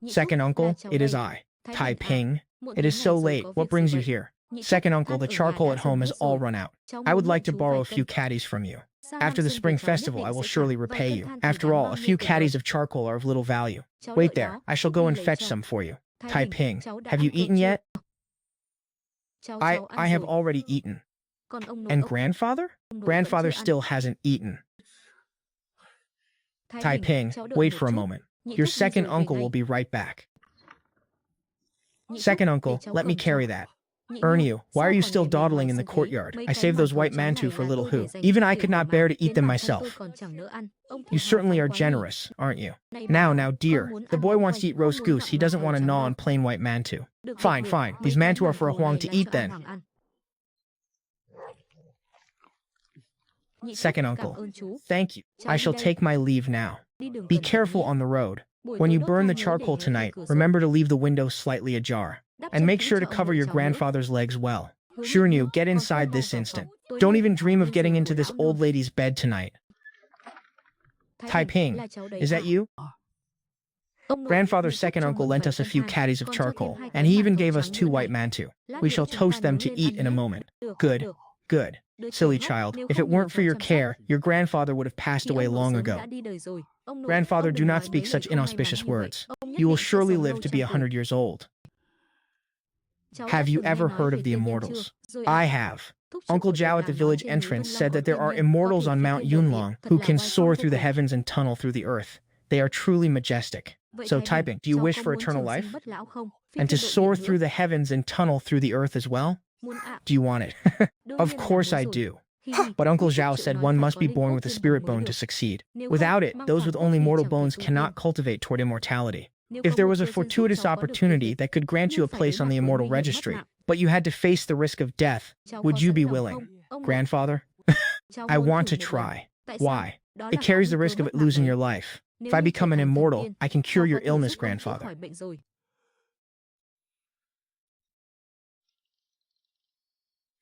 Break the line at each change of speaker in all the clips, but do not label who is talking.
Second uncle, it is I. Taiping. It is so late. What brings you here? Second uncle, the charcoal at home has all run out. I would like to borrow a few caddies from you. After the spring festival, I will surely repay you. After all, a few caddies of charcoal are of little value. Wait there. I shall go and fetch some for you. Taiping, have you eaten yet? I have already eaten. And grandfather? Grandfather still hasn't eaten. Taiping, wait for a moment. Your second uncle will be right back. Second uncle, let me carry that. You, why are you still dawdling in the courtyard? I saved those white mantou for little Hu. Even I could not bear to eat them myself. You certainly are generous, aren't you? Now, dear, the boy wants to eat roast goose. He doesn't want to gnaw on plain white mantou. Fine. These mantou are for a Huang to eat then. Second uncle, thank you. I shall take my leave now. Be careful on the road. When you burn the charcoal tonight, remember to leave the window slightly ajar. And make sure to cover your grandfather's legs well. Xianxia, get inside this instant. Don't even dream of getting into this old lady's bed tonight. Taiping, is that you? Grandfather's second uncle lent us a few caddies of charcoal, and he even gave us 2 white mantou. We shall toast them to eat in a moment. Good. Silly child, if it weren't for your care, your grandfather would have passed away long ago. Grandfather, do not speak such inauspicious words. You will surely live to be 100 years old. Have you ever heard of the Immortals? I have. Uncle Zhao at the village entrance said that there are immortals on Mount Yunlong who can soar through the heavens and tunnel through the earth. They are truly majestic. So Taiping, do you wish for eternal life? And to soar through the heavens and tunnel through the earth as well? Do you want it? Of course I do. But Uncle Zhao said one must be born with a spirit bone to succeed. Without it, those with only mortal bones cannot cultivate toward immortality. If there was a fortuitous opportunity that could grant you a place on the immortal registry, but you had to face the risk of death, would you be willing? Grandfather? I want to try. Why? It carries the risk of it losing your life. If I become an immortal, I can cure your illness, grandfather.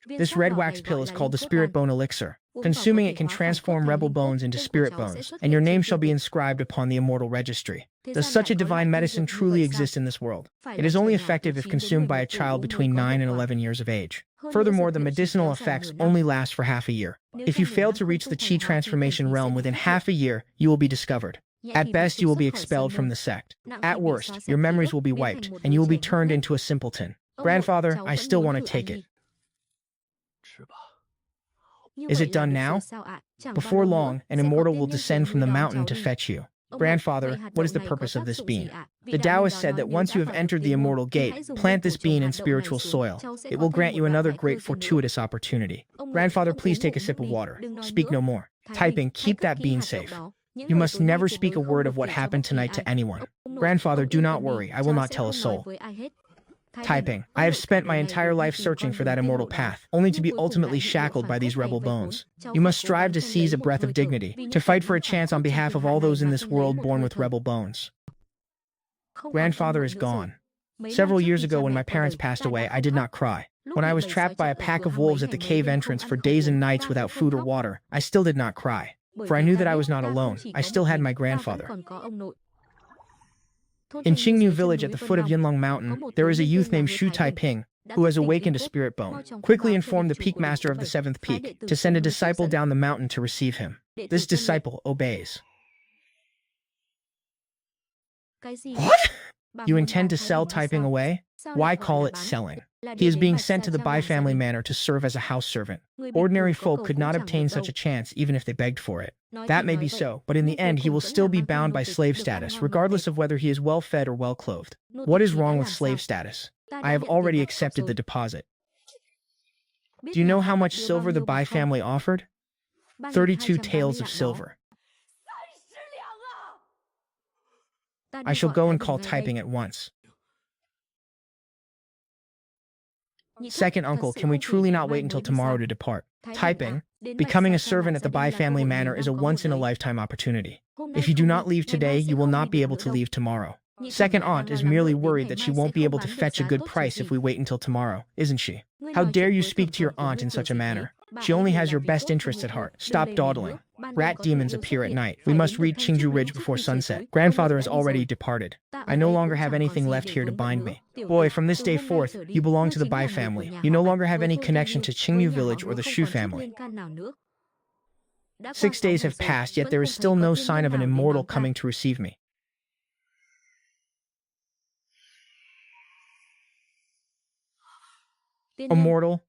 This red wax pill is called the spirit bone elixir. Consuming it can transform rebel bones into spirit bones, and your name shall be inscribed upon the immortal registry. Does such a divine medicine truly exist in this world? It is only effective if consumed by a child between 9 and 11 years of age. Furthermore, the medicinal effects only last for half a year. If you fail to reach the chi transformation realm within half a year, you will be discovered. At best, you will be expelled from the sect. At worst, your memories will be wiped, and you will be turned into a simpleton. Grandfather, I still want to take it. Is it done now? Before long, an immortal will descend from the mountain to fetch you. Grandfather, what is the purpose of this bean? The Taoist said that once you have entered the immortal gate, plant this bean in spiritual soil. It will grant you another great fortuitous opportunity. Grandfather, please take a sip of water. Speak no more. Taiping, keep that bean safe. You must never speak a word of what happened tonight to anyone. Grandfather, do not worry. I will not tell a soul. Taiping, I have spent my entire life searching for that immortal path, only to be ultimately shackled by these rebel bones. You must strive to seize a breath of dignity, to fight for a chance on behalf of all those in this world born with rebel bones. Grandfather is gone. Several years ago when my parents passed away, I did not cry. When I was trapped by a pack of wolves at the cave entrance for days and nights without food or water, I still did not cry. For I knew that I was not alone. I still had my grandfather. In Qingnu village at the foot of Yunlong Mountain, there is a youth named Shu Taiping, who has awakened a spirit bone. Quickly inform the peak master of the 7th peak to send a disciple down the mountain to receive him. This disciple obeys. What? You intend to sell Taiping away? Why call it selling? He is being sent to the Bai family manor to serve as a house servant. Ordinary folk could not obtain such a chance even if they begged for it. That may be so, but in the end he will still be bound by slave status, regardless of whether he is well-fed or well-clothed. What is wrong with slave status? I have already accepted the deposit. Do you know how much silver the Bai family offered? 32 taels of silver. I shall go and call Taiping at once. Second uncle, can we truly not wait until tomorrow to depart? Taiping, becoming a servant at the Bai family manor is a once-in-a-lifetime opportunity. If you do not leave today, you will not be able to leave tomorrow. Second aunt is merely worried that she won't be able to fetch a good price if we wait until tomorrow, isn't she? How dare you speak to your aunt in such a manner? She only has your best interests at heart. Stop dawdling. Rat demons appear at night. We must reach Qingju Ridge before sunset. Grandfather has already departed. I no longer have anything left here to bind me. Boy, from this day forth, you belong to the Bai family. You no longer have any connection to Qingyu village or the Shu family. 6 days have passed, yet there is still no sign of an immortal coming to receive me. Immortal?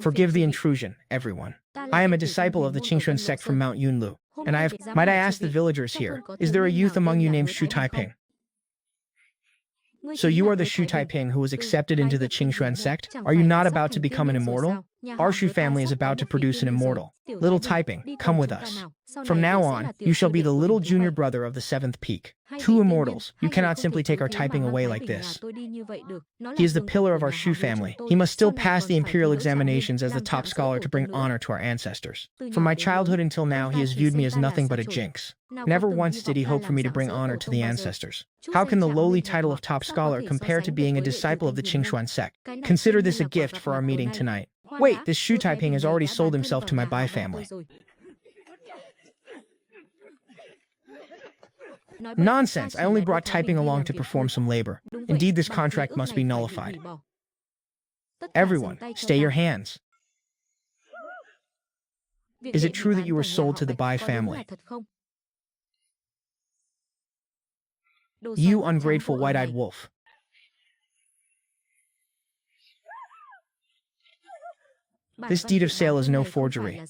Forgive the intrusion, everyone. I am a disciple of the Qingxuan sect from Mount Yunlu, and might I ask the villagers here, is there a youth among you named Shu Taiping? So you are the Shu Taiping who was accepted into the Qingxuan sect? Are you not about to become an immortal? Our Shu family is about to produce an immortal. Little Taiping, come with us. From now on, you shall be the little junior brother of the 7th peak. 2 immortals. You cannot simply take our Taiping away like this. He is the pillar of our Shu family. He must still pass the imperial examinations as the top scholar to bring honor to our ancestors. From my childhood until now, he has viewed me as nothing but a jinx. Never once did he hope for me to bring honor to the ancestors. How can the lowly title of top scholar compare to being a disciple of the Qingxuan sect? Consider this a gift for our meeting tonight. Wait, this Shu Taiping has already sold himself to my Bai family. Nonsense, I only brought Taiping along to perform some labor. Indeed, this contract must be nullified. Everyone, stay your hands. Is it true that you were sold to the Bai family? You ungrateful white-eyed wolf. This deed of sale is no forgery.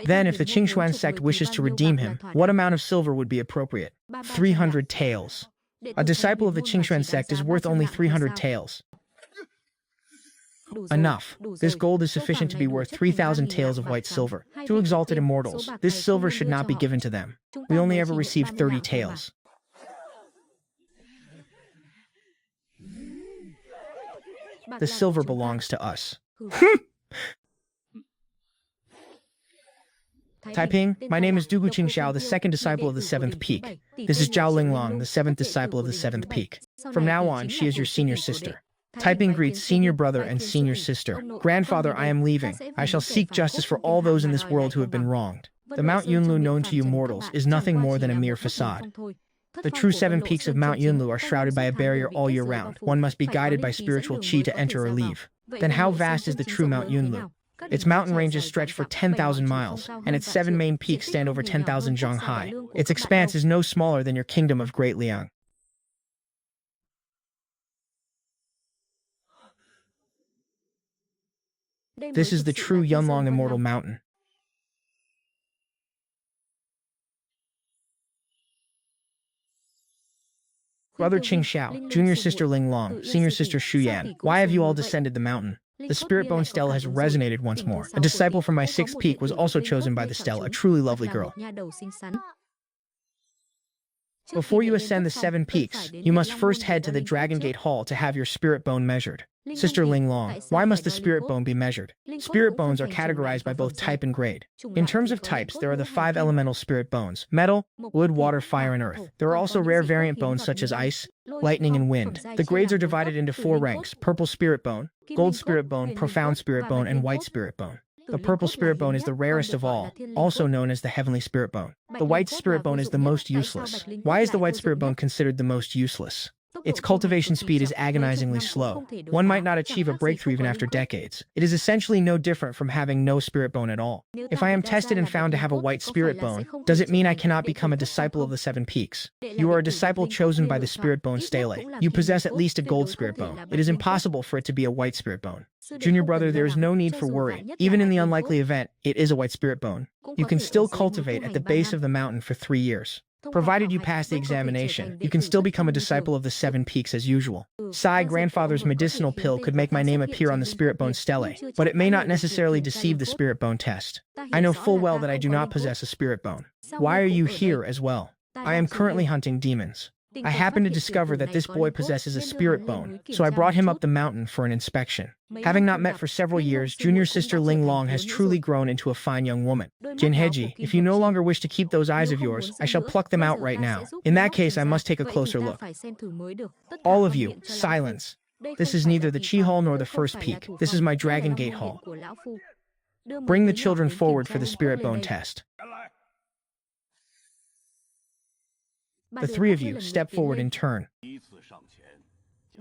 Then, if the Qingxuan sect wishes to redeem him, what amount of silver would be appropriate? 300 taels. A disciple of the Qingxuan sect is worth only 300 taels. Enough. This gold is sufficient to be worth 3,000 taels of white silver. 2 exalted immortals. This silver should not be given to them. We only ever received 30 taels. The silver belongs to us. Taiping, my name is Dugu Qingxiao, the 2nd disciple of the 7th peak. This is Zhao Linglong, the 7th disciple of the 7th peak. From now on, she is your senior sister. Taiping greets senior brother and senior sister. Grandfather, I am leaving. I shall seek justice for all those in this world who have been wronged. The Mount Yunlu known to you mortals is nothing more than a mere facade. The true 7 peaks of Mount Yunlu are shrouded by a barrier all year round. One must be guided by spiritual qi to enter or leave. Then how vast is the true Mount Yunlu? Its mountain ranges stretch for 10,000 miles, and its 7 main peaks stand over 10,000 zhang high. Its expanse is no smaller than your kingdom of Great Liang. This is the true Yunlong Immortal Mountain. Brother Qingxiao, junior sister Linglong, senior sister Shuyan, why have you all descended the mountain? The spirit bone stela has resonated once more. A disciple from my 6th peak was also chosen by the stela, a truly lovely girl. Before you ascend the 7 peaks, you must first head to the Dragon Gate Hall to have your spirit bone measured. Sister Linglong, why must the spirit bone be measured? Spirit bones are categorized by both type and grade. In terms of types, there are the 5 elemental spirit bones: metal, wood, water, fire, and earth. There are also rare variant bones such as ice, lightning, and wind. The grades are divided into 4 ranks: purple spirit bone, gold spirit bone, profound spirit bone, and white spirit bone. The purple spirit bone is the rarest of all, also known as the heavenly spirit bone. The white spirit bone is the most useless. Why is the white spirit bone considered the most useless? Its cultivation speed is agonizingly slow. One might not achieve a breakthrough even after decades. It is essentially no different from having no spirit bone at all. If I am tested and found to have a white spirit bone, does it mean I cannot become a disciple of the 7 peaks? You are a disciple chosen by the spirit bone stele. You possess at least a gold spirit bone. It is impossible for it to be a white spirit bone. Junior brother, there is no need for worry. Even in the unlikely event it is a white spirit bone, you can still cultivate at the base of the mountain for 3 years. Provided you pass the examination, you can still become a disciple of the 7 peaks as usual. Sai, grandfather's medicinal pill could make my name appear on the spirit bone stele, but it may not necessarily deceive the spirit bone test. I know full well that I do not possess a spirit bone. Why are you here as well? I am currently hunting demons. I happened to discover that this boy possesses a spirit bone, so I brought him up the mountain for an inspection. Having not met for several years, junior sister Linglong has truly grown into a fine young woman. Jinheji, if you no longer wish to keep those eyes of yours, I shall pluck them out right now. In that case, I must take a closer look. All of you, silence. This is neither the Chi Hall nor the first peak. This is my Dragon Gate Hall. Bring the children forward for the spirit bone test. The three of you step forward in turn.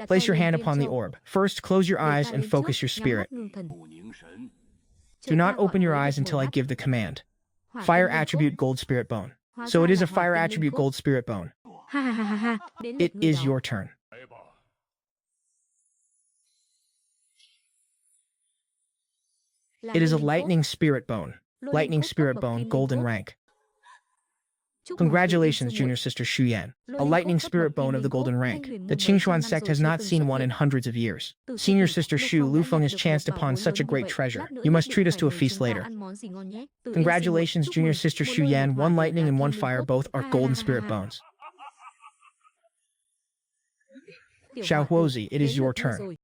Place your hand upon the orb. First, close your eyes and focus your spirit. Do not open your eyes until I give the command. Fire attribute gold spirit bone. So it is a fire attribute gold spirit bone. It is your turn. It is a lightning spirit bone. Lightning spirit bone, golden rank. Congratulations, junior sister Xu Yan. A lightning spirit bone of the golden rank. The Qingxuan sect has not seen one in hundreds of years. Senior sister Xu Lufeng has chanced upon such a great treasure. You must treat us to a feast later. Congratulations, junior sister Xu Yan. One lightning and one fire, both are golden spirit bones. Xiao Huozi, it is your turn.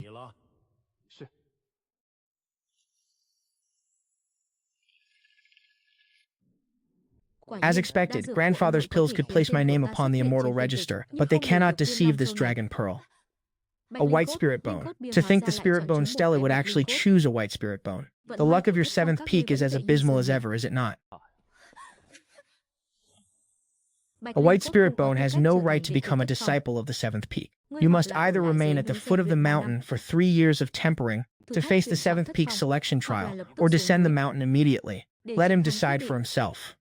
As expected, grandfather's pills could place my name upon the immortal register, but they cannot deceive this dragon pearl. A white spirit bone. To think the spirit bone stella would actually choose a white spirit bone. The luck of your seventh peak is as abysmal as ever, is it not? A white spirit bone has no right to become a disciple of the seventh peak. You must either remain at the foot of the mountain for 3 years of tempering to face the seventh peak selection trial, or descend the mountain immediately. Let him decide for himself.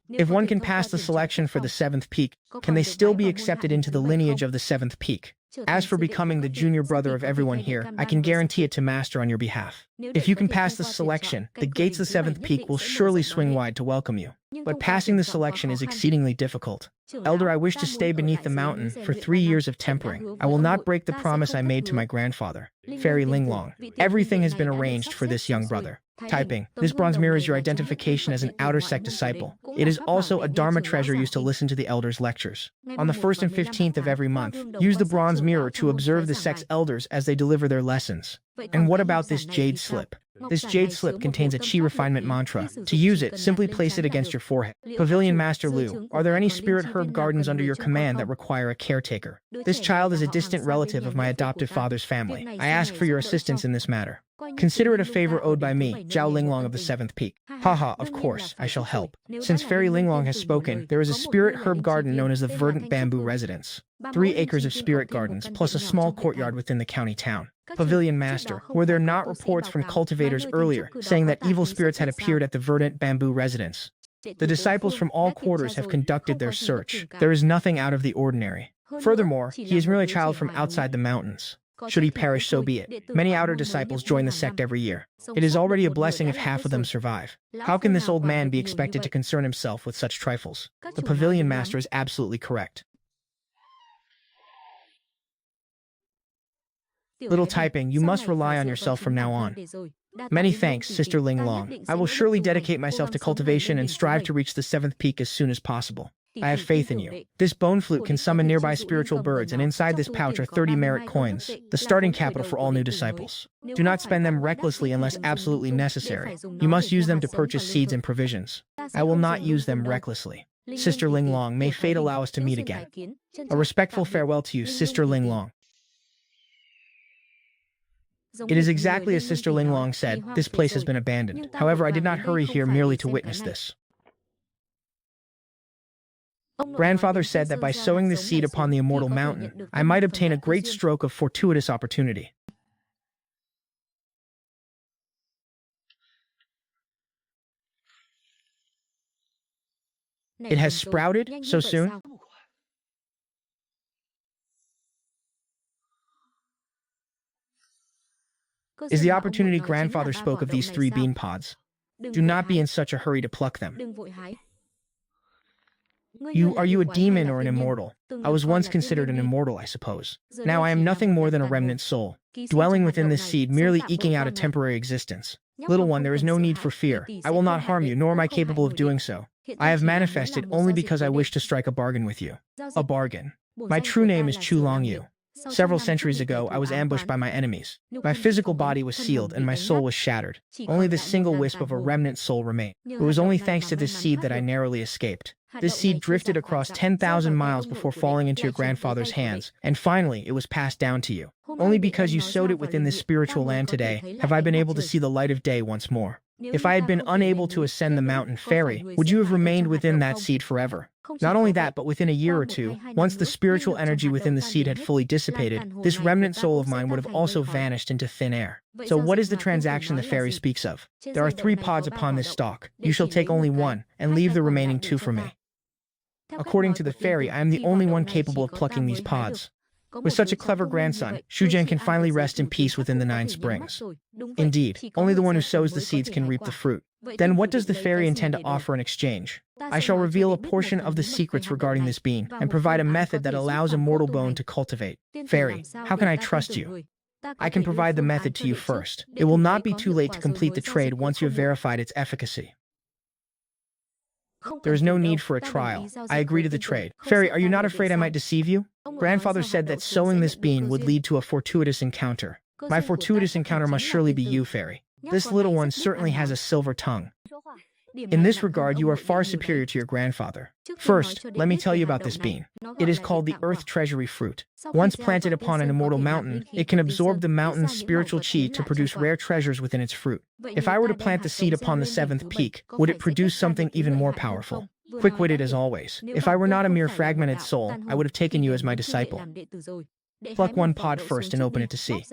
If one can pass the selection for the seventh peak, can they still be accepted into the lineage of the seventh peak? As for becoming the junior brother of everyone here, I can guarantee it to master on your behalf. If you can pass the selection, the gates of the seventh peak will surely swing wide to welcome you. But passing the selection is exceedingly difficult. Elder, I wish to stay beneath the mountain for 3 years of tempering. I will not break the promise I made to my grandfather, Fairy Linglong. Everything has been arranged for this young brother. Typing. This bronze mirror is your identification as an outer sect disciple. It is also a Dharma treasure used to listen to the elders' lectures. On the 1st and 15th of every month, use the bronze mirror to observe the sect's elders as they deliver their lessons. And what about this jade slip? This jade slip contains a chi refinement mantra. To use it, simply place it against your forehead. Pavilion Master Liu, are there any spirit herb gardens under your command that require a caretaker? This child is a distant relative of my adoptive father's family. I ask for your assistance in this matter. Consider it a favor owed by me, Zhao Linglong of the seventh peak. Haha, of course, I shall help. Since Fairy Linglong has spoken, there is a spirit herb garden known as the Verdant Bamboo Residence. 3 acres of spirit gardens, plus a small courtyard within the county town. Pavilion Master, were there not reports from cultivators earlier saying that evil spirits had appeared at the Verdant Bamboo Residence? The disciples from all quarters have conducted their search. There is nothing out of the ordinary. Furthermore, he is merely a child from outside the mountains. Should he perish, so be it. Many outer disciples join the sect every year. It is already a blessing if half of them survive. How can this old man be expected to concern himself with such trifles? The Pavilion Master is absolutely correct. Little typing, you must rely on yourself from now on. Many thanks, Sister Linglong. I will surely dedicate myself to cultivation and strive to reach the seventh peak as soon as possible. I have faith in you. This bone flute can summon nearby spiritual birds, and inside this pouch are 30 merit coins, the starting capital for all new disciples. Do not spend them recklessly unless absolutely necessary. You must use them to purchase seeds and provisions. I will not use them recklessly. Sister Linglong, may fate allow us to meet again. A respectful farewell to you, Sister Linglong. It is exactly as Sister Linglong said, this place has been abandoned. However, I did not hurry here merely to witness this. Grandfather said that by sowing this seed upon the immortal mountain, I might obtain a great stroke of fortuitous opportunity. It has sprouted so soon? Is the opportunity grandfather spoke of these 3 bean pods? Do not be in such a hurry to pluck them. Are you a demon or an immortal? I was once considered an immortal, I suppose. Now I am nothing more than a remnant soul, dwelling within this seed, merely eking out a temporary existence. Little one, there is no need for fear. I will not harm you, nor am I capable of doing so. I have manifested only because I wish to strike a bargain with you. A bargain. My true name is Chu Longyu. Several centuries ago, I was ambushed by my enemies. My physical body was sealed and my soul was shattered. Only this single wisp of a remnant soul remained. It was only thanks to this seed that I narrowly escaped. This seed drifted across 10,000 miles before falling into your grandfather's hands, and finally it was passed down to you. Only because you sowed it within this spiritual land today have I been able to see the light of day once more. If I had been unable to ascend the mountain fairy, would you have remained within that seed forever? Not only that, but within a year or two, once the spiritual energy within the seed had fully dissipated, this remnant soul of mine would have also vanished into thin air. So what is the transaction the fairy speaks of? There are 3 pods upon this stalk. You shall take only 1, and leave the remaining 2 for me. According to the fairy, I am the only one capable of plucking these pods. With such a clever grandson, Shujian can finally rest in peace within the 9 springs. Indeed, only the one who sows the seeds can reap the fruit. Then what does the fairy intend to offer in exchange? I shall reveal a portion of the secrets regarding this bean, and provide a method that allows Immortal bone to cultivate. Fairy, how can I trust you? I can provide the method to you first. It will not be too late to complete the trade once you have verified its efficacy. There is no need for a trial. I agree to the trade. Fairy, are you not afraid I might deceive you? Grandfather said that sowing this bean would lead to a fortuitous encounter. My fortuitous encounter must surely be you, Fairy. This little one certainly has a silver tongue. In this regard, you are far superior to your grandfather. First, let me tell you about this bean. It is called the Earth Treasury fruit. Once planted upon an immortal mountain, it can absorb the mountain's spiritual chi to produce rare treasures within its fruit. If I were to plant the seed upon the 7th peak, would it produce something even more powerful? Quick-witted as always. If I were not a mere fragmented soul, I would have taken you as my disciple. Pluck 1 pod first and open it to see.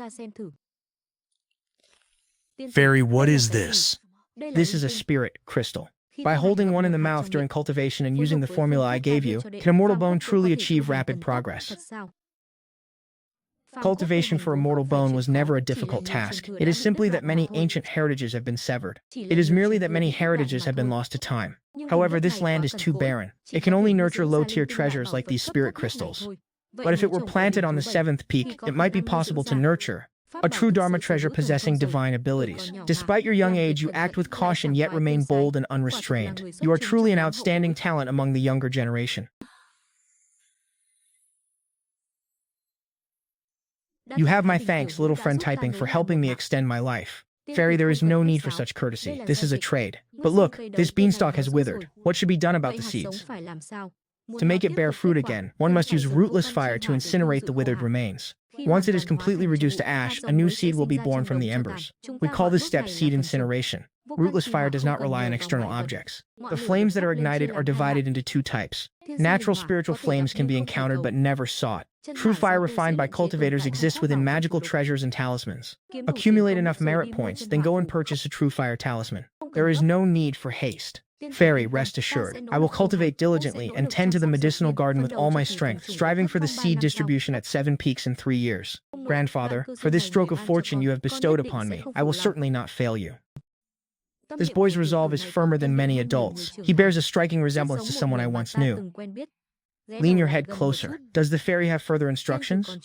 Fairy, what is this?
This is a spirit crystal. By holding one in the mouth during cultivation and using the formula I gave you, can Immortal bone truly achieve rapid progress? Cultivation for Immortal bone was never a difficult task. It is simply that many ancient heritages have been severed. It is merely that many heritages have been lost to time. However, this land is too barren. It can only nurture low-tier treasures like these spirit crystals. But if it were planted on the 7th peak, it might be possible to nurture a true Dharma treasure possessing divine abilities. Despite your young age, you act with caution yet remain bold and unrestrained. You are truly an outstanding talent among the younger generation. You have my thanks, little friend typing, for helping me extend my life. Fairy, there is no need for such courtesy. This is a trade. But look, this beanstalk has withered. What should be done about the seeds? To make it bear fruit again, one must use rootless fire to incinerate the withered remains. Once it is completely reduced to ash, a new seed will be born from the embers. We call this step seed incineration. Rootless fire does not rely on external objects. The flames that are ignited are divided into 2 types. Natural spiritual flames can be encountered but never sought. True fire refined by cultivators exists within magical treasures and talismans. Accumulate enough merit points, then go and purchase a true fire talisman. There is no need for haste. Fairy, rest assured, I will cultivate diligently and tend to the medicinal garden with all my strength, striving for the seed distribution at 7 peaks in 3 years. Grandfather, for this stroke of fortune you have bestowed upon me, I will certainly not fail you. This boy's resolve is firmer than many adults. He bears a striking resemblance to someone I once knew. Lean your head closer. Does the fairy have further instructions?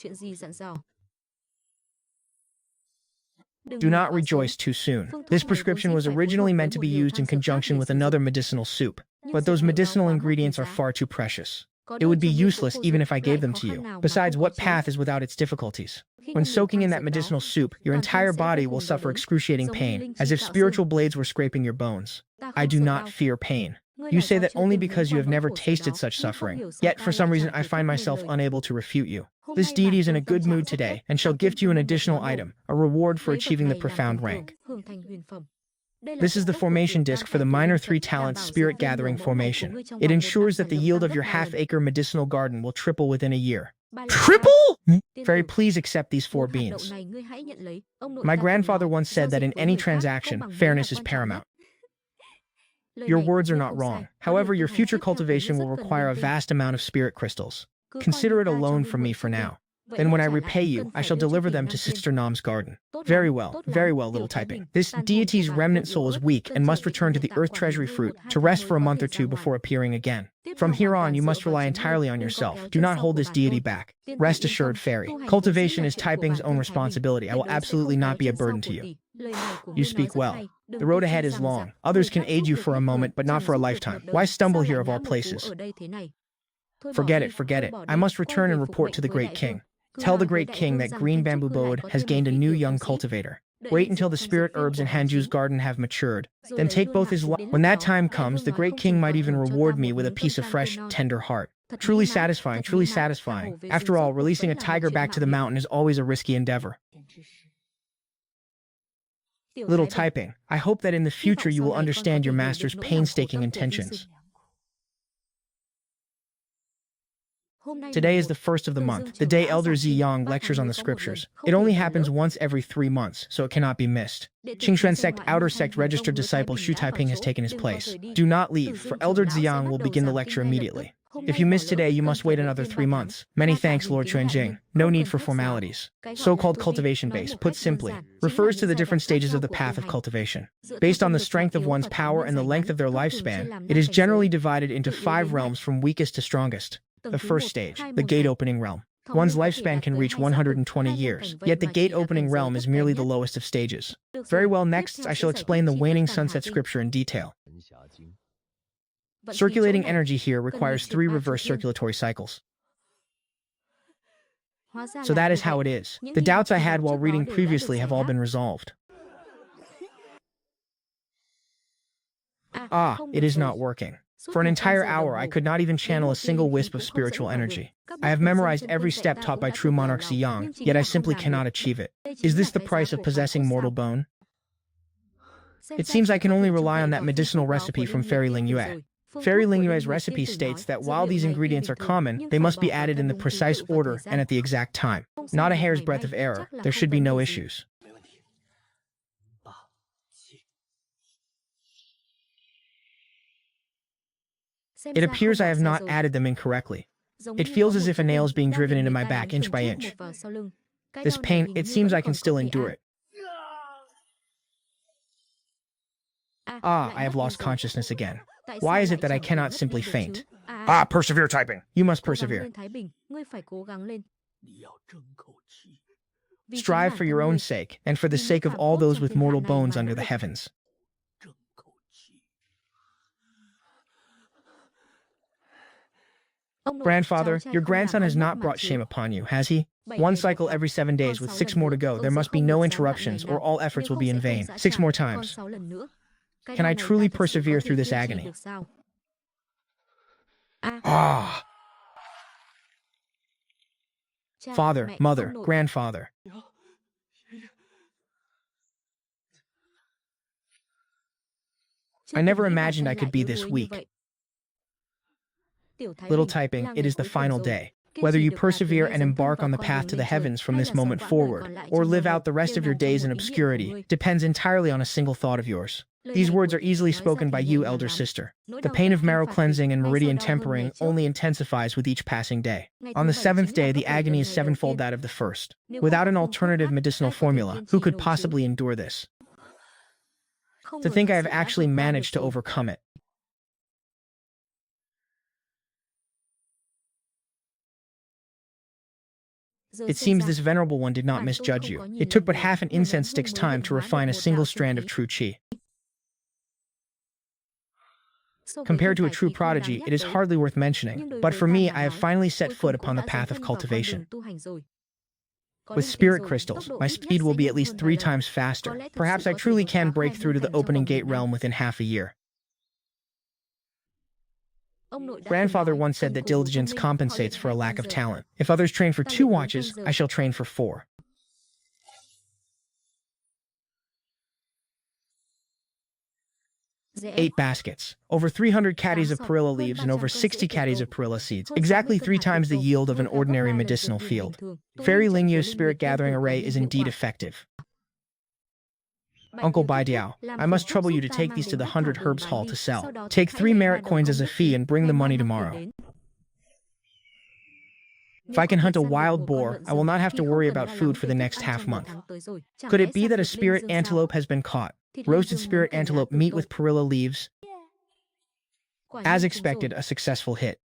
Do not rejoice too soon. This prescription was originally meant to be used in conjunction with another medicinal soup, but those medicinal ingredients are far too precious. It would be useless even if I gave them to you. Besides, what path is without its difficulties? When soaking in that medicinal soup, your entire body will suffer excruciating pain, as if spiritual blades were scraping your bones. I do not fear pain. You say that only because you have never tasted such suffering. Yet, for some reason, I find myself unable to refute you. This deity is in a good mood today, and shall gift you an additional item, a reward for achieving the profound rank. This is the formation disc for the minor 3 talents spirit gathering formation. It ensures that the yield of your half-acre medicinal garden will triple within a year.
Triple?
Fairy, please accept these 4 beans. My grandfather once said that in any transaction, fairness is paramount. Your words are not wrong. However, your future cultivation will require a vast amount of spirit crystals. Consider it a loan from me for now. Then when I repay you, I shall deliver them to Sister Nam's garden. Very well, little typing. This deity's remnant soul is weak and must return to the Earth Treasury fruit to rest for a month or 2 before appearing again. From here on, you must rely entirely on yourself. Do not hold this deity back. Rest assured, Fairy. Cultivation is typing's own responsibility. I will absolutely not be a burden to you. You speak well. The road ahead is long. Others can aid you for a moment, but not for a lifetime. Why stumble here of all places? Forget it. I must return and report to the Great King. Tell the Great King that Green Bamboo Bode has gained a new young cultivator. Wait until the spirit herbs in Hanju's garden have matured. Then take both his life. When that time comes, the great king might even reward me with a piece of fresh, tender heart. Truly satisfying, truly satisfying. After all, releasing a tiger back to the mountain is always a risky endeavor. Little typing. I hope that in the future you will understand your master's painstaking intentions. Today is the first of the month, the day Elder Ziyang lectures on the scriptures. It only happens once every 3 months, so it cannot be missed. Qingxuan sect outer sect registered disciple Xu Taiping has taken his place. Do not leave, for Elder Ziyang will begin the lecture immediately. If you miss today, you must wait another 3 months. Many thanks, Lord Xuanjing. No need for formalities. So-called cultivation base, put simply, refers to the different stages of the path of cultivation. Based on the strength of one's power and the length of their lifespan, it is generally divided into 5 realms from weakest to strongest. The first stage, the gate-opening realm. One's lifespan can reach 120 years, yet the gate-opening realm is merely the lowest of stages. Very well, next I shall explain the waning sunset scripture in detail. Circulating energy here requires 3 reverse circulatory cycles. So that is how it is. The doubts I had while reading previously have all been resolved. Ah, it is not working. For an entire hour, I could not even channel a single wisp of spiritual energy. I have memorized every step taught by true monarch Ziyang, yet I simply cannot achieve it. Is this the price of possessing mortal bone? It seems I can only rely on that medicinal recipe from Fairy Ling Yue. Fairy Ling Yue's recipe states that while these ingredients are common, they must be added in the precise order and at the exact time. Not a hair's breadth of error. There should be no issues. It appears I have not added them incorrectly. It feels as if a nail is being driven into my back inch by inch. This pain, it seems I can still endure it. Ah, I have lost consciousness again. Why is it that I cannot simply faint?
Ah, persevere typing.
You must persevere. Strive for your own sake, and for the sake of all those with mortal bones under the heavens. Grandfather, your grandson has not brought shame upon you, has he? 1 cycle every 7 days with 6 more to go. There must be no interruptions, or all efforts will be in vain. 6 more times. Can I truly persevere through this agony?
Ah.
Father, mother, grandfather. I never imagined I could be this weak. Little typing, it is the final day. Whether you persevere and embark on the path to the heavens from this moment forward, or live out the rest of your days in obscurity, depends entirely on a single thought of yours. These words are easily spoken by you, elder sister. The pain of marrow cleansing and meridian tempering only intensifies with each passing day. On the 7th day, the agony is 7-fold that of the first. Without an alternative medicinal formula, who could possibly endure this? To think I have actually managed to overcome it. It seems this venerable one did not misjudge you. It took but half an incense stick's time to refine a single strand of true qi. Compared to a true prodigy, it is hardly worth mentioning, but for me, I have finally set foot upon the path of cultivation. With spirit crystals, my speed will be at least 3 times faster. Perhaps I truly can break through to the opening gate realm within half a year. Grandfather once said that diligence compensates for a lack of talent. If others train for 2 watches, I shall train for 4. Eight baskets, over 300 caddies of perilla leaves and over 60 caddies of perilla seeds, exactly 3 times the yield of an ordinary medicinal field. Fairy Ling Yue's spirit gathering array is indeed effective. Uncle Baidiao, I must trouble you to take these to the 100 Herbs Hall to sell. Take 3 merit coins as a fee and bring the money tomorrow. If I can hunt a wild boar, I will not have to worry about food for the next half-month. Could it be that a spirit antelope has been caught? Roasted spirit antelope meat with perilla leaves. As expected, a successful hit.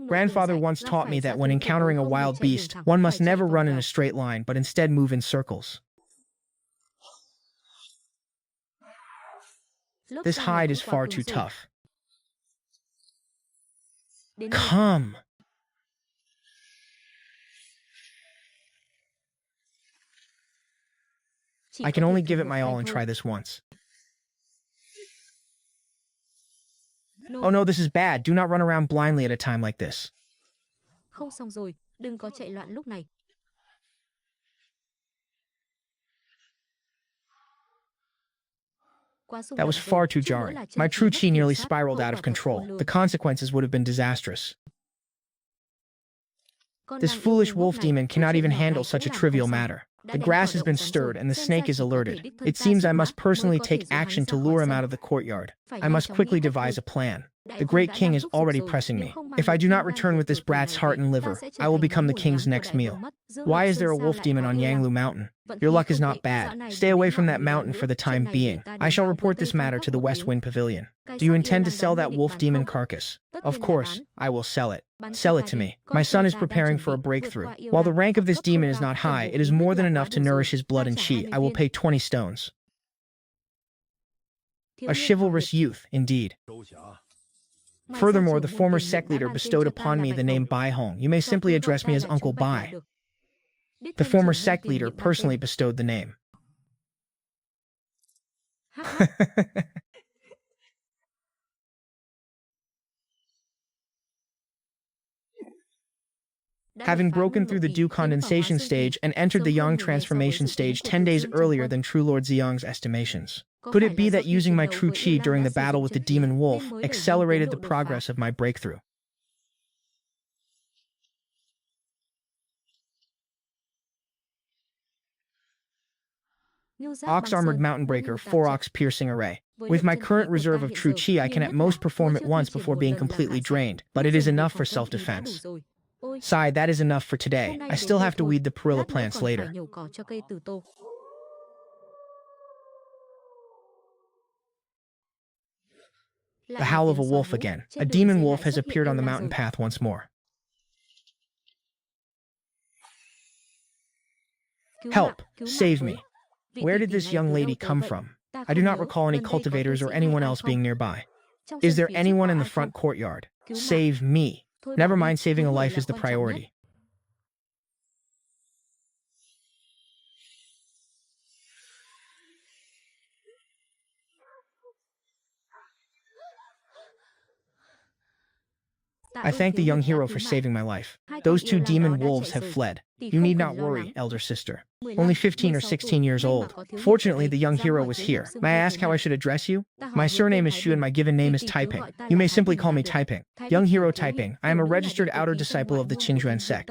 Grandfather once taught me that when encountering a wild beast, one must never run in a straight line, but instead move in circles. This hide is far too tough. Come! I can only give it my all and try this once. Oh no, this is bad. Do not run around blindly at a time like this.
Không xong rồi, đừng có chạy loạn lúc này.
That was far too jarring. My true chi nearly spiraled out of control. The consequences would have been disastrous. This foolish wolf demon cannot even handle such a trivial matter. The grass has been stirred and the snake is alerted. It seems I must personally take action to lure him out of the courtyard. I must quickly devise a plan. The great king is already pressing me. If I do not return with this brat's heart and liver, I will become the king's next meal. Why is there a wolf demon on Yanglu Mountain? Your luck is not bad. Stay away from that mountain for the time being. I shall report this matter to the West Wind Pavilion. Do you intend to sell that wolf demon carcass? Of course, I will sell it. Sell it to me. My son is preparing for a breakthrough. While the rank of this demon is not high, it is more than enough to nourish his blood and chi. I will pay 20 stones. A chivalrous youth, indeed. Furthermore, the former sect leader bestowed upon me the name Bai Hong. You may simply address me as Uncle Bai. The former sect leader personally bestowed the name. Having broken through the dew condensation stage and entered the yang transformation stage 10 days earlier than True Lord Xiang's estimations. Could it be that using my true chi during the battle with the demon wolf accelerated the progress of my breakthrough? Ox-armored mountain breaker, 4-ox piercing array. With my current reserve of true chi, I can at most perform it once before being completely drained, but it is enough for self-defense. Sigh, that is enough for today. I still have to weed the perilla plants later. The howl of a wolf again. A demon wolf has appeared on the mountain path once more. Help! Save me! Where did this young lady come from? I do not recall any cultivators or anyone else being nearby. Is there anyone in the front courtyard? Save me! Never mind, saving a life is the priority. I thank the young hero for saving my life. Those two demon wolves have fled. You need not worry, elder sister. Only 15 or 16 years old. Fortunately, the young hero was here. May I ask how I should address you? My surname is Xu and my given name is Taiping. You may simply call me Taiping. Young hero Taiping. I am a registered outer disciple of the Qingjuan sect.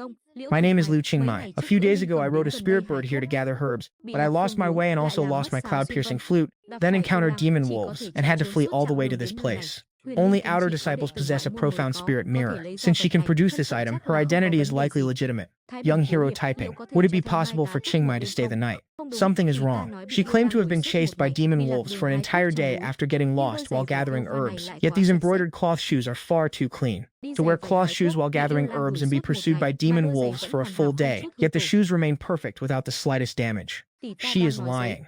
My name is Liu Qingmai. A few days ago, I rode a spirit bird here to gather herbs, but I lost my way and also lost my cloud-piercing flute, then encountered demon wolves, and had to flee all the way to this place. Only outer disciples possess a profound spirit mirror. Since she can produce this item, her identity is likely legitimate. Young hero Taiping. Would it be possible for Qingmai to stay the night? Something is wrong. She claimed to have been chased by demon wolves for an entire day after getting lost while gathering herbs. Yet these embroidered cloth shoes are far too clean. To wear cloth shoes while gathering herbs and be pursued by demon wolves for a full day, yet the shoes remain perfect without the slightest damage. She is lying.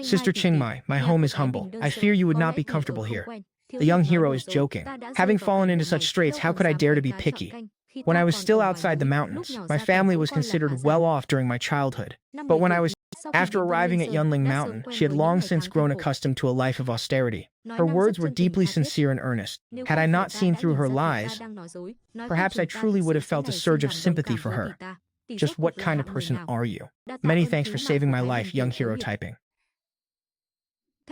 Sister Qingmai, my home is humble. I fear you would not be comfortable here. The young hero is joking. Having fallen into such straits, how could I dare to be picky? When I was still outside the mountains, my family was considered well off during my childhood. But after arriving at Yunling Mountain, she had long since grown accustomed to a life of austerity. Her words were deeply sincere and earnest. Had I not seen through her lies, perhaps I truly would have felt a surge of sympathy for her. Just what kind of person are you? Many thanks for saving my life, young hero Taiping.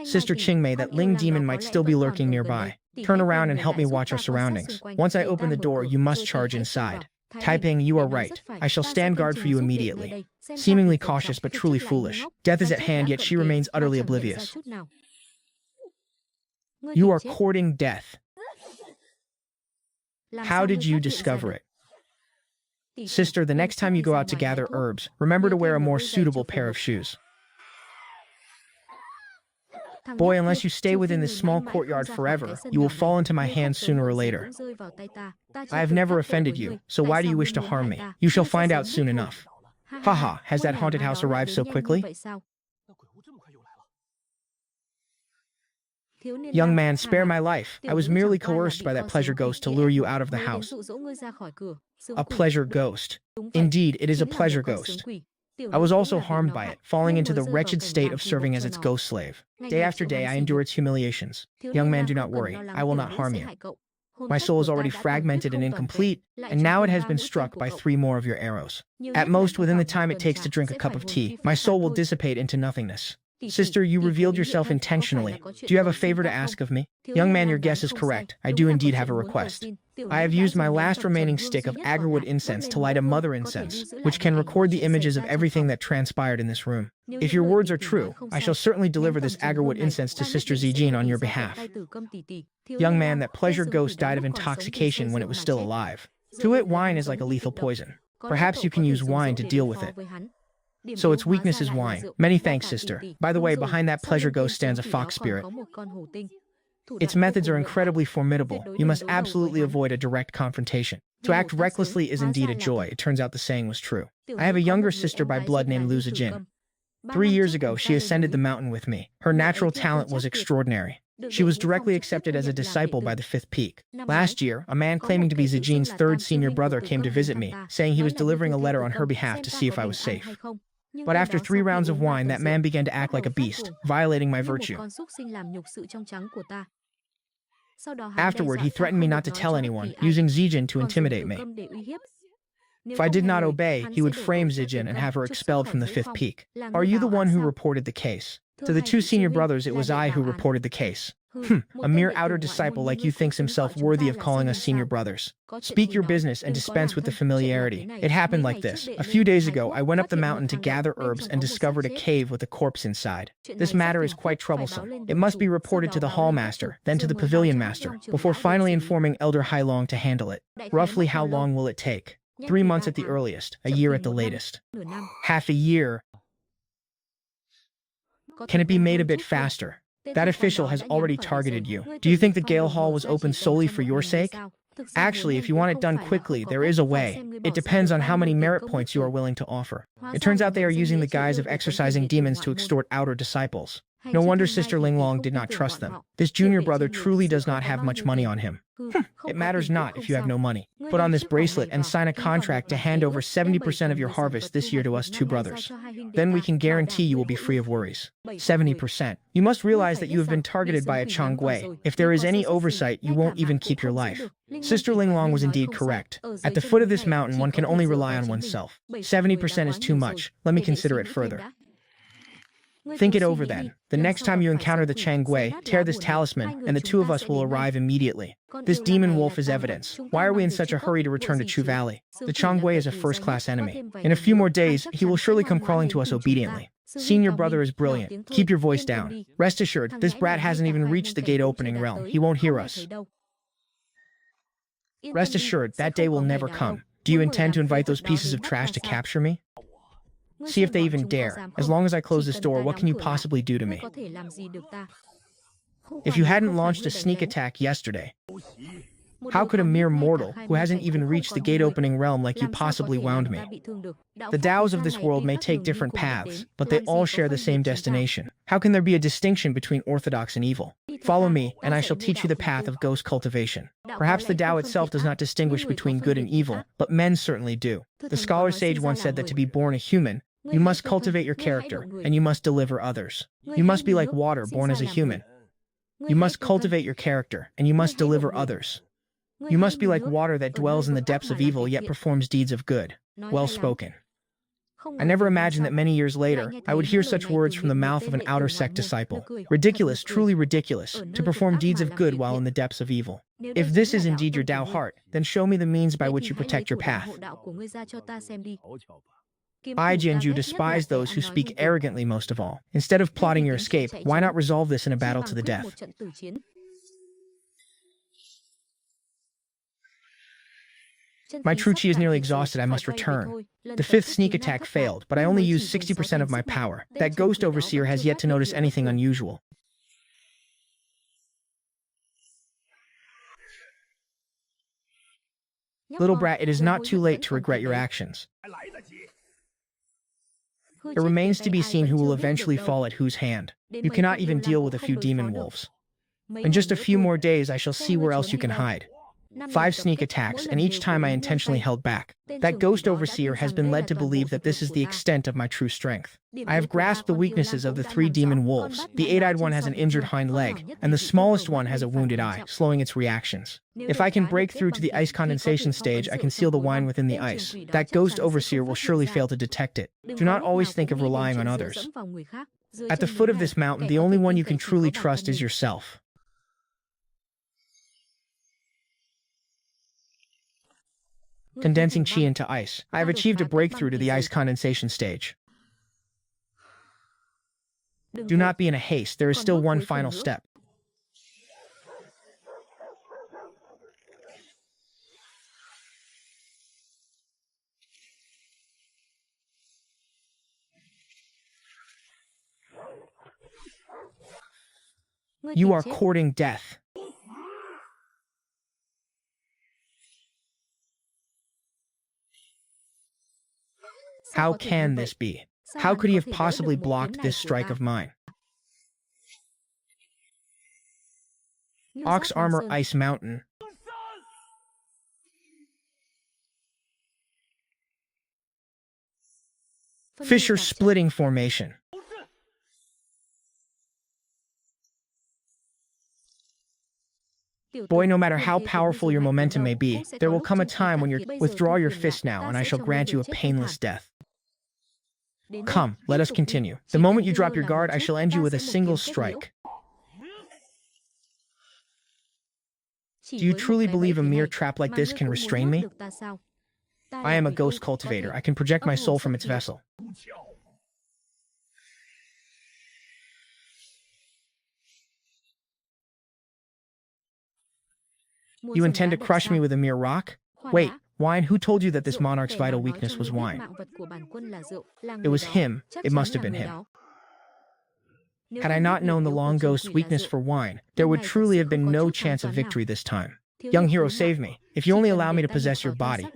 Sister Qingmei, that Ling demon might still be lurking nearby. Turn around and help me watch our surroundings. Once I open the door, you must charge inside. Taiping, you are right. I shall stand guard for you immediately. Seemingly cautious but truly foolish. Death is at hand, yet she remains utterly oblivious. You are courting death. How did you discover it? Sister, the next time you go out to gather herbs, remember to wear a more suitable pair of shoes. Boy, unless you stay within this small courtyard forever, you will fall into my hands sooner or later. I have never offended you, so why do you wish to harm me? You shall find out soon enough. Haha, has that haunted house arrived so quickly? Young man, spare my life. I was merely coerced by that pleasure ghost to lure you out of the house. A pleasure ghost. Indeed, it is a pleasure ghost. I was also harmed by it, falling into the wretched state of serving as its ghost slave. Day after day, I endure its humiliations. Young man, do not worry. I will not harm you. My soul is already fragmented and incomplete, and now it has been struck by 3 more of your arrows. At most, within the time it takes to drink a cup of tea, my soul will dissipate into nothingness. Sister, you revealed yourself intentionally. Do you have a favor to ask of me? Young man, your guess is correct. I do indeed have a request. I have used my last remaining stick of agarwood incense to light a mother incense, which can record the images of everything that transpired in this room. If your words are true, I shall certainly deliver this agarwood incense to Sister Zijin on your behalf. Young man, that pleasure ghost died of intoxication when it was still alive. To it, wine is like a lethal poison. Perhaps you can use wine to deal with it. So its weakness is wine. Many thanks, sister. By the way, behind that pleasure ghost stands a fox spirit. Its methods are incredibly formidable. You must absolutely avoid a direct confrontation. To act recklessly is indeed a joy. It turns out the saying was true. I have a younger sister by blood named Lu Zijin. 3 years ago, she ascended the mountain with me. Her natural talent was extraordinary. She was directly accepted as a disciple by the 5th peak. Last year, a man claiming to be Zijin's 3rd senior brother came to visit me, saying he was delivering a letter on her behalf to see if I was safe. But after 3 rounds of wine, that man began to act like a beast, violating my virtue. Afterward, he threatened me not to tell anyone, using Zijin to intimidate me. If I did not obey, he would frame Zijin and have her expelled from the 5th peak. Are you the one who reported the case? To the 2 senior brothers, it was I who reported the case. A mere outer disciple like you thinks himself worthy of calling us senior brothers. Speak your business and dispense with the familiarity. It happened like this. A few days ago, I went up the mountain to gather herbs and discovered a cave with a corpse inside. This matter is quite troublesome. It must be reported to the hall master, then to the pavilion master, before finally informing Elder Hailong to handle it. Roughly how long will it take? 3 months at the earliest, a year at the latest. Half a year. Can it be made a bit faster? That official has already targeted you. Do you think the Gale Hall was opened solely for your sake? Actually, if you want it done quickly, there is a way. It depends on how many merit points you are willing to offer. It turns out they are using the guise of exorcising demons to extort outer disciples. No wonder Sister Linglong did not trust them. This junior brother truly does not have much money on him. It matters not if you have no money. Put on this bracelet and sign a contract to hand over 70% of your harvest this year to us 2 brothers. Then we can guarantee you will be free of worries. 70%. You must realize that you have been targeted by a Changwei. If there is any oversight, you won't even keep your life. Sister Linglong was indeed correct. At the foot of this mountain, one can only rely on oneself. 70% is too much. Let me consider it further. Think it over then. The next time you encounter the Changwei, tear this talisman, and the 2 of us will arrive immediately. This demon wolf is evidence. Why are we in such a hurry to return to Chu Valley? The Changwei is a first-class enemy. In a few more days, he will surely come crawling to us obediently. Senior brother is brilliant. Keep your voice down. Rest assured, this brat hasn't even reached the gate-opening realm. He won't hear us. Rest assured, that day will never come. Do you intend to invite those pieces of trash to capture me? See if they even dare. As long as I close this door, what can you possibly do to me? If you hadn't launched a sneak attack yesterday, how could a mere mortal, who hasn't even reached the gate-opening realm like you possibly wound me? The Taos of this world may take different paths, but they all share the same destination. How can there be a distinction between orthodox and evil? Follow me, and I shall teach you the path of ghost cultivation. Perhaps the Tao itself does not distinguish between good and evil, but men certainly do. The scholar sage once said that to be born a human, you must cultivate your character, and you must deliver others. You must be like water born as a human. You must cultivate your character, and you must deliver others. You must be like water that dwells in the depths of evil yet performs deeds of good. Well spoken. I never imagined that many years later, I would hear such words from the mouth of an outer sect disciple. Ridiculous, truly ridiculous, to perform deeds of good while in the depths of evil. If this is indeed your Tao heart, then show me the means by which you protect your path. I, Jianju, despise those who speak arrogantly most of all. Instead of plotting your escape, why not resolve this in a battle to the death? My true chi is nearly exhausted. I must return. The 5th sneak attack failed, but I only used 60% of my power. That ghost overseer has yet to notice anything unusual. Little brat, it is not too late to regret your actions. It remains to be seen who will eventually fall at whose hand. You cannot even deal with a few demon wolves. In just a few more days, I shall see where else you can hide. 5 sneak attacks, and each time I intentionally held back. That ghost overseer has been led to believe that this is the extent of my true strength. I have grasped the weaknesses of the 3 demon wolves. The 8-eyed one has an injured hind leg, and the smallest one has a wounded eye, slowing its reactions. If I can break through to the ice condensation stage, I can seal the wine within the ice. That ghost overseer will surely fail to detect it. Do not always think of relying on others. At the foot of this mountain, the only one you can truly trust is yourself. Condensing chi into ice. I have achieved a breakthrough to the ice condensation stage. Do not be in a haste, there is still one final step. You are courting death. How can this be? How could he have possibly blocked this strike of mine? Ox armor ice mountain. Fissure splitting formation. Boy, no matter how powerful your momentum may be, there will come a time when you withdraw your fist now, and I shall grant you a painless death. Come, let us continue. The moment you drop your guard, I shall end you with a single strike. Do you truly believe a mere trap like this can restrain me? I am a ghost cultivator. I can project my soul from its vessel. You intend to crush me with a mere rock? Wait, wine, who told you that this monarch's vital weakness was wine? It was him. It must have been him. Had I not known the long ghost's weakness for wine, there would truly have been no chance of victory this time. Young hero, save me. If you only allow me to possess your body,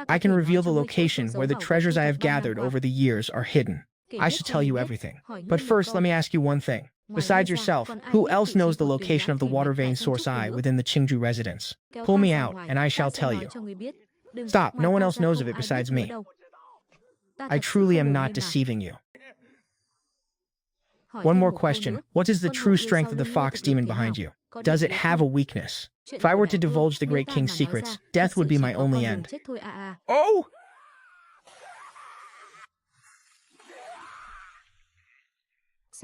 I can reveal the location where the treasures I have gathered over the years are hidden. I should tell you everything. But first, let me ask you one thing. Besides yourself, who else knows the location of the water vein source eye within the Qingju residence? Pull me out, and I shall tell you. Stop, no one else knows of it besides me. I truly am not deceiving you. One more question. What is the true strength of the fox demon behind you? Does it have a weakness? If I were to divulge the great king's secrets, death would be my only end.
Oh!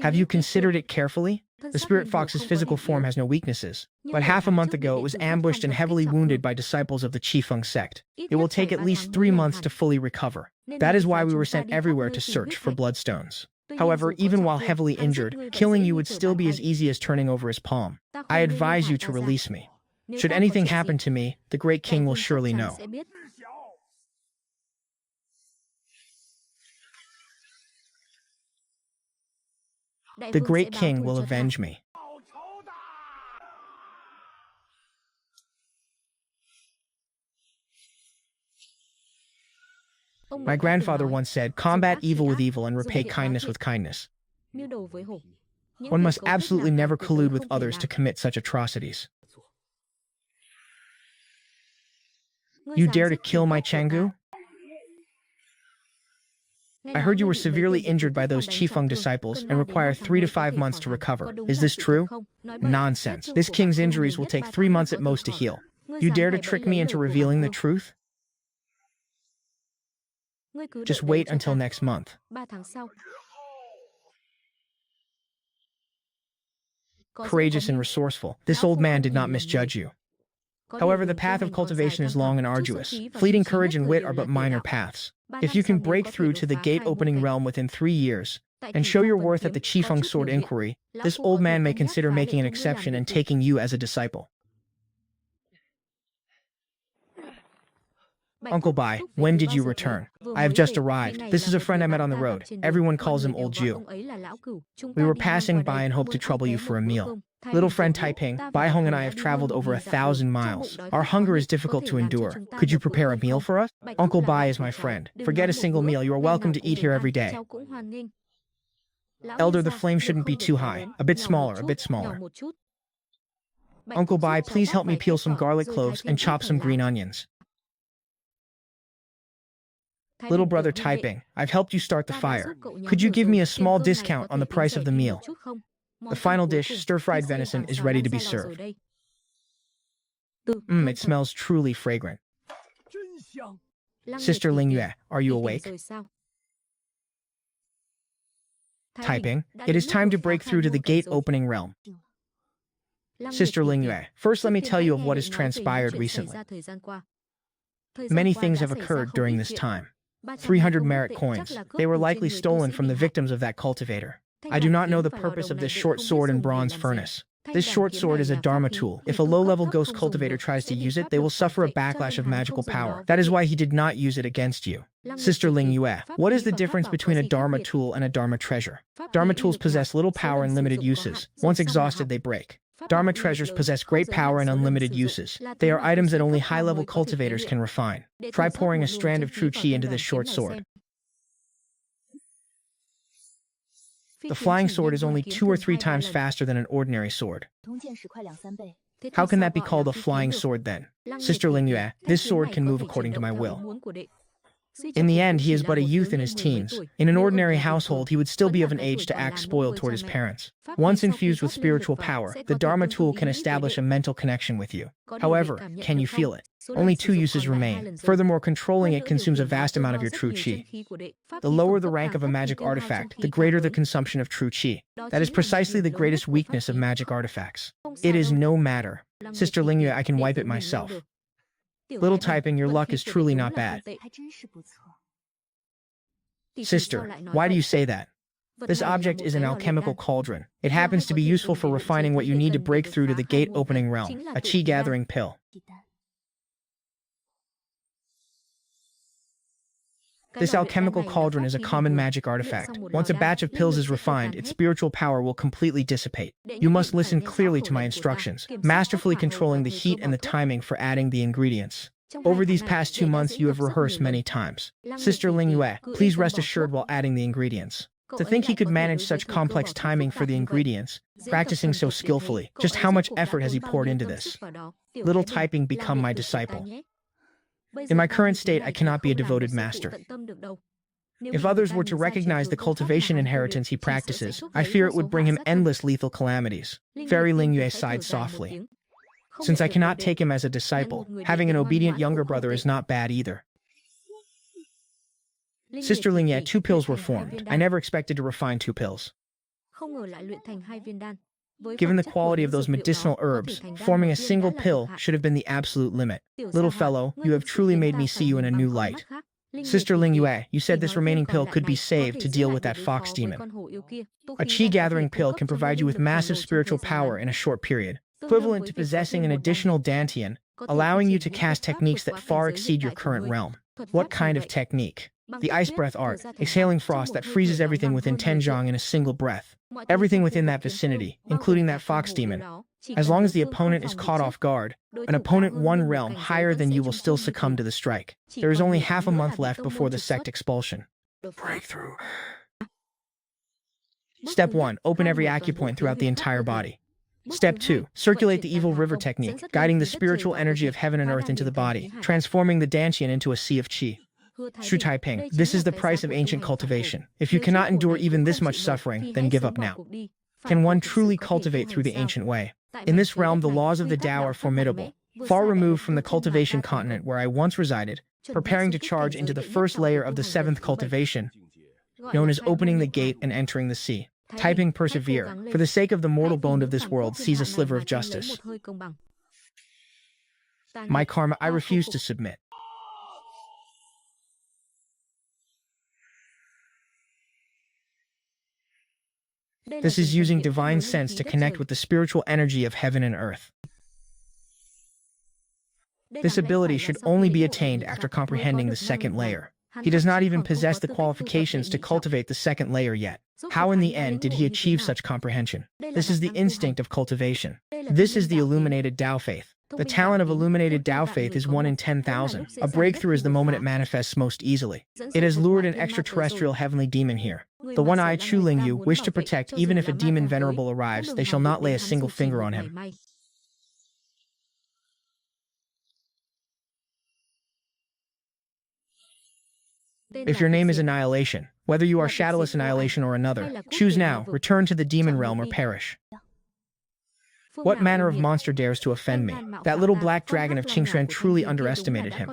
Have you considered it carefully? The spirit fox's physical form has no weaknesses, but half a month ago it was ambushed and heavily wounded by disciples of the Qifeng sect. It will take at least 3 months to fully recover. That is why we were sent everywhere to search for bloodstones. However, even while heavily injured, killing you would still be as easy as turning over his palm. I advise you to release me. Should anything happen to me, the great king will surely know. The great king will avenge me. My grandfather once said, combat evil with evil and repay kindness with kindness. One must absolutely never collude with others to commit such atrocities. You dare to kill my Changgu? I heard you were severely injured by those Qifeng disciples and require 3 to 5 months to recover. Is this true? Nonsense. This king's injuries will take 3 months at most to heal. You dare to trick me into revealing the truth? Just wait until next month. Courageous and resourceful, this old man did not misjudge you. However, the path of cultivation is long and arduous. Fleeting courage and wit are but minor paths. If you can break through to the gate-opening realm within 3 years, and show your worth at the Qifeng Sword Inquiry, this old man may consider making an exception and taking you as a disciple. Uncle Bai, when did you return? I have just arrived. This is a friend I met on the road. Everyone calls him Old Jew. We were passing by and hoped to trouble you for a meal. Little friend Taiping, Bai Hong and I have traveled over 1,000 miles. Our hunger is difficult to endure. Could you prepare a meal for us? Uncle Bai is my friend. Forget a single meal. You are welcome to eat here every day. Elder, the flame shouldn't be too high. A bit smaller, a bit smaller. Uncle Bai, please help me peel some garlic cloves and chop some green onions. Little brother typing, I've helped you start the fire. Could you give me a small discount on the price of the meal? The final dish, stir-fried venison, is ready to be served. It smells truly fragrant. Sister Lingyue, are you awake? Typing, it is time to break through to the gate-opening realm. Sister Lingyue, first let me tell you of what has transpired recently. Many things have occurred during this time. 300 merit coins. They were likely stolen from the victims of that cultivator. I do not know the purpose of this short sword and bronze furnace. This short sword is a Dharma tool. If a low-level ghost cultivator tries to use it, they will suffer a backlash of magical power. That is why he did not use it against you. Sister Lingyue, what is the difference between a Dharma tool and a Dharma treasure? Dharma tools possess little power and limited uses. Once exhausted, they break. Dharma treasures possess great power and unlimited uses. They are items that only high-level cultivators can refine. Try pouring a strand of true qi into this short sword. The flying sword is only 2 or 3 times faster than an ordinary sword. How can that be called a flying sword then? Sister Lingyue, this sword can move according to my will. In the end, he is but a youth in his teens. In an ordinary household, he would still be of an age to act spoiled toward his parents. Once infused with spiritual power, the Dharma tool can establish a mental connection with you. However, can you feel it? Only 2 uses remain. Furthermore, controlling it consumes a vast amount of your true qi. The lower the rank of a magic artifact, the greater the consumption of true qi. That is precisely the greatest weakness of magic artifacts. It is no matter. Sister Lingyue, I can wipe it myself. Little typing, your luck is truly not bad. Sister, why do you say that? This object is an alchemical cauldron. It happens to be useful for refining what you need to break through to the gate-opening realm, a qi-gathering pill. This alchemical cauldron is a common magic artifact. Once a batch of pills is refined, its spiritual power will completely dissipate. You must listen clearly to my instructions, masterfully controlling the heat and the timing for adding the ingredients. Over these past 2 months, you have rehearsed many times. Sister Lingyue, please rest assured while adding the ingredients. To think he could manage such complex timing for the ingredients, practicing so skillfully, just how much effort has he poured into this? Little typing, become my disciple. In my current state, I cannot be a devoted master. If others were to recognize the cultivation inheritance he practices, I fear it would bring him endless lethal calamities. Fairy Lingyue sighed softly. Since I cannot take him as a disciple, having an obedient younger brother is not bad either. Sister Lingyue, 2 pills were formed. I never expected to refine 2 pills. Given the quality of those medicinal herbs, forming a single pill should have been the absolute limit. Little fellow, you have truly made me see you in a new light. Sister Lingyue, you said this remaining pill could be saved to deal with that fox demon. A qi-gathering pill can provide you with massive spiritual power in a short period, equivalent to possessing an additional dantian, allowing you to cast techniques that far exceed your current realm. What kind of technique? The ice breath art, exhaling frost that freezes everything within 10 zhang in a single breath. Everything within that vicinity, including that fox demon. As long as the opponent is caught off guard, an opponent 1 realm higher than you will still succumb to the strike. There is only half a month left before the sect expulsion.
Breakthrough.
Step 1. Open every acupoint throughout the entire body. Step 2. Circulate the evil river technique, guiding the spiritual energy of heaven and earth into the body, transforming the dantian into a sea of qi. Shu Taiping, this is the price of ancient cultivation. If you cannot endure even this much suffering, then give up now. Can one truly cultivate through the ancient way? In this realm, the laws of the Tao are formidable. Far removed from the cultivation continent where I once resided, preparing to charge into the first layer of the 7th cultivation, known as opening the gate and entering the sea. Typing, persevere. For the sake of the mortal bone of this world, seize a sliver of justice. My karma, I refuse to submit. This is using divine sense to connect with the spiritual energy of heaven and earth. This ability should only be attained after comprehending the 2nd layer. He does not even possess the qualifications to cultivate the 2nd layer yet. How in the end did he achieve such comprehension? This is the instinct of cultivation. This is the illuminated Tao faith. The talent of illuminated Tao faith is 1 in 10,000. A breakthrough is the moment it manifests most easily. It has lured an extraterrestrial heavenly demon here. The one-eyed Chu Lingyu wish to protect. Even if a demon venerable arrives, they shall not lay a single finger on him. If your name is Annihilation, whether you are Shadowless Annihilation or another, choose now, return to the demon realm or perish. What manner of monster dares to offend me? That little black dragon of Qingshan truly underestimated him.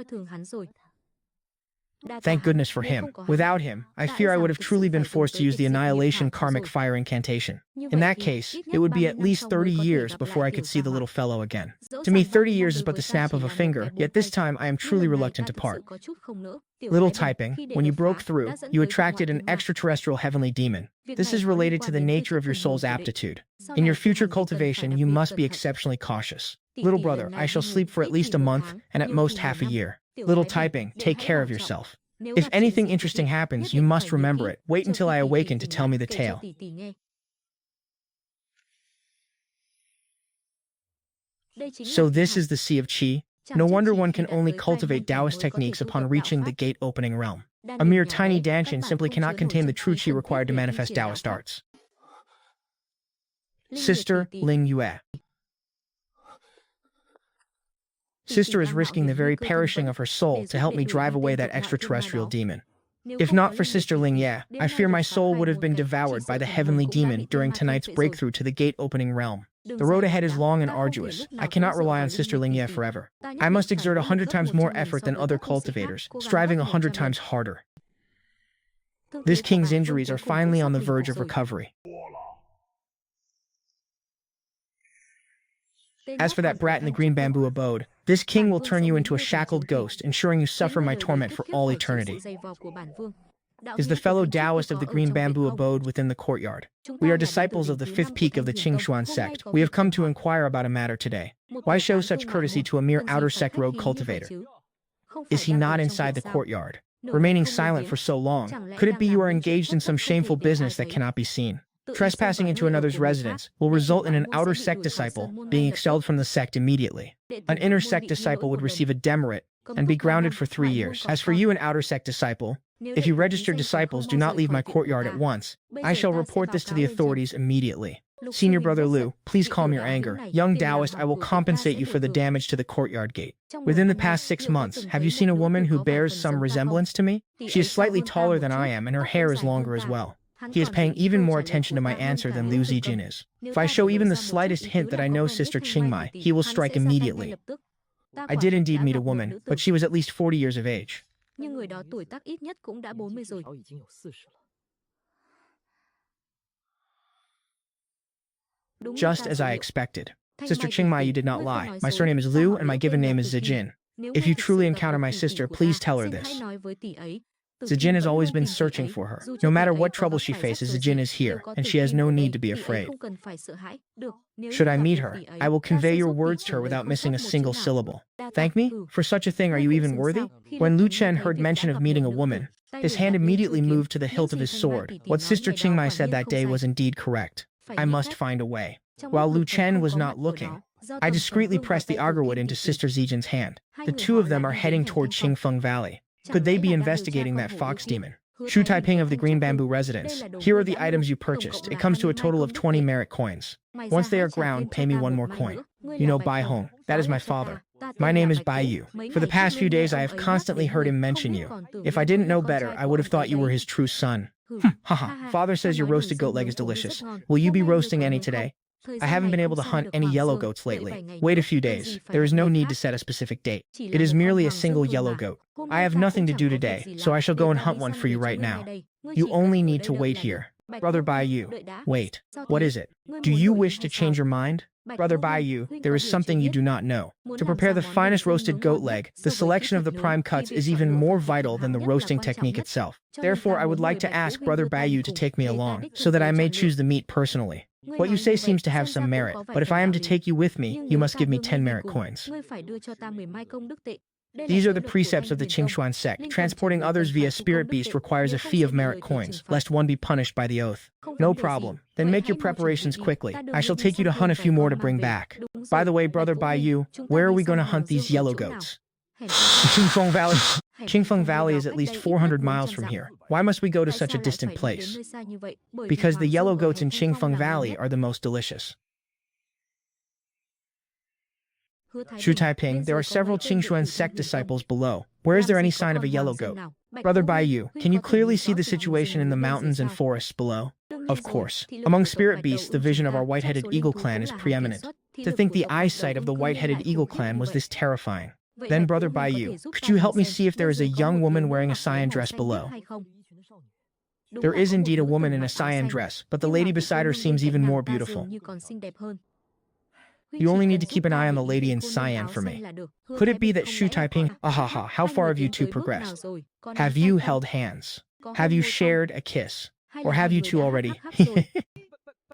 Thank goodness for him. Without him, I fear I would have truly been forced to use the Annihilation Karmic Fire incantation. In that case, it would be at least 30 years before I could see the little fellow again. To me, 30 years is but the snap of a finger, yet this time I am truly reluctant to part. Little typing, when you broke through, you attracted an extraterrestrial heavenly demon. This is related to the nature of your soul's aptitude. In your future cultivation, you must be exceptionally cautious. Little brother, I shall sleep for at least a month, and at most half a year. Little typing, take care of yourself. If anything interesting happens, you must remember it. Wait until I awaken to tell me the tale. So this is the Sea of Qi. No wonder one can only cultivate Taoist techniques upon reaching the gate-opening realm. A mere tiny danshin simply cannot contain the true Qi required to manifest Taoist arts. Sister Ling Yue. Sister is risking the very perishing of her soul to help me drive away that extraterrestrial demon. If not for Sister Ling Ye, I fear my soul would have been devoured by the heavenly demon during tonight's breakthrough to the gate-opening realm. The road ahead is long and arduous. I cannot rely on Sister Ling Ye forever. I must exert 100 times more effort than other cultivators, striving 100 times harder. This king's injuries are finally on the verge of recovery. As for that brat in the green bamboo abode, this king will turn you into a shackled ghost, ensuring you suffer my torment for all eternity. Is the fellow Taoist of the green bamboo abode within the courtyard? We are disciples of the fifth peak of the Qingshuan sect. We have come to inquire about a matter today. Why show such courtesy to a mere outer sect rogue cultivator? Is he not inside the courtyard? Remaining silent for so long, could it be you are engaged in some shameful business that cannot be seen? Trespassing into another's residence will result in an outer sect disciple being expelled from the sect immediately. An inner sect disciple would receive a demerit and be grounded for 3 years. As for you, an outer sect disciple, if you registered disciples do not leave my courtyard at once, I shall report this to the authorities immediately. Senior Brother Liu, please calm your anger. Young Taoist, I will compensate you for the damage to the courtyard gate. Within the past 6 months, have you seen a woman who bears some resemblance to me? She is slightly taller than I am, and her hair is longer as well. He is paying even more attention to my answer than Liu Zijin is. If I show even the slightest hint that I know Sister Qingmai, he will strike immediately. I did indeed meet a woman, but she was at least 40 years of age. Just as I expected. Sister Qingmai, you did not lie. My surname is Liu, and my given name is Zijin. If you truly encounter my sister, please tell her this. Zijin has always been searching for her. No matter what trouble she faces, Zijin is here, and she has no need to be afraid. Should I meet her, I will convey your words to her without missing a single syllable. Thank me? For such a thing, are you even worthy? When Lu Chen heard mention of meeting a woman, his hand immediately moved to the hilt of his sword. What Sister Qingmai said that day was indeed correct. I must find a way. While Lu Chen was not looking, I discreetly pressed the agarwood into Sister Zijin's hand. The two of them are heading toward Qingfeng Valley. Could they be investigating that fox demon? Shu Taiping of the Green Bamboo Residence. Here are the items you purchased. It comes to a total of 20 merit coins. Once they are ground, pay me 1 more coin. You know Bai Hong. That is my father. My name is Bai Yu. For the past few days, I have constantly heard him mention you. If I didn't know better, I would have thought you were his true son. Haha. Father says your roasted goat leg is delicious. Will you be roasting any today? I haven't been able to hunt any yellow goats lately. Wait a few days. There is no need to set a specific date. It is merely a single yellow goat. I have nothing to do today, so I shall go and hunt one for you right now. You only need to wait here. Brother Bai Yu. Wait. What is it? Do you wish to change your mind? Brother Bai Yu, there is something you do not know. To prepare the finest roasted goat leg, the selection of the prime cuts is even more vital than the roasting technique itself. Therefore, I would like to ask Brother Bai Yu to take me along, so that I may choose the meat personally. What you say seems to have some merit, but if I am to take you with me, you must give me 10 merit coins. These are the precepts of the Qingshuan sect. Transporting others via spirit beast requires a fee of merit coins, lest one be punished by the oath. No problem. Then make your preparations quickly. I shall take you to hunt a few more to bring back. By the way, Brother Bai Yu, where are we going to hunt these yellow goats? Qingfeng Valley. Qingfeng Valley is at least 400 miles from here. Why must we go to such a distant place? Because the yellow goats in Qingfeng Valley are the most delicious. Shu Taiping, there are several Qingxuan sect disciples below. Where is there any sign of a yellow goat? Brother Baiyu, can you clearly see the situation in the mountains and forests below? Of course. Among spirit beasts, the vision of our white-headed eagle clan is preeminent. To think the eyesight of the white-headed eagle clan was this terrifying. Then, Brother Baiyu, could you help me see if there is a young woman wearing a cyan dress below? There is indeed a woman in a cyan dress, but the lady beside her seems even more beautiful. You only need to keep an eye on the lady in cyan for me. Could it be that Shu Taiping? Ahaha, how far have you two progressed? Have you held hands? Have you shared a kiss? Or have you two already?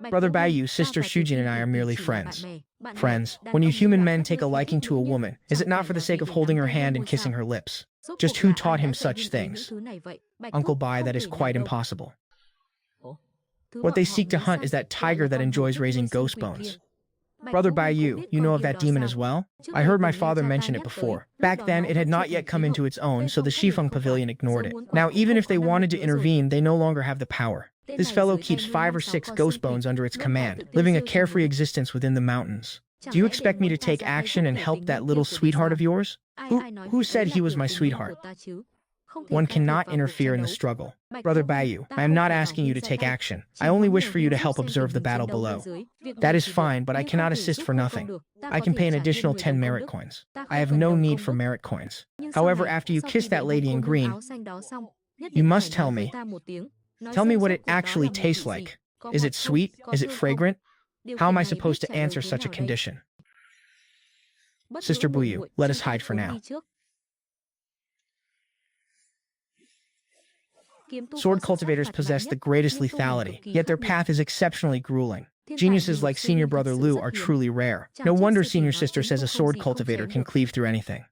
Brother Baiyu, sister Shujin and I are merely friends. Friends, when you human men take a liking to a woman, is it not for the sake of holding her hand and kissing her lips? Just who taught him such things? Uncle Bai, that is quite impossible. What they seek to hunt is that tiger that enjoys raising ghost bones. Brother Baiyu, you know of that demon as well? I heard my father mention it before. Back then, it had not yet come into its own, so the Shifeng Pavilion ignored it. Now, even if they wanted to intervene, they no longer have the power. This fellow keeps 5 or 6 ghost bones under its command, living a carefree existence within the mountains. Do you expect me to take action and help that little sweetheart of yours? Who said he was my sweetheart? One cannot interfere in the struggle. Brother Baiyu, I am not asking you to take action. I only wish for you to help observe the battle below. That is fine, but I cannot assist for nothing. I can pay an additional 10 merit coins. I have no need for merit coins. However, after you kiss that lady in green, you must tell me. Tell me what it actually tastes like. Is it sweet? Is it fragrant? How am I supposed to answer such a condition? Sister Buyu, let us hide for now. Sword cultivators possess the greatest lethality, yet their path is exceptionally grueling. Geniuses like Senior Brother Liu are truly rare. No wonder Senior Sister says a sword cultivator can cleave through anything.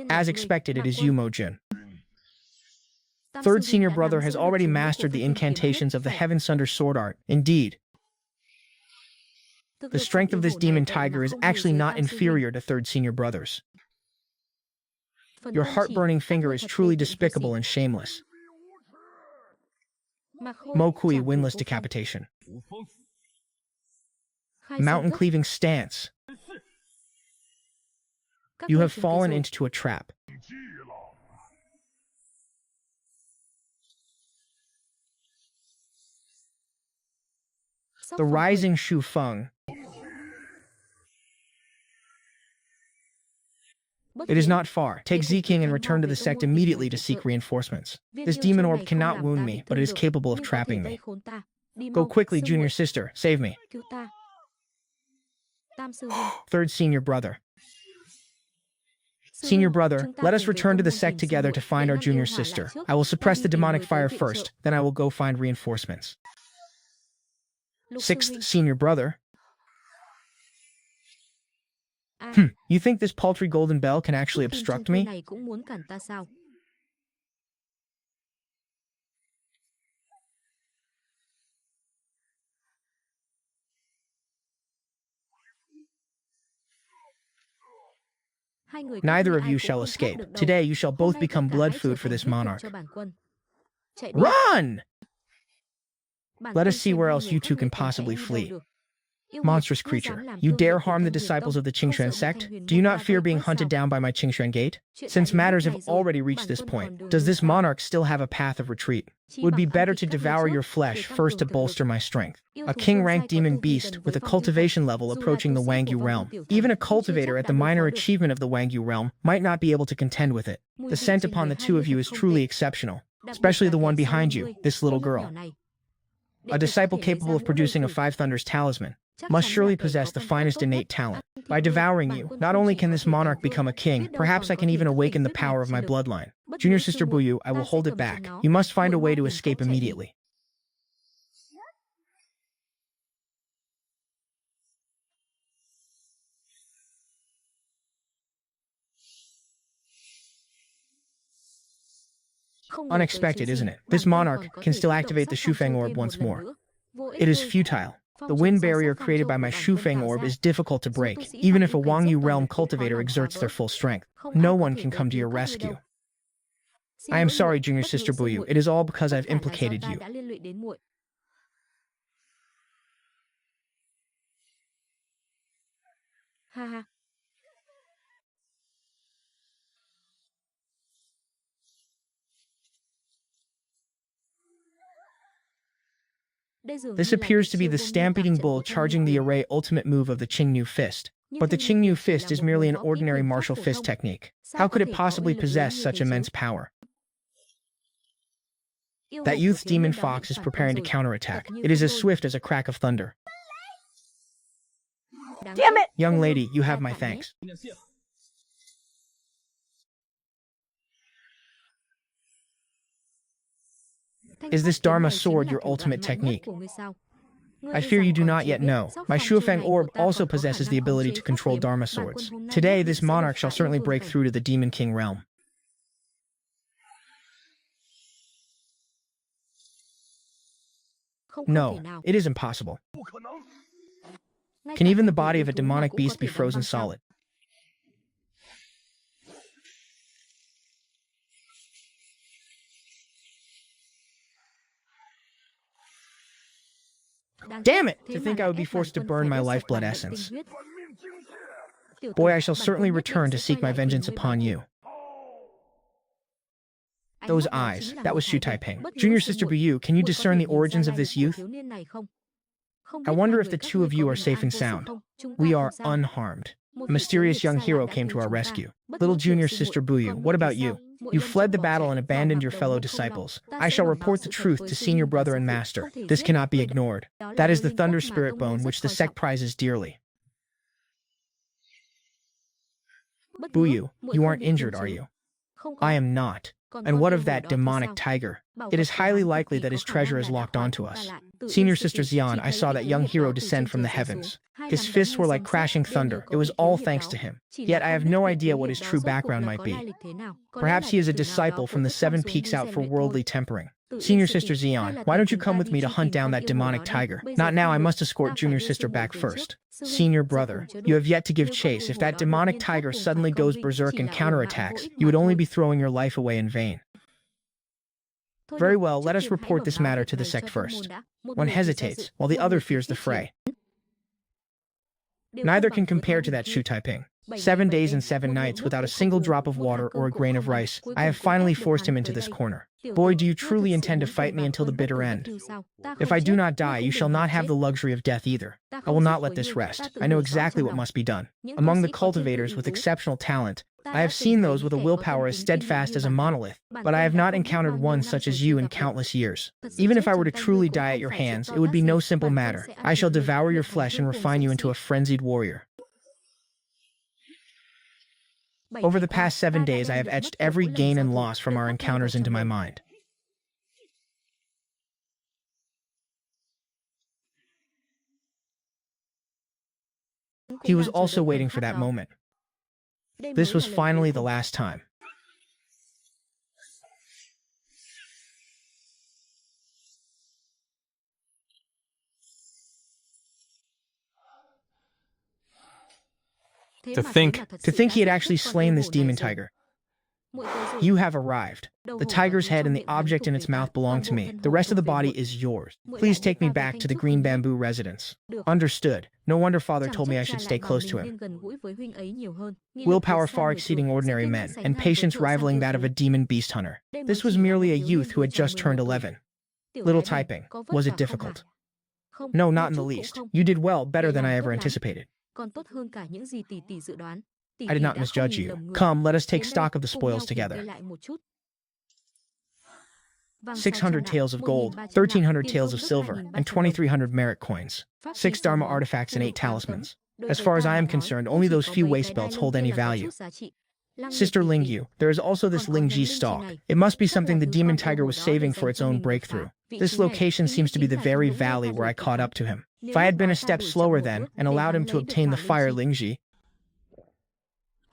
As expected, it is you, Mo-jun. Third Senior Brother has already mastered the incantations of the Heaven Sunder sword art. Indeed, the strength of this demon tiger is actually not inferior to Third Senior Brother's. Your heart-burning finger is truly despicable and shameless. Mo Kui, winless decapitation. Mountain-cleaving stance. You have fallen into a trap. The rising Shu Feng. It is not far. Take Ziking and return to the sect immediately to seek reinforcements. This demon orb cannot wound me, but it is capable of trapping me. Go quickly, Junior Sister. Save me. Third Senior Brother. Senior Brother, let us return to the sect together to find our Junior Sister. I will suppress the demonic fire first, then I will go find reinforcements. Sixth Senior Brother. You think this paltry golden bell can actually obstruct me? Neither of you shall escape. Today you shall both become blood food for this monarch. Run! Let us see where else you two can possibly flee. Monstrous creature, you dare harm the disciples of the Qingxuan sect? Do you not fear being hunted down by my Qingxuan gate? Since matters have already reached this point, does this monarch still have a path of retreat? Would be better to devour your flesh first to bolster my strength. A king-ranked demon beast with a cultivation level approaching the Wangyu realm. Even a cultivator at the minor achievement of the Wangyu realm might not be able to contend with it. The scent upon the two of you is truly exceptional, especially the one behind you, this little girl. A disciple capable of producing a Five Thunders talisman must surely possess the finest innate talent. By devouring you, not only can this monarch become a king, perhaps I can even awaken the power of my bloodline. Junior Sister Buyu, I will hold it back. You must find a way to escape immediately. Unexpected, isn't it? This monarch can still activate the Shufeng orb once more. It is futile. The wind barrier created by my Shufeng orb is difficult to break. Even if a Wangyu realm cultivator exerts their full strength, no one can come to your rescue. I am sorry, junior sister Buyu. It is all because I've implicated you.
Ha ha.
This appears to be the stamp-eating bull charging the array ultimate move of the Qingnu fist. But the Qingnu fist is merely an ordinary martial fist technique. How could it possibly possess such immense power? That youth's demon fox is preparing to counterattack. It is as swift as a crack of thunder.
Damn it!
Young lady, you have my thanks. Is this Dharma sword your ultimate technique? I fear you do not yet know. My Shuofeng orb also possesses the ability to control Dharma swords. Today, this monarch shall certainly break through to the Demon King realm. No, it is impossible. Can even the body of a demonic beast be frozen solid? Damn it! To think I would be forced to burn my lifeblood essence. Boy, I shall certainly return to seek my vengeance upon you. Those eyes, that was Xu Taiping. Junior Sister Buyu, can you discern the origins of this youth? I wonder if the two of you are safe and sound. We are unharmed. A mysterious young hero came to our rescue. Little Junior Sister Buyu, what about you? You fled the battle and abandoned your fellow disciples. I shall report the truth to senior brother and master. This cannot be ignored. That is the Thunder Spirit Bone which the sect prizes dearly. Buyu, you aren't injured, are you? I am not. And what of that demonic tiger? It is highly likely that his treasure is locked onto us. Senior Sister Xian, I saw that young hero descend from the heavens. His fists were like crashing thunder. It was all thanks to him. Yet I have no idea what his true background might be. Perhaps he is a disciple from the Seven Peaks out for worldly tempering. Senior Sister Xian, why don't you come with me to hunt down that demonic tiger? Not now, I must escort Junior Sister back first. Senior brother, you have yet to give chase. If that demonic tiger suddenly goes berserk and counterattacks, you would only be throwing your life away in vain. Very well, let us report this matter to the sect first. One hesitates, while the other fears the fray. Neither can compare to that Xu Taiping. 7 days and 7 nights without a single drop of water or a grain of rice. I have finally forced him into this corner. Boy, do you truly intend to fight me until the bitter end? If I do not die, you shall not have the luxury of death either. I will not let this rest. I know exactly what must be done. Among the cultivators with exceptional talent, I have seen those with a willpower as steadfast as a monolith, but I have not encountered one such as you in countless years. Even if I were to truly die at your hands, it would be no simple matter. I shall devour your flesh and refine you into a frenzied warrior. Over the past 7 days, I have etched every gain and loss from our encounters into my mind. He was also waiting for that moment. This was finally the last time.
To think
he had actually slain this demon tiger. You have arrived. The tiger's head and the object in its mouth belong to me. The rest of the body is yours. Please take me back to the Green Bamboo residence. Understood. No wonder father told me I should stay close to him. Willpower far exceeding ordinary men, and patience rivaling that of a demon beast hunter. This was merely a youth who had just turned 11. Little Taiping, was it difficult? No, not in the least. You did well, better than I ever anticipated. I did not misjudge you. Come, let us take stock of the spoils together. 600 taels of gold, 1,300 taels of silver, and 2,300 merit coins. 6 Dharma artifacts and 8 talismans. As far as I am concerned, only those few waist belts hold any value. Sister Lingyu, there is also this Lingji stalk. It must be something the demon tiger was saving for its own breakthrough. This location seems to be the very valley where I caught up to him. If I had been a step slower then, and allowed him to obtain the fire Lingji,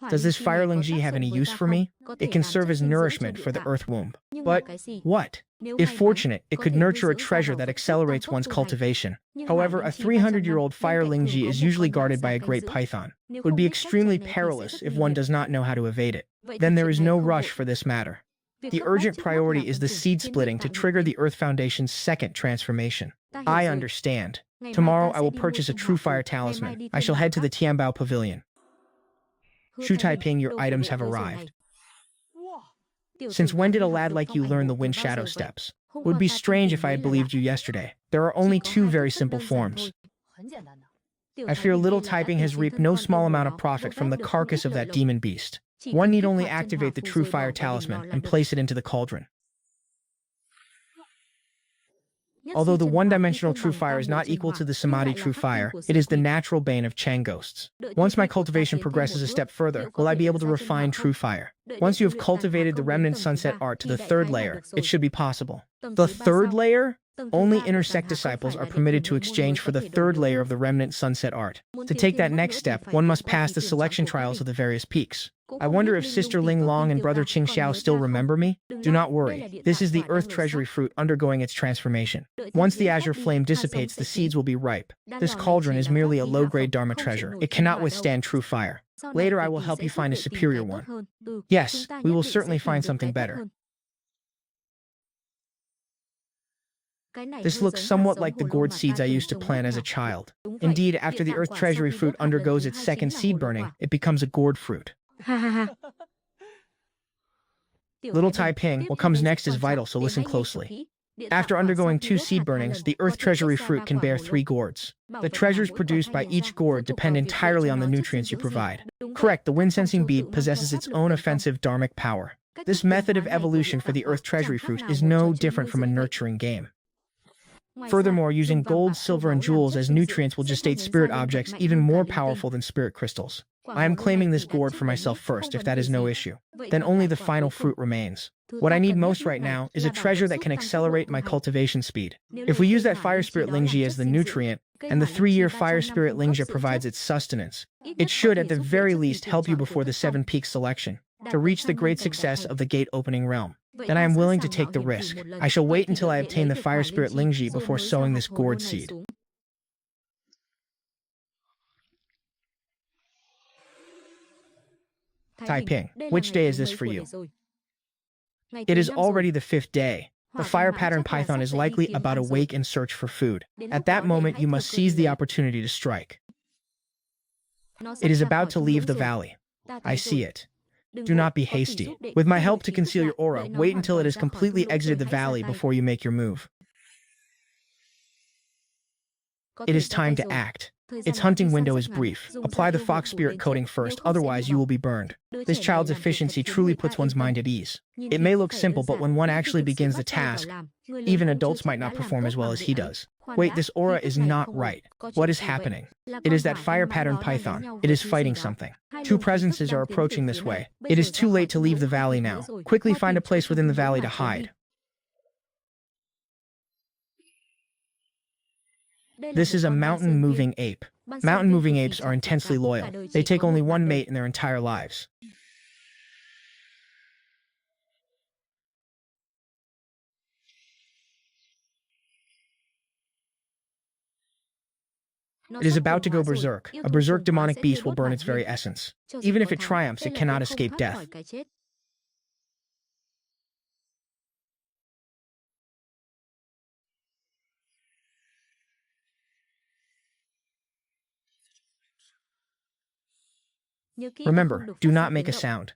does this fire Lingji have any use for me? It can serve as nourishment for the earth womb. But what? If fortunate, it could nurture a treasure that accelerates one's cultivation. However, a 300-year-old fire Lingji is usually guarded by a great python. It would be extremely perilous if one does not know how to evade it. Then there is no rush for this matter. The urgent priority is the seed splitting to trigger the Earth Foundation's second transformation. I understand. Tomorrow I will purchase a True Fire talisman. I shall head to the Tianbao Pavilion. Shu Taiping, your items have arrived. Since when did a lad like you learn the wind shadow steps? It would be strange if I had believed you yesterday. There are only two very simple forms. I fear little Taiping has reaped no small amount of profit from the carcass of that demon beast. One need only activate the True Fire talisman and place it into the cauldron. Although the one-dimensional True Fire is not equal to the Samadhi True Fire, it is the natural bane of Chang ghosts. Once my cultivation progresses a step further, will I be able to refine True Fire? Once you have cultivated the remnant sunset art to the third layer, it should be possible. The third layer? Only inner sect disciples are permitted to exchange for the third layer of the remnant sunset art. To take that next step, one must pass the selection trials of the various peaks. I wonder if Sister Ling Long and Brother Qing Xiao still remember me? Do not worry. This is the Earth Treasury fruit undergoing its transformation. Once the azure flame dissipates, the seeds will be ripe. This cauldron is merely a low-grade Dharma treasure. It cannot withstand True Fire. Later I will help you find a superior one. Yes, we will certainly find something better. This looks somewhat like the gourd seeds I used to plant as a child. Indeed, after the Earth Treasury fruit undergoes its second seed burning, it becomes a gourd fruit. Little Taiping, what comes next is vital, so listen closely. After undergoing 2 seed burnings, the Earth Treasury fruit can bear 3 gourds. The treasures produced by each gourd depend entirely on the nutrients you provide. Correct, the wind-sensing bead possesses its own offensive dharmic power. This method of evolution for the Earth Treasury fruit is no different from a nurturing game. Furthermore, using gold, silver, and jewels as nutrients will gestate spirit objects even more powerful than spirit crystals. I am claiming this gourd for myself first, if that is no issue. Then only the final fruit remains. What I need most right now is a treasure that can accelerate my cultivation speed. If we use that fire spirit Lingji as the nutrient, and the 3-year fire spirit Lingjia provides its sustenance, it should at the very least help you before the 7 peak selection, to reach the great success of the gate opening realm. Then I am willing to take the risk. I shall wait until I obtain the fire spirit Lingji before sowing this gourd seed. Taiping, which day is this for you? It is already the 5th day. The fire pattern python is likely about to wake in search for food. At that moment, you must seize the opportunity to strike. It is about to leave the valley. I see it. Do not be hasty. With my help to conceal your aura, wait until it has completely exited the valley before you make your move. It is time to act. Its hunting window is brief. Apply the fox spirit coating first, otherwise you will be burned. This child's efficiency truly puts one's mind at ease. It may look simple, but when one actually begins the task, even adults might not perform as well as he does. Wait, this aura is not right. What is happening? It is that fire pattern python. It is fighting something. 2 presences are approaching this way. It is too late to leave the valley now. Quickly find a place within the valley to hide. This is a mountain-moving ape. Mountain-moving apes are intensely loyal. They take only one mate in their entire lives. It is about to go berserk. A berserk demonic beast will burn its very essence. Even if it triumphs, it cannot escape death. Remember, do not make a sound.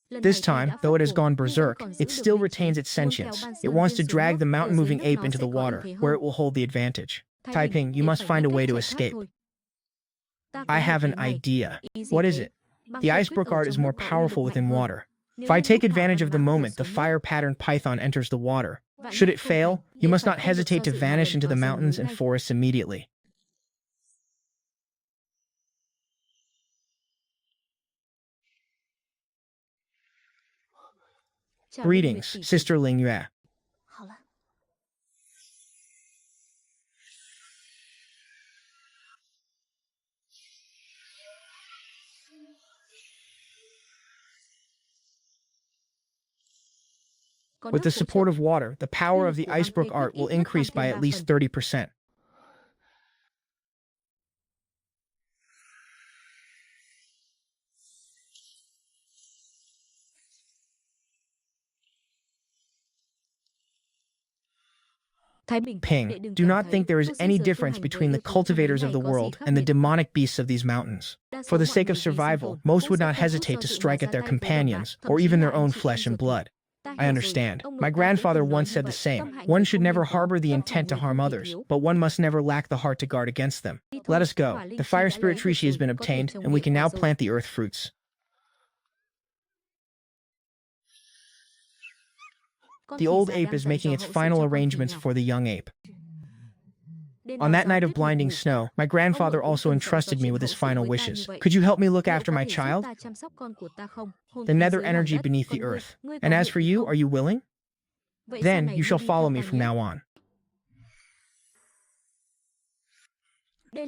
This time, though it has gone berserk, it still retains its sentience. It wants to drag the mountain-moving ape into the water, where it will hold the advantage. Taiping, you must find a way to escape. I have an idea. What is it? The icebrook art is more powerful within water. If I take advantage of the moment the fire pattern python enters the water, should it fail, you must not hesitate to vanish into the mountains and forests immediately. Greetings, Sister Lingyue. With the support of water, the power of the icebrook art will increase by at least 30%. Ping, do not think there is any difference between the cultivators of the world and the demonic beasts of these mountains. For the sake of survival, most would not hesitate to strike at their companions, or even their own flesh and blood. I understand. My grandfather once said the same. One should never harbor the intent to harm others, but one must never lack the heart to guard against them. Let us go. The fire spirit treasury has been obtained, and we can now plant the earth fruits. The old ape is making its final arrangements for the young ape. On that night of blinding snow, my grandfather also entrusted me with his final wishes. Could you help me look after my child? The nether energy beneath the earth. And as for you, are you willing? Then you shall follow me from now on.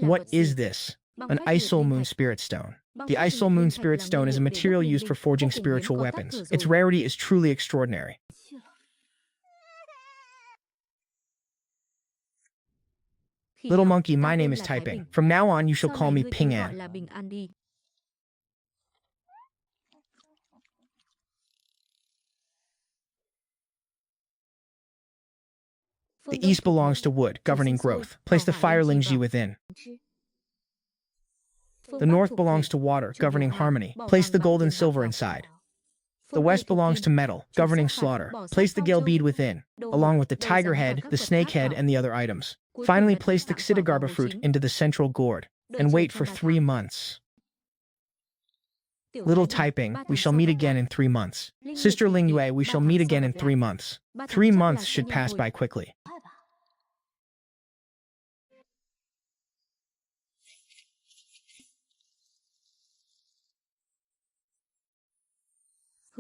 What is this? An Ice Soul Moon Spirit Stone. The Ice Soul Moon Spirit Stone is a material used for forging spiritual weapons. Its rarity is truly extraordinary. Little monkey, my name is Typing. From now on, you shall call me Ping An. The east belongs to wood, governing growth. Place the fire Lingji within. The north belongs to water, governing harmony. Place the gold and silver inside. The west belongs to metal, governing slaughter. Place the gale bead within, along with the tiger head, the snake head, and the other items. Finally, place the Xianxia fruit into the central gourd, and wait for 3 months. Little Typing, we shall meet again in 3 months. Sister Lingyue, we shall meet again in 3 months. 3 months should pass by quickly.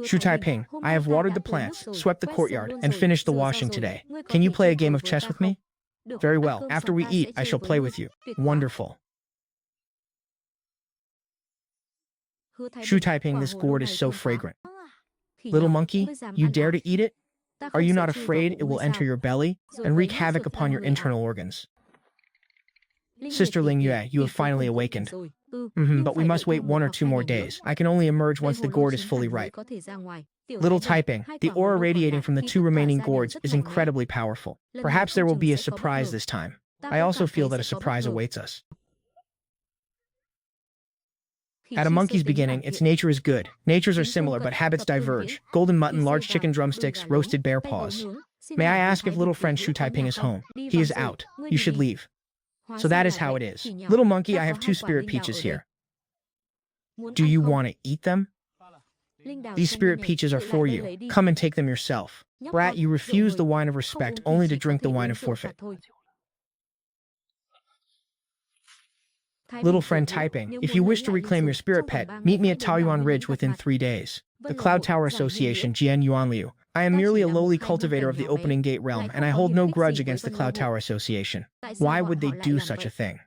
Shu Taiping, I have watered the plants, swept the courtyard, and finished the washing today. Can you play a game of chess with me? Very well. After we eat, I shall play with you. Wonderful. Shu Taiping, this gourd is so fragrant. Little monkey, you dare to eat it? Are you not afraid it will enter your belly and wreak havoc upon your internal organs? Sister Lingyue, you have finally awakened. But we must wait 1 or 2 more days. I can only emerge once the gourd is fully ripe. Little Typing, the aura radiating from the 2 remaining gourds is incredibly powerful. Perhaps there will be a surprise this time. I also feel that a surprise awaits us. At a monkey's beginning, its nature is good. Natures are similar, but habits diverge. Golden mutton, large chicken drumsticks, roasted bear paws. May I ask if little friend Shu Taiping is home? He is out. You should leave. So that is how it is. Little monkey, I have 2 spirit peaches here. Do you want to eat them? These spirit peaches are for you. Come and take them yourself. Brat, you refuse the wine of respect only to drink the wine of forfeit. Little friend Typing, if you wish to reclaim your spirit pet, meet me at Taoyuan Ridge within 3 days. The Cloud Tower Association, Jian Yuanliu. I am merely a lowly cultivator of the opening gate realm, and I hold no grudge against the Cloud Tower Association. Why would they do such a thing?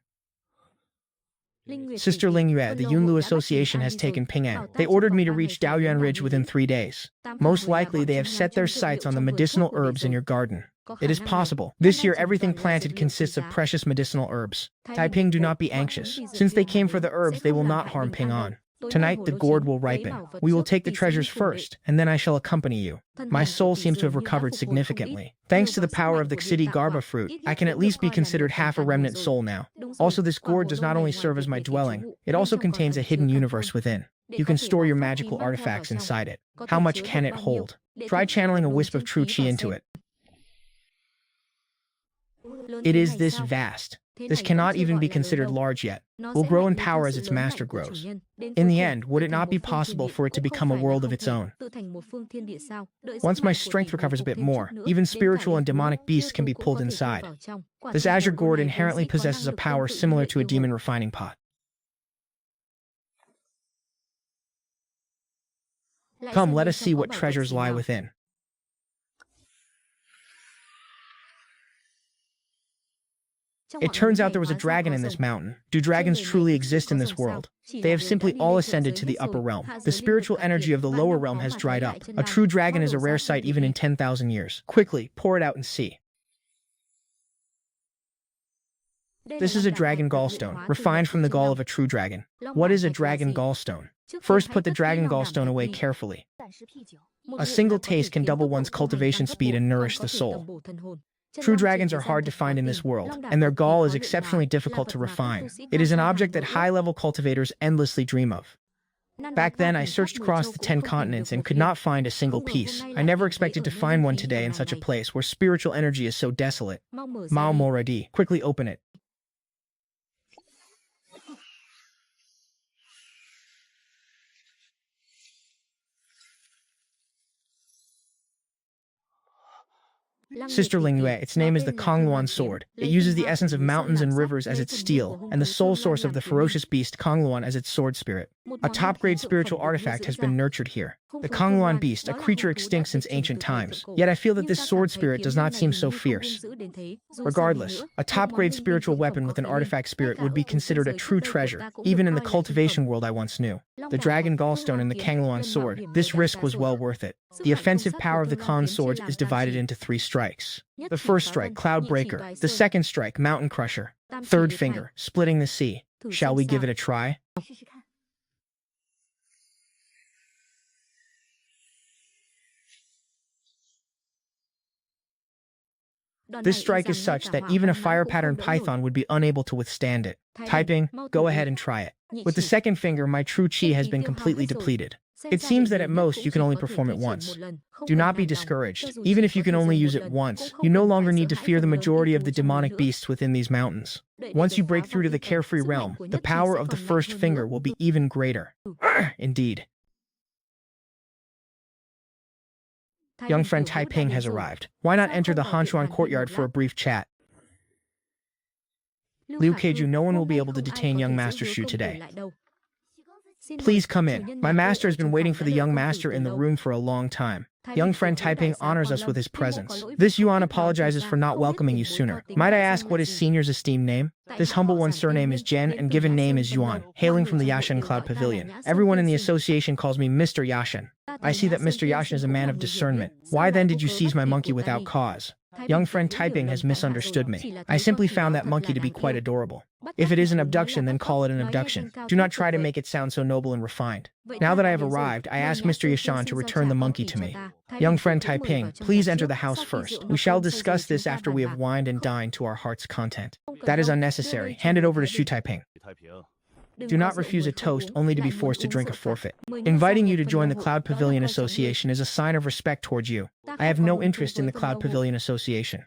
Sister Lingyue, the Yunlu Association has taken Ping An. They ordered me to reach Daoyuan Ridge within 3 days. Most likely, they have set their sights on the medicinal herbs in your garden. It is possible. This year, everything planted consists of precious medicinal herbs. Taiping, do not be anxious. Since they came for the herbs, they will not harm Ping An. Tonight, the gourd will ripen. We will take the treasures first, and then I shall accompany you. My soul seems to have recovered significantly. Thanks to the power of the Xianxia fruit, I can at least be considered half a remnant soul now. Also, this gourd does not only serve as my dwelling, it also contains a hidden universe within. You can store your magical artifacts inside it. How much can it hold? Try channeling a wisp of true chi into it. It is this vast. This cannot even be considered large yet. Will grow in power as its master grows. In the end, would it not be possible for it to become a world of its own? Once my strength recovers a bit more, even spiritual and demonic beasts can be pulled inside. This azure gourd inherently possesses a power similar to a demon refining pot. Come, let us see what treasures lie within. It turns out there was a dragon in this mountain. Do dragons truly exist in this world? They have simply all ascended to the upper realm. The spiritual energy of the lower realm has dried up. A true dragon is a rare sight even in 10,000 years. Quickly, pour it out and see. This is a dragon gallstone, refined from the gall of a true dragon. What is a dragon gallstone? First, put the dragon gallstone away carefully. A single taste can double one's cultivation speed and nourish the soul. True dragons are hard to find in this world, and their gall is exceptionally difficult to refine. It is an object that high-level cultivators endlessly dream of. Back then, I searched across the 10 continents and could not find a single piece. I never expected to find one today in such a place where spiritual energy is so desolate. Mao Moradi, quickly open it. Sister Lingyue, its name is the Kongluan sword. It uses the essence of mountains and rivers as its steel, and the soul source of the ferocious beast Kongluan as its sword spirit. A top-grade spiritual artifact has been nurtured here. The Kongluan beast, a creature extinct since ancient times. Yet I feel that this sword spirit does not seem so fierce. Regardless, a top-grade spiritual weapon with an artifact spirit would be considered a true treasure, even in the cultivation world I once knew. The dragon gallstone and the Kongluan sword, this risk was well worth it. The offensive power of the Khan swords is divided into 3 strikes. The first strike, Cloud Breaker. The second strike, Mountain Crusher. Third finger, Splitting the Sea. Shall we give it a try? This strike is such that even a fire pattern python would be unable to withstand it. Typing, go ahead and try it. With the second finger, my true chi has been completely depleted. It seems that at most you can only perform it once. Do not be discouraged. Even if you can only use it once, you no longer need to fear the majority of the demonic beasts within these mountains. Once you break through to the carefree realm, the power of the first finger will be even greater. Indeed. Young friend Taiping has arrived. Why not enter the Hanchuan courtyard for a brief chat? Liu Keiju, no one will be able to detain young Master Shu today. Please come in. My master has been waiting for the young master in the room for a long time. Young friend Taiping honors us with his presence. This Yuan apologizes for not welcoming you sooner. Might I ask what is Senior's esteemed name? This humble one's surname is Jen and given name is Yuan, hailing from the Yashan Cloud Pavilion. Everyone in the association calls me Mr. Yashan. I see that Mr. Yashan is a man of discernment. Why then did you seize my monkey without cause? Young friend Taiping has misunderstood me. I simply found that monkey to be quite adorable. If it is an abduction, then call it an abduction. Do not try to make it sound so noble and refined. Now that I have arrived, I ask Mr. Yashan to return the monkey to me. Young friend Taiping, please enter the house first. We shall discuss this after we have wined and dined to our heart's content. That is unnecessary. Hand it over to Xu Taiping. Do not refuse a toast only to be forced to drink a forfeit. Inviting you to join the Cloud Pavilion Association is a sign of respect towards you. I have no interest in the Cloud Pavilion Association.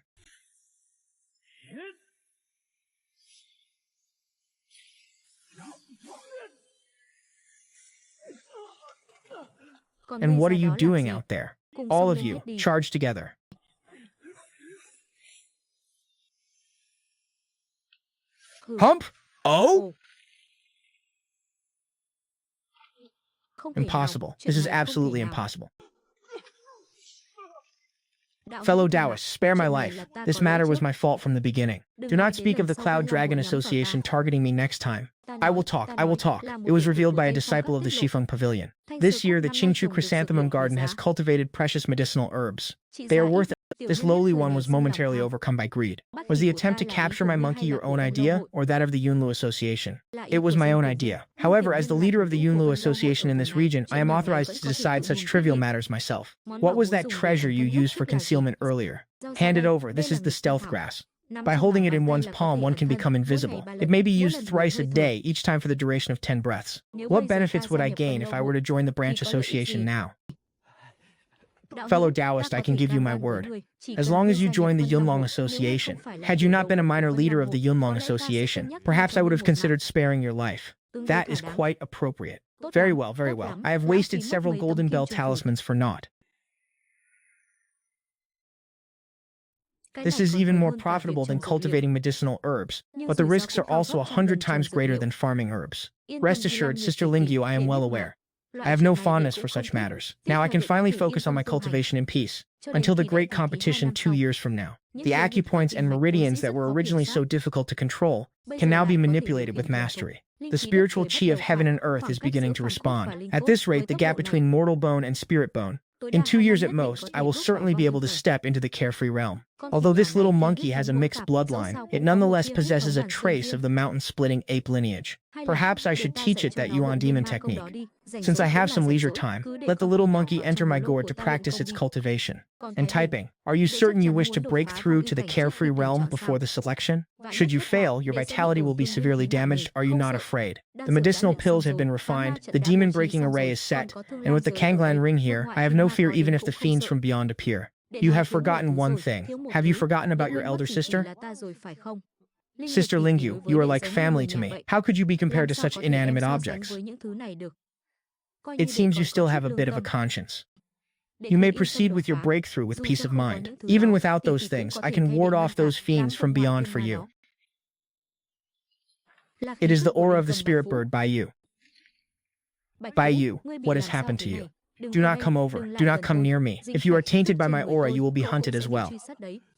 And what are you doing out there? All of you, charge together.
Hump? Oh?
Impossible. This is absolutely impossible. Fellow Taoists, spare my life. This matter was my fault from the beginning. Do not speak of the Cloud Dragon Association targeting me next time. I will talk. It was revealed by a disciple of the Shifeng Pavilion. This year, the Qingchu Chrysanthemum Garden has cultivated precious medicinal herbs. They are worth it. This lowly one was momentarily overcome by greed. Was the attempt to capture my monkey your own idea, or that of the Yunlu Association? It was my own idea. However, as the leader of the Yunlu Association in this region, I am authorized to decide such trivial matters myself. What was that treasure you used for concealment earlier? Hand it over. This is the stealth grass. By holding it in one's palm, one can become invisible. It may be used thrice a day, each time for the duration of 10 breaths. What benefits would I gain if I were to join the branch association now? Fellow Taoist, I can give you my word. As long as you join the Yunlong Association, had you not been a minor leader of the Yunlong Association, perhaps I would have considered sparing your life. That is quite appropriate. Very well, very well. I have wasted several golden bell talismans for naught. This is even more profitable than cultivating medicinal herbs, but the risks are also 100 times greater than farming herbs. Rest assured, Sister Lingyu, I am well aware. I have no fondness for such matters. Now I can finally focus on my cultivation in peace, until the great competition 2 years from now. The acupoints and meridians that were originally so difficult to control can now be manipulated with mastery. The spiritual chi of heaven and earth is beginning to respond. At this rate, the gap between mortal bone and spirit bone. In 2 years at most, I will certainly be able to step into the carefree realm. Although this little monkey has a mixed bloodline, it nonetheless possesses a trace of the mountain-splitting ape lineage. Perhaps I should teach it that Yuan demon technique. Since I have some leisure time, let the little monkey enter my gourd to practice its cultivation. And typing, are you certain you wish to break through to the carefree realm before the selection? Should you fail, your vitality will be severely damaged. Are you not afraid? The medicinal pills have been refined, the demon-breaking array is set, and with the Kanglan ring here, I have no fear even if the fiends from beyond appear. You have forgotten one thing. Have you forgotten about your elder sister? Sister Lingyu, you are like family to me. How could you be compared to such inanimate objects? It seems you still have a bit of a conscience. You may proceed with your breakthrough with peace of mind. Even without those things, I can ward off those fiends from beyond for you. It is the aura of the spirit bird by you. By you, what has happened to you? Do not come over. Do not come near me. If you are tainted by my aura, you will be hunted as well.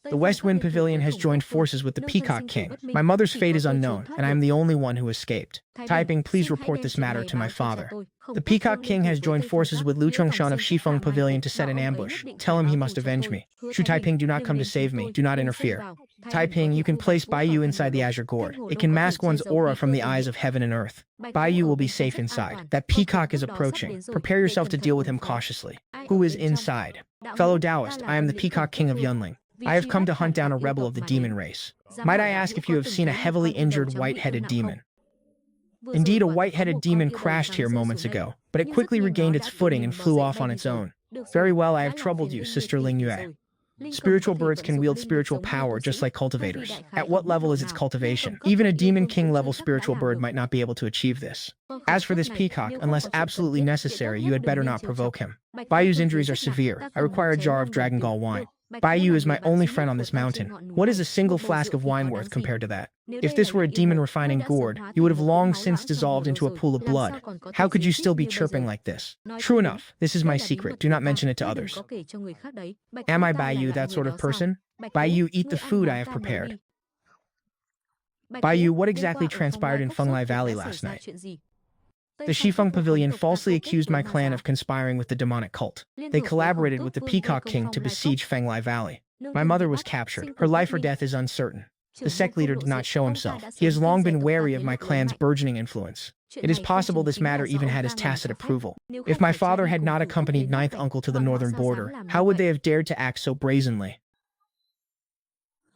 The West Wind Pavilion has joined forces with the Peacock King. My mother's fate is unknown, and I am the only one who escaped. Typing, please report this matter to my father. The Peacock King has joined forces with Lu Chongshan of Shifeng Pavilion to set an ambush. Tell him he must avenge me. Shu Taiping, do not come to save me. Do not interfere. Taiping, you can place Baiyu inside the azure gourd. It can mask one's aura from the eyes of heaven and earth. Baiyu will be safe inside. That peacock is approaching. Prepare yourself to deal with him cautiously. Who is inside? Fellow Taoist, I am the Peacock King of Yunling. I have come to hunt down a rebel of the demon race. Might I ask if you have seen a heavily injured white-headed demon? Indeed, a white-headed demon crashed here moments ago, but it quickly regained its footing and flew off on its own. Very well, I have troubled you, Sister Lingyue. Spiritual birds can wield spiritual power just like cultivators. At what level is its cultivation? Even a demon king level spiritual bird might not be able to achieve this. As for this peacock, unless absolutely necessary, you had better not provoke him. Baiu's injuries are severe. I require a jar of Dragon Gall wine. Baiyu is my only friend on this mountain. What is a single flask of wine worth compared to that? If this were a demon refining gourd, you would have long since dissolved into a pool of blood. How could you still be chirping like this? True enough, this is my secret. Do not mention it to others. Am I Baiyu that sort of person? Baiyu, eat the food I have prepared. Baiyu, what exactly transpired in Fenglai Valley last night? The Shifeng Pavilion falsely accused my clan of conspiring with the demonic cult. They collaborated with the Peacock King to besiege Fenglai Valley. My mother was captured. Her life or death is uncertain. The sect leader did not show himself. He has long been wary of my clan's burgeoning influence. It is possible this matter even had his tacit approval. If my father had not accompanied ninth uncle to the northern border, how would they have dared to act so brazenly?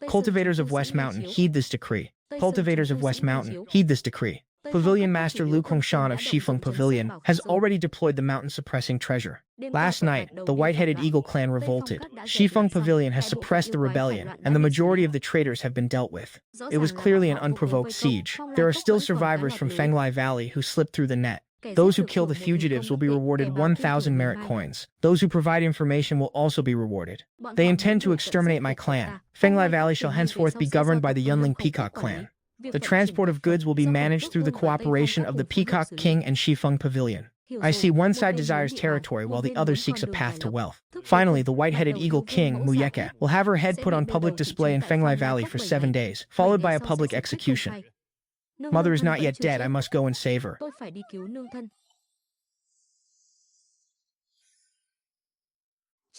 Cultivators of West Mountain, heed this decree. Cultivators of West Mountain, heed this decree. Pavilion Master Lu Kongshan of Shifeng Pavilion has already deployed the mountain-suppressing treasure. Last night, the White-Headed Eagle clan revolted. Shifeng Pavilion has suppressed the rebellion, and the majority of the traitors have been dealt with. It was clearly an unprovoked siege. There are still survivors from Fenglai Valley who slipped through the net. Those who kill the fugitives will be rewarded 1,000 merit coins. Those who provide information will also be rewarded. They intend to exterminate my clan. Fenglai Valley shall henceforth be governed by the Yunling Peacock clan. The transport of goods will be managed through the cooperation of the Peacock King and Shifeng Pavilion. I see one side desires territory while the other seeks a path to wealth. Finally, the White-Headed Eagle King, Muyeke, will have her head put on public display in Fenglai Valley for 7 days, followed by a public execution. Mother is not yet dead, I must go and save her.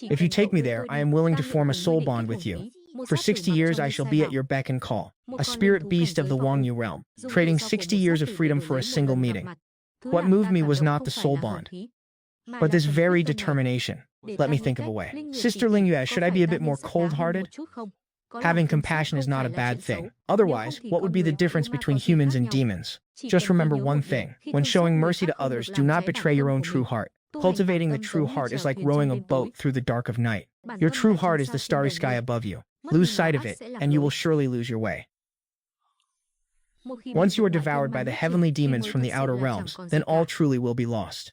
If you take me there, I am willing to form a soul bond with you. For 60 years I shall be at your beck and call, a spirit beast of the Wangyu realm, trading 60 years of freedom for a single meeting. What moved me was not the soul bond, but this very determination. Let me think of a way. Sister Lingyue, should I be a bit more cold-hearted? Having compassion is not a bad thing. Otherwise, what would be the difference between humans and demons? Just remember one thing. When showing mercy to others, do not betray your own true heart. Cultivating the true heart is like rowing a boat through the dark of night. Your true heart is the starry sky above you. Lose sight of it, and you will surely lose your way. Once you are devoured by the heavenly demons from the outer realms, then all truly will be lost.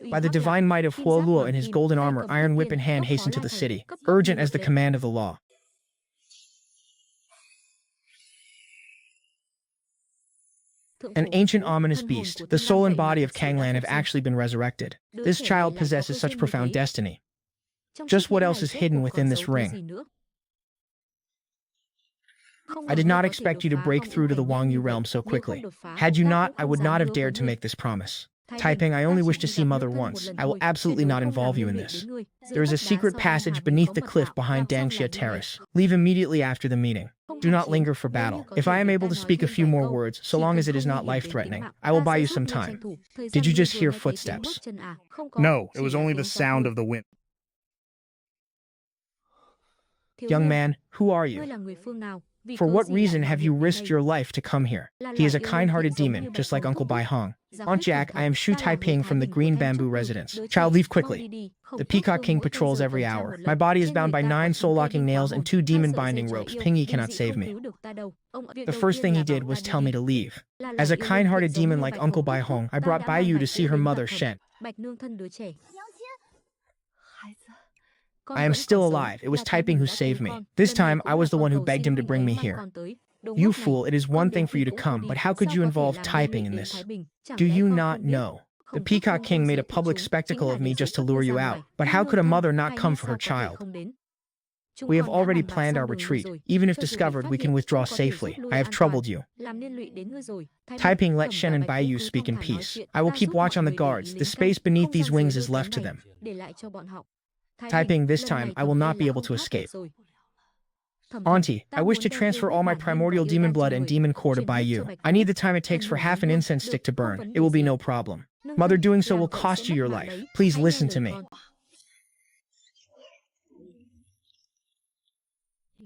By the divine might of Huo Luo in his golden armor, iron whip in hand, hasten to the city, urgent as the command of the law. An ancient ominous beast, the soul and body of Kanglan have actually been resurrected. This child possesses such profound destiny. Just what else is hidden within this ring? I did not expect you to break through to the Wangyu realm so quickly. Had you not, I would not have dared to make this promise. Typing, I only wish to see Mother once. I will absolutely not involve you in this. There is a secret passage beneath the cliff behind xianxia Terrace. Leave immediately after the meeting. Do not linger for battle. If I am able to speak a few more words, so long as it is not life-threatening, I will buy you some time. Did you just hear footsteps?
No, it was only the sound of the wind.
Young man, who are you? For what reason have you risked your life to come here? He is a kind-hearted demon, just like Uncle Bai Hong. Aunt Jack, I am Shu Taiping from the Green Bamboo Residence. Child, leave quickly. The Peacock King patrols every hour. My body is bound by 9 soul-locking nails and 2 demon-binding ropes. Pingyi cannot save me. The first thing he did was tell me to leave. As a kind-hearted demon like Uncle Bai Hong, I brought Bai Yu to see her mother, Shen. I am still alive. It was Taiping who saved me. This time, I was the one who begged him to bring me here. You fool, it is one thing for you to come, but how could you involve Taiping in this? Do you not know? The Peacock King made a public spectacle of me just to lure you out. But how could a mother not come for her child? We have already planned our retreat. Even if discovered, we can withdraw safely. I have troubled you. Taiping, let Shen and Bai Yu speak in peace. I will keep watch on the guards. The space beneath these wings is left to them. Taiping, this time, I will not be able to escape. Auntie, I wish to transfer all my primordial demon blood and demon core to Bai Yu. I need the time it takes for half an incense stick to burn. It will be no problem. Mother, doing so will cost you your life. Please listen to me.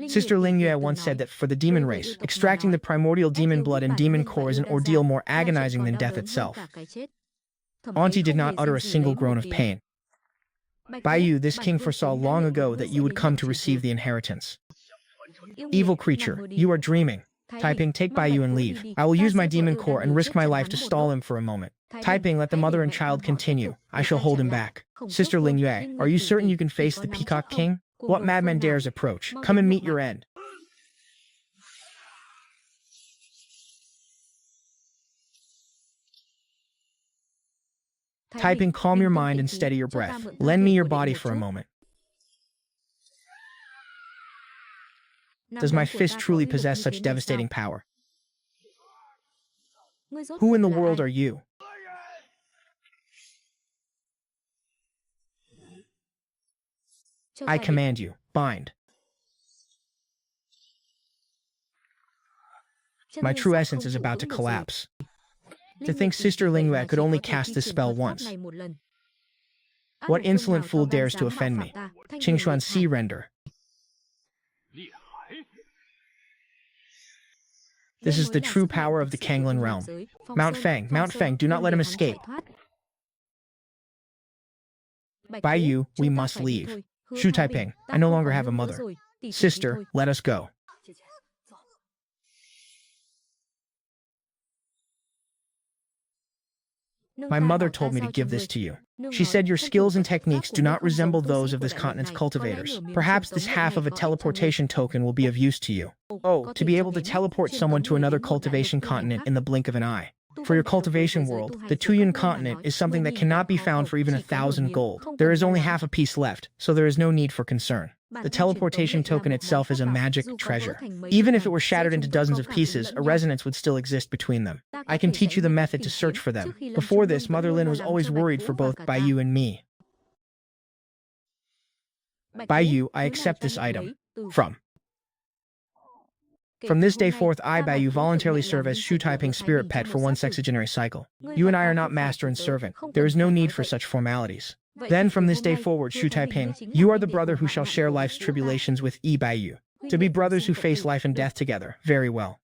Sister Lingyue once said that for the demon race, extracting the primordial demon blood and demon core is an ordeal more agonizing than death itself. Auntie did not utter a single groan of pain. Bai Yu, this king foresaw long ago that you would come to receive the inheritance. Evil creature, you are dreaming. Taiping, take Bai Yu and leave. I will use my demon core and risk my life to stall him for a moment. Taiping, let the mother and child continue. I shall hold him back. Sister Lingyue, are you certain you can face the Peacock King? What madman dares approach? Come and meet your end. Taiping, calm your mind and steady your breath. Lend me your body for a moment. Does my fist truly possess such devastating power? Who in the world are you? I command you, bind. My true essence is about to collapse. To think Sister Lingyue could only cast this spell once. What insolent fool dares to offend me? Qingxuan Sea Render. This is the true power of the Kanglan realm. Mount Fang, do not let him escape. Bai Yu, we must leave. Shu Taiping, I no longer have a mother. Sister, let us go. My mother told me to give this to you. She said your skills and techniques do not resemble those of this continent's cultivators. Perhaps this half of a teleportation token will be of use to you. Oh, to be able to teleport someone to another cultivation continent in the blink of an eye. For your cultivation world, the Tuyun continent is something that cannot be found for even 1,000 gold. There is only half a piece left, so there is no need for concern. The teleportation token itself is a magic treasure. Even if it were shattered into dozens of pieces, a resonance would still exist between them. I can teach you the method to search for them. Before this, Mother Lin was always worried for both Bai Yu and me. Bai Yu, I accept this item. From this day forth, I, Bai Yu, voluntarily serve as Shu Taiping's spirit pet for one sexagenary cycle. You and I are not master and servant. There is no need for such formalities. Then, from this day forward, Shu Taiping, you are the brother who shall share life's tribulations with Bai Yu. To be brothers who face life and death together. Very well.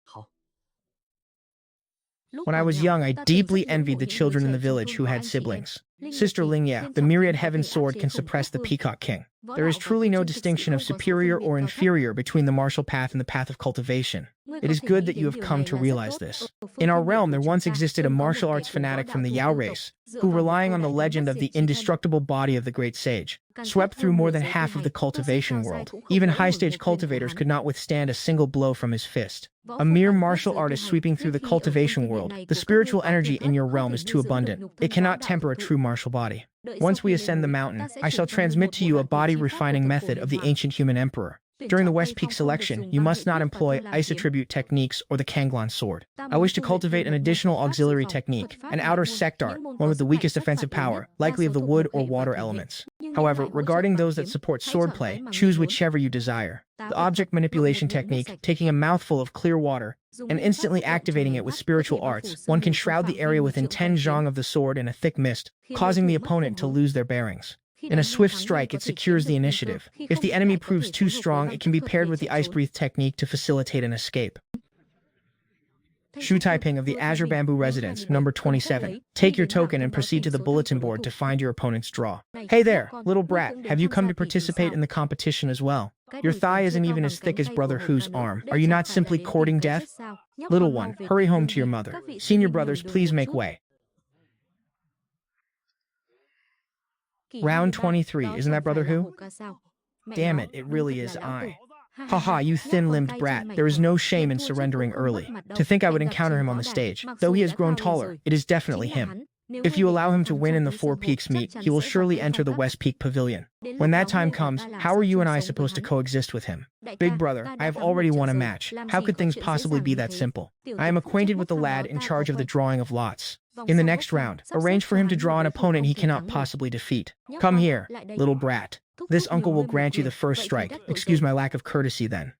When I was young, I deeply envied the children in the village who had siblings. Sister Lingya, the myriad heaven sword can suppress the Peacock King. There is truly no distinction of superior or inferior between the martial path and the path of cultivation. It is good that you have come to realize this. In our realm, there once existed a martial arts fanatic from the Yao race, who, relying on the legend of the indestructible body of the great sage, swept through more than half of the cultivation world. Even high-stage cultivators could not withstand a single blow from his fist. A mere martial artist sweeping through the cultivation world, the spiritual energy in your realm is too abundant. It cannot temper a true martial body. Once we ascend the mountain, I shall transmit to you a body-refining method of the ancient human emperor. During the West Peak selection, you must not employ ice attribute techniques or the Kanglan sword. I wish to cultivate an additional auxiliary technique, an outer sect art, one with the weakest offensive power, likely of the wood or water elements. However, regarding those that support swordplay, choose whichever you desire. The object manipulation technique, taking a mouthful of clear water and instantly activating it with spiritual arts, one can shroud the area within 10 zhang of the sword in a thick mist, causing the opponent to lose their bearings. In a swift strike, it secures the initiative. If the enemy proves too strong, it can be paired with the ice breath technique to facilitate an escape. Shu Taiping of the Azure Bamboo Residence, number 27. Take your token and proceed to the bulletin board to find your opponent's draw. Hey there, little brat, have you come to participate in the competition as well? Your thigh isn't even as thick as Brother Hu's arm. Are you not simply courting death? Little one, hurry home to your mother. Senior brothers, please make way. Round 23, isn't that Brother Hu? Damn it, it really is I. Haha, you thin-limbed brat, there is no shame in surrendering early. To think I would encounter him on the stage. Though he has grown taller, it is definitely him. If you allow him to win in the Four Peaks meet, he will surely enter the West Peak Pavilion. When that time comes, how are you and I supposed to coexist with him? Big brother, I have already won a match. How could things possibly be that simple? I am acquainted with the lad in charge of the drawing of lots. In the next round, arrange for him to draw an opponent he cannot possibly defeat. Come here, little brat. This uncle will grant you the first strike. Excuse my lack of courtesy then.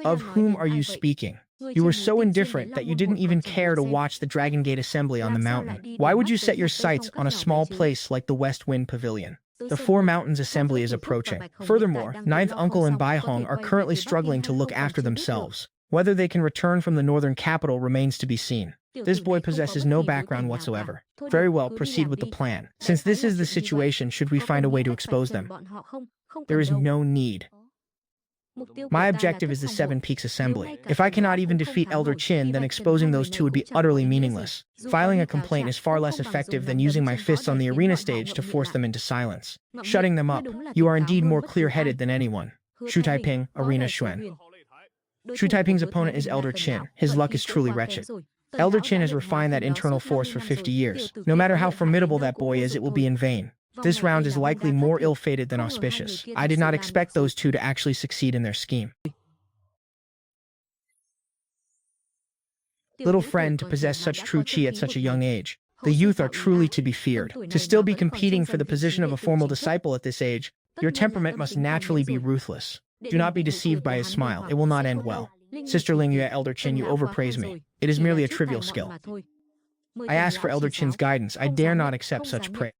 Of whom are you speaking? You were so indifferent that you didn't even care to watch the Dragon Gate assembly on the mountain. Why would you set your sights on a small place like the West Wind Pavilion? The Four Mountains assembly is approaching. Furthermore, Ninth Uncle and Bai Hong are currently struggling to look after themselves. Whether they can return from the northern capital remains to be seen. This boy possesses no background whatsoever. Very well, proceed with the plan. Since this is the situation, should we find a way to expose them? There is no need. My objective is the Seven Peaks Assembly. If I cannot even defeat Elder Qin, then exposing those two would be utterly meaningless. Filing a complaint is far less effective than using my fists on the arena stage to force them into silence. Shutting them up. You are indeed more clear-headed than anyone. Shu Taiping, Arena Xuan. Shu Taiping's opponent is Elder Qin. His luck is truly wretched. Elder Qin has refined that internal force for 50 years. No matter how formidable that boy is, it will be in vain. This round is likely more ill-fated than auspicious. I did not expect those two to actually succeed in their scheme. Little friend, to possess such true chi at such a young age. The youth are truly to be feared. To still be competing for the position of a formal disciple at this age, your temperament must naturally be ruthless. Do not be deceived by his smile. It will not end well. Sister Lingyue, Elder Qin, you overpraise me. It is merely a trivial skill. I ask for Elder Qin's guidance. I dare not accept such praise.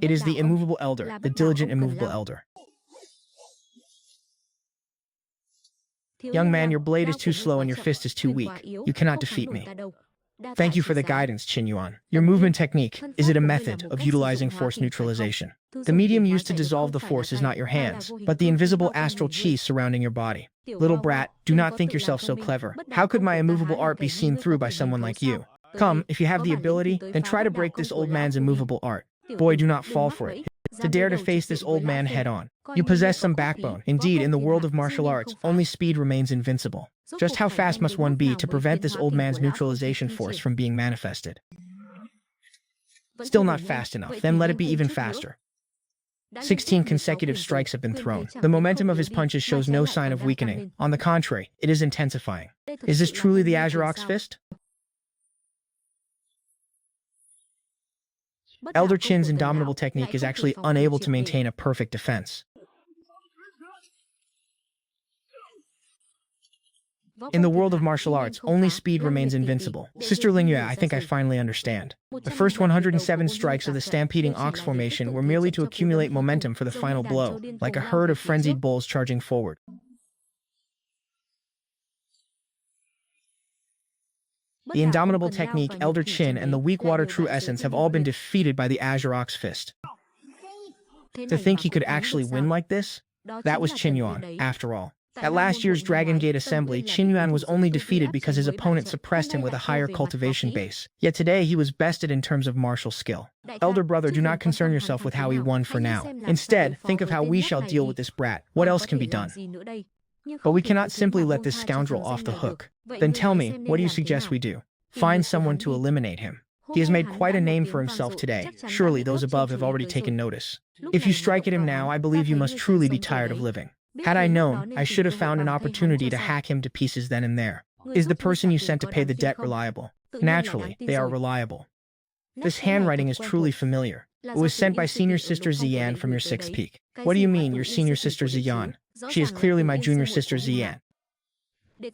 It is the immovable elder, the diligent immovable elder. Young man, your blade is too slow and your fist is too weak. You cannot defeat me. Thank you for the guidance, Qin Yuan. Your movement technique, is it a method of utilizing force neutralization? The medium used to dissolve the force is not your hands, but the invisible astral chi surrounding your body. Little brat, do not think yourself so clever. How could my immovable art be seen through by someone like you? Come, if you have the ability, then try to break this old man's immovable art. Boy, do not fall for it. To dare to face this old man head-on. You possess some backbone. Indeed, in the world of martial arts, only speed remains invincible. Just how fast must one be to prevent this old man's neutralization force from being manifested? Still not fast enough, then let it be even faster. 16 consecutive strikes have been thrown. The momentum of his punches shows no sign of weakening. On the contrary, it is intensifying. Is this truly the Azure Ox Fist? Elder Qin's indomitable technique is actually unable to maintain a perfect defense. In the world of martial arts, only speed remains invincible. Sister Lingyue, I think I finally understand. The first 107 strikes of the stampeding ox formation were merely to accumulate momentum for the final blow, like a herd of frenzied bulls charging forward. The indomitable technique, elder chin, and the weak water true essence have all been defeated by the Azure Ox Fist. To think he could actually win like this? That was Qin Yuan, after all. At last year's Dragon Gate Assembly, Qin Yuan was only defeated because his opponent suppressed him with a higher cultivation base. Yet today he was bested in terms of martial skill. Elder brother, do not concern yourself with how he won for now. Instead, think of how we shall deal with this brat. What else can be done? But we cannot simply let this scoundrel off the hook. Then tell me, what do you suggest we do? Find someone to eliminate him. He has made quite a name for himself today. Surely those above have already taken notice. If you strike at him now, I believe you must truly be tired of living. Had I known, I should have found an opportunity to hack him to pieces then and there. Is the person you sent to pay the debt reliable? Naturally, they are reliable. This handwriting is truly familiar. It was sent by senior sister Ziyan from your sixth peak. What do you mean, your senior sister Ziyan? She is clearly my junior sister Ziyan.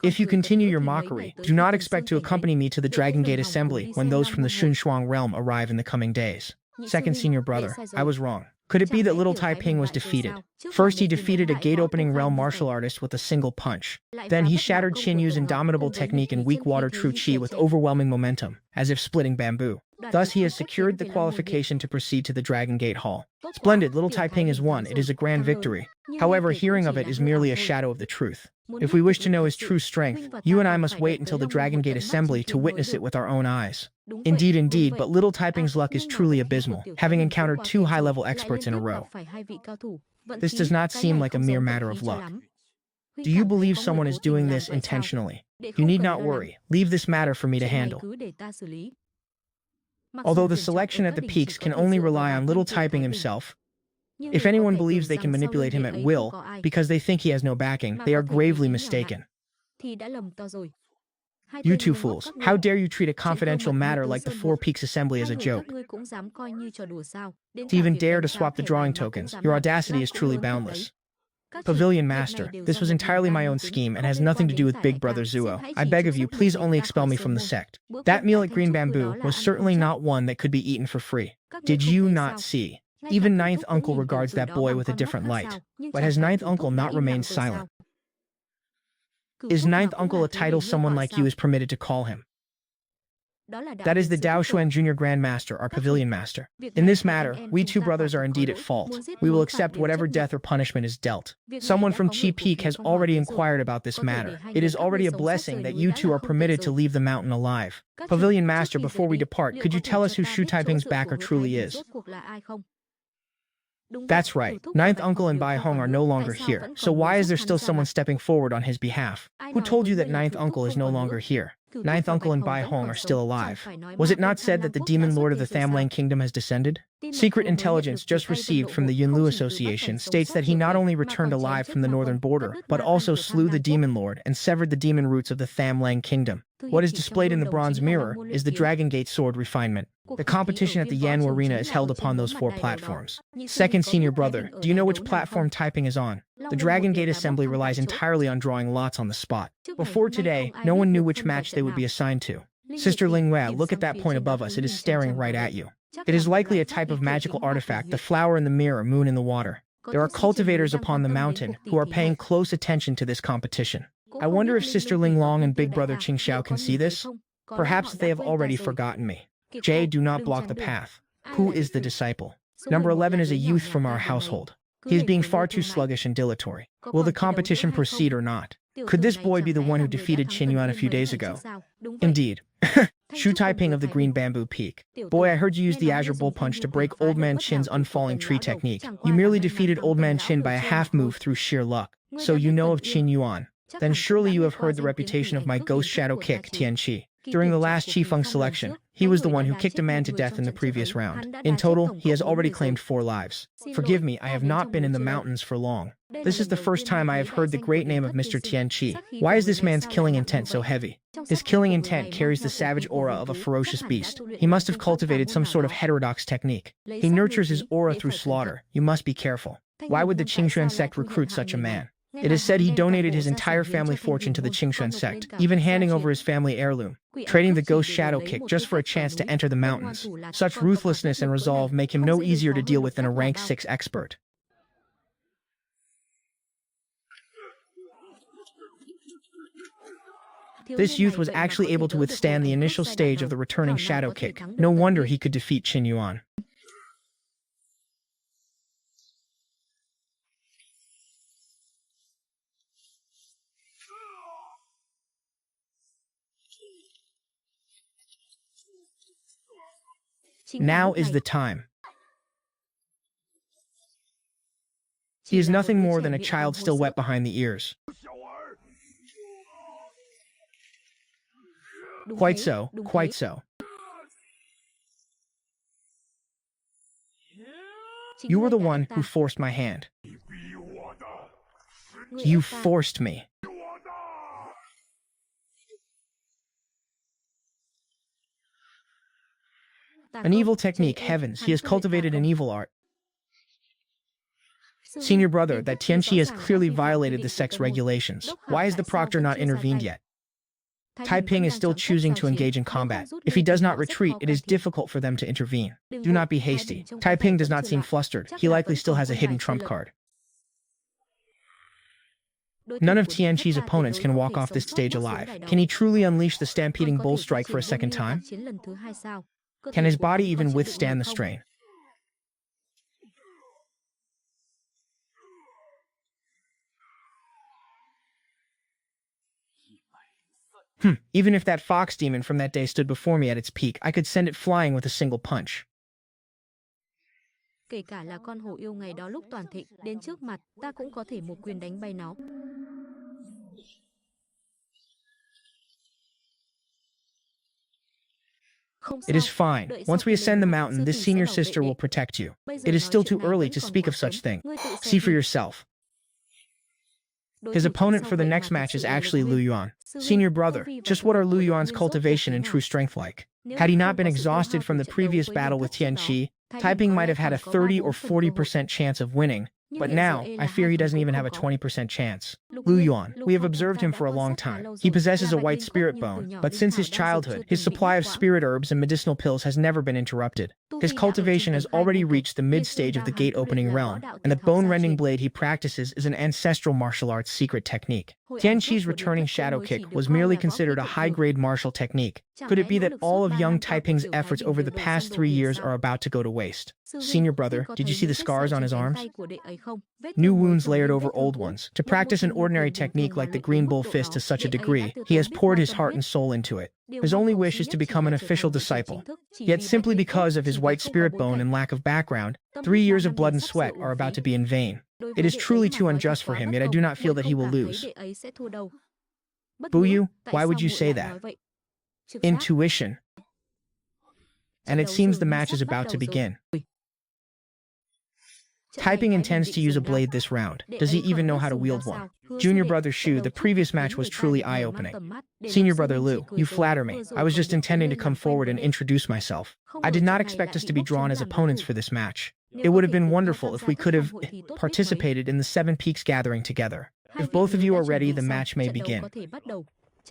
If you continue your mockery, do not expect to accompany me to the Dragon Gate Assembly when those from the Xunshuang realm arrive in the coming days. Second senior brother, I was wrong. Could it be that little Taiping was defeated? First he defeated a gate-opening realm martial artist with a single punch. Then he shattered Qin Yu's indomitable technique and weak water true chi with overwhelming momentum, as if splitting bamboo. Thus he has secured the qualification to proceed to the Dragon Gate Hall. Splendid, little Taiping is won. It is a grand victory. However, hearing of it is merely a shadow of the truth. If we wish to know his true strength, you and I must wait until the Dragon Gate Assembly to witness it with our own eyes. Indeed, but little Taiping's luck is truly abysmal, having encountered two high-level experts in a row. This does not seem like a mere matter of luck. Do you believe someone is doing this intentionally? You need not worry. Leave this matter for me to handle. Although the selection at the peaks can only rely on little Taiping himself, if anyone believes they can manipulate him at will because they think he has no backing, they are gravely mistaken. You two fools, how dare you treat a confidential matter like the Four Peaks Assembly as a joke? To even dare to swap the drawing tokens, your audacity is truly boundless. Pavilion Master, this was entirely my own scheme and has nothing to do with Big Brother Zuo. I beg of you, please only expel me from the sect. That meal at Green Bamboo was certainly not one that could be eaten for free. Did you not see? Even Ninth Uncle regards that boy with a different light. But has Ninth Uncle not remained silent? Is Ninth Uncle a title someone like you is permitted to call him? That is the Dao Xuan Junior Grand Master, our Pavilion Master. In this matter, we two brothers are indeed at fault. We will accept whatever death or punishment is dealt. Someone from Chi Peak has already inquired about this matter. It is already a blessing that you two are permitted to leave the mountain alive. Pavilion Master, before we depart, could you tell us who Shu Taiping's backer truly is? That's right. Ninth Uncle and Bai Hong are no longer here. So why is there still someone stepping forward on his behalf? Who told you that Ninth Uncle is no longer here? Ninth Uncle and Bai Hong are still alive. Was it not said that the demon lord of the Thamlang Kingdom has descended? Secret intelligence just received from the Yunlu Association states that he not only returned alive from the northern border, but also slew the demon lord and severed the demon roots of the Thamlang Kingdom. What is displayed in the bronze mirror is the Dragon Gate sword refinement. The competition at the Yanwu Arena is held upon those four platforms. Second senior brother, do you know which platform Taiping is on? The Dragon Gate Assembly relies entirely on drawing lots on the spot. Before today, no one knew which match they would be assigned to. Sister Lingyue, look at that point above us. It is staring right at you. It is likely a type of magical artifact, the flower in the mirror, moon in the water. There are cultivators upon the mountain who are paying close attention to this competition. I wonder if Sister Linglong and Big Brother Qingxiao can see this? Perhaps they have already forgotten me. Jay, do not block the path. Who is the disciple? Number 11 is a youth from our household. He is being far too sluggish and dilatory. Will the competition proceed or not? Could this boy be the one who defeated Qin Yuan a few days ago? Indeed. Shu Taiping of the Green Bamboo Peak. Boy, I heard you use the Azure Bull Punch to break Old Man Qin's unfalling tree technique. You merely defeated Old Man Qin by a half move through sheer luck. So you know of Qin Yuan. Then surely you have heard the reputation of my ghost shadow kick, Tianqi. During the last Qifeng selection, he was the one who kicked a man to death in the previous round. In total, he has already claimed 4 lives. Forgive me, I have not been in the mountains for long. This is the first time I have heard the great name of Mr. Tianqi. Why is this man's killing intent so heavy? His killing intent carries the savage aura of a ferocious beast. He must have cultivated some sort of heterodox technique. He nurtures his aura through slaughter. You must be careful. Why would the Qingxuan sect recruit such a man? It is said he donated his entire family fortune to the xianxia sect, even handing over his family heirloom, trading the ghost shadow kick just for a chance to enter the mountains. Such ruthlessness and resolve make him no easier to deal with than a rank 6 expert. This youth was actually able to withstand the initial stage of the returning shadow kick. No wonder he could defeat Qin Yuan. Now is the time. He is nothing more than a child still wet behind the ears. Quite so, quite so. You were the one who forced my hand. You forced me. An evil technique, heavens, he has cultivated an evil art. Senior brother, that Tianqi has clearly violated the sect's regulations. Why has the proctor not intervened yet? Taiping is still choosing to engage in combat. If he does not retreat, it is difficult for them to intervene. Do not be hasty. Taiping does not seem flustered. He likely still has a hidden trump card. None of Tianqi's opponents can walk off this stage alive. Can he truly unleash the stampeding bull strike for a second time? Can his body even withstand the strain? Even if that fox demon from that day stood before me at its peak, I could send it flying with a single punch.
Kể cả là con hổ yêu ngày đó lúc toàn thịnh đến trước mặt, ta cũng có thể một quyền đánh bay nó.
It is fine. Once we ascend the mountain, this senior sister will protect you. It is still too early to speak of such thing. See for yourself. His opponent for the next match is actually Lu Yuan. Senior brother, just what are Lu Yuan's cultivation and true strength like? Had he not been exhausted from the previous battle with Tianqi, Taiping might have had a 30 or 40% chance of winning, but now, I fear he doesn't even have a 20% chance. Lu Yuan, we have observed him for a long time. He possesses a white spirit bone, but since his childhood, his supply of spirit herbs and medicinal pills has never been interrupted. His cultivation has already reached the mid-stage of the gate-opening realm, and the bone-rending blade he practices is an ancestral martial arts secret technique. Tianqi's returning shadow kick was merely considered a high-grade martial technique. Could it be that all of young Taiping's efforts over the past 3 years are about to go to waste? Senior brother, did you see the scars on his arms? New wounds layered over old ones. To practice an ordinary technique like the Green Bull Fist to such a degree, he has poured his heart and soul into it. His only wish is to become an official disciple. Yet simply because of his white spirit bone and lack of background, 3 years of blood and sweat are about to be in vain. It is truly too unjust for him, yet I do not feel that he will lose. Buyu, why would you say that? Intuition. And it seems the match is about to begin. Taiping intends to use a blade this round. Does he even know how to wield one? Junior brother Shu, the previous match was truly eye-opening. Senior brother Lu, you flatter me. I was just intending to come forward and introduce myself. I did not expect us to be drawn as opponents for this match. It would have been wonderful if we could have participated in the Seven Peaks gathering together. If both of you are ready, the match may begin.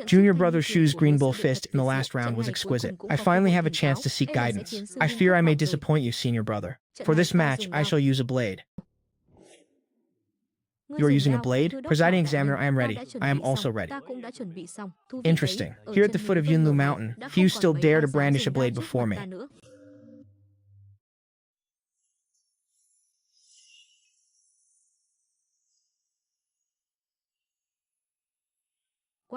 Junior brother Shu's Green Bull Fist in the last round was exquisite. I finally have a chance to seek guidance. I fear I may disappoint you, senior brother. For this match, I shall use a blade. You are using a blade? Presiding examiner, I am ready. I am also ready. Interesting. Here at the foot of Yunlu Mountain, few still dare to brandish a blade before me.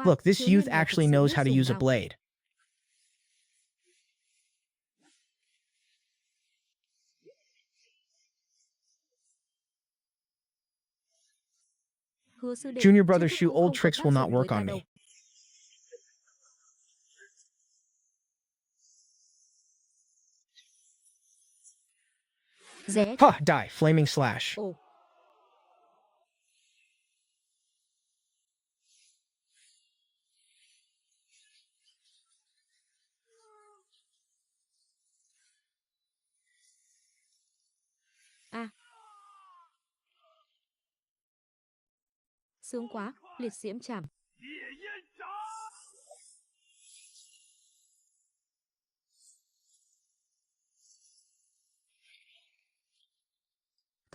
Look, this youth actually knows how to use a blade. Junior brother Shu, old tricks will not work on me. Ha! Die! Flaming slash.
Sướng quá, liệt diễm chảm.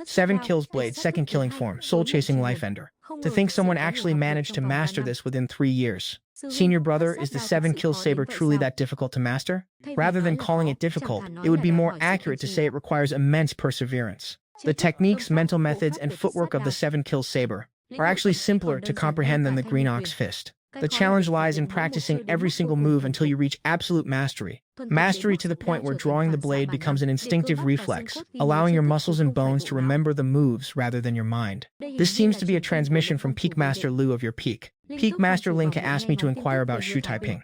Seven kills blade, second killing form, soul-chasing life ender. To think someone actually managed to master this within 3 years. Senior brother, is the 7 kill saber truly that difficult to master? Rather than calling it difficult, it would be more accurate to say it requires immense perseverance. The techniques, mental methods, and footwork of the 7 kill saber are actually simpler to comprehend than the green ox fist. The challenge lies in practicing every single move until you reach absolute mastery. Mastery to the point where drawing the blade becomes an instinctive reflex, allowing your muscles and bones to remember the moves rather than your mind. This seems to be a transmission from Peak Master Liu of your peak. Peak Master Linka asked me to inquire about Xu Taiping.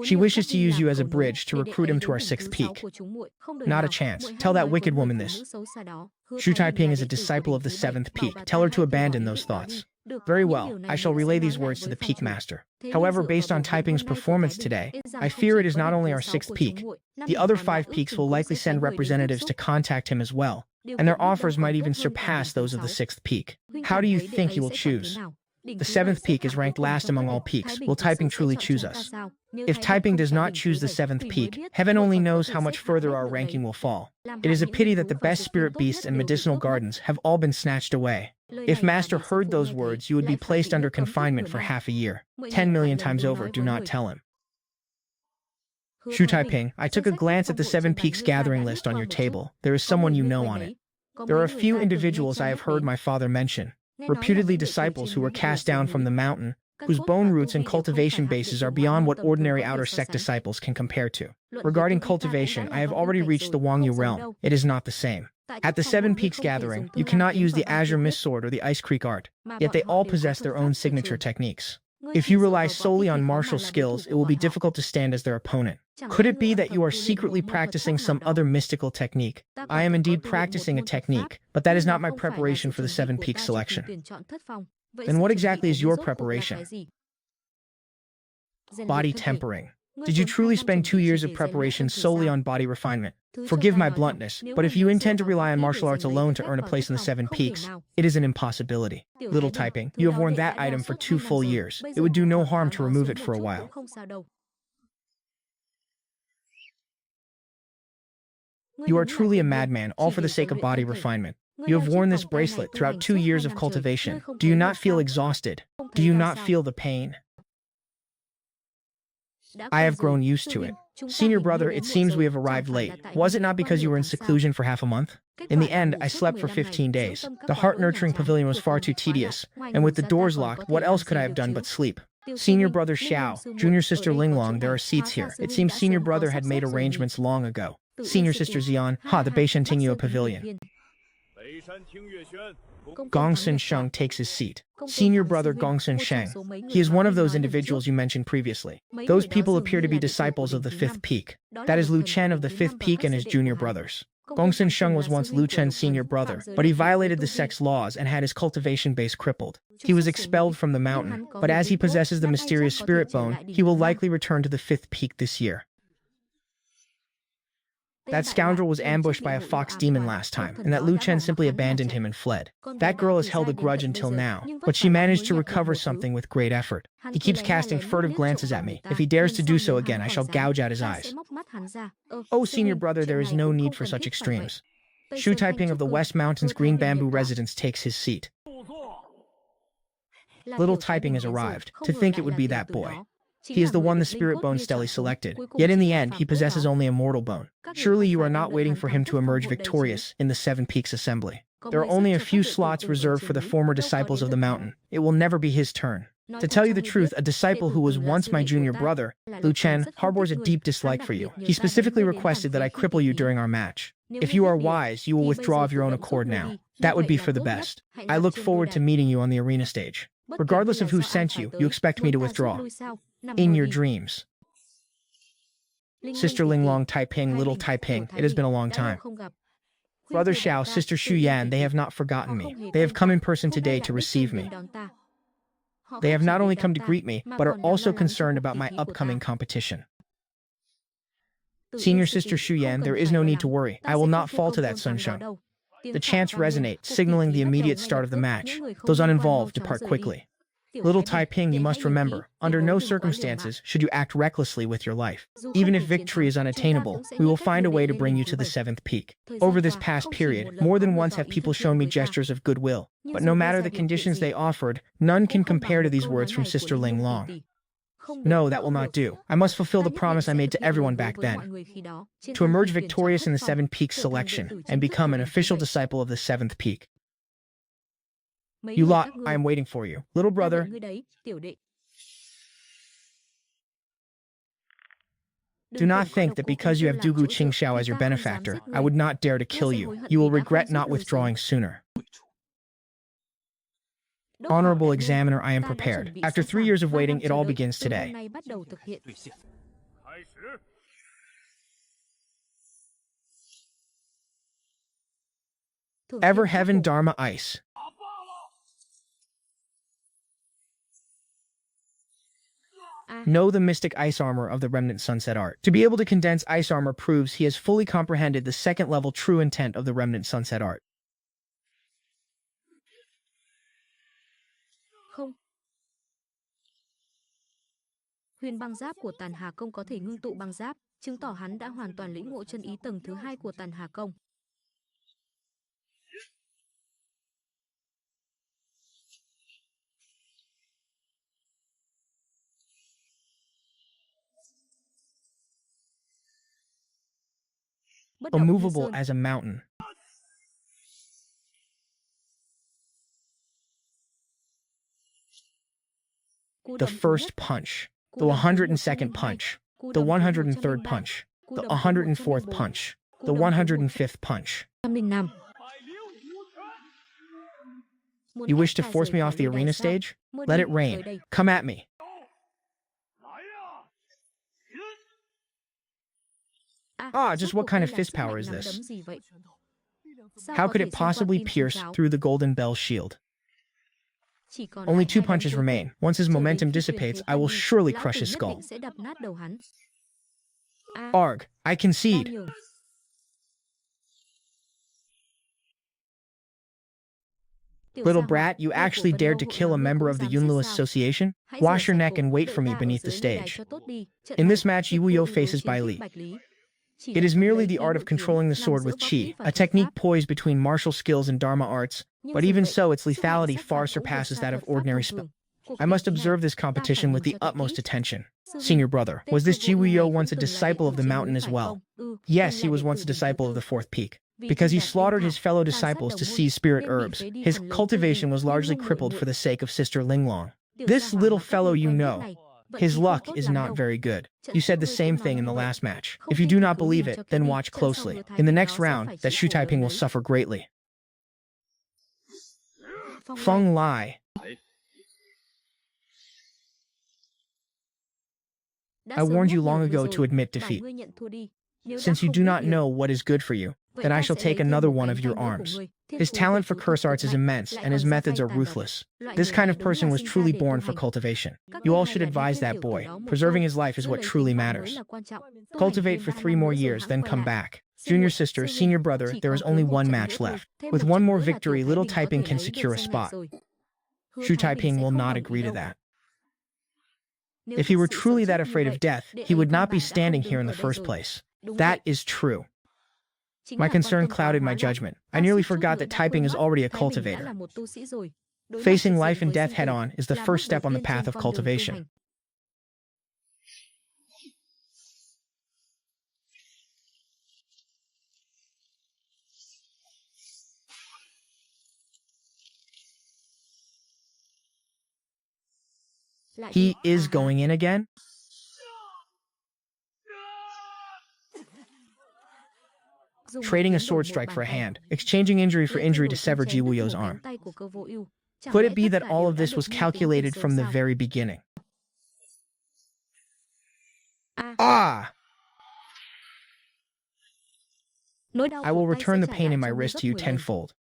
She wishes to use you as a bridge to recruit him to our 6th peak. Not a chance. Tell that wicked woman this. Xu Taiping is a disciple of the 7th peak. Tell her to abandon those thoughts. Very well, I shall relay these words to the peak master. However, based on Taiping's performance today, I fear it is not only our 6th peak. The other 5 peaks will likely send representatives to contact him as well, and their offers might even surpass those of the 6th peak. How do you think he will choose? The 7th peak is ranked last among all peaks. Will Taiping truly choose us? If Taiping does not choose the 7th peak, heaven only knows how much further our ranking will fall. It is a pity that the best spirit beasts and medicinal gardens have all been snatched away. If Master heard those words, you would be placed under confinement for half a year. 10 million times over, do not tell him. Xu Taiping, I took a glance at the 7 peaks gathering list on your table. There is someone you know on it. There are a few individuals I have heard my father mention. Reputedly disciples who were cast down from the mountain, whose bone roots and cultivation bases are beyond what ordinary outer sect disciples can compare to. Regarding cultivation, I have already reached the Wangyu realm. It is not the same. At the 7 Peaks gathering, you cannot use the Azure Mist Sword or the Ice Creek Art, yet they all possess their own signature techniques. If you rely solely on martial skills, it will be difficult to stand as their opponent. Could it be that you are secretly practicing some other mystical technique? I am indeed practicing a technique, but that is not my preparation for the 7 Peaks selection. Then what exactly is your preparation? Body tempering. Did you truly spend 2 years of preparation solely on body refinement? Forgive my bluntness, but if you intend to rely on martial arts alone to earn a place in the 7 Peaks, it is an impossibility. Little Taiping, you have worn that item for 2 full years. It would do no harm to remove it for a while. You are truly a madman, all for the sake of body refinement. You have worn this bracelet throughout 2 years of cultivation. Do you not feel exhausted? Do you not feel the pain? I have grown used to it. Senior brother, it seems we have arrived late. Was it not because you were in seclusion for half a month? In the end, I slept for 15 days. The heart-nurturing pavilion was far too tedious, and with the doors locked, what else could I have done but sleep? Senior brother Xiao, junior sister Linglong, there are seats here. It seems senior brother had made arrangements long ago. Senior sister Xian, the Beishan Pavilion. Gongsun Sheng takes his seat. Senior brother Gongsun Sheng. He is one of those individuals you mentioned previously. Those people appear to be disciples of the 5th Peak. That is Lu Chen of the 5th Peak and his junior brothers. Gongsun Sheng was once Lu Chen's senior brother, but he violated the sect's laws and had his cultivation base crippled. He was expelled from the mountain, but as he possesses the mysterious spirit bone, he will likely return to the 5th Peak this year. That scoundrel was ambushed by a fox demon last time, and that Lu Chen simply abandoned him and fled. That girl has held a grudge until now, but she managed to recover something with great effort. He keeps casting furtive glances at me. If he dares to do so again, I shall gouge out his eyes. Oh, senior brother, there is no need for such extremes. Xu Taiping of the West Mountains Green Bamboo Residence takes his seat. Little Taiping has arrived. To think it would be that boy. He is the one the spirit bone Stelly selected, yet in the end, he possesses only a mortal bone. Surely you are not waiting for him to emerge victorious in the 7 Peaks Assembly. There are only a few slots reserved for the former disciples of the mountain. It will never be his turn. To tell you the truth, a disciple who was once my junior brother, Lu Chen, harbors a deep dislike for you. He specifically requested that I cripple you during our match. If you are wise, you will withdraw of your own accord now. That would be for the best. I look forward to meeting you on the arena stage. Regardless of who sent you, you expect me to withdraw. In your dreams. Sister Linglong Taiping, little Taiping, it has been a long time. Brother Xiao, sister Xu Yan, they have not forgotten me. They have come in person today to receive me. They have not only come to greet me, but are also concerned about my upcoming competition. Senior sister Xu Yan, there is no need to worry. I will not fall to that sunshine. The chants resonate, signaling the immediate start of the match. Those uninvolved depart quickly. Little Taiping, you must remember, under no circumstances should you act recklessly with your life. Even if victory is unattainable, we will find a way to bring you to the 7th peak. Over this past period, more than once have people shown me gestures of goodwill, but no matter the conditions they offered, none can compare to these words from Sister Ling Long. No, that will not do. I must fulfill the promise I made to everyone back then. To emerge victorious in the 7 Peaks selection and become an official disciple of the 7th peak. You lot, I am waiting for you. Little brother, do not think that because you have Dugu Qingxiao as your benefactor, I would not dare to kill you. You will regret not withdrawing sooner. Honorable examiner, I am prepared. After 3 years of waiting, it all begins today. Ever Heaven Dharma Ice. Know the mystic ice armor of the remnant sunset art. To be able to condense ice armor proves he has fully comprehended the second-level true intent of the remnant sunset art.
Huyền băng giáp của Tàn Hà Công có thể ngưng tụ băng giáp, chứng tỏ hắn đã hoàn toàn lĩnh ngộ chân ý tầng thứ 2 của Tàn Hà Công.
Immovable as a mountain. The first punch, the 102nd punch, the 103rd punch, the 104th punch, the 105th punch. You wish to force me off the arena stage? Let it rain. Come at me. Ah, just what kind of fist power is this? How could it possibly pierce through the golden bell shield? Only 2 punches remain. Once his momentum dissipates, I will surely crush his skull. Arg, I concede. Little brat, you actually dared to kill a member of the Yunlu Association? Wash your neck and wait for me beneath the stage. In this match, Yi Wuyo faces Bai Li. It is merely the art of controlling the sword with qi, a technique poised between martial skills and dharma arts, but even so, its lethality far surpasses that of ordinary spell. I must observe this competition with the utmost attention. Senior brother, was this Ji Wuyo once a disciple of the mountain as well? Yes, he was once a disciple of the 4th peak. Because he slaughtered his fellow disciples to seize spirit herbs, his cultivation was largely crippled for the sake of Sister Linglong. This little fellow you know. His luck is not very good. You said the same thing in the last match. If you do not believe it, then watch closely. In the next round, that Xu Taiping will suffer greatly. Feng Lai. I warned you long ago to admit defeat. Since you do not know what is good for you, then I shall take another one of your arms. His talent for curse arts is immense, and his methods are ruthless. This kind of person was truly born for cultivation. You all should advise that boy. Preserving his life is what truly matters. Cultivate for 3 more years, then come back. Junior sister, senior brother, there is only 1 match left. With 1 more victory, Little Taiping can secure a spot. Xu Taiping will not agree to that. If he were truly that afraid of death, he would not be standing here in the first place. That is true. My concern clouded my judgment. I nearly forgot that Taiping is already a cultivator. Facing life and death head-on is the first step on the path of cultivation. He is going in again? Trading a sword strike for a hand, exchanging injury for injury to sever Ji Wuyo's arm. Could it be that all of this was calculated from the very beginning? Ah! I will return the pain in my wrist to you tenfold.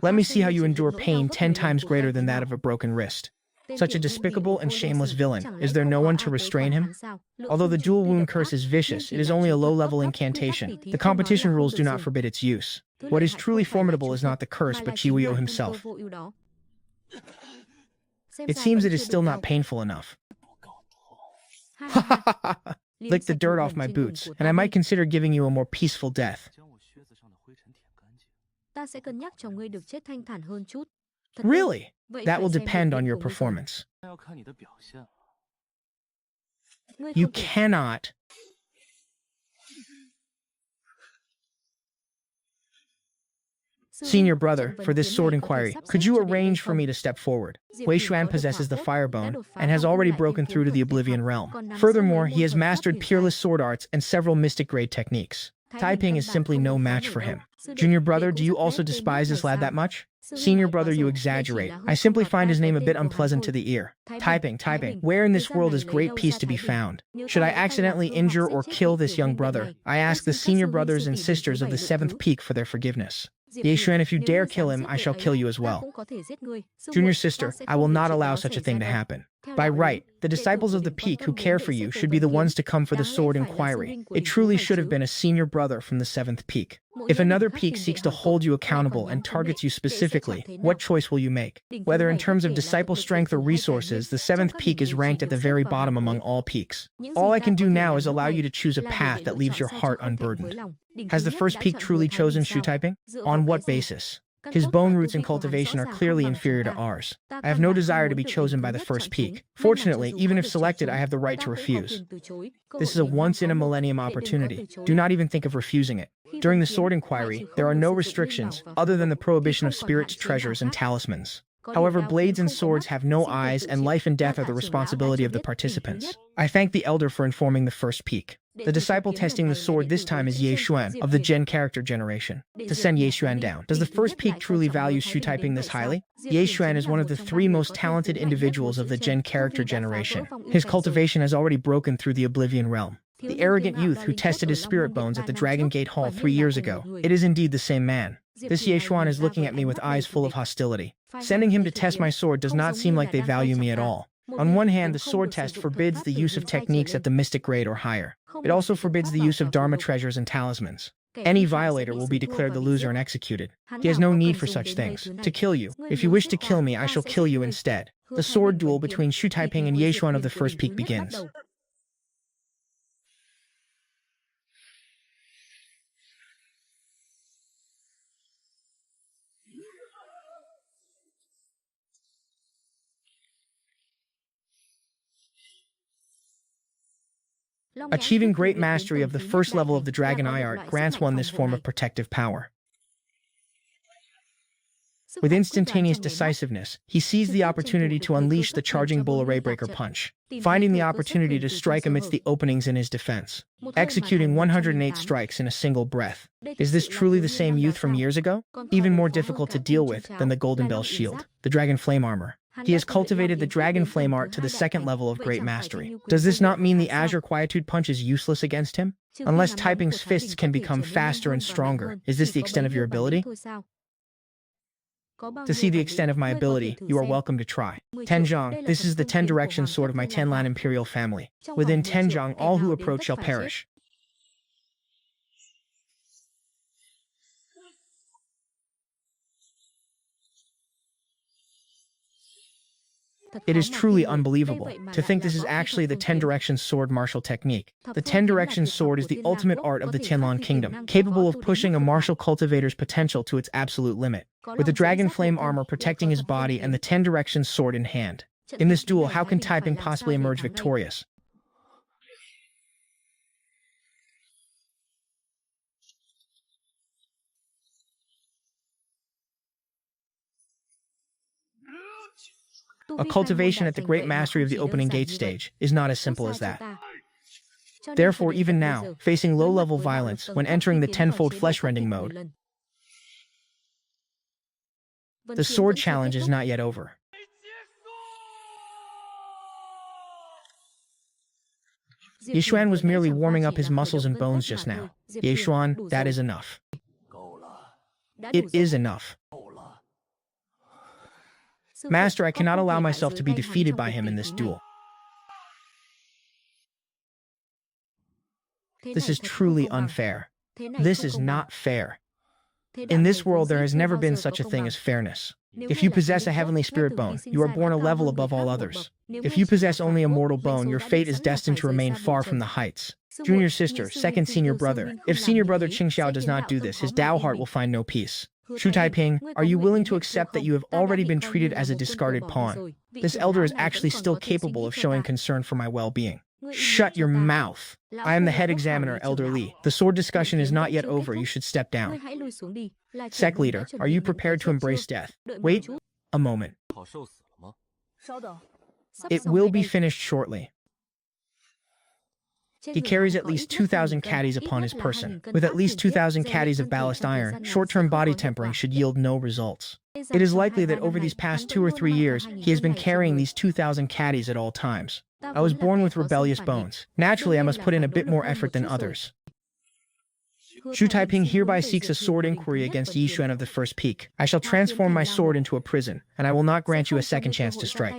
Let me see how you endure pain 10 times greater than that of a broken wrist. Such a despicable and shameless villain. Is there no one to restrain him? Although the dual wound curse is vicious, it is only a low-level incantation. The competition rules do not forbid its use. What is truly formidable is not the curse, but Chiweo himself. It seems it is still not painful enough. Lick the dirt off my boots, and I might consider giving you a more peaceful death. Really? That will depend on your performance. You cannot. Senior brother, for this sword inquiry, could you arrange for me to step forward? Wei Xuan possesses the firebone and has already broken through to the Oblivion realm. Furthermore, he has mastered peerless sword arts and several mystic grade techniques. Taiping is simply no match for him. Junior brother, do you also despise this lad that much? Senior brother, you exaggerate. I simply find his name a bit unpleasant to the ear. Taiping. Where in this world is great peace to be found? Should I accidentally injure or kill this young brother, I ask the senior brothers and sisters of the 7th peak for their forgiveness. Ye Xuan, if you dare kill him, I shall kill you as well. Junior sister, I will not allow such a thing to happen. By right, the disciples of the peak who care for you should be the ones to come for the sword inquiry. It truly should have been a senior brother from the 7th peak. If another peak seeks to hold you accountable and targets you specifically, what choice will you make? Whether in terms of disciple strength or resources, the 7th peak is ranked at the very bottom among all peaks. All I can do now is allow you to choose a path that leaves your heart unburdened. Has the first peak truly chosen Shu Taiping? On what basis? His bone roots and cultivation are clearly inferior to ours. I have no desire to be chosen by the first peak. Fortunately, even if selected, I have the right to refuse. This is a once-in-a-millennium opportunity. Do not even think of refusing it. During the sword inquiry, there are no restrictions other than the prohibition of spirits, treasures, and talismans. However, blades and swords have no eyes, and life and death are the responsibility of the participants. I thank the elder for informing the first peak. The disciple testing the sword this time is Ye Xuan of the Gen character generation. To send Ye Xuan down. Does the first peak truly value Shu Taiping this highly? Ye Xuan is one of the 3 most talented individuals of the Gen character generation. His cultivation has already broken through the Oblivion realm. The arrogant youth who tested his spirit bones at the Dragon Gate Hall 3 years ago. It is indeed the same man. This Ye Xuan is looking at me with eyes full of hostility. Sending him to test my sword does not seem like they value me at all. On one hand, the sword test forbids the use of techniques at the mystic grade or higher. It also forbids the use of Dharma treasures and talismans. Any violator will be declared the loser and executed. He has no need for such things. To kill you. If you wish to kill me, I shall kill you instead. The sword duel between Shu Taiping and Ye Xuan of the first peak begins. Achieving great mastery of the first level of the Dragon Eye art grants one this form of protective power. With instantaneous decisiveness, he seized the opportunity to unleash the charging bull array breaker punch, finding the opportunity to strike amidst the openings in his defense, executing 108 strikes in a single breath. Is this truly the same youth from years ago? Even more difficult to deal with than the Golden Bell shield, the Dragon Flame armor. He has cultivated the Dragon Flame art to the 2nd level of great mastery. Does this not mean the Azure Quietude punch is useless against him? Unless Taiping's fists can become faster and stronger, is this the extent of your ability? To see the extent of my ability, you are welcome to try. Tenjiang, this is the 10 direction sword of my Tenlan imperial family. Within Tenjiang, all who approach shall perish. It is truly unbelievable to think this is actually the 10 direction sword martial technique. The 10 direction sword is the ultimate art of the Tianlan kingdom, capable of pushing a martial cultivator's potential to its absolute limit. With the Dragon Flame armor protecting his body and the 10 direction sword in hand. In this duel, how can Taiping possibly emerge victorious? A cultivation at the great mastery of the opening gate stage is not as simple as that. Therefore, even now, facing low-level violence when entering the tenfold flesh-rending mode, the sword challenge is not yet over. Ye Xuan was merely warming up his muscles and bones just now. Ye Xuan, that is enough. It is enough. Master, I cannot allow myself to be defeated by him in this duel. This is truly unfair. This is not fair. In this world, there has never been such a thing as fairness. If you possess a heavenly spirit bone, you are born a level above all others. If you possess only a mortal bone, your fate is destined to remain far from the heights. Junior sister, second senior brother. If senior brother Xianxia does not do this, his Tao heart will find no peace. Shu Taiping, are you willing to accept that you have already been treated as a discarded pawn? This elder is actually still capable of showing concern for my well-being. Shut your mouth. I am the head examiner, Elder Li. The sword discussion is not yet over. You should step down. Sect leader, are you prepared to embrace death? Wait a moment. It will be finished shortly. He carries at least 2,000 caddies upon his person. With at least 2,000 caddies of ballast iron, short-term body tempering should yield no results. It is likely that over these past 2 or 3 years, he has been carrying these 2,000 caddies at all times. I was born with rebellious bones. Naturally, I must put in a bit more effort than others. Shu Taiping hereby seeks a sword inquiry against Yi Xuan of the first peak. I shall transform my sword into a prison, and I will not grant you a second chance to strike.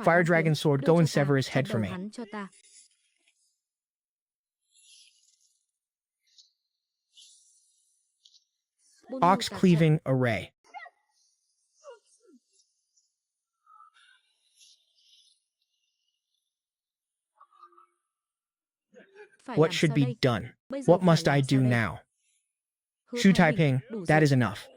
Fire Dragon Sword, go and sever his head for me. Ox Cleaving Array. What should be done? What must I do now? Shu Taiping, that is enough.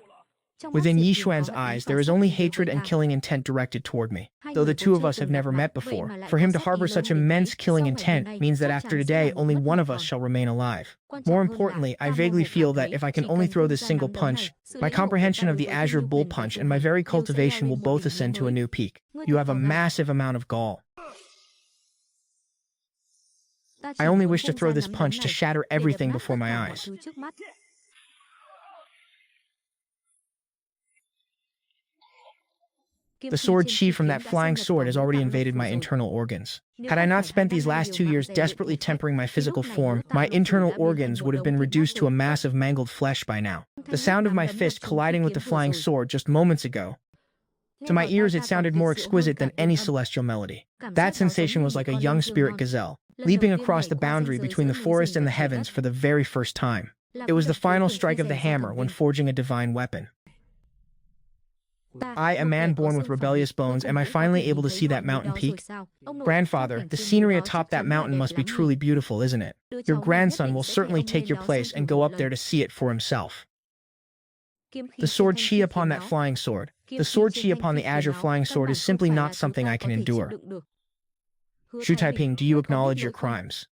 Within Yi Xuan's eyes, there is only hatred and killing intent directed toward me. Though the two of us have never met before, for him to harbor such immense killing intent means that after today, only one of us shall remain alive. More importantly, I vaguely feel that if I can only throw this single punch, my comprehension of the Azure Bull Punch and my very cultivation will both ascend to a new peak. You have a massive amount of gall. I only wish to throw this punch to shatter everything before my eyes. The sword chi from that flying sword has already invaded my internal organs. Had I not spent these last 2 years desperately tempering my physical form, my internal organs would have been reduced to a mass of mangled flesh by now. The sound of my fist colliding with the flying sword just moments ago, to my ears it sounded more exquisite than any celestial melody. That sensation was like a young spirit gazelle, leaping across the boundary between the forest and the heavens for the very first time. It was the final strike of the hammer when forging a divine weapon. I, a man born with rebellious bones, am I finally able to see that mountain peak? Grandfather, the scenery atop that mountain must be truly beautiful, isn't it? Your grandson will certainly take your place and go up there to see it for himself. The sword chi upon that flying sword, the sword chi upon the azure flying sword is simply not something I can endure. Shu Taiping, do you acknowledge your crimes?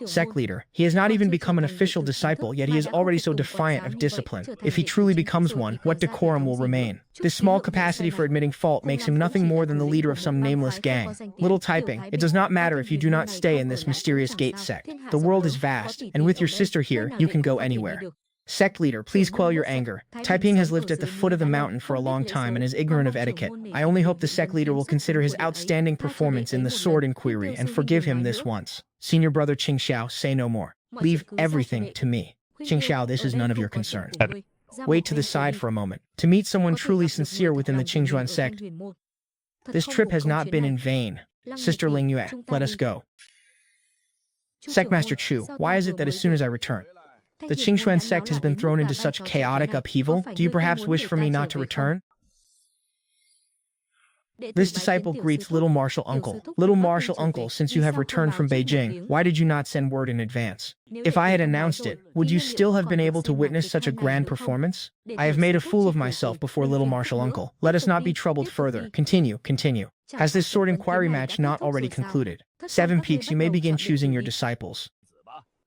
Sect leader, he has not even become an official disciple, yet he is already so defiant of discipline. If he truly becomes one, what decorum will remain? This small capacity for admitting fault makes him nothing more than the leader of some nameless gang. Little Taiping, it does not matter if you do not stay in this mysterious gate sect. The world is vast, and with your sister here, you can go anywhere. Sect leader, please quell your anger. Taiping has lived at the foot of the mountain for a long time and is ignorant of etiquette. I only hope the sect leader will consider his outstanding performance in the sword inquiry and forgive him this once. Senior brother Qingxiao, say no more. Leave everything to me. Qingxiao, this is none of your concern. Wait to the side for a moment. To meet someone truly sincere within the Qingxuan sect. This trip has not been in vain. Sister Lingyue, let us go. Sectmaster Chu, why is it that as soon as I return, the Qingxuan sect has been thrown into such chaotic upheaval? Do you perhaps wish for me not to return? This disciple greets Little Martial Uncle. Little Martial Uncle, since you have returned from Beijing, why did you not send word in advance? If I had announced it, would you still have been able to witness such a grand performance? I have made a fool of myself before Little Martial Uncle. Let us not be troubled further. Continue, continue. Has this sword inquiry match not already concluded? 7 peaks, you may begin choosing your disciples.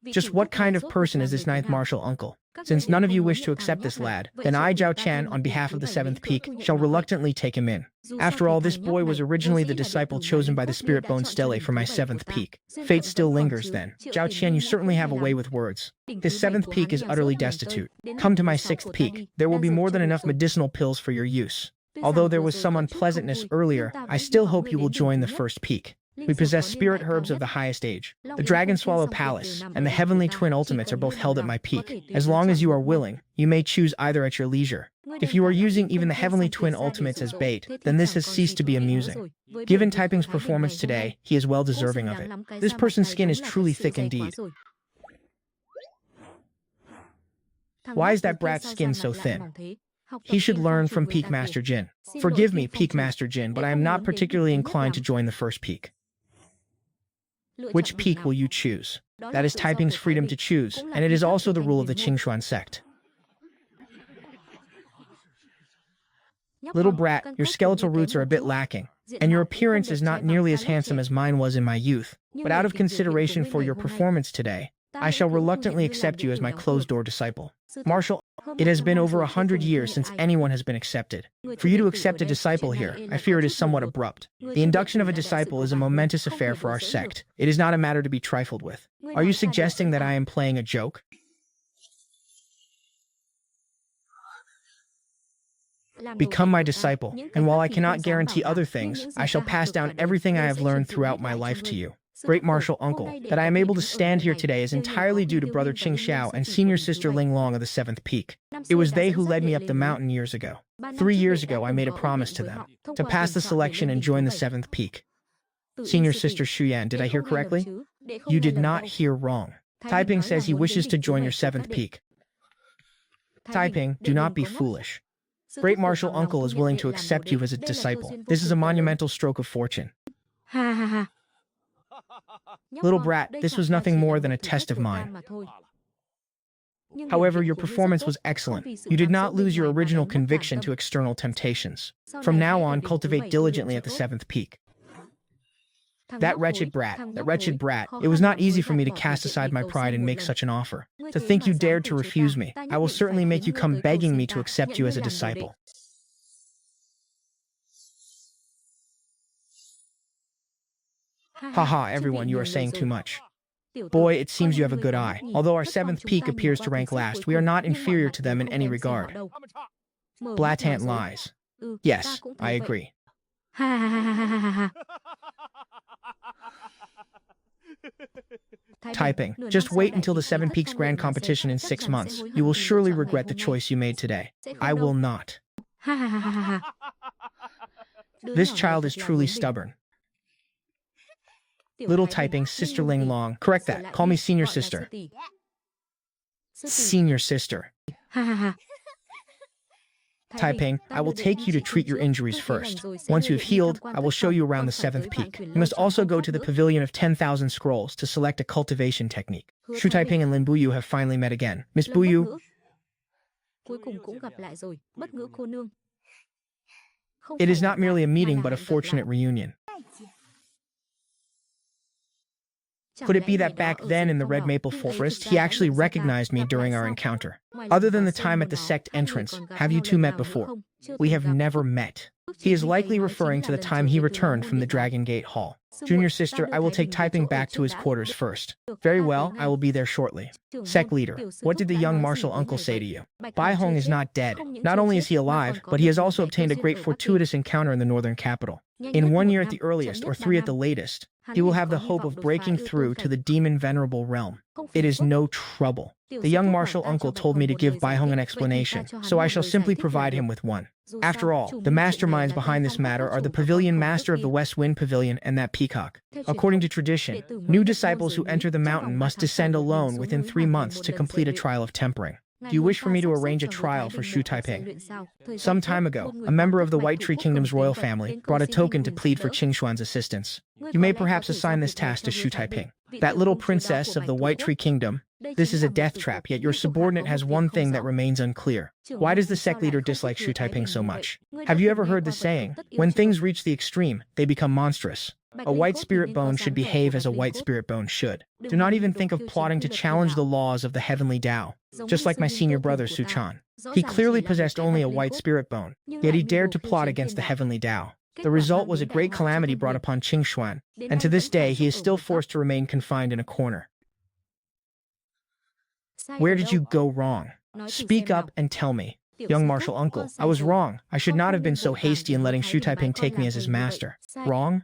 Just what kind of person is this 9th Martial Uncle? Since none of you wish to accept this lad, then I, Zhao Qian, on behalf of the 7th peak, shall reluctantly take him in. After all, this boy was originally the disciple chosen by the Spirit Bone Stele for my 7th peak. Fate still lingers then. Zhao Qian, you certainly have a way with words. This 7th peak is utterly destitute. Come to my 6th peak. There will be more than enough medicinal pills for your use. Although there was some unpleasantness earlier, I still hope you will join the 1st peak. We possess spirit herbs of the highest age. The Dragon Swallow Palace and the Heavenly Twin Ultimates are both held at my peak. As long as you are willing, you may choose either at your leisure. If you are using even the Heavenly Twin Ultimates as bait, then this has ceased to be amusing. Given Typing's performance today, he is well deserving of it. This person's skin is truly thick indeed. Why is that brat's skin so thin? He should learn from Peak Master Jin. Forgive me, Peak Master Jin, but I am not particularly inclined to join the first peak. Which peak will you choose? That is Typing's freedom to choose, and it is also the rule of the Qingxuan sect. Little brat, your skeletal roots are a bit lacking, and your appearance is not nearly as handsome as mine was in my youth. But out of consideration for your performance today, I shall reluctantly accept you as my closed-door disciple. Marshal, it has been over 100 years since anyone has been accepted. For you to accept a disciple here, I fear it is somewhat abrupt. The induction of a disciple is a momentous affair for our sect. It is not a matter to be trifled with. Are you suggesting that I am playing a joke? Become my disciple, and while I cannot guarantee other things, I shall pass down everything I have learned throughout my life to you. Great Marshal Uncle, that I am able to stand here today is entirely due to Brother Qingxiao and Senior Sister Ling Long of the 7th Peak. It was they who led me up the mountain years ago. 3 years ago, I made a promise to them, to pass the selection and join the 7th Peak. Senior Sister Shuyan, did I hear correctly? You did not hear wrong. Typing says he wishes to join your 7th Peak. Typing, do not be foolish. Great Marshal Uncle is willing to accept you as a disciple. This is a monumental stroke of fortune. Little brat, this was nothing more than a test of mine. However, your performance was excellent. You did not lose your original conviction to external temptations. From now on, cultivate diligently at the 7th Peak. That wretched brat, it was not easy for me to cast aside my pride and make such an offer. To think you dared to refuse me, I will certainly make you come begging me to accept you as a disciple. Haha, everyone, you are saying too much. Boy, it seems you have a good eye. Although our 7th Peak appears to rank last, we are not inferior to them in any regard. Blatant lies. Yes, I agree. Typing. Just wait until the 7 Peaks Grand Competition in 6 months. You will surely regret the choice you made today. I will not. This child is truly stubborn. Little Typing, Sister Ling Long. Correct that. Call me Senior Sister. Senior Sister. Typing, I will take you to treat your injuries first. Once you have healed, I will show you around the 7th Peak. You must also go to the Pavilion of 10,000 Scrolls to select a cultivation technique. Shu Taiping and Lin Buyu have finally met again. Miss Buyu. It is not merely a meeting, but a fortunate reunion. Could it be that back then in the Red Maple Forest, he actually recognized me during our encounter? Other than the time at the sect entrance, have you two met before? We have never met. He is likely referring to the time he returned from the Dragon Gate Hall. Junior Sister, I will take Typing back to his quarters first. Very well, I will be there shortly. Sect Leader, what did the young Marshal Uncle say to you? Bai Hong is not dead. Not only is he alive, but he has also obtained a great fortuitous encounter in the northern capital. In 1 year at the earliest, or 3 at the latest, he will have the hope of breaking through to the demon venerable realm. It is no trouble. The young Marshal Uncle told me to give Bai Hong an explanation, so I shall simply provide him with one. After all, the masterminds behind this matter are the Pavilion Master of the West Wind Pavilion and that peacock. According to tradition, new disciples who enter the mountain must descend alone within 3 months to complete a trial of tempering. Do you wish for me to arrange a trial for Shu Taiping? Some time ago, a member of the White Tree Kingdom's royal family brought a token to plead for Qingxuan's assistance. You may perhaps assign this task to Shu Taiping. That little princess of the White Tree Kingdom. This is a death trap, yet your subordinate has one thing that remains unclear. Why does the sect leader dislike Shu Taiping so much? Have you ever heard the saying, when things reach the extreme, they become monstrous? A white spirit bone should behave as a white spirit bone should. Do not even think of plotting to challenge the laws of the heavenly Tao. Just like my senior brother Su Chan. He clearly possessed only a white spirit bone, yet he dared to plot against the heavenly Tao. The result was a great calamity brought upon Qingxuan, and to this day he is still forced to remain confined in a corner. Where did you go wrong? Speak up and tell me. Young Marshal Uncle, I was wrong. I should not have been so hasty in letting Shu Taiping take me as his master. Wrong?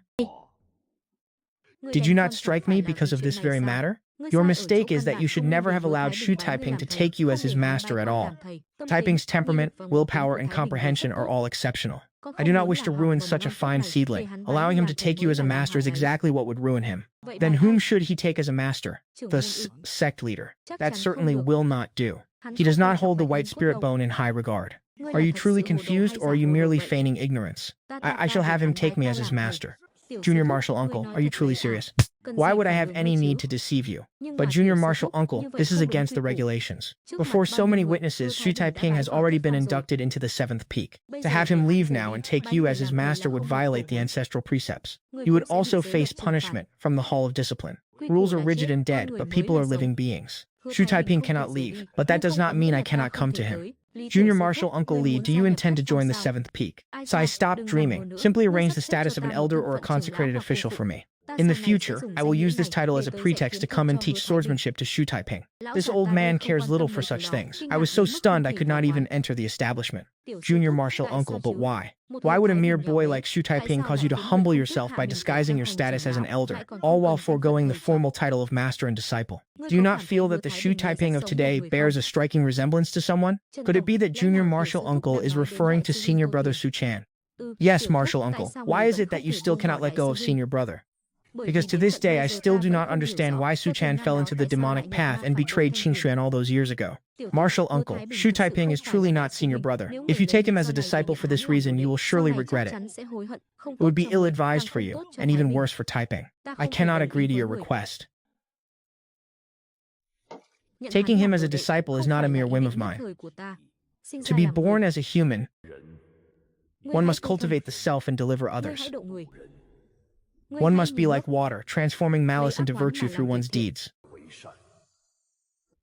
Did you not strike me because of this very matter? Your mistake is that you should never have allowed Shu Taiping to take you as his master at all. Taiping's temperament, willpower, and comprehension are all exceptional. I do not wish to ruin such a fine seedling. Allowing him to take you as a master is exactly what would ruin him. Then whom should he take as a master? The sect leader. That certainly will not do. He does not hold the white spirit bone in high regard. Are you truly confused, or are you merely feigning ignorance? I shall have him take me as his master. Junior Martial Uncle, are you truly serious? Why would I have any need to deceive you? But Junior Martial Uncle, this is against the regulations. Before so many witnesses, Shu Taiping has already been inducted into the 7th peak. To have him leave now and take you as his master would violate the ancestral precepts. You would also face punishment from the Hall of Discipline. Rules are rigid and dead, but people are living beings. Shu Taiping cannot leave, but that does not mean I cannot come to him. Junior Martial Uncle Li, do you intend to join the 7th peak? Sai, stop dreaming. Simply arrange the status of an elder or a consecrated official for me. In the future, I will use this title as a pretext to come and teach swordsmanship to Shu Taiping. This old man cares little for such things. I was so stunned I could not even enter the establishment. Junior Martial Uncle, but why? Why would a mere boy like Shu Taiping cause you to humble yourself by disguising your status as an elder, all while foregoing the formal title of master and disciple? Do you not feel that the Shu Taiping of today bears a striking resemblance to someone? Could it be that Junior Martial Uncle is referring to senior brother Su Chan? Yes, Martial Uncle. Why is it that you still cannot let go of senior brother? Because to this day I still do not understand why Su Chan fell into the demonic path and betrayed Qingshuan all those years ago. Martial Uncle, Shu Taiping is truly not senior brother. If you take him as a disciple for this reason, you will surely regret it. It would be ill-advised for you, and even worse for Taiping. I cannot agree to your request. Taking him as a disciple is not a mere whim of mine. To be born as a human, one must cultivate the self and deliver others. One must be like water, transforming malice into virtue through one's deeds.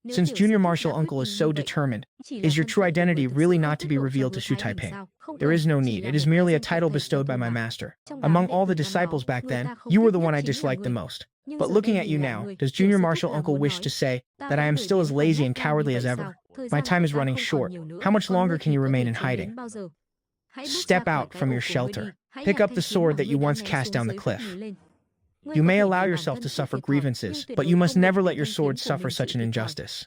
Since Junior Martial Uncle is so determined, is your true identity really not to be revealed to Shu Taiping? There is no need. It is merely a title bestowed by my master. Among all the disciples back then, you were the one I disliked the most. But looking at you now, does Junior Martial Uncle wish to say that I am still as lazy and cowardly as ever? My time is running short. How much longer can you remain in hiding? Step out from your shelter. Pick up the sword that you once cast down the cliff. You may allow yourself to suffer grievances, but you must never let your sword suffer such an injustice.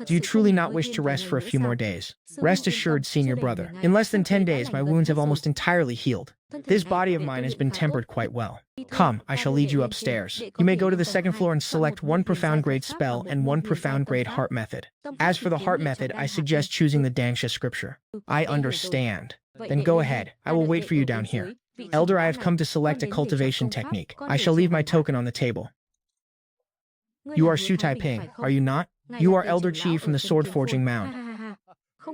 Do you truly not wish to rest for a few more days? Rest assured, senior brother. In less than 10 days, my wounds have almost entirely healed. This body of mine has been tempered quite well. Come, I shall lead you upstairs. You may go to the 2nd floor and select one profound grade spell and one profound grade heart method. As for the heart method, I suggest choosing the xianxia scripture. I understand. Then go ahead. I will wait for you down here. Elder, I have come to select a cultivation technique. I shall leave my token on the table. You are Shu Taiping, are you not? You are Elder Qi from the sword forging mound.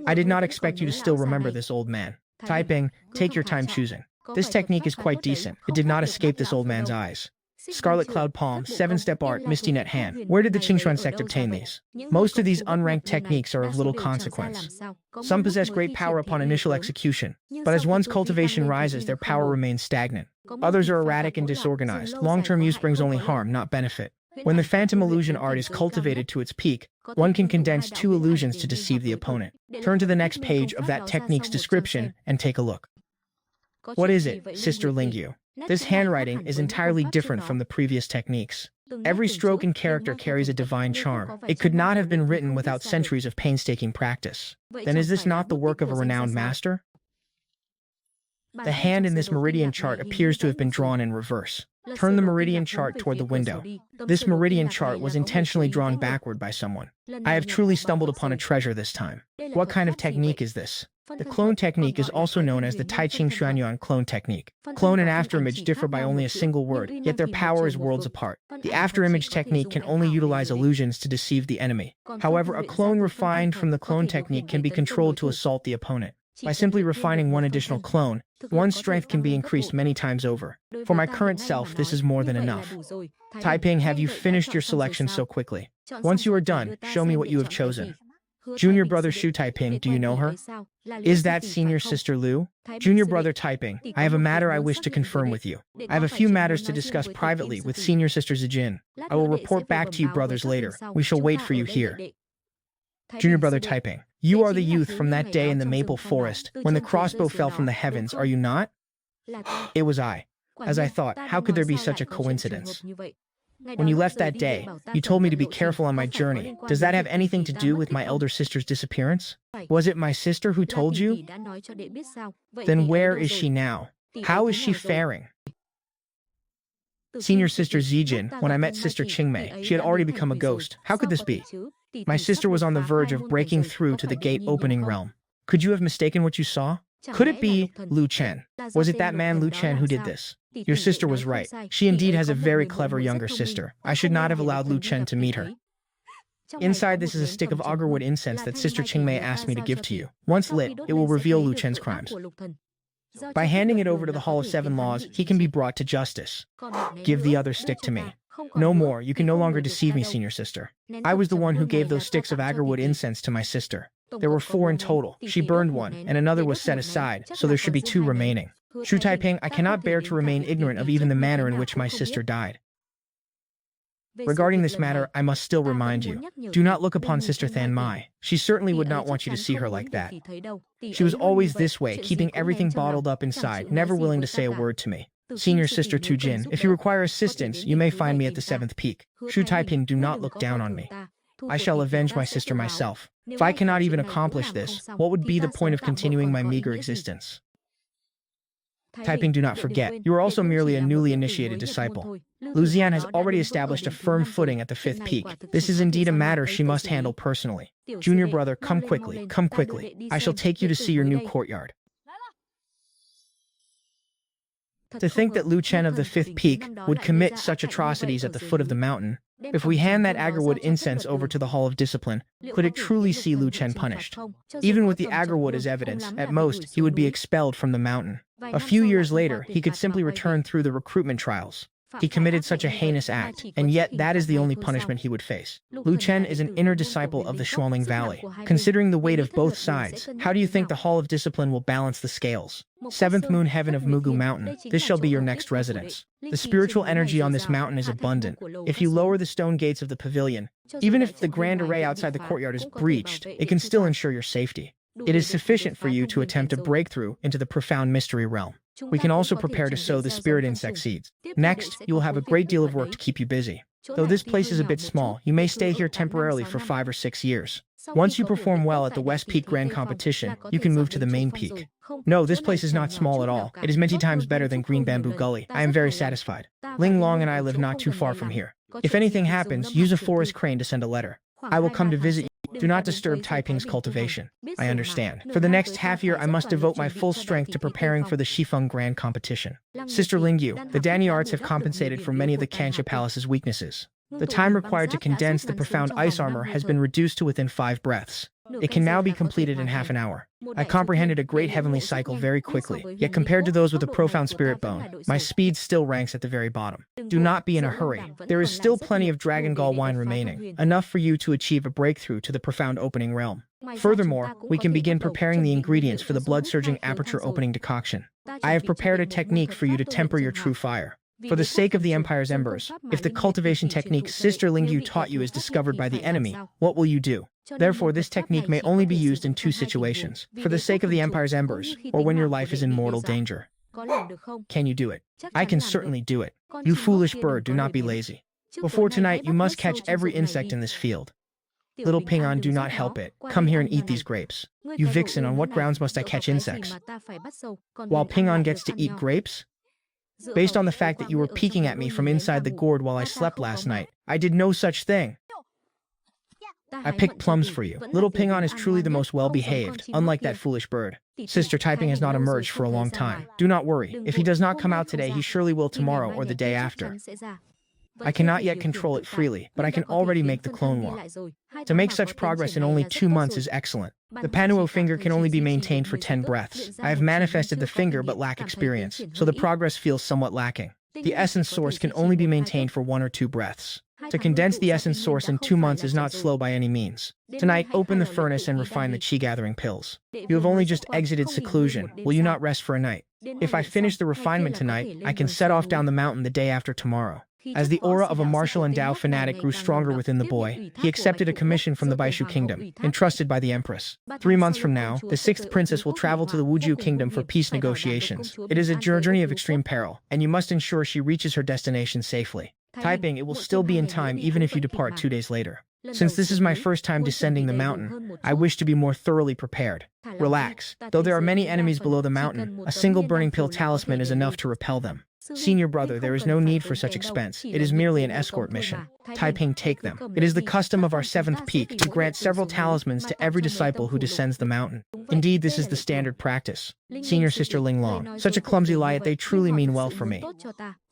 I did not expect you to still remember this old man. Taiping, take your time choosing. This technique is quite decent. It did not escape this old man's eyes. Scarlet Cloud Palm, 7-step art, Misty Net Hand. Where did the Qingshuan sect obtain these? Most of these unranked techniques are of little consequence. Some possess great power upon initial execution, but as one's cultivation rises, their power remains stagnant. Others are erratic and disorganized. Long-term use brings only harm, not benefit. When the phantom illusion art is cultivated to its peak, one can condense 2 illusions to deceive the opponent. Turn to the next page of that technique's description and take a look. What is it, Sister Lingyu? This handwriting is entirely different from the previous techniques. Every stroke and character carries a divine charm. It could not have been written without centuries of painstaking practice. Then is this not the work of a renowned master? The hand in this meridian chart appears to have been drawn in reverse. Turn the meridian chart toward the window. This meridian chart was intentionally drawn backward by someone. I have truly stumbled upon a treasure this time. What kind of technique is this? The clone technique is also known as the Tai Ching Xuanyuan clone technique. Clone and afterimage differ by only a single word, yet their power is worlds apart. The afterimage technique can only utilize illusions to deceive the enemy. However, a clone refined from the clone technique can be controlled to assault the opponent. By simply refining one additional clone, one's strength can be increased many times over. For my current self, this is more than enough. Taiping, have you finished your selection so quickly? Once you are done, show me what you have chosen. Junior brother Shu Taiping, do you know her? Is that senior sister Liu? Junior brother Taiping, I have a matter I wish to confirm with you. I have a few matters to discuss privately with senior sister Zijin. I will report back to you brothers later. We shall wait for you here. Junior brother Taiping, you are the youth from that day in the maple forest when the crossbow fell from the heavens, are you not? It was I. As I thought, how could there be such a coincidence? When you left that day, you told me to be careful on my journey. Does that have anything to do with my elder sister's disappearance? Was it my sister who told you? Then where is she now? How is she faring? Senior sister Zijin, when I met sister Qingmei, she had already become a ghost. How could this be? My sister was on the verge of breaking through to the gate opening realm. Could you have mistaken what you saw? Could it be Lu Chen? Was it that man Lu Chen who did this? Your sister was right. She indeed has a very clever younger sister. I should not have allowed Lu Chen to meet her. Inside this is a stick of agarwood incense that Sister Qingmei asked me to give to you. Once lit, it will reveal Lu Chen's crimes. By handing it over to the Hall of Seven Laws, he can be brought to justice. Give the other stick to me. No more, you can no longer deceive me, senior sister. I was the one who gave those sticks of agarwood incense to my sister. There were 4 in total. She burned one, and another was set aside, so there should be 2 remaining. Shu Taiping, I cannot bear to remain ignorant of even the manner in which my sister died. Regarding this matter, I must still remind you, do not look upon Sister Than Mai. She certainly would not want you to see her like that. She was always this way, keeping everything bottled up inside, never willing to say a word to me. Senior Sister Tu Jin, if you require assistance, you may find me at the 7th peak. Shu Taiping, do not look down on me. I shall avenge my sister myself. If I cannot even accomplish this, what would be the point of continuing my meager existence? Taiping, do not forget, you are also merely a newly initiated disciple. Lu Xian has already established a firm footing at the 5th peak. This is indeed a matter she must handle personally. Junior brother, come quickly, come quickly. I shall take you to see your new courtyard. To think that Lu Chen of the 5th peak would commit such atrocities at the foot of the mountain. If we hand that agarwood incense over to the Hall of Discipline, could it truly see Lu Chen punished? Even with the agarwood as evidence, at most, he would be expelled from the mountain. A few years later, he could simply return through the recruitment trials. He committed such a heinous act, and yet that is the only punishment he would face. Lu Chen is an inner disciple of the Xuanling Valley. Considering the weight of both sides, how do you think the Hall of Discipline will balance the scales? 7th moon heaven of Mugu Mountain, this shall be your next residence. The spiritual energy on this mountain is abundant. If you lower the stone gates of the pavilion, even if the grand array outside the courtyard is breached, it can still ensure your safety. It is sufficient for you to attempt a breakthrough into the profound mystery realm. We can also prepare to sow the spirit insect seeds. Next, you will have a great deal of work to keep you busy. Though this place is a bit small, you may stay here temporarily for 5 or 6 years. Once you perform well at the West Peak Grand Competition, you can move to the main peak. No, this place is not small at all. It is many times better than Green Bamboo Gully. I am very satisfied. Ling Long and I live not too far from here. If anything happens, use a forest crane to send a letter. I will come to visit you. Do not disturb Taiping's cultivation. I understand. For the next half year, I must devote my full strength to preparing for the Shifeng Grand Competition. Sister Lingyu, the Danny arts have compensated for many of the Xianxia Palace's weaknesses. The time required to condense the profound ice armor has been reduced to within 5 breaths. It can now be completed in half an hour. I comprehended a great heavenly cycle very quickly, yet compared to those with a profound spirit bone, my speed still ranks at the very bottom. Do not be in a hurry. There is still plenty of Dragon Gall wine remaining, enough for you to achieve a breakthrough to the profound opening realm. Furthermore, we can begin preparing the ingredients for the blood-surging aperture opening decoction. I have prepared a technique for you to temper your true fire. For the sake of the Empire's embers, if the cultivation technique Sister Lingyu taught you is discovered by the enemy, what will you do? Therefore, this technique may only be used in 2 situations, for the sake of the Empire's embers, or when your life is in mortal danger. Can you do it? I can certainly do it. You foolish bird, do not be lazy. Before tonight, you must catch every insect in this field. Little Ping An, do not help it. Come here and eat these grapes. You vixen, on what grounds must I catch insects? While Ping An gets to eat grapes? Based on the fact that you were peeking at me from inside the gourd while I slept last night, I did no such thing. I picked plums for you. Little Ping An is truly the most well-behaved, unlike that foolish bird. Sister Taiping has not emerged for a long time. Do not worry. If he does not come out today, he surely will tomorrow or the day after. I cannot yet control it freely, but I can already make the clone walk. To make such progress in only 2 months is excellent. The Panuo finger can only be maintained for 10 breaths. I have manifested the finger but lack experience, so the progress feels somewhat lacking. The essence source can only be maintained for 1 or 2 breaths. To condense the essence source in 2 months is not slow by any means. Tonight, open the furnace and refine the chi-gathering pills. You have only just exited seclusion. Will you not rest for a night? If I finish the refinement tonight, I can set off down the mountain the day after tomorrow. As the aura of a martial endowed fanatic grew stronger within the boy, he accepted a commission from the Baishu kingdom, entrusted by the empress. 3 months from now, the 6th princess will travel to the Wuju kingdom for peace negotiations. It is a journey of extreme peril, and you must ensure she reaches her destination safely. Typing, it will still be in time even if you depart 2 days later. Since this is my first time descending the mountain, I wish to be more thoroughly prepared. Relax. Though there are many enemies below the mountain, a single burning pill talisman is enough to repel them. Senior brother, there is no need for such expense. It is merely an escort mission. Taiping, take them. It is the custom of our 7th peak to grant several talismans to every disciple who descends the mountain. Indeed, this is the standard practice. Senior sister Ling Long. Such a clumsy lie, yet they truly mean well for me.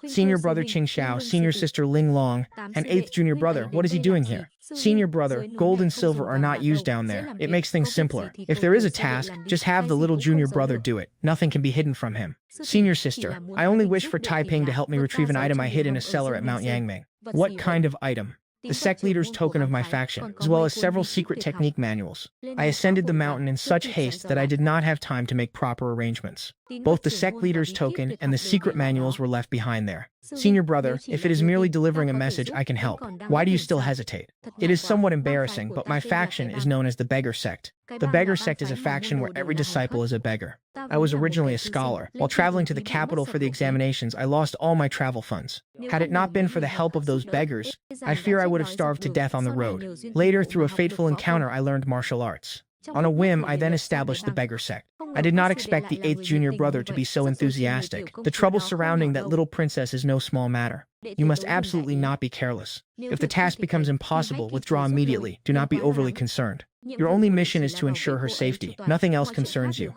Senior brother Qing Xiao, senior sister Ling Long, and 8th junior brother, what is he doing here? Senior brother, gold and silver are not used down there. It makes things simpler. If there is a task, just have the little junior brother do it. Nothing can be hidden from him. Senior sister, I only wish for Taiping to help me retrieve an item I hid in a cellar at Mount Yangming. What kind of item? The sect leader's token of my faction, as well as several secret technique manuals. I ascended the mountain in such haste that I did not have time to make proper arrangements. Both the sect leader's token and the secret manuals were left behind there. Senior brother, if it is merely delivering a message, I can help. Why do you still hesitate? It is somewhat embarrassing, but my faction is known as the Beggar Sect. The Beggar Sect is a faction where every disciple is a beggar. I was originally a scholar. While traveling to the capital for the examinations, I lost all my travel funds. Had it not been for the help of those beggars, I fear I would have starved to death on the road. Later, through a fateful encounter, I learned martial arts. On a whim, I then established the Beggar Sect. I did not expect the 8th junior brother to be so enthusiastic. The trouble surrounding that little princess is no small matter. You must absolutely not be careless. If the task becomes impossible, withdraw immediately. Do not be overly concerned. Your only mission is to ensure her safety. Nothing else concerns you.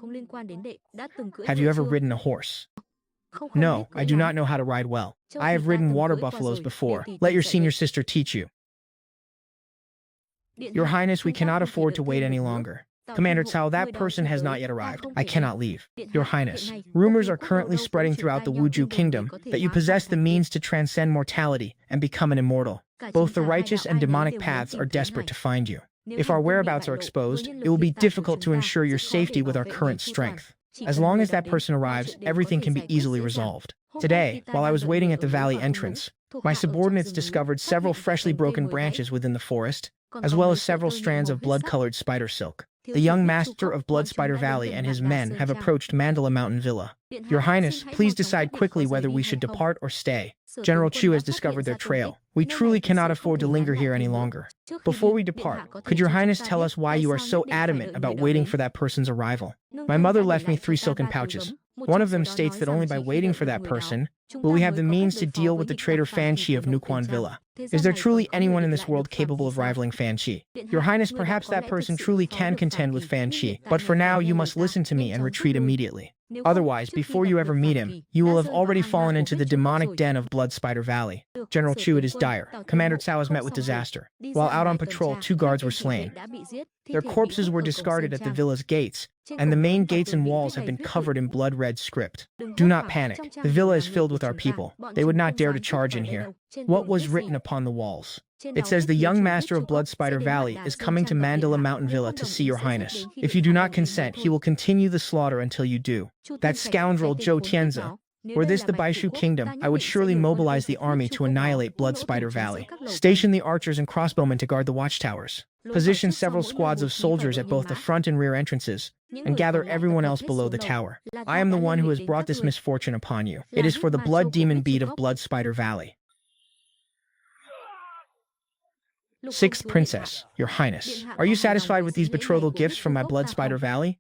Have you ever ridden a horse? No, I do not know how to ride well. I have ridden water buffaloes before. Let your senior sister teach you. Your Highness, we cannot afford to wait any longer. Commander Cao, that person has not yet arrived. I cannot leave. Your Highness, rumors are currently spreading throughout the Wuju kingdom that you possess the means to transcend mortality and become an immortal. Both the righteous and demonic paths are desperate to find you. If our whereabouts are exposed, it will be difficult to ensure your safety with our current strength. As long as that person arrives, everything can be easily resolved. Today, while I was waiting at the valley entrance, my subordinates discovered several freshly broken branches within the forest, as well as several strands of blood-colored spider silk. The young master of Blood Spider Valley and his men have approached Mandala Mountain Villa. Your Highness, please decide quickly whether we should depart or stay. General Chu has discovered their trail. We truly cannot afford to linger here any longer. Before we depart, could Your Highness tell us why you are so adamant about waiting for that person's arrival? My mother left me 3 silken pouches. One of them states that only by waiting for that person will we have the means to deal with the traitor Fan Chi of Nuquan Villa. Is there truly anyone in this world capable of rivaling Fan Chi? Your Highness, perhaps that person truly can contend with Fan Chi, but for now you must listen to me and retreat immediately. Otherwise, before you ever meet him, you will have already fallen into the demonic den of Blood Spider Valley. General Chu, it is dire. Commander Cao has met with disaster. While out on patrol, 2 guards were slain. Their corpses were discarded at the villa's gates, and the main gates and walls have been covered in blood-red script. Do not panic. The villa is filled with our people. They would not dare to charge in here. What was written upon the walls? It says the young master of Blood Spider Valley is coming to Mandala Mountain Villa to see Your Highness. If you do not consent, he will continue the slaughter until you do. That scoundrel Zhou Tianzi. Were this the Baishu Kingdom, I would surely mobilize the army to annihilate Blood Spider Valley. Station the archers and crossbowmen to guard the watchtowers. Position several squads of soldiers at both the front and rear entrances, and gather everyone else below the tower. I am the one who has brought this misfortune upon you. It is for the blood demon bead of Blood Spider Valley. 6th Princess, Your Highness, are you satisfied with these betrothal gifts from my Blood Spider Valley?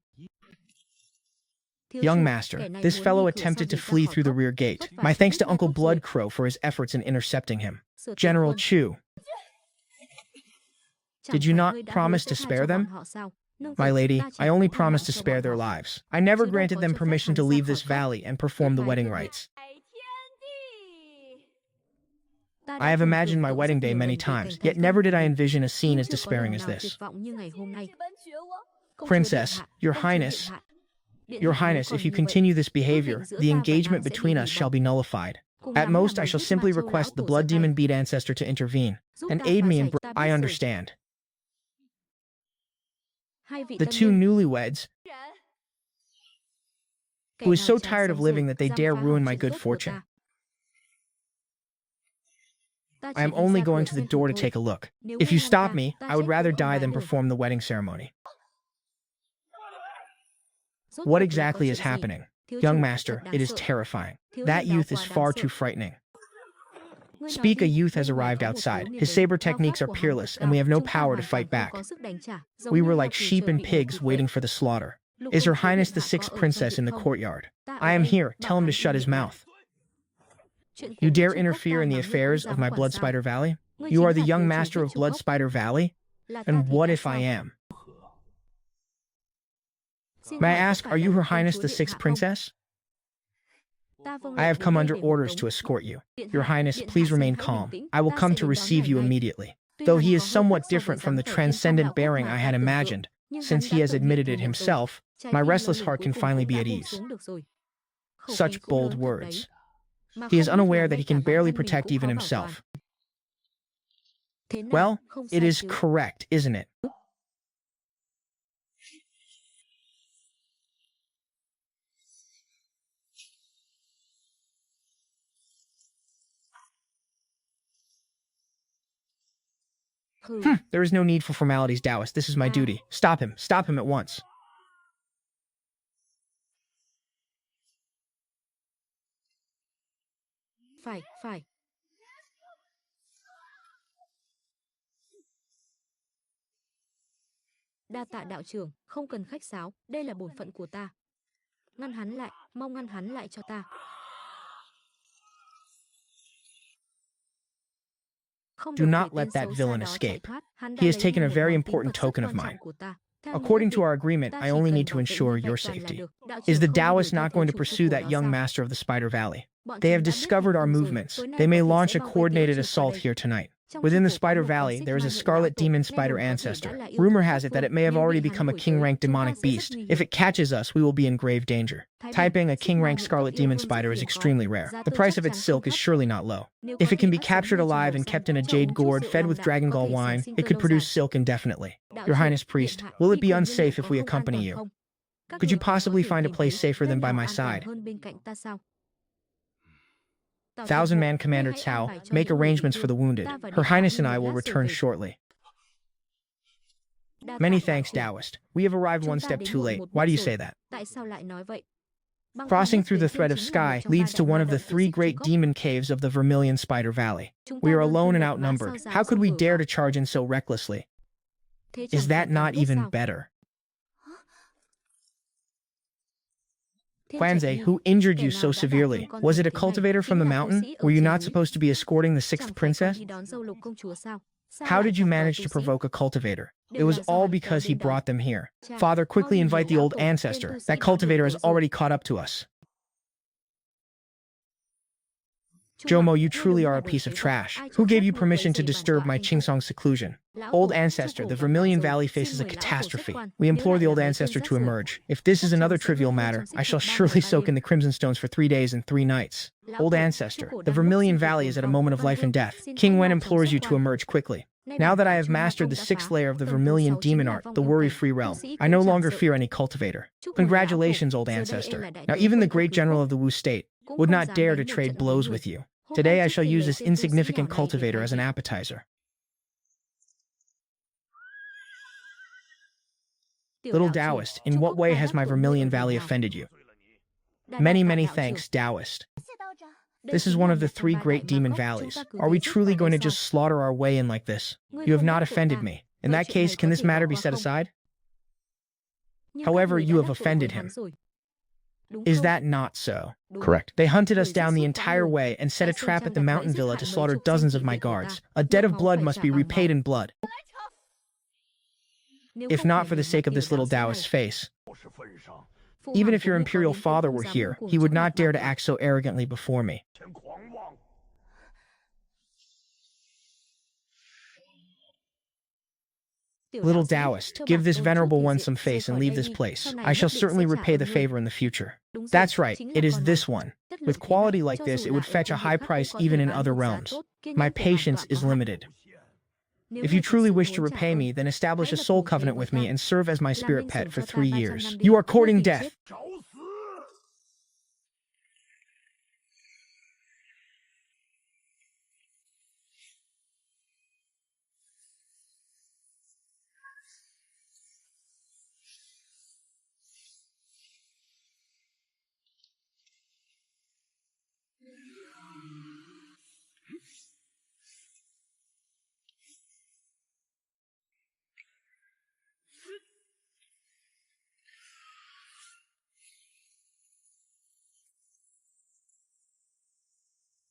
Young Master, this fellow attempted to flee through the rear gate. My thanks to Uncle Blood Crow for his efforts in intercepting him. General Chu, did you not promise to spare them? My lady, I only promised to spare their lives. I never granted them permission to leave this valley and perform the wedding rites. I have imagined my wedding day many times, yet never did I envision a scene as despairing as this. Princess, Your Highness, if you continue this behavior, the engagement between us shall be nullified. At most, I shall simply request the Blood Demon Bead Ancestor to intervene and aid me in... I understand. The 2 newlyweds, who is so tired of living that they dare ruin my good fortune. I am only going to the door to take a look. If you stop me, I would rather die than perform the wedding ceremony. What exactly is happening? Young master, it is terrifying. That youth is far too frightening. Speak, a youth has arrived outside. His saber techniques are peerless, and we have no power to fight back. We were like sheep and pigs waiting for the slaughter. Is Her Highness the sixth princess in the courtyard? I am here. Tell him to shut his mouth. You dare interfere in the affairs of my Blood Spider Valley? You are the young master of Blood Spider Valley? And what if I am? May I ask, are you Her Highness the sixth princess? I have come under orders to escort you. Your Highness, please remain calm. I will come to receive you immediately. Though he is somewhat different from the transcendent bearing I had imagined, since he has admitted it himself, my restless heart can finally be at ease. Such bold words. He is unaware that he can barely protect even himself. Well, it is correct, isn't it? There is no need for formalities, Taoist. This is my duty. Stop him. Stop him at once.
Phải. Đa tạ đạo trưởng, không cần khách sáo, đây là bổn phận của ta. Ngăn hắn lại, mau ngăn hắn lại cho ta.
Do not let that villain escape. He has taken a very important token of mine. According to our agreement, I only need to ensure your safety. Is the Taoist not going to pursue that young master of the Spider Valley? They have discovered our movements. They may launch a coordinated assault here tonight. Within the Spider Valley, there is a scarlet demon spider ancestor. Rumor has it that it may have already become a king-rank demonic beast. If it catches us, we will be in grave danger. Typing a king-rank scarlet demon spider is extremely rare. The price of its silk is surely not low. If it can be captured alive and kept in a jade gourd fed with dragon gall wine, it could produce silk indefinitely. Your Highness Priest, will it be unsafe if we accompany you? Could you possibly find a place safer than by my side? Thousand-man Commander Cao, make arrangements for the wounded. Her Highness and I will return shortly. Many thanks, Taoist. We have arrived one step too late. Why do you say that? Crossing through the thread of sky leads to one of the three great demon caves of the Vermilion Spider Valley. We are alone and outnumbered. How could we dare to charge in so recklessly? Is that not even better? Huanze, who injured you so severely? Was it a cultivator from the mountain? Were you not supposed to be escorting the sixth princess? How did you manage to provoke a cultivator? It was all because he brought them here. Father, quickly invite the old ancestor. That cultivator has already caught up to us. Jomo, you truly are a piece of trash. Who gave you permission to disturb my Qingsong seclusion? Old ancestor, the Vermilion Valley faces a catastrophe. We implore the old ancestor to emerge. If this is another trivial matter, I shall surely soak in the Crimson Stones for 3 days and 3 nights. Old ancestor, the Vermilion Valley is at a moment of life and death. King Wen implores you to emerge quickly. Now that I have mastered the 6th layer of the Vermilion demon art, the worry-free realm, I no longer fear any cultivator. Congratulations, old ancestor. Now even the great general of the Wu state would not dare to trade blows with you. Today I shall use this insignificant cultivator as an appetizer. Little Taoist, in what way has my Vermilion Valley offended you? Many thanks, Taoist. This is one of the 3 great demon valleys. Are we truly going to just slaughter our way in like this? You have not offended me. In that case, can this matter be set aside? However, you have offended him. Is that not so?
Correct.
They hunted us down the entire way and set a trap at the mountain villa to slaughter dozens of my guards. A debt of blood must be repaid in blood. If not for the sake of this little Taoist's face. Even if your imperial father were here, he would not dare to act so arrogantly before me. Little Taoist, give this venerable one some face and leave this place. I shall certainly repay the favor in the future. That's right, it is this one. With quality like this, it would fetch a high price even in other realms. My patience is limited. If you truly wish to repay me, then establish a soul covenant with me and serve as my spirit pet for 3 years. You are courting death.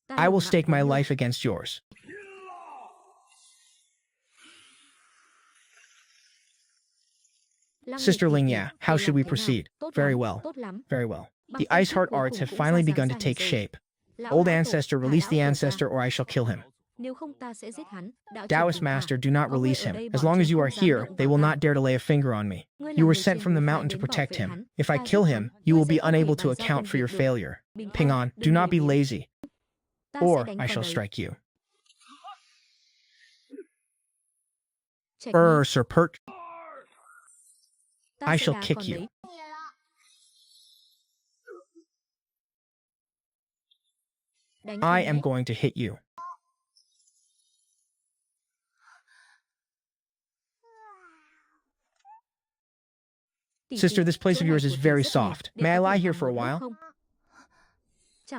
I will stake my life against yours. Sister Xianxia, how should we proceed? Very well. Very well. The Ice Heart arts have finally begun to take shape. Old ancestor, release the ancestor or I shall kill him. Taoist master, do not release him. As long as you are here, they will not dare to lay a finger on me. You were sent from the mountain to protect him. If I kill him, you will be unable to account for your failure. Ping An, do not be lazy, or I shall strike you. Sir Pert. I shall kick you. I am going to hit you. Sister, this place of yours is very soft. May I lie here for a while?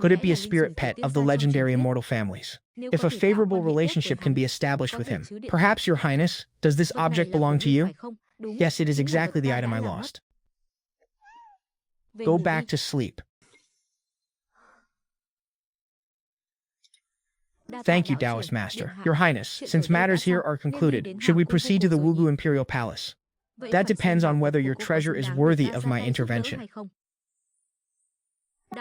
Could it be a spirit pet of the legendary immortal families? If a favorable relationship can be established with him, perhaps, Your Highness, does this object belong to you? Yes, it is exactly the item I lost. Go back to sleep. Thank you, Taoist Master. Your Highness, since matters here are concluded, should we proceed to the Wugu Imperial Palace? That depends on whether your treasure is worthy of my intervention.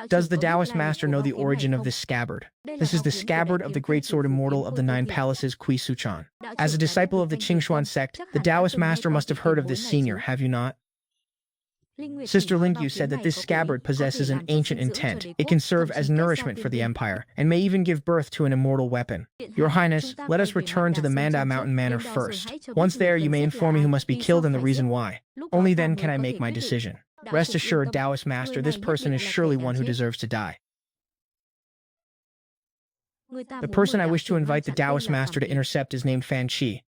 Does the Taoist Master know the origin of this scabbard? This is the scabbard of the great sword Immortal of the 9 palaces, Kui Suchan. As a disciple of the Qingxuan sect, the Taoist Master must have heard of this senior, have you not? Sister Lingyu said that this scabbard possesses an ancient intent. It can serve as nourishment for the Empire, and may even give birth to an immortal weapon. Your Highness, let us return to the Manda Mountain Manor first. Once there, you may inform me who must be killed and the reason why. Only then can I make my decision. Rest assured, Taoist Master, this person is surely one who deserves to die. The person I wish to invite the Taoist Master to intercept is named Fan Qi.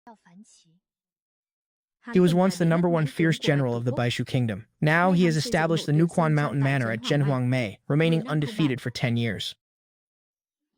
He was once the #1 fierce general of the Baishu Kingdom. Now he has established the Nuquan Mountain Manor at Zhenhuangmei, remaining undefeated for 10 years.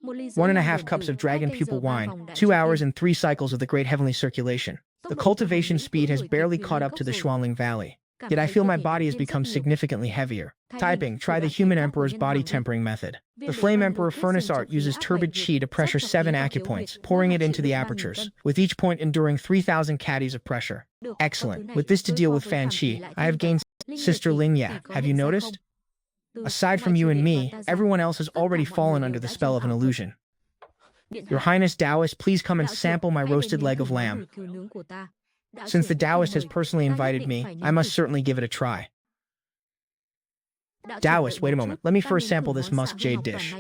1.5 cups of dragon pupil wine, 2 hours and 3 cycles of the great heavenly circulation. The cultivation speed has barely caught up to the Xuanling Valley. Yet I feel my body has become significantly heavier. Typing, try the human emperor's body tempering method. The flame emperor furnace art uses turbid qi to pressure 7 acupoints, pouring it into the apertures, with each point enduring 3,000 caddies of pressure. Excellent. With this to deal with Fan Qi, I have gained. Sister Xianxia, have you noticed? Aside from you and me, everyone else has already fallen under the spell of an illusion. Your Highness Taoist, please come and sample my roasted leg of lamb. Since the Taoist has personally invited me, I must certainly give it a try. Taoist, wait a moment. Let me first sample this musk jade dish.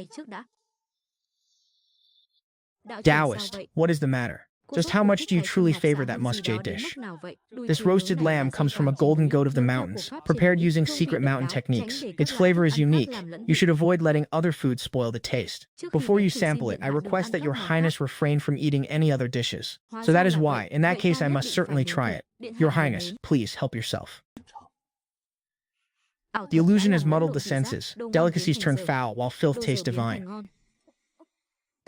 Taoist, what is the matter? Just how much do you truly favor that musk jade dish? This roasted lamb comes from a golden goat of the mountains, prepared using secret mountain techniques. Its flavor is unique. You should avoid letting other foods spoil the taste. Before you sample it, I request that Your Highness refrain from eating any other dishes. So that is why, in that case, I must certainly try it. Your Highness, please help yourself. The illusion has muddled the senses. Delicacies turn foul, while filth tastes divine.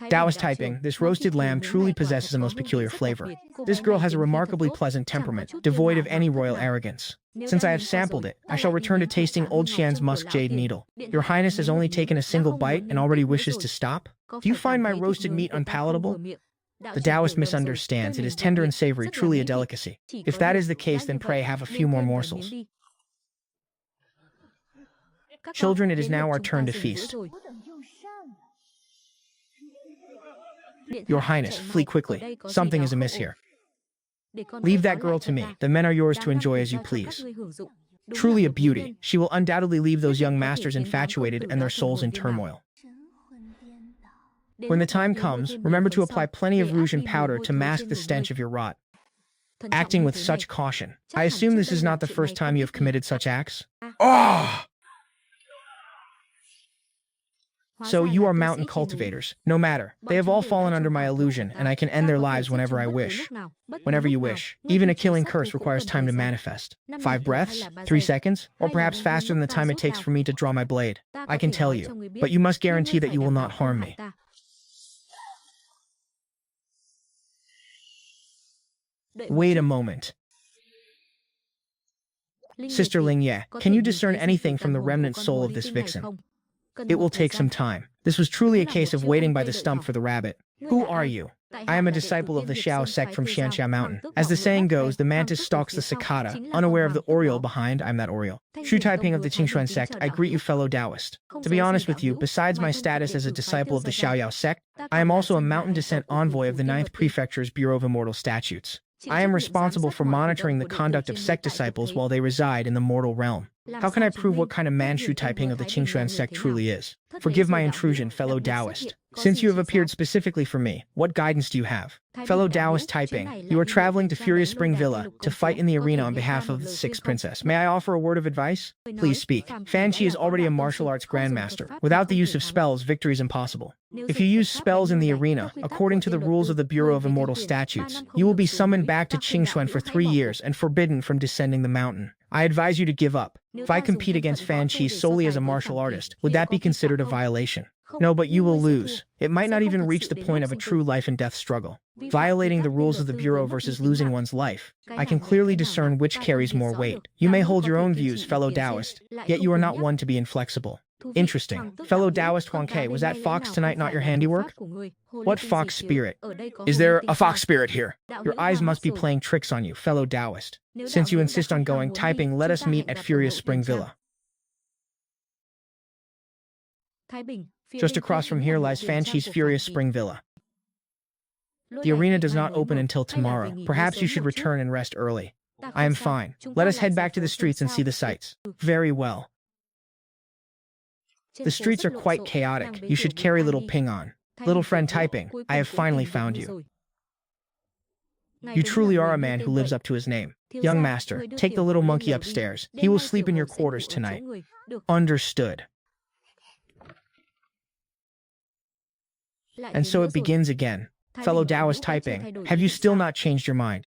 Taoist typing, this roasted lamb truly possesses a most peculiar flavor. This girl has a remarkably pleasant temperament, devoid of any royal arrogance. Since I have sampled it, I shall return to tasting Old Xian's musk jade needle. Your Highness has only taken a single bite and already wishes to stop? Do you find my roasted meat unpalatable? The Taoist misunderstands. It is tender and savory, truly a delicacy. If that is the case, then pray have a few more morsels. Children, it is now our turn to feast. Your Highness, flee quickly. Something is amiss here. Leave that girl to me. The men are yours to enjoy as you please. Truly a beauty, she will undoubtedly leave those young masters infatuated and their souls in turmoil. When the time comes, remember to apply plenty of rouge and powder to mask the stench of your rot. Acting with such caution. I assume this is not the first time you have committed such acts? Ah! So you are mountain cultivators. No matter. They have all fallen under my illusion, and I can end their lives whenever I wish. Whenever you wish. Even a killing curse requires time to manifest. 5 breaths? 3 seconds? Or perhaps faster than the time it takes for me to draw my blade. I can tell you. But you must guarantee that you will not harm me. Wait a moment. Sister Xianxia, can you discern anything from the remnant soul of this vixen? It will take some time. This was truly a case of waiting by the stump for the rabbit. Who are you? I am a disciple of the Xiao sect from Xianxia mountain. As the saying goes, the mantis stalks the cicada, unaware of the oriole behind. I'm that oriole. Shu Taiping of the Qingxuan sect, I greet you fellow Taoist. To be honest with you, besides my status as a disciple of the Xiaoyao sect, I am also a mountain descent envoy of the 9th Prefecture's Bureau of Immortal Statutes. I am responsible for monitoring the conduct of sect disciples while they reside in the mortal realm. How can I prove what kind of man Shu Taiping of the Qingxuan sect truly is? Forgive my intrusion, fellow Taoist. Since you have appeared specifically for me, what guidance do you have? Fellow Taoist Taiping, you are traveling to Furious Spring Villa to fight in the arena on behalf of the 6th princess. May I offer a word of advice? Please speak. Fan Qi is already a martial arts grandmaster. Without the use of spells, victory is impossible. If you use spells in the arena, according to the rules of the Bureau of Immortal Statutes, you will be summoned back to Qingxuan for 3 years and forbidden from descending the mountain. I advise you to give up. If I compete against Fan Qi solely as a martial artist, would that be considered a violation? No, but you will lose. It might not even reach the point of a true life and death struggle. Violating the rules of the Bureau versus losing one's life. I can clearly discern which carries more weight. You may hold your own views, fellow Taoist, yet you are not one to be inflexible. Interesting. Fellow Taoist Huang Ke, was that fox tonight not your handiwork? What fox spirit? Is there a fox spirit here? Your eyes must be playing tricks on you, fellow Taoist. Since you insist on going Taiping, let us meet at Furious Spring Villa. Just across from here lies Fan Qi's Furious Spring Villa. The arena does not open until tomorrow. Perhaps you should return and rest early. I am fine. Let us head back to the streets and see the sights. Very well. The streets are quite chaotic. You should carry little Ping on. Little friend Taiping, I have finally found you. You truly are a man who lives up to his name. Young master, take the little monkey upstairs. He will sleep in your quarters tonight. Understood. And so it begins again. Fellow Taoist Taiping, have you still not changed your mind?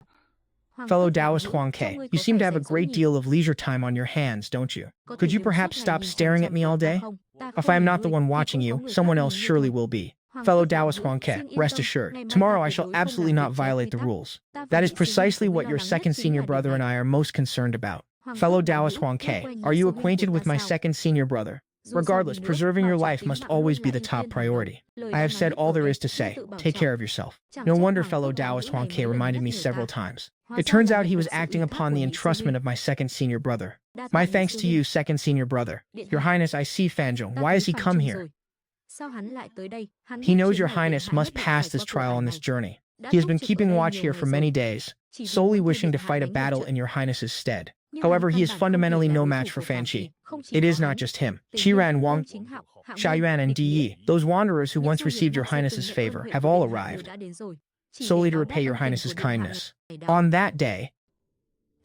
Fellow Taoist Huang Ke, you seem to have a great deal of leisure time on your hands, don't you? Could you perhaps stop staring at me all day? If I am not the one watching you, someone else surely will be. Fellow Taoist Huang Ke, rest assured, tomorrow I shall absolutely not violate the rules. That is precisely what your second senior brother and I are most concerned about. Fellow Taoist Huang Ke, are you acquainted with my second senior brother? Regardless, preserving your life must always be the top priority. I have said all there is to say. Take care of yourself. No wonder fellow Taoist Huang Ke reminded me several times. It turns out he was acting upon the entrustment of my second senior brother. My thanks to you, second senior brother. Your Highness, I see Fanzhong. Why has he come here? He knows your Highness must pass this trial on this journey. He has been keeping watch here for many days, solely wishing to fight a battle in your Highness's stead. However, he is fundamentally no match for Fan Qi. It is not just him. Qiran, Wang, Xiaoyuan, and Di Yi, those wanderers who once received your Highness's favor, have all arrived, solely to repay your Highness's kindness. On that day,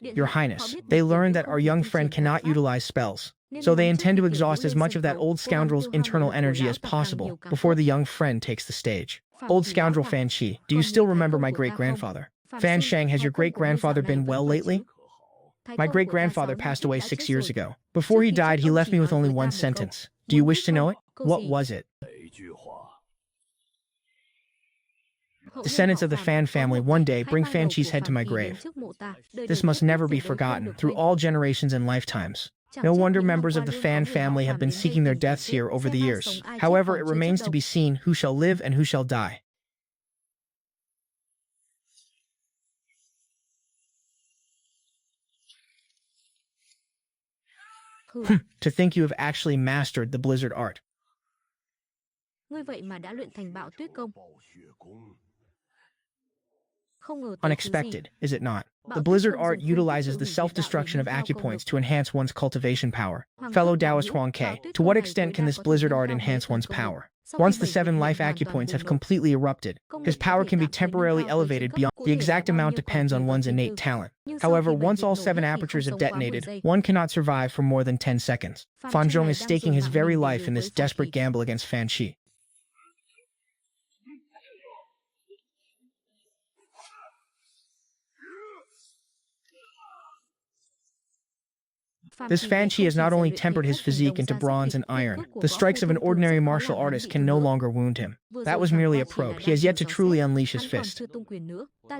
your Highness, they learned that our young friend cannot utilize spells, so they intend to exhaust as much of that old scoundrel's internal energy as possible before the young friend takes the stage. Old scoundrel Fan Qi, do you still remember my great-grandfather? Fan Shang, has your great-grandfather been well lately? My great-grandfather passed away 6 years ago. Before he died, he left me with only one sentence. Do you wish to know it? What was it? Descendants of the Fan family, one day bring Fan Qi's head to my grave. This must never be forgotten through all generations and lifetimes. No wonder members of the Fan family have been seeking their deaths here over the years. However, it remains to be seen who shall live and who shall die. To think you have actually mastered the blizzard art. Unexpected, is it not? The blizzard art utilizes the self-destruction of acupoints to enhance one's cultivation power. Fellow Taoist Huang Ke, to what extent can this blizzard art enhance one's power? Once the 7 life acupoints have completely erupted, his power can be temporarily elevated beyond. The exact amount depends on one's innate talent. However, once all 7 apertures have detonated, one cannot survive for more than 10 seconds. Fanzhong is staking his very life in this desperate gamble against Fan Qi. This fan chi has not only tempered his physique into bronze and iron, the strikes of an ordinary martial artist can no longer wound him. That was merely a probe. He has yet to truly unleash his fist.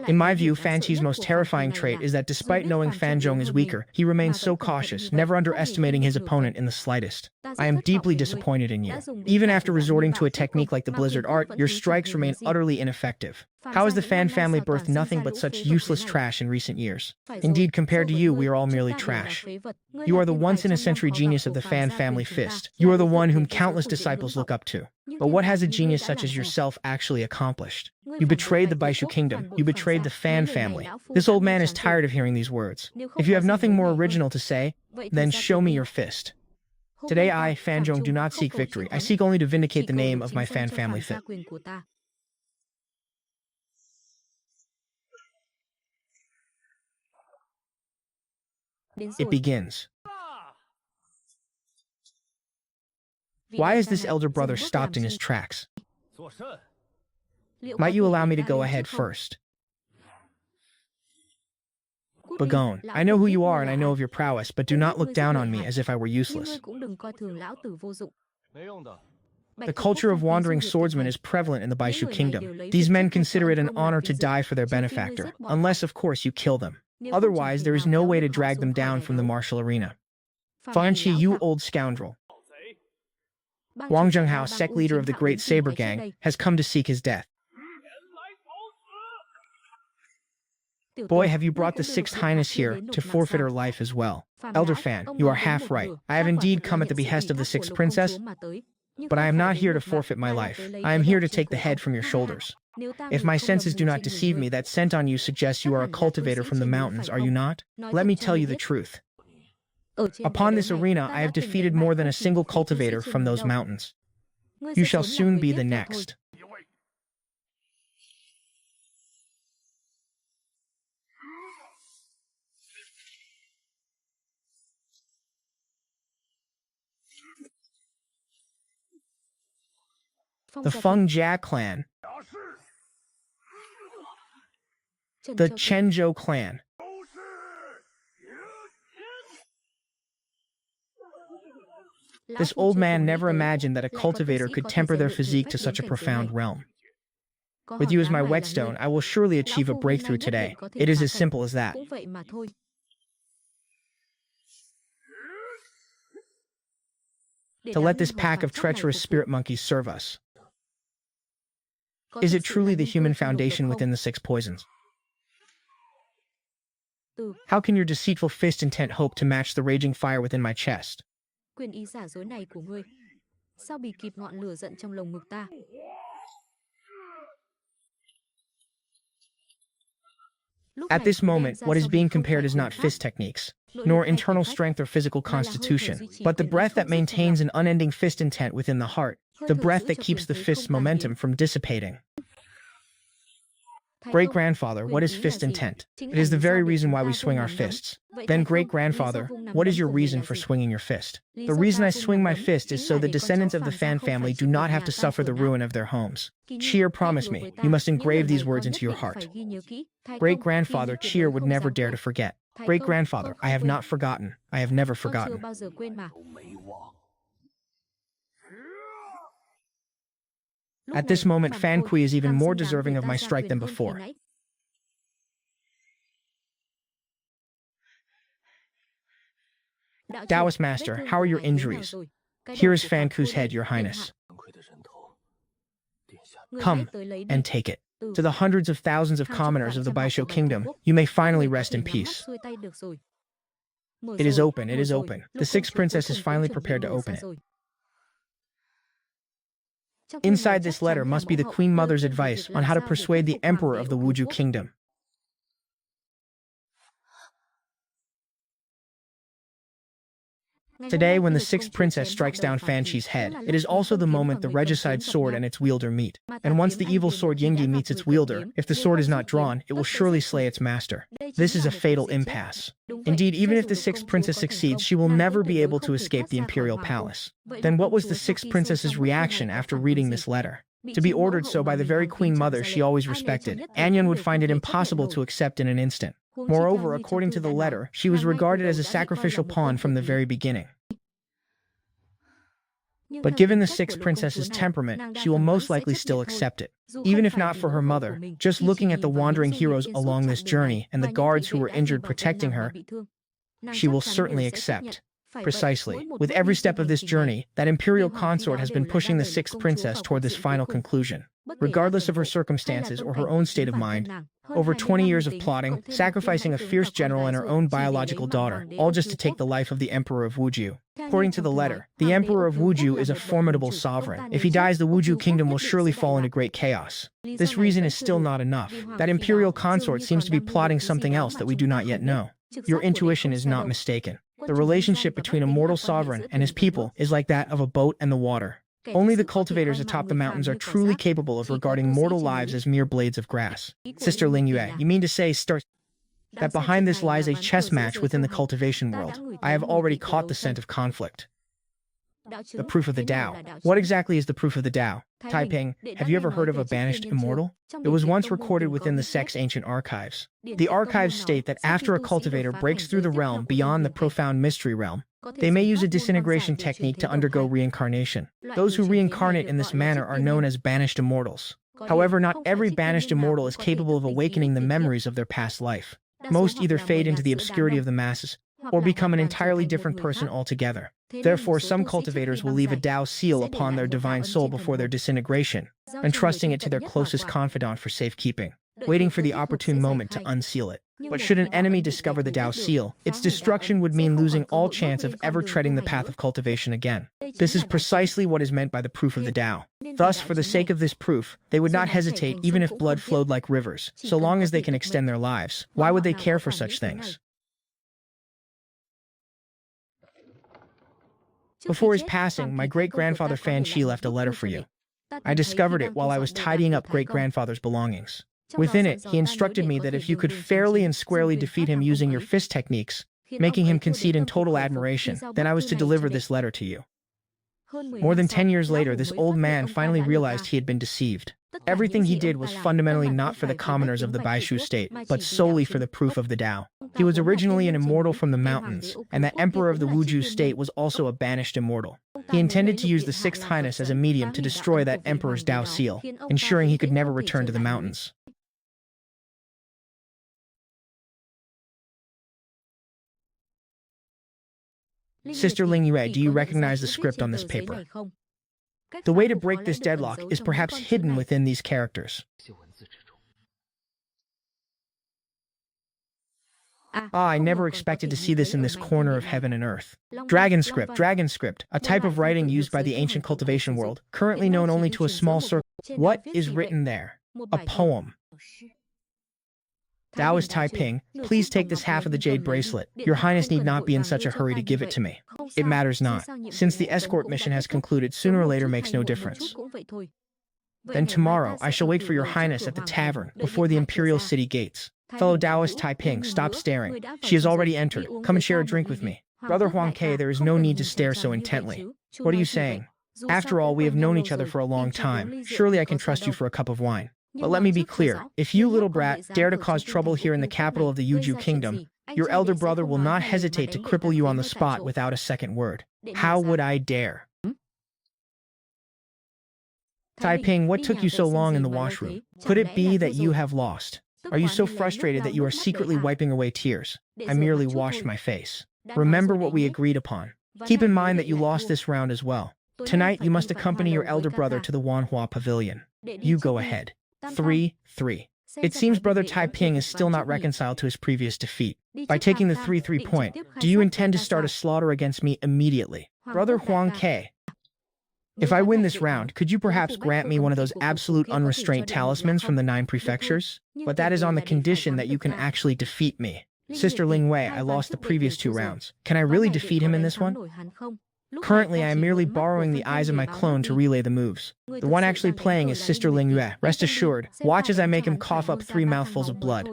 In my view, Fan Chi's most terrifying trait is that despite knowing Fan Zhong is weaker, he remains so cautious, never underestimating his opponent in the slightest. I am deeply disappointed in you. Even after resorting to a technique like the Blizzard Art, your strikes remain utterly ineffective. How has the Fan family birthed nothing but such useless trash in recent years? Indeed, compared to you, we are all merely trash. You are the once-in-a-century genius of the Fan family fist. You are the one whom countless disciples look up to. But what has a genius such as yourself actually accomplished? You betrayed the Baishu kingdom. You betrayed the Fan family. This old man is tired of hearing these words. If you have nothing more original to say, then show me your fist. Today I, Fan Zhong, do not seek victory. I seek only to vindicate the name of my Fan family fist. It begins. Why is this elder brother stopped in his tracks? Might you allow me to go ahead first? Begone. I know who you are and I know of your prowess, but do not look down on me as if I were useless. The culture of wandering swordsmen is prevalent in the Baishu kingdom. These men consider it an honor to die for their benefactor, unless, of course, you kill them. Otherwise, there is no way to drag them down from the martial arena. Fan Chi, you old scoundrel. Wang Zhenghao, sect leader of the Great Saber Gang, has come to seek his death. Boy, have you brought the Sixth Highness here to forfeit her life as well. Elder Fan, you are half right. I have indeed come at the behest of the Sixth Princess, but I am not here to forfeit my life. I am here to take the head from your shoulders. If my senses do not deceive me, that scent on you suggests you are a cultivator from the mountains, are you not? Let me tell you the truth. Upon this arena, I have defeated more than a single cultivator from those mountains. You shall soon be the next. The Feng Jia clan. The Chenzhou clan. This old man never imagined that a cultivator could temper their physique to such a profound realm. With you as my whetstone, I will surely achieve a breakthrough today. It is as simple as that. To let this pack of treacherous spirit monkeys serve us. Is it truly the human foundation within the six poisons? How can your deceitful fist intent hope to match the raging fire within my chest?
Quyền ý giả dối này của ngươi, sao bì kịp ngọn lửa giận trong lồng ngực ta?
At this moment, what is being compared is not fist techniques, nor internal strength or physical constitution, but the breath that maintains an unending fist intent within the heart, the breath that keeps the fist's momentum from dissipating. Great-grandfather, what is fist intent? It is the very reason why we swing our fists. Then, great-grandfather, what is your reason for swinging your fist? The reason I swing my fist is so the descendants of the Fan family do not have to suffer the ruin of their homes. Cheer, promise me, you must engrave these words into your heart. Great-grandfather, Cheer would never dare to forget. Great-grandfather, I have not forgotten. I have never forgotten. At this moment, Fan Kui is even more deserving of my strike than before. Taoist Master, how are your injuries? Here is Fan Kui's head, Your Highness. Come and take it. To the hundreds of thousands of commoners of the Baishu Kingdom, you may finally rest in peace. It is open, it is open. The Sixth Princess is finally prepared to open it. Inside this letter must be the Queen Mother's advice on how to persuade the Emperor of the Wuju Kingdom. Today, when the Sixth Princess strikes down Fan Chi's head, it is also the moment the regicide sword and its wielder meet. And once the evil sword Yingyi meets its wielder, if the sword is not drawn, it will surely slay its master. This is a fatal impasse. Indeed, even if the Sixth Princess succeeds, she will never be able to escape the Imperial Palace. Then what was the Sixth Princess's reaction after reading this letter? To be ordered so by the very Queen Mother she always respected, Anyun would find it impossible to accept in an instant. Moreover, according to the letter, she was regarded as a sacrificial pawn from the very beginning. But given the sixth princess's temperament, she will most likely still accept it. Even if not for her mother, just looking at the wandering heroes along this journey and the guards who were injured protecting her, she will certainly accept. Precisely. With every step of this journey, that imperial consort has been pushing the sixth princess toward this final conclusion. Regardless of her circumstances or her own state of mind, over 20 years of plotting, sacrificing a fierce general and her own biological daughter, all just to take the life of the Emperor of Wuju. According to the letter, the Emperor of Wuju is a formidable sovereign. If he dies, the Wuju kingdom will surely fall into great chaos. This reason is still not enough. That imperial consort seems to be plotting something else that we do not yet know. Your intuition is not mistaken. The relationship between a mortal sovereign and his people is like that of a boat and the water. Only the cultivators atop the mountains are truly capable of regarding mortal lives as mere blades of grass. Sister Lingyue, you mean to say, that behind this lies a chess match within the cultivation world? I have already caught the scent of conflict. The proof of the Tao. What exactly is the proof of the Tao? Taiping, have you ever heard of a banished immortal? It was once recorded within the sect's ancient archives. The archives state that after a cultivator breaks through the realm beyond the profound mystery realm, they may use a disintegration technique to undergo reincarnation. Those who reincarnate in this manner are known as banished immortals. However, not every banished immortal is capable of awakening the memories of their past life. Most either fade into the obscurity of the masses, or become an entirely different person altogether. Therefore, some cultivators will leave a Tao seal upon their divine soul before their disintegration, entrusting it to their closest confidant for safekeeping, waiting for the opportune moment to unseal it. But should an enemy discover the Tao seal, its destruction would mean losing all chance of ever treading the path of cultivation again. This is precisely what is meant by the proof of the Tao. Thus, for the sake of this proof, they would not hesitate even if blood flowed like rivers, so long as they can extend their lives. Why would they care for such things? Before his passing, my great-grandfather Fan Chi left a letter for you. I discovered it while I was tidying up great-grandfather's belongings. Within it, he instructed me that if you could fairly and squarely defeat him using your fist techniques, making him concede in total admiration, then I was to deliver this letter to you. More than 10 years later, this old man finally realized he had been deceived. Everything he did was fundamentally not for the commoners of the Baishu state, but solely for the proof of the Tao. He was originally an immortal from the mountains, and the emperor of the Wuju state was also a banished immortal. He intended to use the Sixth Highness as a medium to destroy that emperor's Tao seal, ensuring he could never return to the mountains. Sister Lingyue, do you recognize the script on this paper? The way to break this deadlock is perhaps hidden within these characters. I never expected to see this in this corner of heaven and earth. Dragon script, a type of writing used by the ancient cultivation world, currently known only to a small circle. What is written there? A poem. Taoist Taiping, please take this half of the jade bracelet. Your Highness need not be in such a hurry to give it to me. It matters not. Since the escort mission has concluded, sooner or later makes no difference. Then tomorrow, I shall wait for your Highness at the tavern, before the imperial city gates. Fellow Taoist Taiping, stop staring. She has already entered. Come and share a drink with me. Brother Huang Ke, there is no need to stare so intently. What are you saying? After all, we have known each other for a long time. Surely I can trust you for a cup of wine. But let me be clear, if you, little brat, dare to cause trouble here in the capital of the Yuju kingdom, your elder brother will not hesitate to cripple you on the spot without a second word. How would I dare? Taiping, what took you so long in the washroom? Could it be that you have lost? Are you so frustrated that you are secretly wiping away tears? I merely washed my face. Remember what we agreed upon. Keep in mind that you lost this round as well. Tonight, you must accompany your elder brother to the Wanhua Pavilion. You go ahead. 3-3. It seems Brother Taiping is still not reconciled to his previous defeat. By taking the 3-3 point, do you intend to start a slaughter against me immediately? Brother Huang Ke, if I win this round, could you perhaps grant me one of those absolute unrestrained talismans from the 9 prefectures? But that is on the condition that you can actually defeat me. Sister Lingyue, I lost the previous 2 rounds. Can I really defeat him in this one? Currently, I am merely borrowing the eyes of my clone to relay the moves. The one actually playing is Sister Lingyue. Rest assured, watch as I make him cough up 3 mouthfuls of blood.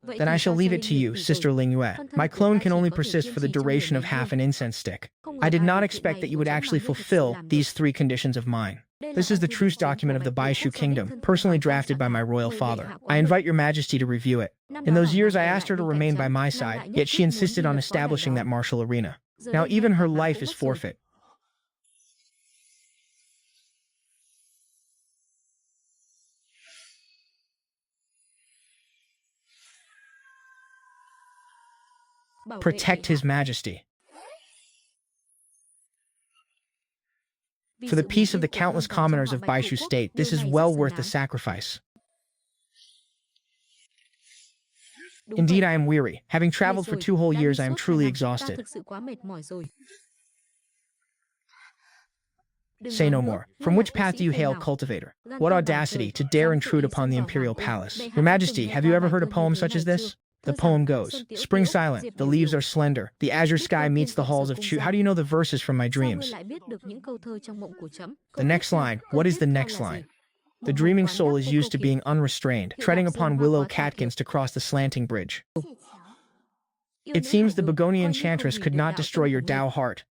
Then I shall leave it to you, Sister Lingyue. My clone can only persist for the duration of half an incense stick. I did not expect that you would actually fulfill these 3 conditions of mine. This is the truce document of the Baishu Kingdom, personally drafted by my royal father. I invite your majesty to review it. In those years, I asked her to remain by my side, yet she insisted on establishing that martial arena. Now even her life is forfeit. Protect His Majesty. For the peace of the countless commoners of Baishu state, this is well worth the sacrifice. Indeed, I am weary. Having traveled for 2 whole years, I am truly exhausted. Say no more. From which path do you hail, cultivator? What audacity to dare intrude upon the imperial palace. Your Majesty, have you ever heard a poem such as this? The poem goes, spring silent, the leaves are slender, the azure sky meets the halls of Chu. How do you know the verses from my dreams? The next line. What is the next line? The dreaming soul is used to being unrestrained, treading upon willow catkins to cross the slanting bridge. It seems the Begonian enchantress could not destroy your Tao heart,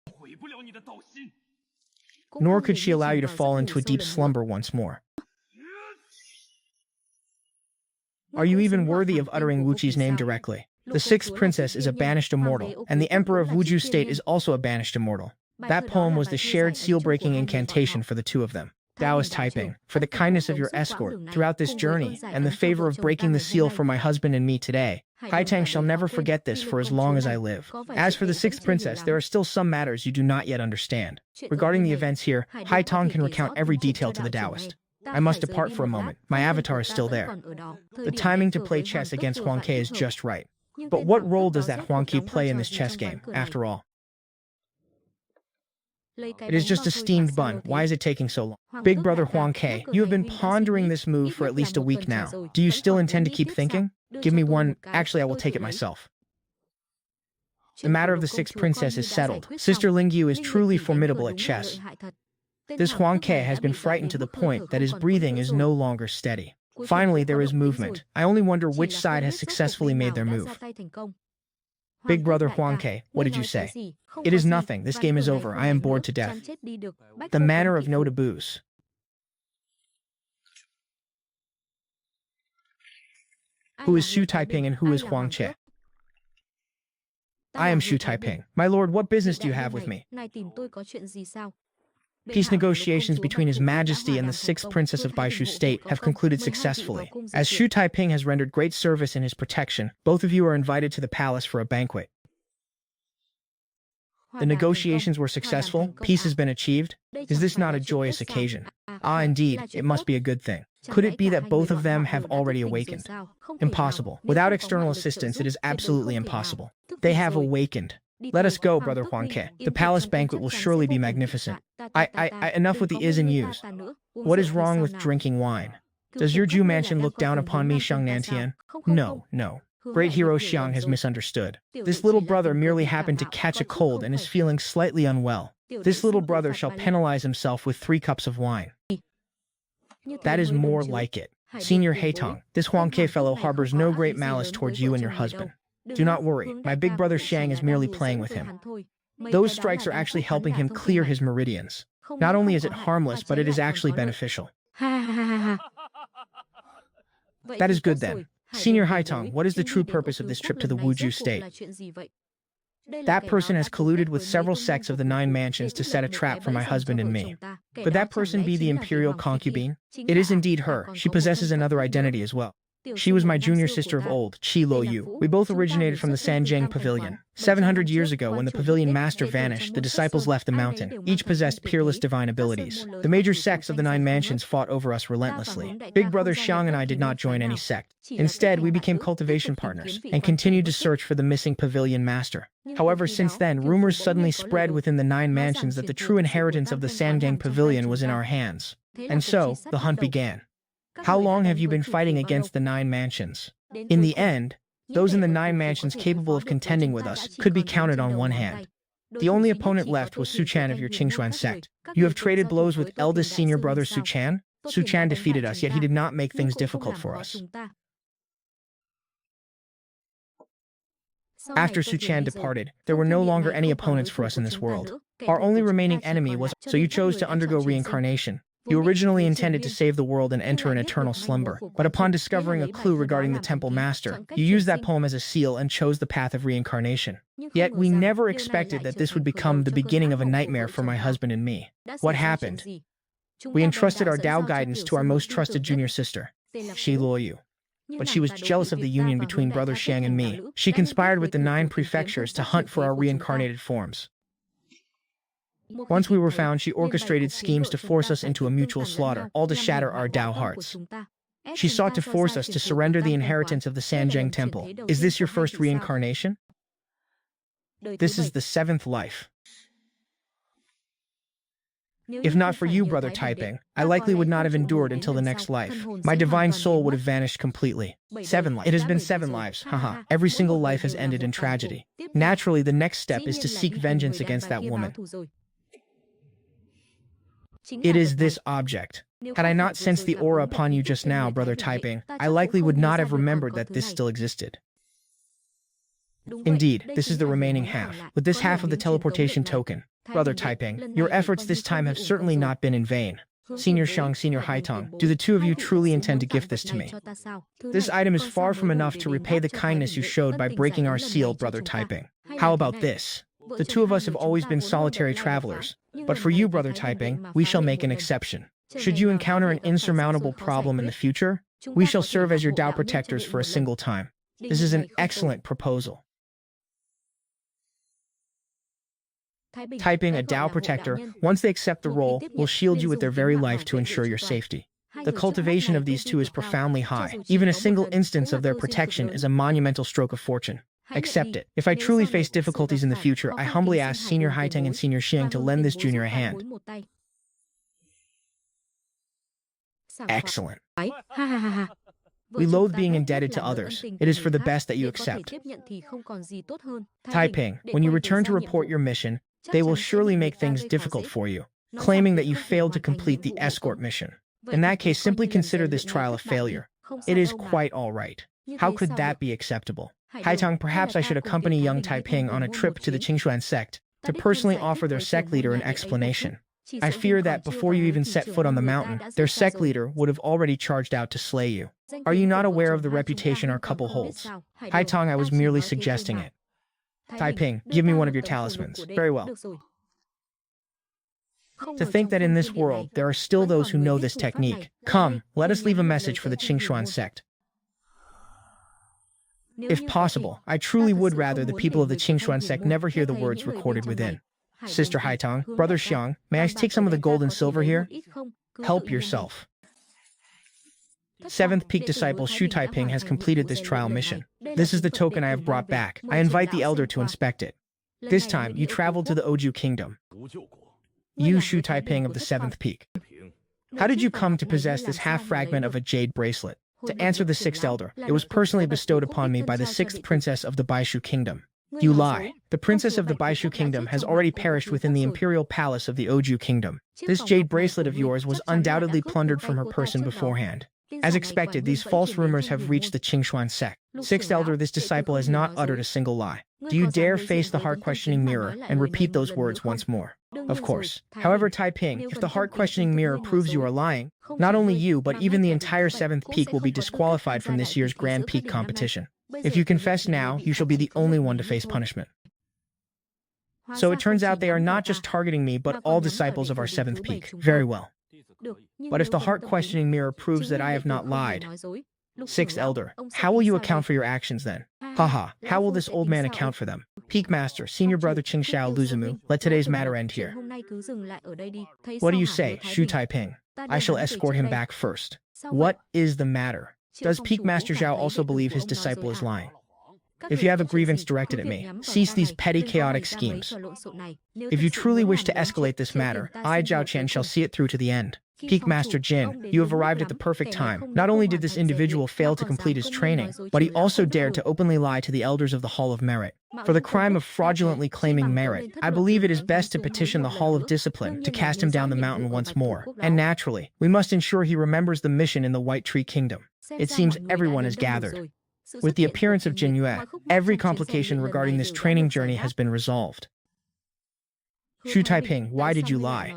nor could she allow you to fall into a deep slumber once more. Are you even worthy of uttering Wuchi's name directly? The 6th princess is a banished immortal, and the emperor of Wuju state is also a banished immortal. That poem was the shared seal-breaking incantation for the 2 of them. Taoist typing, for the kindness of your escort throughout this journey, and the favor of breaking the seal for my husband and me today. Haitang shall never forget this for as long as I live. As for the 6th princess, there are still some matters you do not yet understand. Regarding the events here, Haitang can recount every detail to the Taoist. I must depart for a moment. My avatar is still there. The timing to play chess against Huang Ke is just right. But what role does that Huang Ke play in this chess game, after all? It is just a steamed bun. Why is it taking so long? Big brother Huang Ke, you have been pondering this move for at least a week now. Do you still intend to keep thinking? Give me one. Actually, I will take it myself. The matter of the 6th princess is settled. Sister Lingyu is truly formidable at chess. This Huang Ke has been frightened to the point that his breathing is no longer steady. Finally, there is movement. I only wonder which side has successfully made their move. Big brother Huang Ke, what did you say? It is nothing. This game is over. I am bored to death. The manner of no taboos. Who is Xu Taiping and who is Huang Che? I am Xu Taiping. My lord, what business do you have with me? Peace negotiations between His Majesty and the 6th princess of Baishu state have concluded successfully. As Xu Taiping has rendered great service in his protection, both of you are invited to the palace for a banquet. The negotiations were successful, peace has been achieved. Is this not a joyous occasion? Ah, indeed, it must be a good thing. Could it be that both of them have already awakened? Impossible. Without external assistance, it is absolutely impossible. They have awakened. Let us go, brother Huang Ke. The palace banquet will surely be magnificent. Enough with the is and yous. What is wrong with drinking wine? Does your Jew mansion look down upon me, Xiang Nantian? No, no. Great hero Xiang has misunderstood. This little brother merely happened to catch a cold and is feeling slightly unwell. This little brother shall penalize himself with 3 cups of wine. That is more like it. Senior Haitong, this Huang Ke fellow harbors no great malice towards you and your husband. Do not worry, my big brother Xiang is merely playing with him. Those strikes are actually helping him clear his meridians. Not only is it harmless, but it is actually beneficial. That is good then. Senior Haitong, what is the true purpose of this trip to the Wuju state? That person has colluded with several sects of the 9 mansions to set a trap for my husband and me. Could that person be the imperial concubine? It is indeed her. She possesses another identity as well. She was my junior sister of old, Qi Lo Yu. We both originated from the Sanjiang Pavilion. 700 years ago, when the pavilion master vanished, the disciples left the mountain. Each possessed peerless divine abilities. The major sects of the 9 mansions fought over us relentlessly. Big brother Xiang and I did not join any sect. Instead, we became cultivation partners and continued to search for the missing pavilion master. However, since then, rumors suddenly spread within the 9 mansions that the true inheritance of the Sanjiang Pavilion was in our hands. And so, the hunt began. How long have you been fighting against the 9 mansions? In the end, those in the 9 mansions capable of contending with us could be counted on one hand. The only opponent left was Suchan of your Qingshuan sect. You have traded blows with eldest senior brother Suchan? Suchan defeated us, yet he did not make things difficult for us. After Suchan departed, there were no longer any opponents for us in this world. Our only remaining enemy was, so you chose to undergo reincarnation. You originally intended to save the world and enter an eternal slumber, but upon discovering a clue regarding the Temple Master, you used that poem as a seal and chose the path of reincarnation. Yet we never expected that this would become the beginning of a nightmare for my husband and me. What happened? We entrusted our Tao guidance to our most trusted junior sister, Shi Luoyu. But she was jealous of the union between Brother Xiang and me. She conspired with the 9 prefectures to hunt for our reincarnated forms. Once we were found, she orchestrated schemes to force us into a mutual slaughter, all to shatter our Tao hearts. She sought to force us to surrender the inheritance of the Sanjiang Temple. Is this your first reincarnation? This is the 7th life. If not for you, Brother Taiping, I likely would not have endured until the next life. My divine soul would have vanished completely. 7 lives. It has been 7 lives, haha. Every single life has ended in tragedy. Naturally, the next step is to seek vengeance against that woman. It is this object. Had I not sensed the aura upon you just now, Brother Taiping, I likely would not have remembered that this still existed. Indeed, this is the remaining half. With this half of the teleportation token, Brother Taiping, your efforts this time have certainly not been in vain. Senior Xiang, Senior Haitong, do the two of you truly intend to gift this to me? This item is far from enough to repay the kindness you showed by breaking our seal, Brother Taiping. How about this? The two of us have always been solitary travelers, but for you, Brother Taiping, we shall make an exception. Should you encounter an insurmountable problem in the future, we shall serve as your Tao protectors for a single time. This is an excellent proposal. Taiping, a Tao protector, once they accept the role, will shield you with their very life to ensure your safety. The cultivation of these two is profoundly high. Even a single instance of their protection is a monumental stroke of fortune. Accept it. If I truly face difficulties in the future, I humbly ask Senior Haiteng and Senior Xiang to lend this junior a hand. Excellent. We loathe being indebted to others. It is for the best that you accept. Taiping, when you return to report your mission, they will surely make things difficult for you, claiming that you failed to complete the escort mission. In that case, simply consider this trial a failure. It is quite all right. How could that be acceptable? Haitong, perhaps I should accompany young Taiping on a trip to the Qingshuan sect to personally offer their sect leader an explanation. I fear that before you even set foot on the mountain, their sect leader would have already charged out to slay you. Are you not aware of the reputation our couple holds? Haitong, I was merely suggesting it. Taiping, give me one of your talismans. Very well. To think that in this world, there are still those who know this technique. Come, let us leave a message for the Qingshuan sect. If possible, I truly would rather the people of the Qingshuan sect never hear the words recorded within. Sister Haitong, Brother Xiang, may I take some of the gold and silver here? Help yourself. 7th peak disciple Shu Taiping has completed this trial mission. This is the token I have brought back. I invite the elder to inspect it. This time, you traveled to the Oju Kingdom. You, Shu Taiping of the 7th peak. How did you come to possess this half-fragment of a jade bracelet? To answer the 6th elder, it was personally bestowed upon me by the 6th princess of the Baishu Kingdom. You lie. The princess of the Baishu Kingdom has already perished within the imperial palace of the Oju Kingdom. This jade bracelet of yours was undoubtedly plundered from her person beforehand. As expected, these false rumors have reached the Qingshuan sect. 6th elder, this disciple has not uttered a single lie. Do you dare face the heart-questioning mirror and repeat those words once more? Of course. However, Taiping, if the heart-questioning mirror proves you are lying, not only you but even the entire 7th peak will be disqualified from this year's Grand Peak competition. If you confess now, you shall be the only one to face punishment. So it turns out they are not just targeting me but all disciples of our 7th peak. Very well. But if the heart-questioning mirror proves that I have not lied, 6th elder, how will you account for your actions then? Haha, how will this old man account for them? Peak Master, Senior Brother Qingxiao Luzimu, let today's matter end here. What do you say, Shu Taiping? I shall escort him back first. What is the matter? Does Peak Master Zhao also believe his disciple is lying? If you have a grievance directed at me, cease these petty chaotic schemes. If you truly wish to escalate this matter, I, Zhao Qian, shall see it through to the end. Peak Master Jin, you have arrived at the perfect time. Not only did this individual fail to complete his training, but he also dared to openly lie to the elders of the Hall of Merit. For the crime of fraudulently claiming merit, I believe it is best to petition the Hall of Discipline to cast him down the mountain once more. And naturally, we must ensure he remembers the mission in the White Tree Kingdom. It seems everyone is gathered. With the appearance of Jin Yue, every complication regarding this training journey has been resolved. Shu Taiping, why did you lie?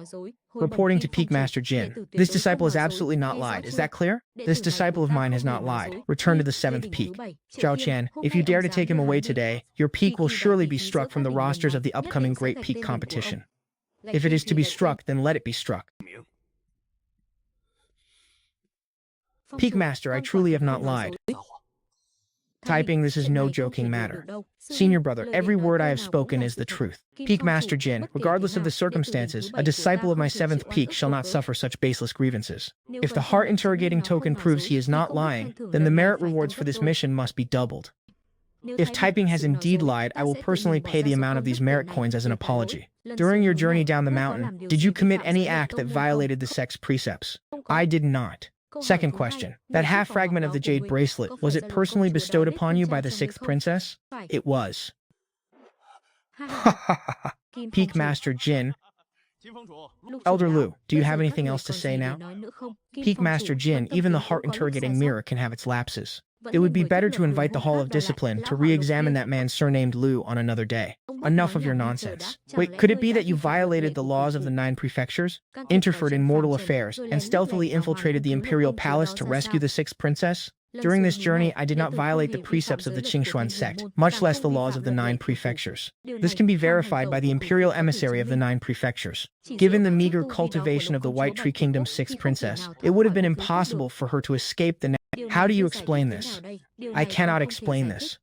Reporting to Peak Master Jin. This disciple has absolutely not lied. Is that clear? This disciple of mine has not lied. Return to the 7th peak. Zhao Qian, if you dare to take him away today, your peak will surely be struck from the rosters of the upcoming Great Peak competition. If it is to be struck, then let it be struck. Peak Master, I truly have not lied. Taiping, this is no joking matter. Senior brother, every word I have spoken is the truth. Peak Master Jin, regardless of the circumstances, a disciple of my 7th peak shall not suffer such baseless grievances. If the heart interrogating token proves he is not lying, then the merit rewards for this mission must be doubled. If Taiping has indeed lied, I will personally pay the amount of these merit coins as an apology. During your journey down the mountain, did you commit any act that violated the sect's precepts? I did not. Second question. That half fragment of the jade bracelet, was it personally bestowed upon you by the 6th princess? It was. Peak Master Jin. Elder Lu, do you have anything else to say now? Peak Master Jin, even the heart-interrogating mirror can have its lapses. It would be better to invite the Hall of Discipline to re-examine that man surnamed Lu on another day. Enough of your nonsense. Wait, could it be that you violated the laws of the 9 prefectures, interfered in mortal affairs, and stealthily infiltrated the imperial palace to rescue the 6th princess? During this journey, I did not violate the precepts of the Qingxuan sect, much less the laws of the 9 prefectures. This can be verified by the imperial emissary of the 9 prefectures. Given the meager cultivation of the White Tree Kingdom's 6th princess, it would have been impossible for her to escape the... How do you explain this? I cannot explain this.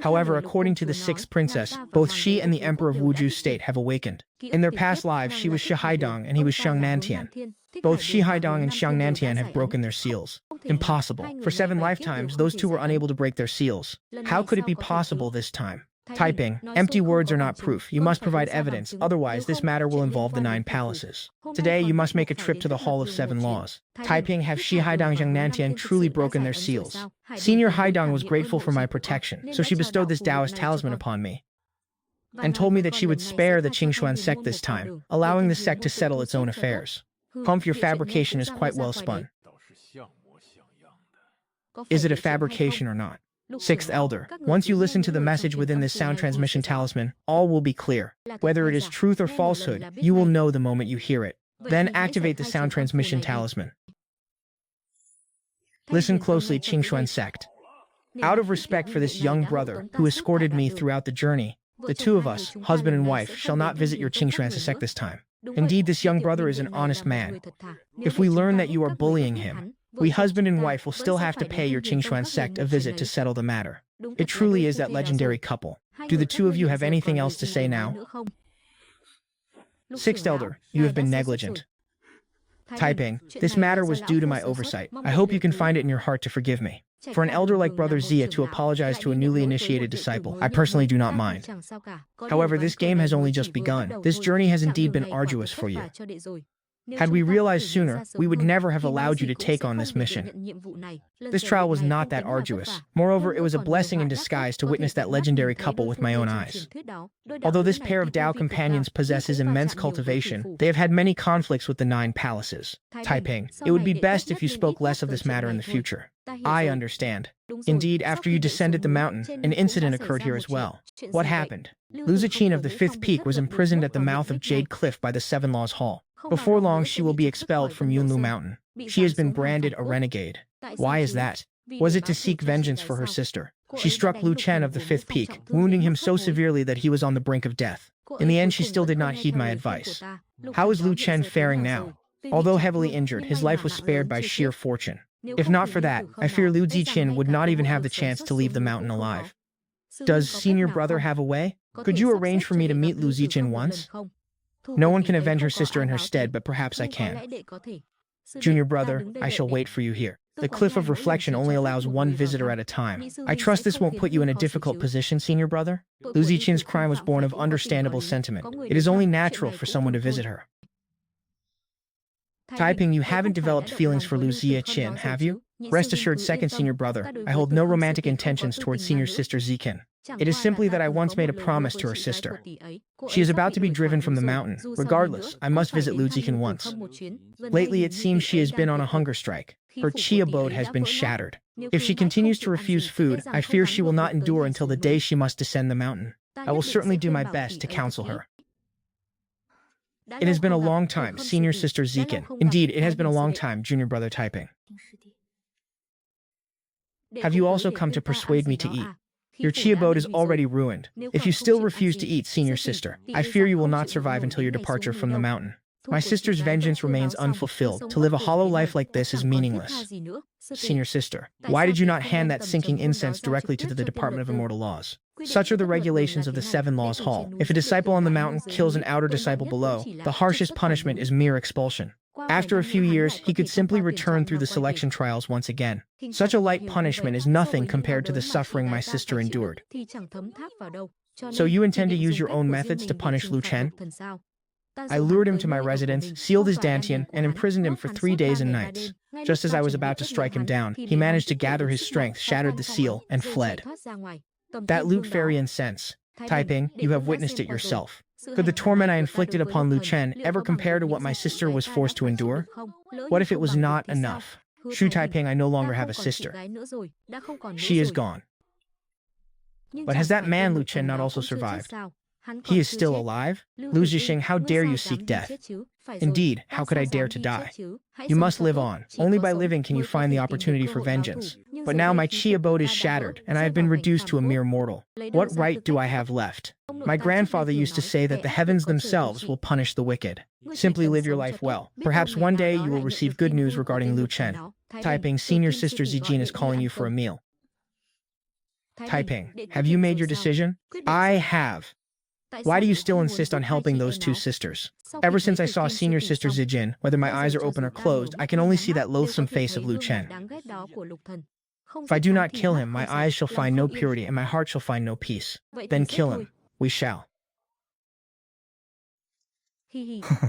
However, according to the 6th princess, both she and the Emperor of Wuju's state have awakened. In their past lives, she was Shi Haidong and he was xianxia. Both Shi Haidong and xianxia have broken their seals. Impossible. For 7 lifetimes, those two were unable to break their seals. How could it be possible this time? Taiping, empty words are not proof. You must provide evidence, otherwise this matter will involve the 9 palaces. Today, you must make a trip to the Hall of 7 Laws. Taiping, have Shi Haidong and Xianxia truly broken their seals? Senior Haidong was grateful for my protection, so she bestowed this Taoist talisman upon me, and told me that she would spare the Qingxuan sect this time, allowing the sect to settle its own affairs. Humph, your fabrication is quite well spun. Is it a fabrication or not? 6th Elder, once you listen to the message within this sound transmission talisman, all will be clear. Whether it is truth or falsehood, you will know the moment you hear it. Then activate the sound transmission talisman. Listen closely, Qingxuan sect. Out of respect for this young brother who escorted me throughout the journey, the two of us, husband and wife, shall not visit your Qingxuan sect this time. Indeed, this young brother is an honest man. If we learn that you are bullying him, we husband and wife will still have to pay your Qingxuan sect a visit to settle the matter. It truly is that legendary couple. Do the two of you have anything else to say now? 6th Elder, you have been negligent. Taiping, this matter was due to my oversight. I hope you can find it in your heart to forgive me. For an elder like Brother Zia to apologize to a newly initiated disciple, I personally do not mind. However, this game has only just begun. This journey has indeed been arduous for you. Had we realized sooner, we would never have allowed you to take on this mission. This trial was not that arduous. Moreover, it was a blessing in disguise to witness that legendary couple with my own eyes. Although this pair of Tao companions possesses immense cultivation, they have had many conflicts with the 9 palaces. Taiping, it would be best if you spoke less of this matter in the future. I understand. Indeed, after you descended the mountain, an incident occurred here as well. What happened? Lu Ziqin of the 5th peak was imprisoned at the mouth of Jade Cliff by the 7 Laws Hall. Before long, she will be expelled from Yunlu Mountain. She has been branded a renegade. Why is that? Was it to seek vengeance for her sister? She struck Lu Chen of the 5th peak, wounding him so severely that he was on the brink of death. In the end, she still did not heed my advice. How is Lu Chen faring now? Although heavily injured, his life was spared by sheer fortune. If not for that, I fear Lu Ziqin would not even have the chance to leave the mountain alive. Does senior brother have a way? Could you arrange for me to meet Lu Ziqin once? No one can avenge her sister in her stead, but perhaps I can. Junior brother, I shall wait for you here. The Cliff of Reflection only allows one visitor at a time. I trust this won't put you in a difficult position, senior brother. Lu Ziqin's crime was born of understandable sentiment. It is only natural for someone to visit her. Taiping, you haven't developed feelings for Lu Ziqin, have you? Rest assured, second senior brother, I hold no romantic intentions towards senior sister Ziqin. It is simply that I once made a promise to her sister. She is about to be driven from the mountain. Regardless, I must visit Lu Ziqin once. Lately, it seems she has been on a hunger strike. Her chi abode has been shattered. If she continues to refuse food, I fear she will not endure until the day she must descend the mountain. I will certainly do my best to counsel her. It has been a long time, senior sister Zekin. Indeed, it has been a long time, junior brother typing. Have you also come to persuade me to eat? Your chi abode is already ruined. If you still refuse to eat, senior sister, I fear you will not survive until your departure from the mountain. My sister's vengeance remains unfulfilled. To live a hollow life like this is meaningless. Senior sister, why did you not hand that sinking incense directly to the Department of Immortal Laws? Such are the regulations of the Seven Laws Hall. If a disciple on the mountain kills an outer disciple below, the harshest punishment is mere expulsion. After a few years, he could simply return through the selection trials once again. Such a light punishment is nothing compared to the suffering my sister endured. So you intend to use your own methods to punish Lu Chen? I lured him to my residence, sealed his dantian, and imprisoned him for 3 days and nights. Just as I was about to strike him down, he managed to gather his strength, shattered the seal, and fled. That loot fairy incense. Typing, you have witnessed it yourself. Could the torment I inflicted upon Lu Chen ever compare to what my sister was forced to endure? What if it was not enough? Shu Taiping, I no longer have a sister. She is gone. But has that man Lu Chen not also survived? He is still alive? Lu Zixing, how dare you seek death? Indeed, how could I dare to die? You must live on. Only by living can you find the opportunity for vengeance. But now my chi abode is shattered, and I have been reduced to a mere mortal. What right do I have left? My grandfather used to say that the heavens themselves will punish the wicked. Simply live your life well. Perhaps one day you will receive good news regarding Lu Chen. Typing, senior sister Zijin is calling you for a meal. Typing, have you made your decision? I have. Why do you still insist on helping those two sisters? Ever since I saw senior sister Zijin, whether my eyes are open or closed, I can only see that loathsome face of Lu Chen. If I do not kill him, my eyes shall find no purity and my heart shall find no peace. Then kill him. We shall.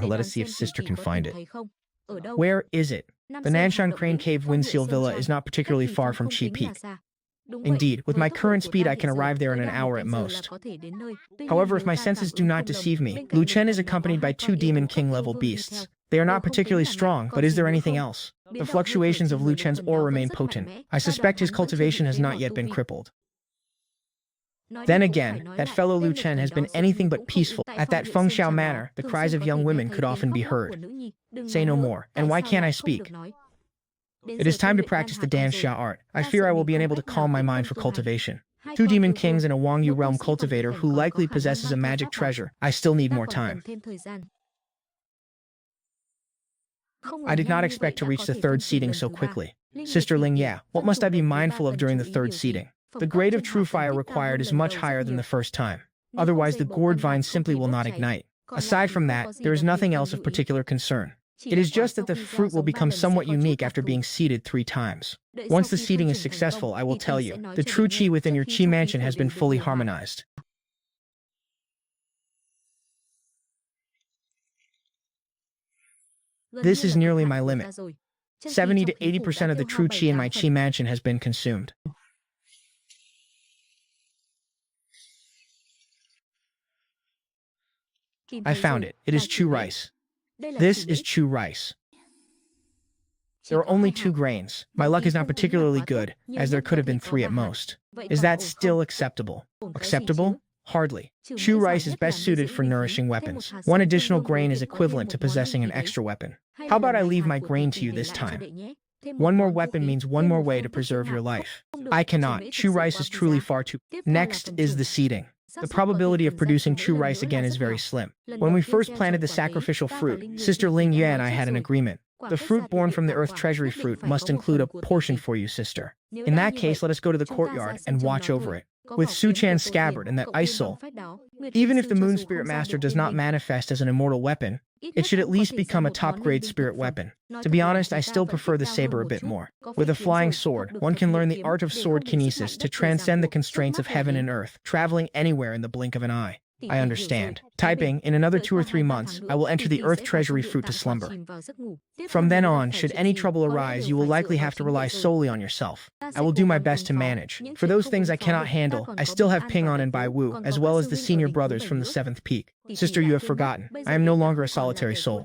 Let us see if sister can find it. Where is it? The Nanshan Crane Cave Windseal Villa is not particularly far from Chi Peak. Indeed, with my current speed I can arrive there in an hour at most. However, if my senses do not deceive me, Lu Chen is accompanied by 2 Demon King level beasts. They are not particularly strong, but is there anything else? The fluctuations of Lu Chen's aura remain potent. I suspect his cultivation has not yet been crippled. Then again, that fellow Lu Chen has been anything but peaceful. At that Fengxiao manor, the cries of young women could often be heard. Say no more. And why can't I speak? It is time to practice the xianxia art. I fear I will be unable to calm my mind for cultivation. 2 demon kings and a Wangyu realm cultivator who likely possesses a magic treasure. I still need more time. I did not expect to reach the 3rd seeding so quickly. Sister Ling, yeah, what must I be mindful of during the 3rd seeding? The grade of true fire required is much higher than the first time. Otherwise, the gourd vine simply will not ignite. Aside from that, there is nothing else of particular concern. It is just that the fruit will become somewhat unique after being seeded 3 times. Once the seeding is successful, I will tell you, the true chi within your chi mansion has been fully harmonized. This is nearly my limit. 70 to 80% of the true chi in my chi mansion has been consumed. I found it. It is chu rice. This is chu rice. There are only 2 grains. My luck is not particularly good, as there could have been 3 at most. Is that still acceptable? Acceptable? Hardly. Chu rice is best suited for nourishing weapons. 1 additional grain is equivalent to possessing an extra weapon. How about I leave my grain to you this time? 1 more weapon means 1 more way to preserve your life. I cannot. Chu rice is truly far too... Next is the seeding. The probability of producing true rice again is very slim. When we first planted the sacrificial fruit, Sister Ling Yue and I had an agreement. The fruit born from the earth treasury fruit must include a portion for you, sister. In that case, let us go to the courtyard and watch over it. With Su Chan's scabbard and that ice soul, even if the Moon Spirit Master does not manifest as an immortal weapon, it should at least become a top-grade spirit weapon. To be honest, I still prefer the saber a bit more. With a flying sword, one can learn the art of sword kinesis to transcend the constraints of heaven and earth, traveling anywhere in the blink of an eye. I understand. Typing, in another 2 or 3 months, I will enter the earth treasury fruit to slumber. From then on, should any trouble arise, you will likely have to rely solely on yourself. I will do my best to manage. For those things I cannot handle, I still have Ping An and Bai Wu, as well as the senior brothers from the 7th peak. Sister, you have forgotten. I am no longer a solitary soul.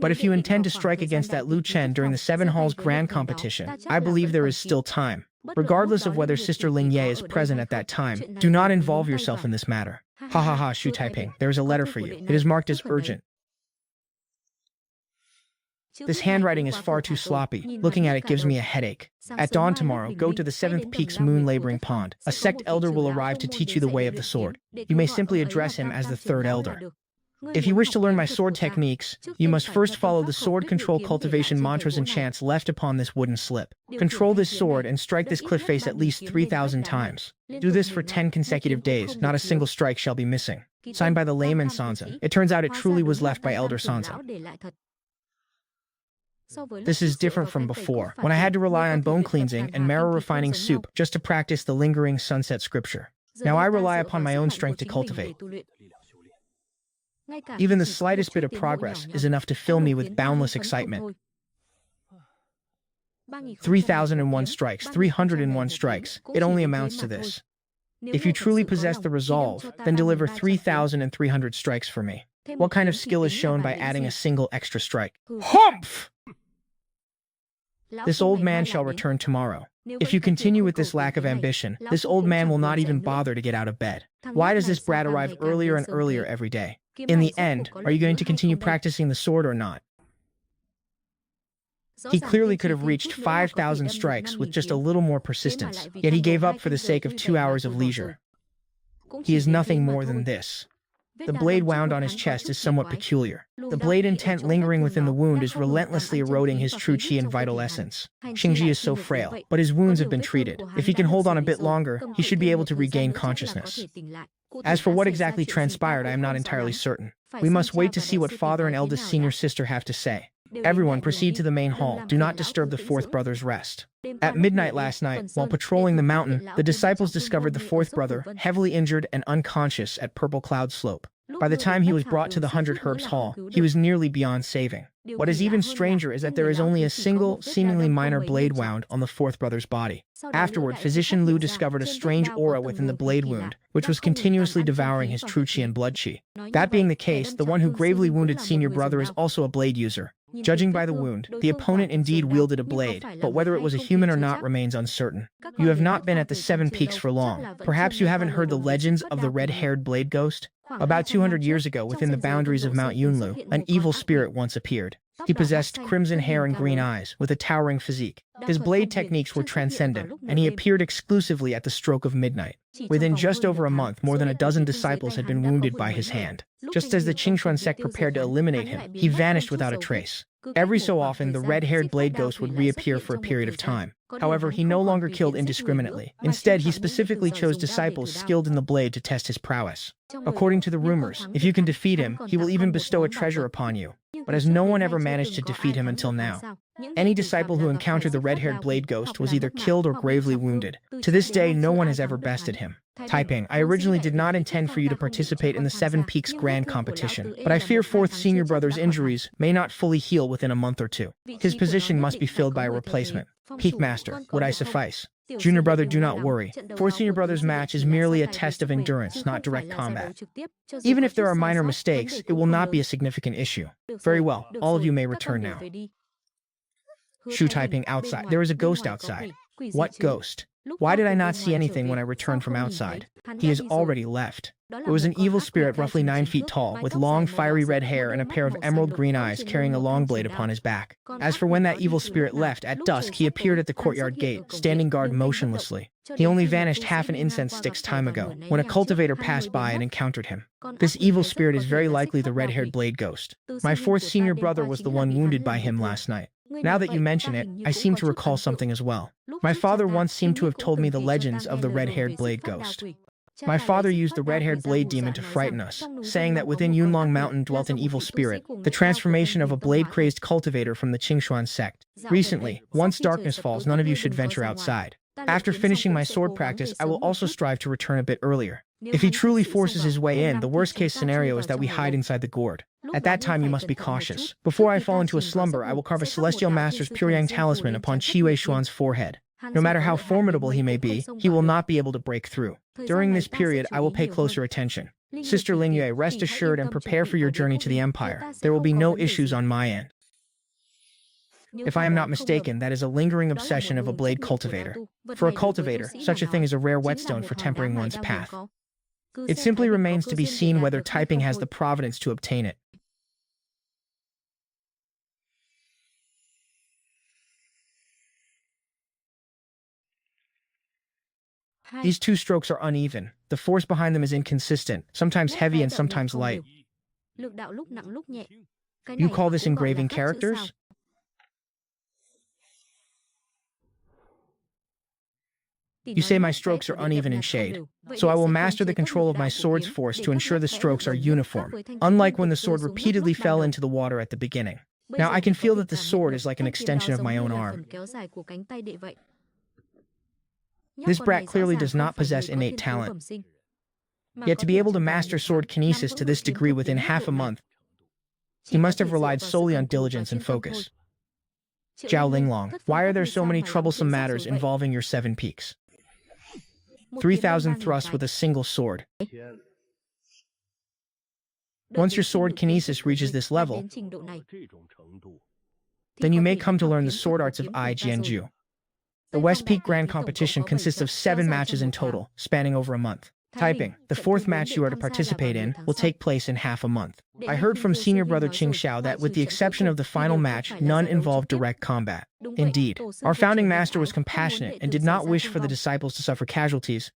But if you intend to strike against that Lu Chen during the 7 Halls Grand Competition, I believe there is still time. Regardless of whether Sister Ling Ye is present at that time, do not involve yourself in this matter. Ha ha ha, Shu Taiping, there is a letter for you. It is marked as urgent. This handwriting is far too sloppy. Looking at it gives me a headache. At dawn tomorrow, go to the 7th Peak's Moon Laboring Pond. A sect elder will arrive to teach you the way of the sword. You may simply address him as the 3rd elder. If you wish to learn my sword techniques, you must first follow the sword control cultivation mantras and chants left upon this wooden slip. Control this sword and strike this cliff face at least 3,000 times. Do this for 10 consecutive days. Not a single strike shall be missing. Signed by the layman Sansa. It turns out it truly was left by Elder Sansa. This is different from before, when I had to rely on bone cleansing and marrow refining soup just to practice the lingering sunset scripture. Now I rely upon my own strength to cultivate. Even the slightest bit of progress is enough to fill me with boundless excitement. 3,001 strikes, 301 strikes, it only amounts to this. If you truly possess the resolve, then deliver 3,300 strikes for me. What kind of skill is shown by adding a single extra strike? Humph! This old man shall return tomorrow. If you continue with this lack of ambition, this old man will not even bother to get out of bed. Why does this brat arrive earlier and earlier every day? In the end, are you going to continue practicing the sword or not? He clearly could have reached 5,000 strikes with just a little more persistence, yet he gave up for the sake of 2 hours of leisure. He is nothing more than this. The blade wound on his chest is somewhat peculiar. The blade intent lingering within the wound is relentlessly eroding his true chi and vital essence. Xingji is so frail, but his wounds have been treated. If he can hold on a bit longer, he should be able to regain consciousness. As for what exactly transpired, I am not entirely certain. We must wait to see what father and eldest senior sister have to say. Everyone proceed to the main hall. Do not disturb the 4th brother's rest. At midnight last night, while patrolling the mountain, the disciples discovered the 4th brother, heavily injured and unconscious at Purple Cloud Slope. By the time he was brought to the 100 Herbs Hall, he was nearly beyond saving. What is even stranger is that there is only a single, seemingly minor blade wound on the 4th brother's body. Afterward, physician Liu discovered a strange aura within the blade wound, which was continuously devouring his true chi and blood chi. That being the case, the one who gravely wounded senior brother is also a blade user. Judging by the wound, the opponent indeed wielded a blade, but whether it was a human or not remains uncertain. You have not been at the 7 Peaks for long. Perhaps you haven't heard the legends of the red-haired blade ghost? About 200 years ago, within the boundaries of Mount Yunlu, an evil spirit once appeared. He possessed crimson hair and green eyes, with a towering physique. His blade techniques were transcendent, and he appeared exclusively at the stroke of midnight. Within just over a month, more than a dozen disciples had been wounded by his hand. Just as the Qingxuan sect prepared to eliminate him, he vanished without a trace. Every so often, the red-haired blade ghost would reappear for a period of time. However, he no longer killed indiscriminately. Instead, he specifically chose disciples skilled in the blade to test his prowess. According to the rumors, if you can defeat him, he will even bestow a treasure upon you. But as no one ever managed to defeat him until now, any disciple who encountered the red-haired blade ghost was either killed or gravely wounded. To this day, no one has ever bested him. Taiping, I originally did not intend for you to participate in the 7 Peaks Grand Competition, but I fear 4th Senior Brother's injuries may not fully heal within a month or two. His position must be filled by a replacement. Peak Master, would I suffice? Junior Brother, do not worry. 4th Senior Brother's match is merely a test of endurance, not direct combat. Even if there are minor mistakes, it will not be a significant issue. Very well, all of you may return now. Shu Taiping outside. There is a ghost outside. What ghost? Why did I not see anything when I returned from outside? He has already left. It was an evil spirit roughly 9 feet tall, with long fiery red hair and a pair of emerald green eyes carrying a long blade upon his back. As for when that evil spirit left, at dusk he appeared at the courtyard gate, standing guard motionlessly. He only vanished half an incense stick's time ago, when a cultivator passed by and encountered him. This evil spirit is very likely the red-haired blade ghost. My 4th Senior Brother was the one wounded by him last night. Now that you mention it, I seem to recall something as well. My father once seemed to have told me the legends of the red-haired blade ghost. My father used the red-haired blade demon to frighten us, saying that within Yunlong Mountain dwelt an evil spirit, the transformation of a blade-crazed cultivator from the Qingxuan sect. Recently, once darkness falls, none of you should venture outside. After finishing my sword practice, I will also strive to return a bit earlier. If he truly forces his way in, the worst-case scenario is that we hide inside the gourd. At that time, you must be cautious. Before I fall into a slumber, I will carve a Celestial Master's Pure Yang talisman upon Qi Wei Xuan's forehead. No matter how formidable he may be, he will not be able to break through. During this period, I will pay closer attention. Sister Lingyue, rest assured and prepare for your journey to the Empire. There will be no issues on my end. If I am not mistaken, that is a lingering obsession of a blade cultivator. For a cultivator, such a thing is a rare whetstone for tempering one's path. It simply remains to be seen whether typing has the providence to obtain it. These two strokes are uneven. The force behind them is inconsistent, sometimes heavy and sometimes light. You call this engraving characters? You say my strokes are uneven in shade, so I will master the control of my sword's force to ensure the strokes are uniform, unlike when the sword repeatedly fell into the water at the beginning. Now I can feel that the sword is like an extension of my own arm. This brat clearly does not possess innate talent. Yet to be able to master sword kinesis to this degree within half a month, he must have relied solely on diligence and focus. Zhao Linglong, why are there so many troublesome matters involving your 7 peaks? 3,000 thrusts with a single sword. Once your sword kinesis reaches this level, then you may come to learn the sword arts of I Jianju. The West Peak Grand Competition consists of 7 matches in total, spanning over a month. Typing, the 4th match you are to participate in, will take place in half a month. I heard from senior brother Xianxia that with the exception of the final match, none involved direct combat. Indeed, our founding master was compassionate and did not wish for the disciples to suffer casualties,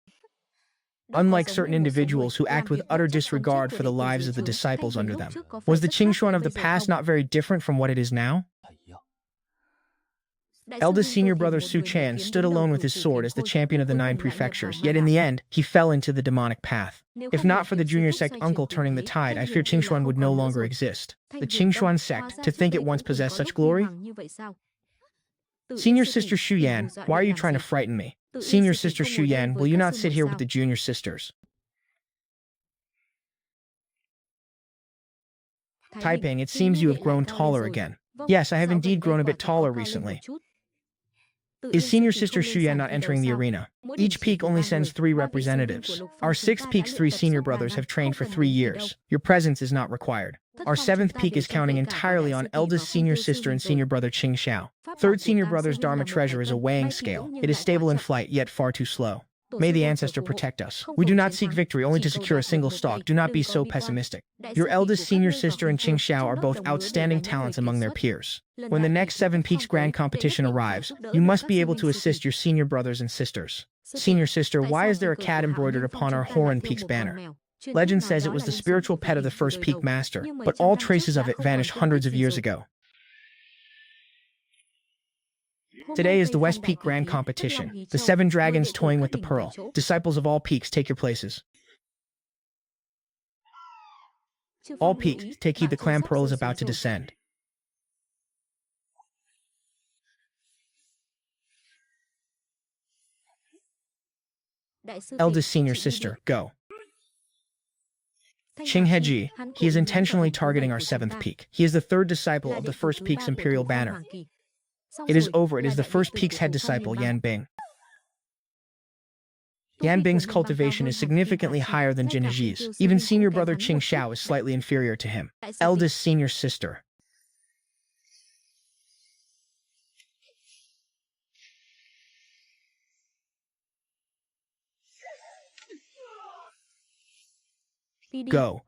unlike certain individuals who act with utter disregard for the lives of the disciples under them. Was the Qingxuan of the past not very different from what it is now? Eldest senior brother Su Chan stood alone with his sword as the champion of the 9 prefectures, yet in the end, he fell into the demonic path. If not for the junior sect uncle turning the tide, I fear Qingxuan would no longer exist. The Qingxuan sect, to think it once possessed such glory? Senior sister Shuyan, why are you trying to frighten me? Senior sister Shuyan, will you not sit here with the junior sisters? Typing, it seems you have grown taller again. Yes, I have indeed grown a bit taller recently. Is senior sister Shuyan not entering the arena? Each peak only sends 3 representatives. Our 6th peak's 3 senior brothers have trained for 3 years. Your presence is not required. Our 7th peak is counting entirely on eldest senior sister and senior brother Qingxiao. 3rd senior brother's Dharma treasure is a weighing scale. It is stable in flight, yet far too slow. May the ancestor protect us. We do not seek victory only to secure a single stalk. Do not be so pessimistic. Your eldest senior sister and Qingxiao are both outstanding talents among their peers. When the next 7 Peaks Grand Competition arrives, you must be able to assist your senior brothers and sisters. Senior sister, why is there a cat embroidered upon our Horan Peaks banner? Legend says it was the spiritual pet of the first Peak Master, but all traces of it vanished hundreds of years ago. Today is the West Peak Grand Competition. The 7 dragons toying with the pearl. Disciples of all peaks, take your places. All peaks, take heed, the clam pearl is about to descend. Eldest senior sister, go. Qing Heji, he is intentionally targeting our 7th peak. He is the 3rd disciple of the 1st peak's imperial banner. It is over. It is the 1st peak's head disciple, Yan Bing. Yan Bing's cultivation is significantly higher than Jin Heji's. Even senior brother Qingxiao is slightly inferior to him. Eldest senior sister. Go.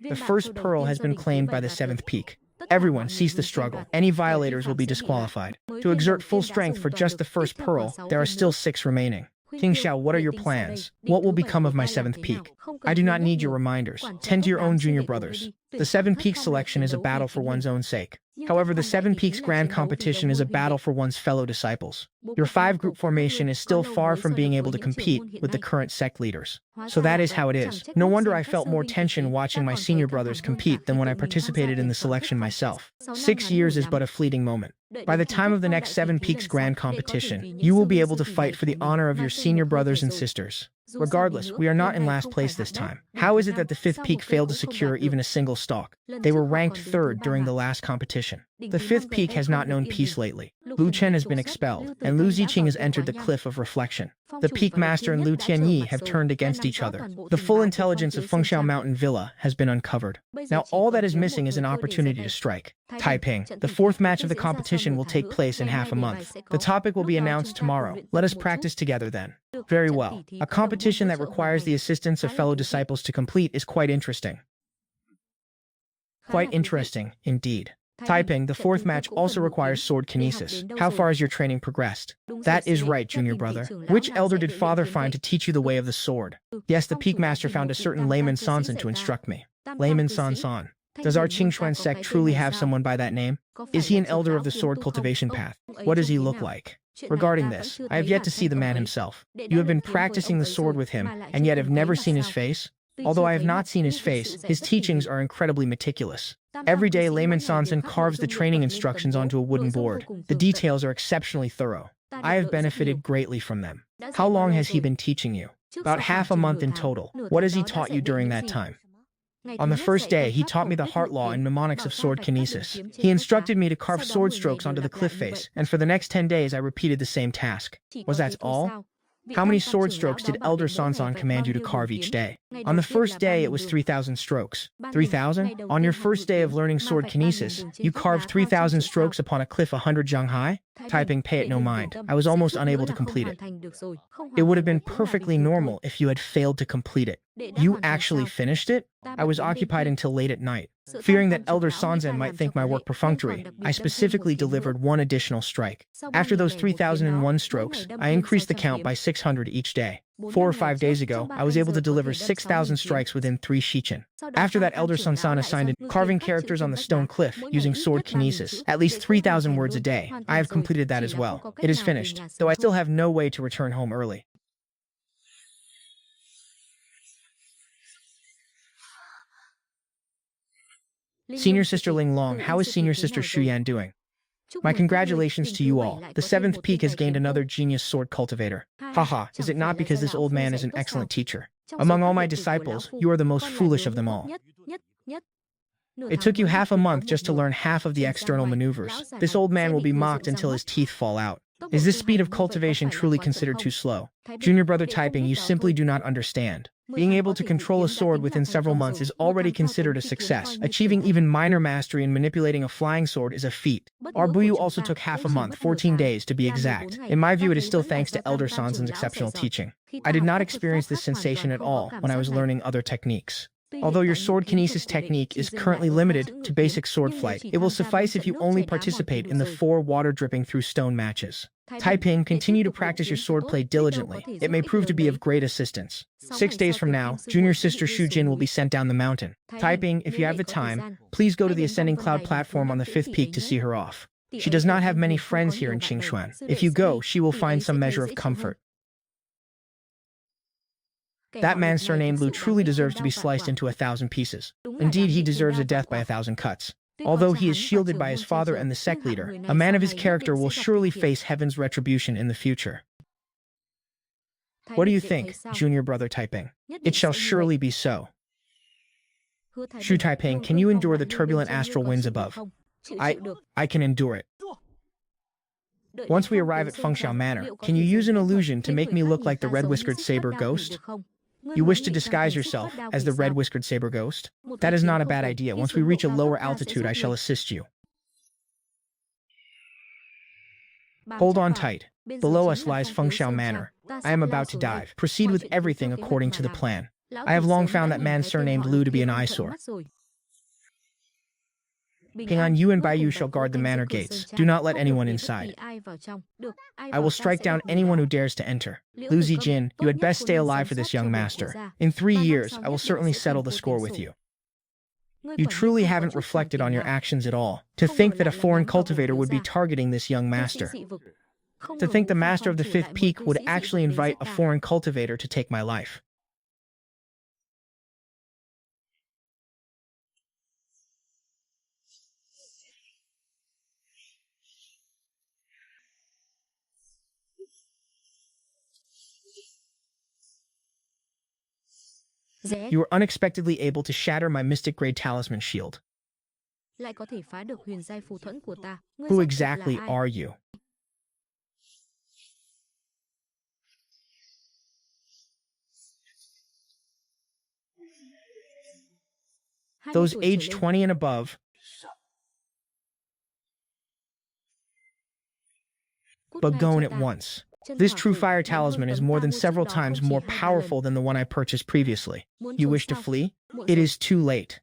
The first pearl has been claimed by the 7th peak. Everyone cease the struggle. Any violators will be disqualified. To exert full strength for just the first pearl, there are still 6 remaining. Qingxiao, what are your plans? What will become of my 7th peak? I do not need your reminders. Tend to your own junior brothers. The 7 peaks selection is a battle for one's own sake. However, the 7 peaks grand competition is a battle for one's fellow disciples. Your 5-group formation is still far from being able to compete with the current sect leaders. So that is how it is. No wonder I felt more tension watching my senior brothers compete than when I participated in the selection myself. 6 years is but a fleeting moment. By the time of the next 7 Peaks Grand Competition, you will be able to fight for the honor of your senior brothers and sisters. Regardless, we are not in last place this time. How is it that the 5th Peak failed to secure even a single stalk? They were ranked 3rd during the last competition. The 5th Peak has not known peace lately. Lu Chen has been expelled, and Lu Ziqing has entered the Cliff of Reflection. The Peak Master and Lu Tianyi have turned against each other. The full intelligence of Fengxiao Mountain Villa has been uncovered. Now all that is missing is an opportunity to strike. Taiping, the 4th match of the competition will take place in half a month. The topic will be announced tomorrow. Let us practice together then. Very well. A competition that requires the assistance of fellow disciples to complete is quite interesting. Quite interesting, indeed. Taiping, the 4th match also requires sword kinesis. How far has your training progressed? That is right, junior brother. Which elder did father find to teach you the way of the sword? Yes, the Peak Master found a certain layman Sansan to instruct me. Layman Sansan. Does our Qingxuan sect truly have someone by that name? Is he an elder of the sword cultivation path? What does he look like? Regarding this, I have yet to see the man himself. You have been practicing the sword with him, and yet have never seen his face? Although I have not seen his face, his teachings are incredibly meticulous. Every day, Layman Sansan carves the training instructions onto a wooden board. The details are exceptionally thorough. I have benefited greatly from them. How long has he been teaching you? About half a month in total. What has he taught you during that time? On the first day, he taught me the heart law and mnemonics of sword kinesis. He instructed me to carve sword strokes onto the cliff face, and for the next 10 days I repeated the same task. Was that all? How many sword strokes did Elder Sansan command you to carve each day? On the first day, it was 3,000 strokes. 3,000? On your first day of learning sword kinesis, you carved 3,000 strokes upon a cliff 100 jang high? Taiping, pay it no mind. I was almost unable to complete it. It would have been perfectly normal if you had failed to complete it. You actually finished it? I was occupied until late at night. Fearing that Elder Sansan might think my work perfunctory, I specifically delivered one additional strike. After those 3,001 strokes, I increased the count by 600 each day. 4 or 5 days ago, I was able to deliver 6,000 strikes within 3 shichen. After that, Elder Sansan assigned it, carving characters on the stone cliff using sword kinesis, at least 3,000 words a day. I have completed that as well. It is finished, though I still have no way to return home early. Senior Sister Ling Long, how is Senior Sister Shuyan doing? My congratulations to you all. The 7th Peak has gained another genius sword cultivator. Haha, is it not because this old man is an excellent teacher? Among all my disciples, you are the most foolish of them all. It took you half a month just to learn half of the external maneuvers. This old man will be mocked until his teeth fall out. Is this speed of cultivation truly considered too slow? Junior brother Taiping, you simply do not understand. Being able to control a sword within several months is already considered a success. Achieving even minor mastery in manipulating a flying sword is a feat. Our Buyu also took half a month, 14 days to be exact. In my view, it is still thanks to Elder Sansan's exceptional teaching. I did not experience this sensation at all when I was learning other techniques. Although your sword kinesis technique is currently limited to basic sword flight, it will suffice if you only participate in the 4 water dripping through stone matches. Taiping, continue to practice your swordplay diligently. It may prove to be of great assistance. 6 days from now, junior sister Shu Jin will be sent down the mountain. Taiping, if you have the time, please go to the ascending cloud platform on the 5th peak to see her off. She does not have many friends here in Qingxuan. If you go, she will find some measure of comfort. That man surnamed Lu truly deserves to be sliced into 1,000 pieces. Indeed, he deserves a death by 1,000 cuts. Although he is shielded by his father and the sect leader, a man of his character will surely face heaven's retribution in the future. What do you think, junior brother Taiping? It shall surely be so. Shu Taiping, can you endure the turbulent astral winds above? I can endure it. Once we arrive at Fengxiao Manor, can you use an illusion to make me look like the red-whiskered saber ghost? You wish to disguise yourself as the red-whiskered saber ghost? That is not a bad idea. Once we reach a lower altitude, I shall assist you. Hold on tight. Below us lies Fengxiao Manor. I am about to dive. Proceed with everything according to the plan. I have long found that man surnamed Lu to be an eyesore. Ping An, you and Baiyu shall guard the manor gates. Do not let anyone inside. I will strike down anyone who dares to enter. Lu Zijin, you had best stay alive for this young master. In 3 years, I will certainly settle the score with you. You truly haven't reflected on your actions at all. To think that a foreign cultivator would be targeting this young master. To think the master of the fifth peak would actually invite a foreign cultivator to take my life. You were unexpectedly able to shatter my mystic grade talisman shield.
Lại có thể phá được huyền giai phù thuẫn của ta. Ngươi
Who
rốt cuộc
exactly
là ai?
are you? Those aged 20 and above, but gone at once. This true fire talisman is more than several times more powerful than the one I purchased previously. You wish to flee? It is too late.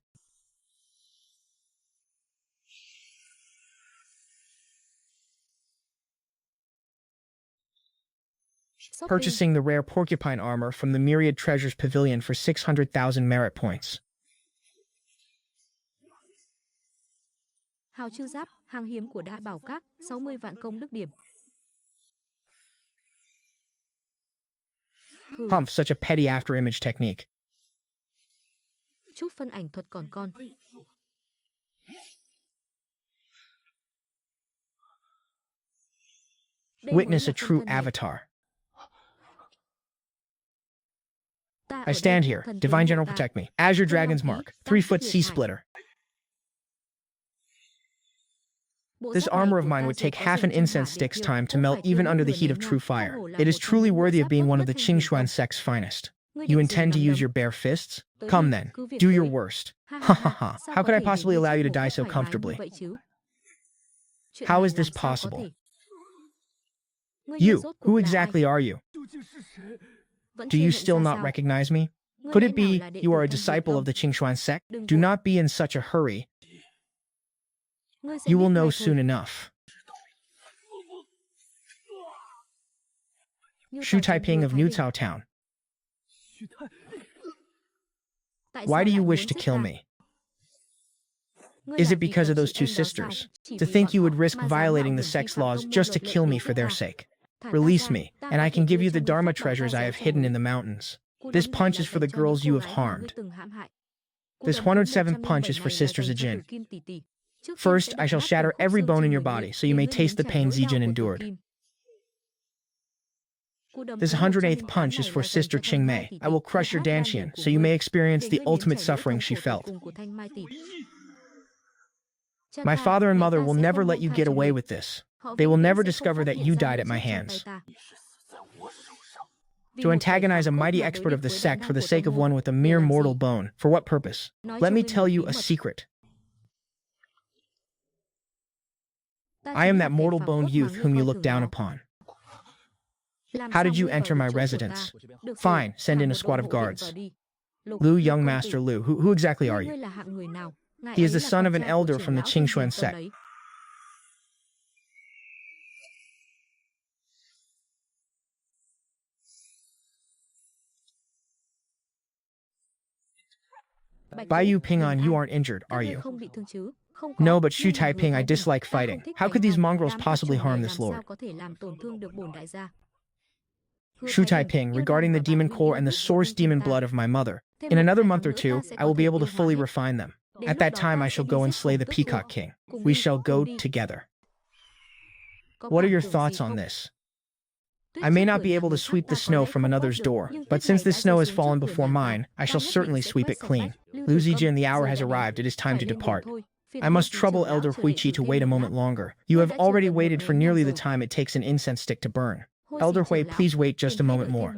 Purchasing the rare porcupine armor from the Myriad Treasures Pavilion for 600,000 merit points.
Hào chư giáp, hàng hiếm của Đại Bảo Các, 60 vạn công đức điểm.
Humph, such a petty after-image technique.
Chút phân ảnh thuật còn con.
Witness a true avatar. I stand here. Divine General, protect me. Azure Dragon's Mark. 3-foot sea splitter. This armor of mine would take half an incense stick's time to melt even under the heat of true fire. It is truly worthy of being one of the xianxia sect's finest. You intend to use your bare fists? Come then, do your worst. Ha ha ha. How could I possibly allow you to die so comfortably? How is this possible? You, who exactly are you? Do you still not recognize me? Could it be you are a disciple of the xianxia sect? Do not be in such a hurry. You will know soon enough. Shu Taiping of New Cao Town. Why do you wish to kill me? Is it because of those two sisters? To think you would risk violating the sect's laws just to kill me for their sake. Release me, and I can give you the Dharma treasures I have hidden in the mountains. This punch is for the girls you have harmed. This 107th punch is for Sister Zijin. First, I shall shatter every bone in your body, so you may taste the pain Zijin endured. This 108th punch is for Sister Qingmei. I will crush your dantian, so you may experience the ultimate suffering she felt. My father and mother will never let you get away with this. They will never discover that you died at my hands. To antagonize a mighty expert of the sect for the sake of one with a mere mortal bone, for what purpose? Let me tell you a secret. I am that mortal-boned youth whom you look down upon. How did you enter my residence? Fine, send in a squad of guards. Lu, young Master Lu, who exactly are you? He is the son of an elder from the xianxia sect. Bai Yu Pingon, you aren't injured, are you? No, but Shu Taiping, I dislike fighting. How could these mongrels possibly harm this lord? Shu Taiping, regarding the demon core and the source demon blood of my mother, in another month or two, I will be able to fully refine them. At that time, I shall go and slay the Peacock King. We shall go together. What are your thoughts on this? I may not be able to sweep the snow from another's door, but since this snow has fallen before mine, I shall certainly sweep it clean. Lu Zijin, the hour has arrived. It is time to depart. I must trouble Elder Huichi to wait a moment longer. You have already waited for nearly the time it takes an incense stick to burn. Elder Hui, please wait just a moment more.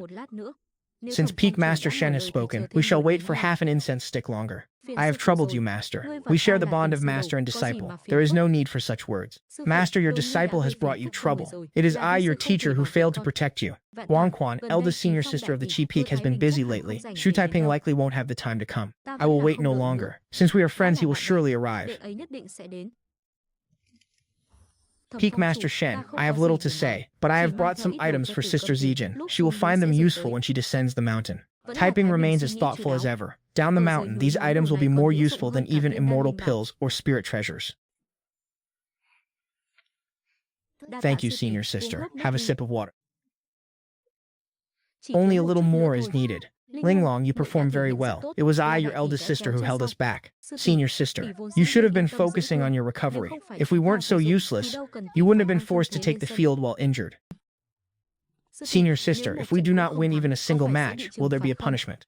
Since Peak Master Shen has spoken, we shall wait for half an incense stick longer. I have troubled you, Master. We share the bond of Master and disciple. There is no need for such words. Master, your disciple has brought you trouble. It is I, your teacher, who failed to protect you. Wang Quan, eldest senior sister of the Chi Peak, has been busy lately. Shu Taiping likely won't have the time to come. I will wait no longer. Since we are friends, he will surely arrive. Peak Master Shen, I have little to say, but I have brought some items for Sister Zijin. She will find them useful when she descends the mountain. Taiping remains as thoughtful as ever. Down the mountain, these items will be more useful than even immortal pills or spirit treasures. Thank you, senior sister. Have a sip of water. Only a little more is needed. Linglong, you performed very well. It was I, your eldest sister, who held us back. Senior sister, you should have been focusing on your recovery. If we weren't so useless, you wouldn't have been forced to take the field while injured. Senior sister, if we do not win even a single match, will there be a punishment?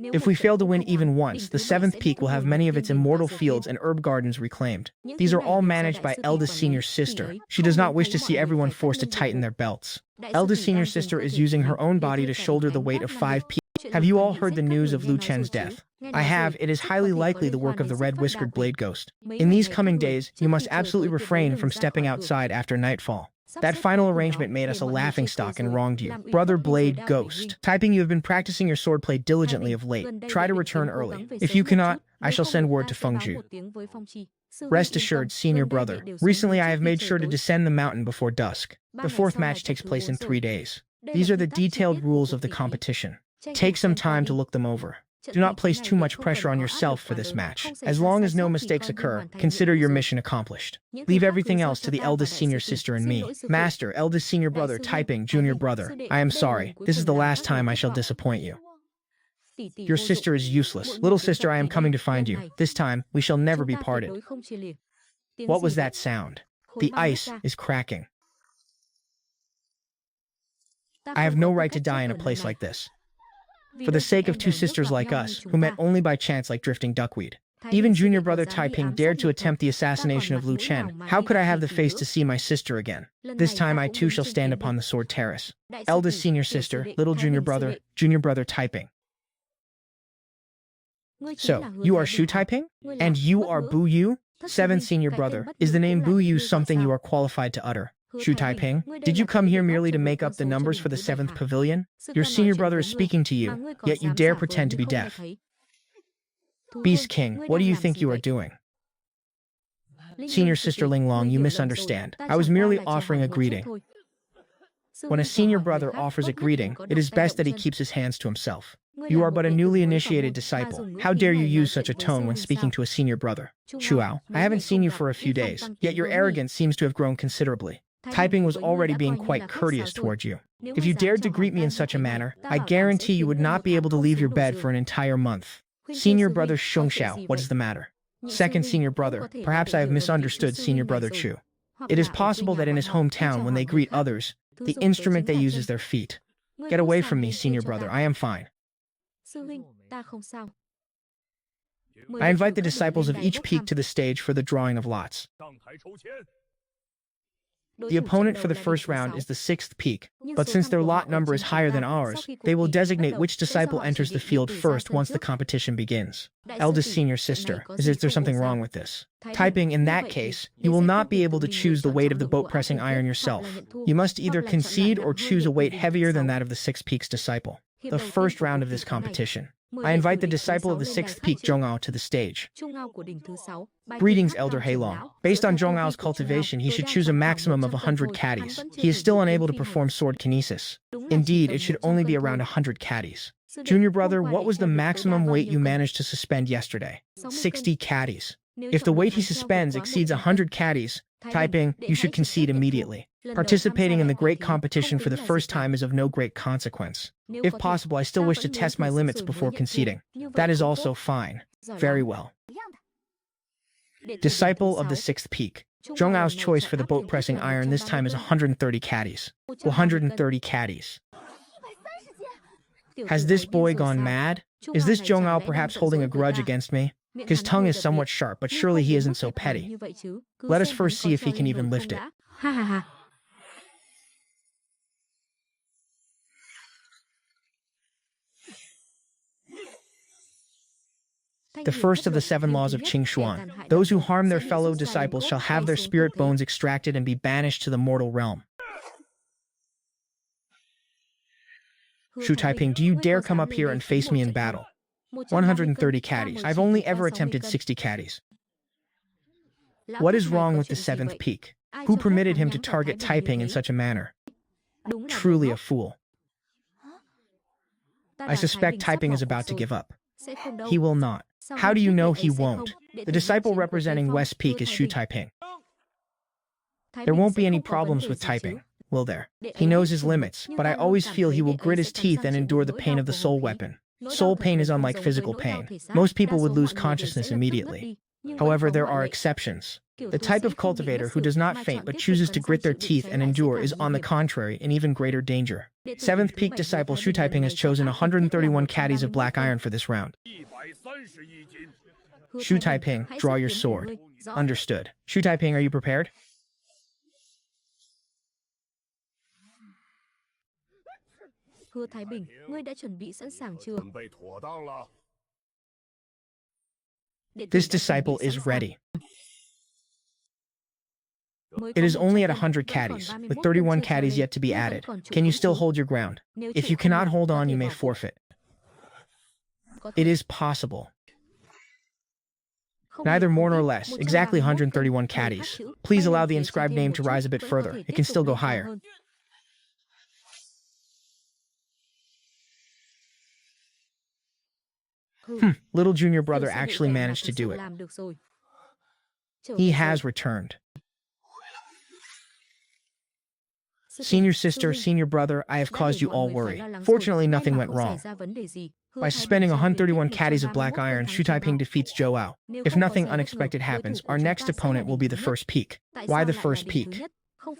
If we fail to win even once, the seventh peak will have many of its immortal fields and herb gardens reclaimed. These are all managed by eldest senior sister. She does not wish to see everyone forced to tighten their belts. Eldest senior sister is using her own body to shoulder the weight of 5 peaks. Have you all heard the news of Lu Chen's death? I have. It is highly likely the work of the red-whiskered blade ghost. In these coming days, you must absolutely refrain from stepping outside after nightfall. That final arrangement made us a laughingstock and wronged you. Brother Blade Ghost. Typing, you have been practicing your swordplay diligently of late. Try to return early. If you cannot, I shall send word to Fengju. Rest assured, senior brother. Recently I have made sure to descend the mountain before dusk. The fourth match takes place in 3 days. These are the detailed rules of the competition. Take some time to look them over. Do not place too much pressure on yourself for this match. As long as no mistakes occur, consider your mission accomplished. Leave everything else to the eldest senior sister and me. Master, eldest senior brother, typing, junior brother. I am sorry. This is the last time I shall disappoint you. Your sister is useless. Little sister, I am coming to find you. This time, we shall never be parted. What was that sound? The ice is cracking. I have no right to die in a place like this. For the sake of 2 sisters like us, who met only by chance like drifting duckweed. Even junior brother Taiping dared to attempt the assassination of Lu Chen. How could I have the face to see my sister again? This time I too shall stand upon the sword terrace. Eldest senior sister, little junior brother Taiping. So, you are Shu Taiping? And you are Bu Yu? 7th senior brother, is the name Bu Yu something you are qualified to utter? Shu Taiping, did you come here merely to make up the numbers for the 7th pavilion? Your senior brother is speaking to you, yet you dare pretend to be deaf. Beast King, what do you think you are doing? Senior sister Linglong, you misunderstand. I was merely offering a greeting. When a senior brother offers a greeting, it is best that he keeps his hands to himself. You are but a newly initiated disciple. How dare you use such a tone when speaking to a senior brother? Chuao, I haven't seen you for a few days, yet your arrogance seems to have grown considerably. Taiping was already being quite courteous towards you. If you dared to greet me in such a manner, I guarantee you would not be able to leave your bed for an entire month. Senior brother xianxia, what is the matter? 2nd senior brother, perhaps I have misunderstood senior brother Chu. It is possible that in his hometown, when they greet others, the instrument they use is their feet. Get away from me, senior brother, I am fine. I invite the disciples of each peak to the stage for the drawing of lots. The opponent for the first round is the 6th peak, but since their lot number is higher than ours, they will designate which disciple enters the field first once the competition begins. Eldest senior sister, is there something wrong with this? Typing, in that case, you will not be able to choose the weight of the boat-pressing iron yourself. You must either concede or choose a weight heavier than that of the 6th peak's disciple. The first round of this competition. I invite the disciple of the 6th peak Zhongao to the stage. Greetings, Elder Heilong. Based on Zhongao's cultivation, he should choose a maximum of 100 caddies. He is still unable to perform sword kinesis. Indeed, it should only be around 100 caddies. Junior brother, what was the maximum weight you managed to suspend yesterday? 60 caddies. If the weight he suspends exceeds 100 caddies, Typing, you should concede immediately. Participating in the great competition for the first time is of no great consequence. If possible, I still wish to test my limits before conceding. That is also fine. Very well. Disciple of the 6th peak. Zhongao's choice for the boat-pressing iron this time is 130 caddies. 130 caddies. Has this boy gone mad? Is this Zhongao perhaps holding a grudge against me? His tongue is somewhat sharp, but surely he isn't so petty. Let us first see if he can even lift it. The first of the 7 laws of Qing Xuan. Those who harm their fellow disciples shall have their spirit bones extracted and be banished to the mortal realm. Shu Taiping, do you dare come up here and face me in battle? 130 caddies. I've only ever attempted 60 caddies. What is wrong with the 7th peak? Who permitted him to target Taiping in such a manner? Truly a fool. I suspect Taiping is about to give up. He will not. How do you know he won't? The disciple representing West Peak is Shu Taiping. There won't be any problems with typing, will there? He knows his limits, but I always feel he will grit his teeth and endure the pain of the soul weapon. Soul pain is unlike physical pain. Most people would lose consciousness immediately. However, there are exceptions. The type of cultivator who does not faint but chooses to grit their teeth and endure is, on the contrary, in even greater danger. 7th Peak Disciple Shu Taiping has chosen 131 caddies of black iron for this round. Shu Taiping, draw your sword. Understood. Shu Taiping, are you prepared?
Hứa Thái Bình, ngươi đã chuẩn bị sẵn sàng chưa?
This disciple is ready. It is only at 100 caddies, with 31 caddies yet to be added. Can you still hold your ground? If you cannot hold on, you may forfeit. It is possible. Neither more nor less, exactly 131 caddies. Please allow the inscribed name to rise a bit further. It can still go higher. Little junior brother actually managed to do it. He has returned. Senior sister, senior brother, I have caused you all worry. Fortunately, nothing went wrong. By suspending 131 caddies of black iron, Shu Taiping defeats Zhou Ao. If nothing unexpected happens, our next opponent will be the first peak. Why the first peak?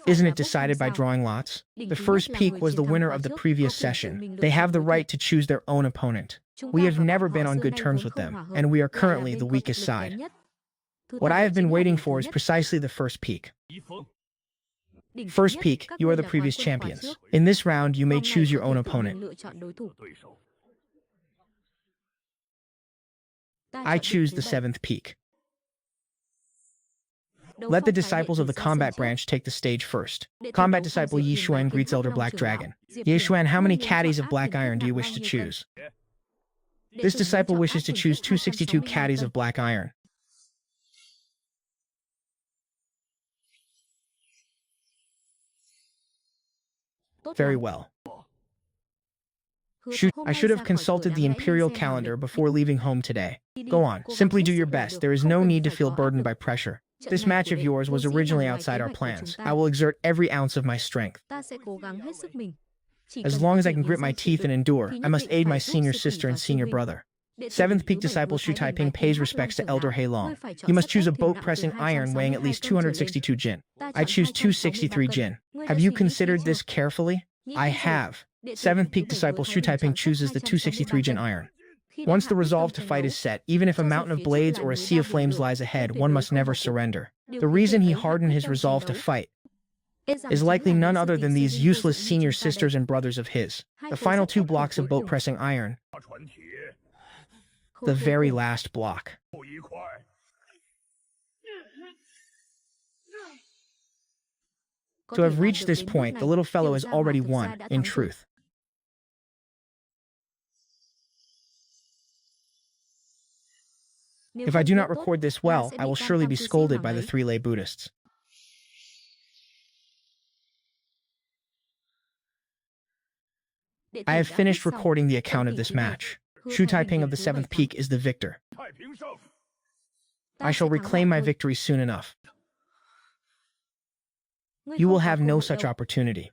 Isn't it decided by drawing lots? The first peak was the winner of the previous session. They have the right to choose their own opponent. We have never been on good terms with them, and we are currently the weakest side. What I have been waiting for is precisely the first peak. First peak, you are the previous champions. In this round, you may choose your own opponent. I choose the 7th peak. Let the disciples of the combat branch take the stage first. Combat disciple Yi Xuan greets Elder Black Dragon. Yi Xuan, how many caddies of black iron do you wish to choose? This disciple wishes to choose 262 caddies of black iron. Very well. I should have consulted the imperial calendar before leaving home today. Go on, simply do your best. There is no need to feel burdened by pressure. This match of yours was originally outside our plans. I will exert every ounce of my strength. As long as I can grit my teeth and endure, I must aid my senior sister and senior brother. 7th Peak Disciple Shu Taiping pays respects to Elder Heilong. You must choose a boat-pressing iron weighing at least 262 jin. I choose 263 jin. Have you considered this carefully? I have. 7th Peak Disciple Shu Taiping chooses the 263 jin iron. Once the resolve to fight is set, even if a mountain of blades or a sea of flames lies ahead, one must never surrender. The reason he hardened his resolve to fight is likely none other than these useless senior sisters and brothers of his. The final 2 blocks of boat-pressing iron. The very last block. To have reached this point, the little fellow has already won, in truth. If I do not record this well, I will surely be scolded by the 3 lay Buddhists. I have finished recording the account of this match. Shu Taiping of the 7th Peak is the victor. I shall reclaim my victory soon enough. You will have no such opportunity.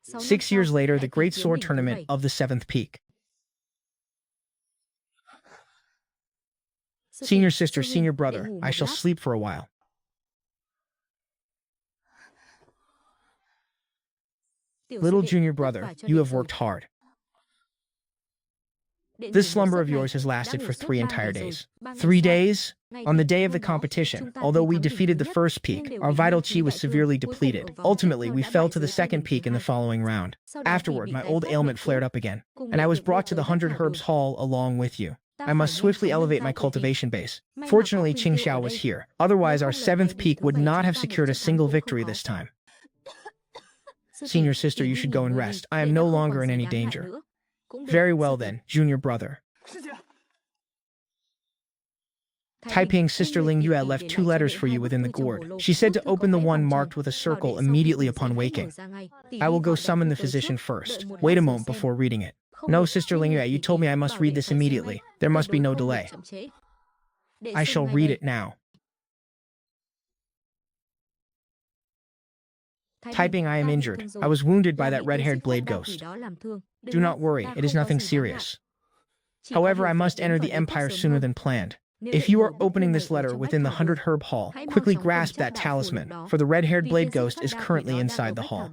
6 years later, the Great Sword Tournament of the 7th Peak. Senior sister, senior brother, I shall sleep for a while. Little junior brother, you have worked hard. This slumber of yours has lasted for 3 entire days. 3 days? On the day of the competition, although we defeated the first peak, our vital chi was severely depleted. Ultimately, we fell to the second peak in the following round. Afterward, my old ailment flared up again, and I was brought to the 100 Herbs Hall along with you. I must swiftly elevate my cultivation base. Fortunately, xianxia was here. Otherwise, our 7th peak would not have secured a single victory this time. Senior sister, you should go and rest. I am no longer in any danger. Very well then, junior brother. Taiping's sister Ling Yue left 2 letters for you within the gourd. She said to open the one marked with a circle immediately upon waking. I will go summon the physician first. Wait a moment before reading it. No, sister Ling Yue, you told me I must read this immediately. There must be no delay. I shall read it now. Typing, I am injured. I was wounded by that red-haired blade ghost. Do not worry, it is nothing serious. However, I must enter the Empire sooner than planned. If you are opening this letter within the 100 Herb Hall, quickly grasp that talisman, for the red-haired blade ghost is currently inside the hall.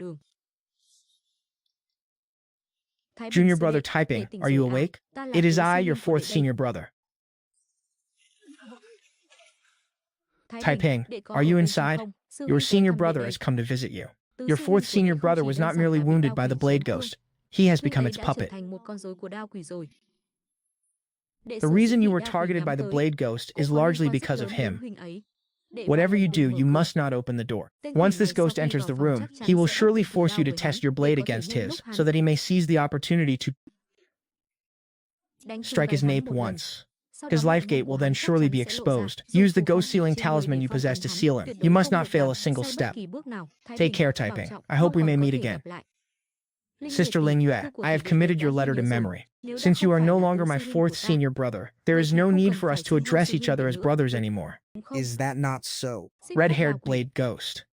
Junior brother Typing, are you awake? It is I, your fourth senior brother. Typing, are you inside? Your senior brother has come to visit you. Your fourth senior brother was not merely wounded by the blade ghost. He has become its puppet. The reason you were targeted by the blade ghost is largely because of him. Whatever you do, you must not open the door. Once this ghost enters the room, he will surely force you to test your blade against his, so that he may seize the opportunity to strike his nape once. His life gate will then surely be exposed. Use the ghost sealing talisman you possess to seal him. You must not fail a single step. Take care, Typing. I hope we may meet again. Sister Ling Yue, I have committed your letter to memory. Since you are no longer my fourth senior brother, there is no need for us to address each other as brothers anymore.
Is that not so?
Red-haired blade ghost.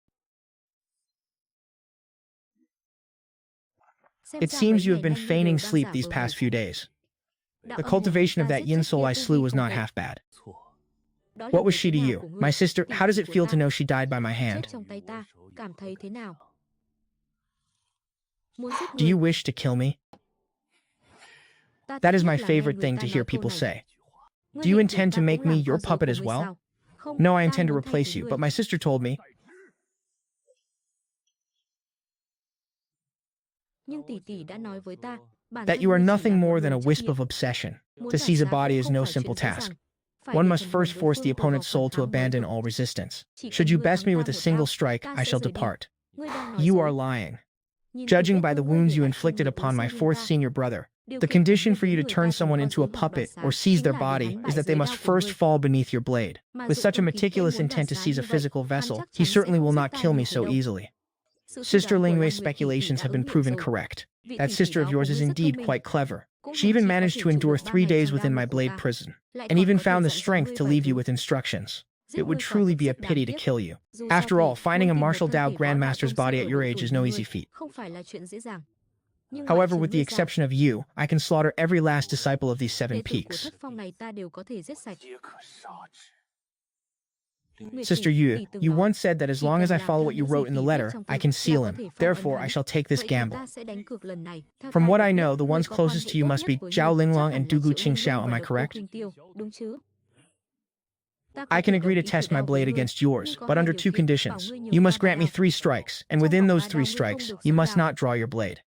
It seems you have been feigning sleep these past few days. The cultivation of that yin soul I slew was not half bad. What was she to you? My sister, how does it feel to know she died by my hand? Do you wish to kill me? That is my favorite thing to hear people say. Do you intend to make me your puppet as well? No, I intend to replace you, but my sister told me that you are nothing more than a wisp of obsession. To seize a body is no simple task. One must first force the opponent's soul to abandon all resistance. Should you best me with a single strike, I shall depart. You are lying. Judging by the wounds you inflicted upon my fourth senior brother, the condition for you to turn someone into a puppet or seize their body is that they must first fall beneath your blade. With such a meticulous intent to seize a physical vessel, he certainly will not kill me so easily. Sister Ling Yue's speculations have been proven correct. That sister of yours is indeed quite clever. She even managed to endure 3 days within my blade prison, and even found the strength to leave you with instructions. It would truly be a pity to kill you. After all, finding a martial Dao Grandmaster's body at your age is no easy feat. However, with the exception of you, I can slaughter every last disciple of these 7 peaks. Sister Yu, you once said that as long as I follow what you wrote in the letter, I can seal him. Therefore, I shall take this gamble. From what I know, the ones closest to you must be Zhao Linglong and Dugu Qingxiao, am I correct? I can agree to test my blade against yours, but under 2 conditions. You must grant me 3 strikes, and within those 3 strikes, you must not draw your blade.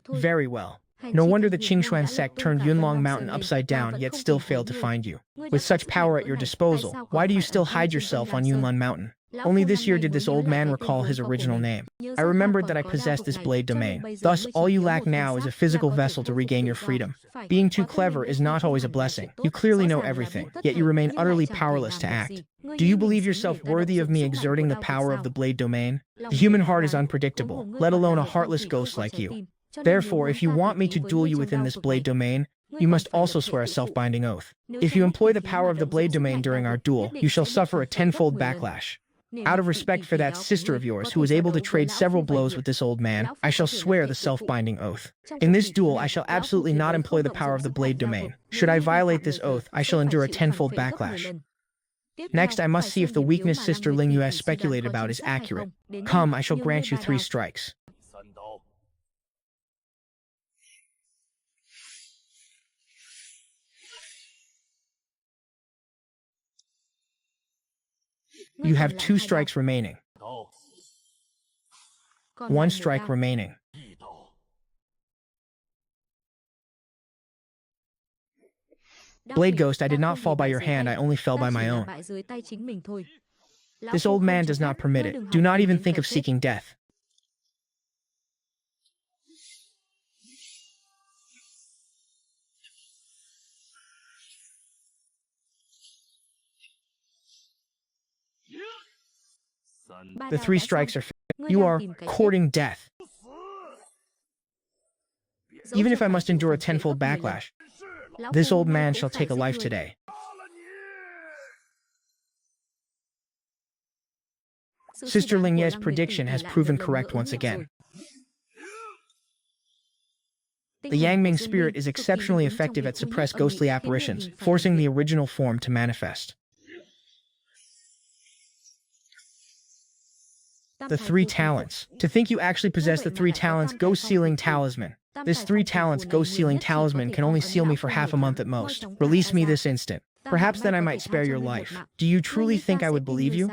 Very well. No wonder the Qingshuan sect turned Yunlong Mountain upside down, yet still failed to find you. With such power at your disposal, why do you still hide yourself on Yunlong Mountain? Only this year did this old man recall his original name. I remembered that I possessed this blade domain. Thus, all you lack now is a physical vessel to regain your freedom. Being too clever is not always a blessing. You clearly know everything, yet you remain utterly powerless to act. Do you believe yourself worthy of me exerting the power of the blade domain? The human heart is unpredictable, let alone a heartless ghost like you. Therefore, if you want me to duel you within this blade domain, you must also swear a self-binding oath. If you employ the power of the blade domain during our duel, you shall suffer a 10-fold backlash. Out of respect for that sister of yours who was able to trade several blows with this old man, I shall swear the self-binding oath. In this duel, I shall absolutely not employ the power of the blade domain. Should I violate this oath, I shall endure a 10-fold backlash. Next, I must see if the weakness Sister Ling Yu has speculated about is accurate. Come, I shall grant you 3 strikes. You have 2 strikes remaining. 1 strike remaining. Blade Ghost, I did not fall by your hand, I only fell by my own. This old man does not permit it. Do not even think of seeking death. The 3 strikes are finished. You are courting death. Even if I must endure a 10-fold backlash, this old man shall take a life today. Sister Lingye's prediction has proven correct once again. The Yangming spirit is exceptionally effective at suppress ghostly apparitions, forcing the original form to manifest. The 3 talents. To think you actually possess the 3 talents ghost sealing talisman. This 3 talents ghost sealing talisman can only seal me for half a month at most. Release me this instant. Perhaps then I might spare your life. Do you truly think I would believe you?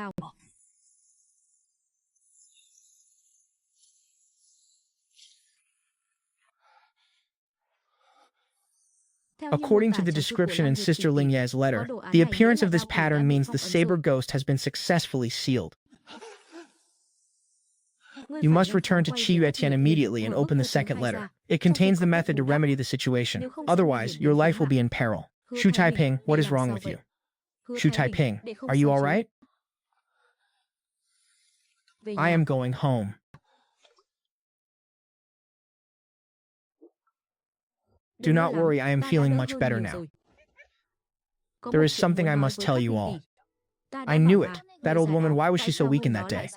According to the description in Sister Lingye's letter, the appearance of this pattern means the saber ghost has been successfully sealed. You must return to Qiyuetian immediately and open the second letter. It contains the method to remedy the situation. Otherwise, your life will be in peril. Shu Taiping, what is wrong with you? Shu Taiping, are you all right? I am going home. Do not worry, I am feeling much better now. There is something I must tell you all. I knew it. That old woman, why was she so weak in that day?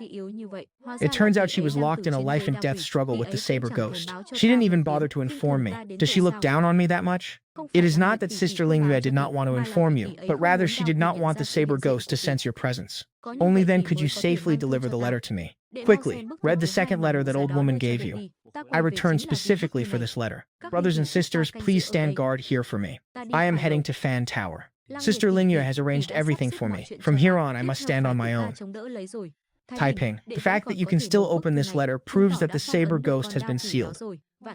It turns out she was locked in a life and death struggle with the saber ghost. She didn't even bother to inform me. Does she look down on me that much? It is not that Sister Lingyue did not want to inform you, but rather she did not want the saber ghost to sense your presence. Only then could you safely deliver the letter to me. Quickly, read the second letter that old woman gave you. I returned specifically for this letter. Brothers and sisters, please stand guard here for me. I am heading to Fan Tower. Sister Lingyue has arranged everything for me. From here on, I must stand on my own. Taiping, the fact that you can still open this letter proves that the saber ghost has been sealed.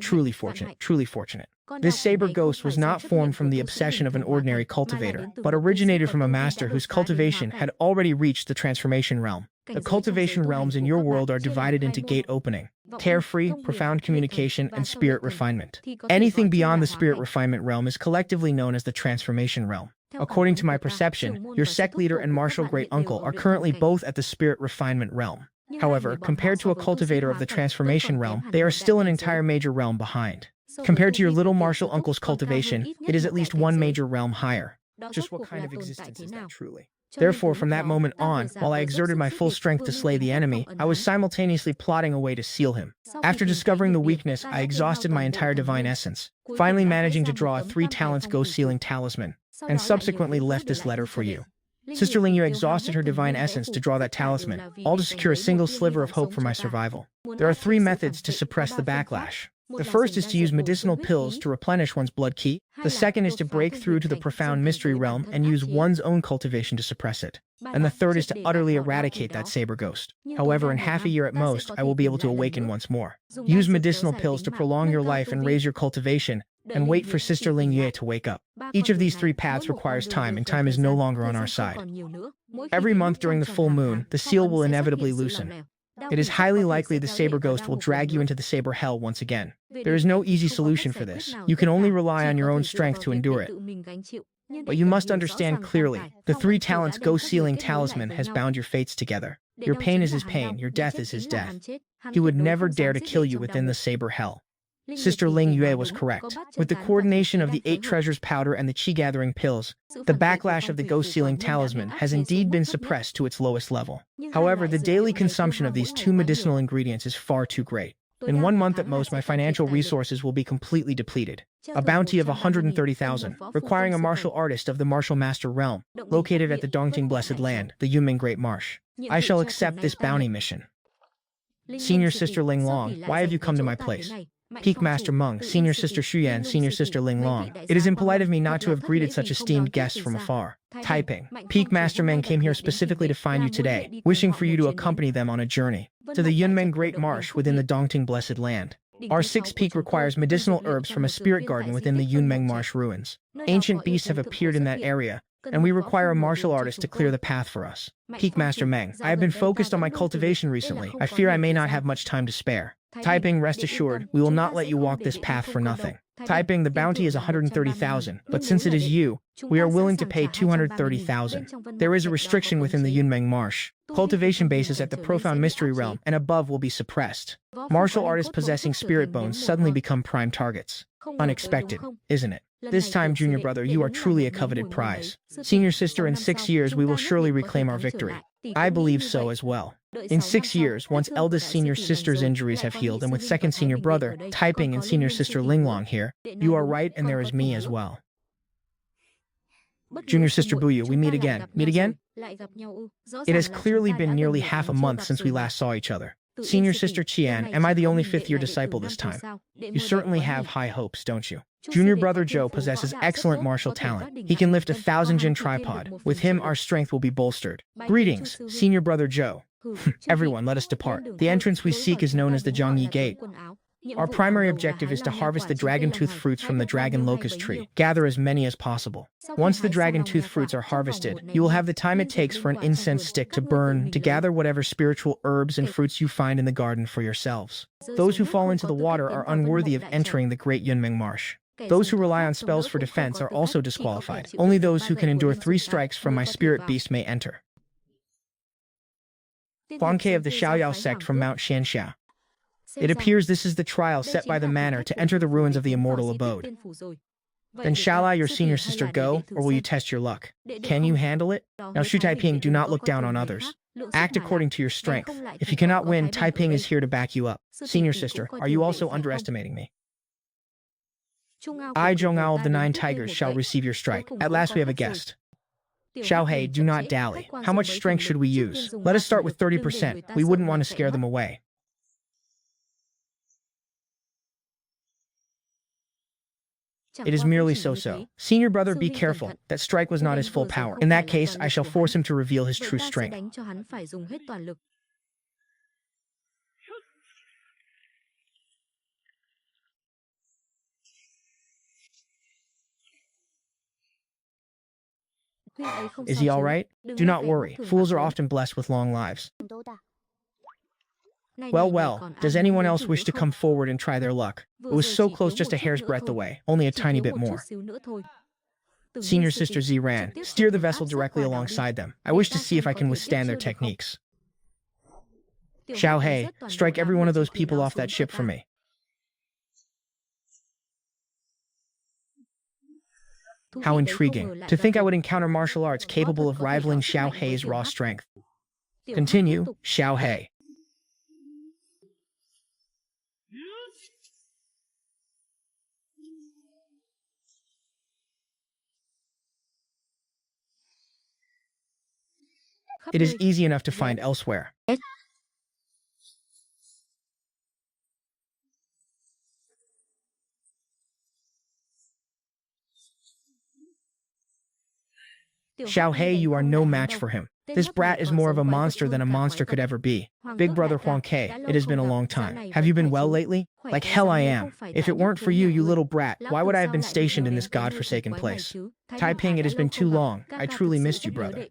Truly fortunate, truly fortunate. This saber ghost was not formed from the obsession of an ordinary cultivator, but originated from a master whose cultivation had already reached the transformation realm. The cultivation realms in your world are divided into gate opening, carefree, profound communication, and spirit refinement. Anything beyond the spirit refinement realm is collectively known as the transformation realm. According to my perception, your sect leader and martial great uncle are currently both at the spirit refinement realm. However, compared to a cultivator of the transformation realm, they are still an entire major realm behind. Compared to your little martial uncle's cultivation, it is at least one major realm higher. Just what kind of existence is that truly? Therefore, from that moment on, while I exerted my full strength to slay the enemy, I was simultaneously plotting a way to seal him. After discovering the weakness, I exhausted my entire divine essence, finally managing to draw a 3 talents ghost sealing talisman, and subsequently left this letter for you. Sister Lingyue exhausted her divine essence to draw that talisman, all to secure a single sliver of hope for my survival. There are 3 methods to suppress the backlash. The first is to use medicinal pills to replenish one's blood ki. The second is to break through to the profound mystery realm and use one's own cultivation to suppress it. And the third is to utterly eradicate that saber ghost. However, in half a year at most, I will be able to awaken once more. Use medicinal pills to prolong your life and raise your cultivation, and wait for Sister Lingyue to wake up. Each of these 3 paths requires time, and time is no longer on our side. Every month during the full moon, the seal will inevitably loosen. It is highly likely the saber ghost will drag you into the saber hell once again. There is no easy solution for this. You can only rely on your own strength to endure it. But you must understand clearly, the 3 talents ghost sealing talisman has bound your fates together. Your pain is his pain, your death is his death. He would never dare to kill you within the saber hell. Sister Lingyue was correct. With the coordination of the 8 treasures powder and the chi-gathering pills, the backlash of the ghost-sealing talisman has indeed been suppressed to its lowest level. However, the daily consumption of these 2 medicinal ingredients is far too great. In 1 month at most, my financial resources will be completely depleted. A bounty of 130,000, requiring a martial artist of the martial master realm, located at the Dongting Blessed Land, the Yunming Great Marsh. I shall accept this bounty mission. Senior Sister Ling Long, why have you come to my place? Peak Master Meng, Senior Sister Xuyan, Senior Sister Ling Long. It is impolite of me not to have greeted such esteemed guests from afar. Taiping. Peak Master Meng came here specifically to find you today, wishing for you to accompany them on a journey to the Yunmeng Great Marsh within the Dongting Blessed Land. Our 6th peak requires medicinal herbs from a spirit garden within the Yunmeng Marsh ruins. Ancient beasts have appeared in that area, and we require a martial artist to clear the path for us. Peak Master Meng, I have been focused on my cultivation recently. I fear I may not have much time to spare. Taiping, rest assured, we will not let you walk this path for nothing. Taiping, the bounty is 130,000, but since it is you, we are willing to pay 230,000. There is a restriction within the Yunmeng Marsh. Cultivation bases at the profound mystery realm and above will be suppressed. Martial artists possessing spirit bones suddenly become prime targets. Unexpected, isn't it? This time, junior brother, you are truly a coveted prize. Senior sister, in 6 years we will surely reclaim our victory. I believe so as well. In 6 years, once eldest senior sister's injuries have healed, and with second senior brother, Taiping, and senior sister Linglong here, you are right, and there is me as well. Junior sister Buyu, we meet again. Meet again? It has clearly been nearly half a month since we last saw each other. Senior sister Qian, am I the only fifth-year disciple this time? You certainly have high hopes, don't you? Junior brother Joe possesses excellent martial talent. He can lift 1,000 jin tripod. With him, our strength will be bolstered. Greetings, senior brother Joe. Everyone, let us depart. The entrance we seek is known as the Zhangyi Gate. Our primary objective is to harvest the dragon tooth fruits from the dragon locust tree. Gather as many as possible. Once the dragon tooth fruits are harvested, you will have the time it takes for an incense stick to burn, to gather whatever spiritual herbs and fruits you find in the garden for yourselves. Those who fall into the water are unworthy of entering the great Yunming Marsh. Those who rely on spells for defense are also disqualified. Only those who can endure 3 strikes from my spirit beast may enter. Huangke of the Xiaoyao sect from Mount Xianxia. It appears this is the trial set by the manor to enter the ruins of the immortal abode. Then shall I, your senior sister, go, or will you test your luck? Can you handle it? Now, Shu Taiping, do not look down on others. Act according to your strength. If you cannot win, Taiping is here to back you up. Senior sister, are you also underestimating me? I, Zhongao of the 9 Tigers, shall receive your strike. At last we have a guest. Xiaohei, do not dally. How much strength should we use? Let us start with 30%. We wouldn't want to scare them away. It is merely so-so. Senior brother, be careful. That strike was not his full power. In that case, I shall force him to reveal his true strength. Is he all right? Do not worry. Fools are often blessed with long lives. Well, does anyone else wish to come forward and try their luck? It was so close, just a hair's breadth away, only a tiny bit more. Senior sister Z ran. Steer the vessel directly alongside them. I wish to see if I can withstand their techniques. Xiaohei, strike every one of those people off that ship for me. How intriguing. To think I would encounter martial arts capable of rivaling Xiaohei's raw strength. Continue, Xiaohei. It is easy enough to find elsewhere. Xiaohei, you are no match for him. This brat is more of a monster than a monster could ever be. Big brother Huangke, it has been a long time. Have you been well lately? Like hell I am. If it weren't for you, you little brat, why would I have been stationed in this godforsaken place? Taiping, it has been too long. I truly missed you, brother.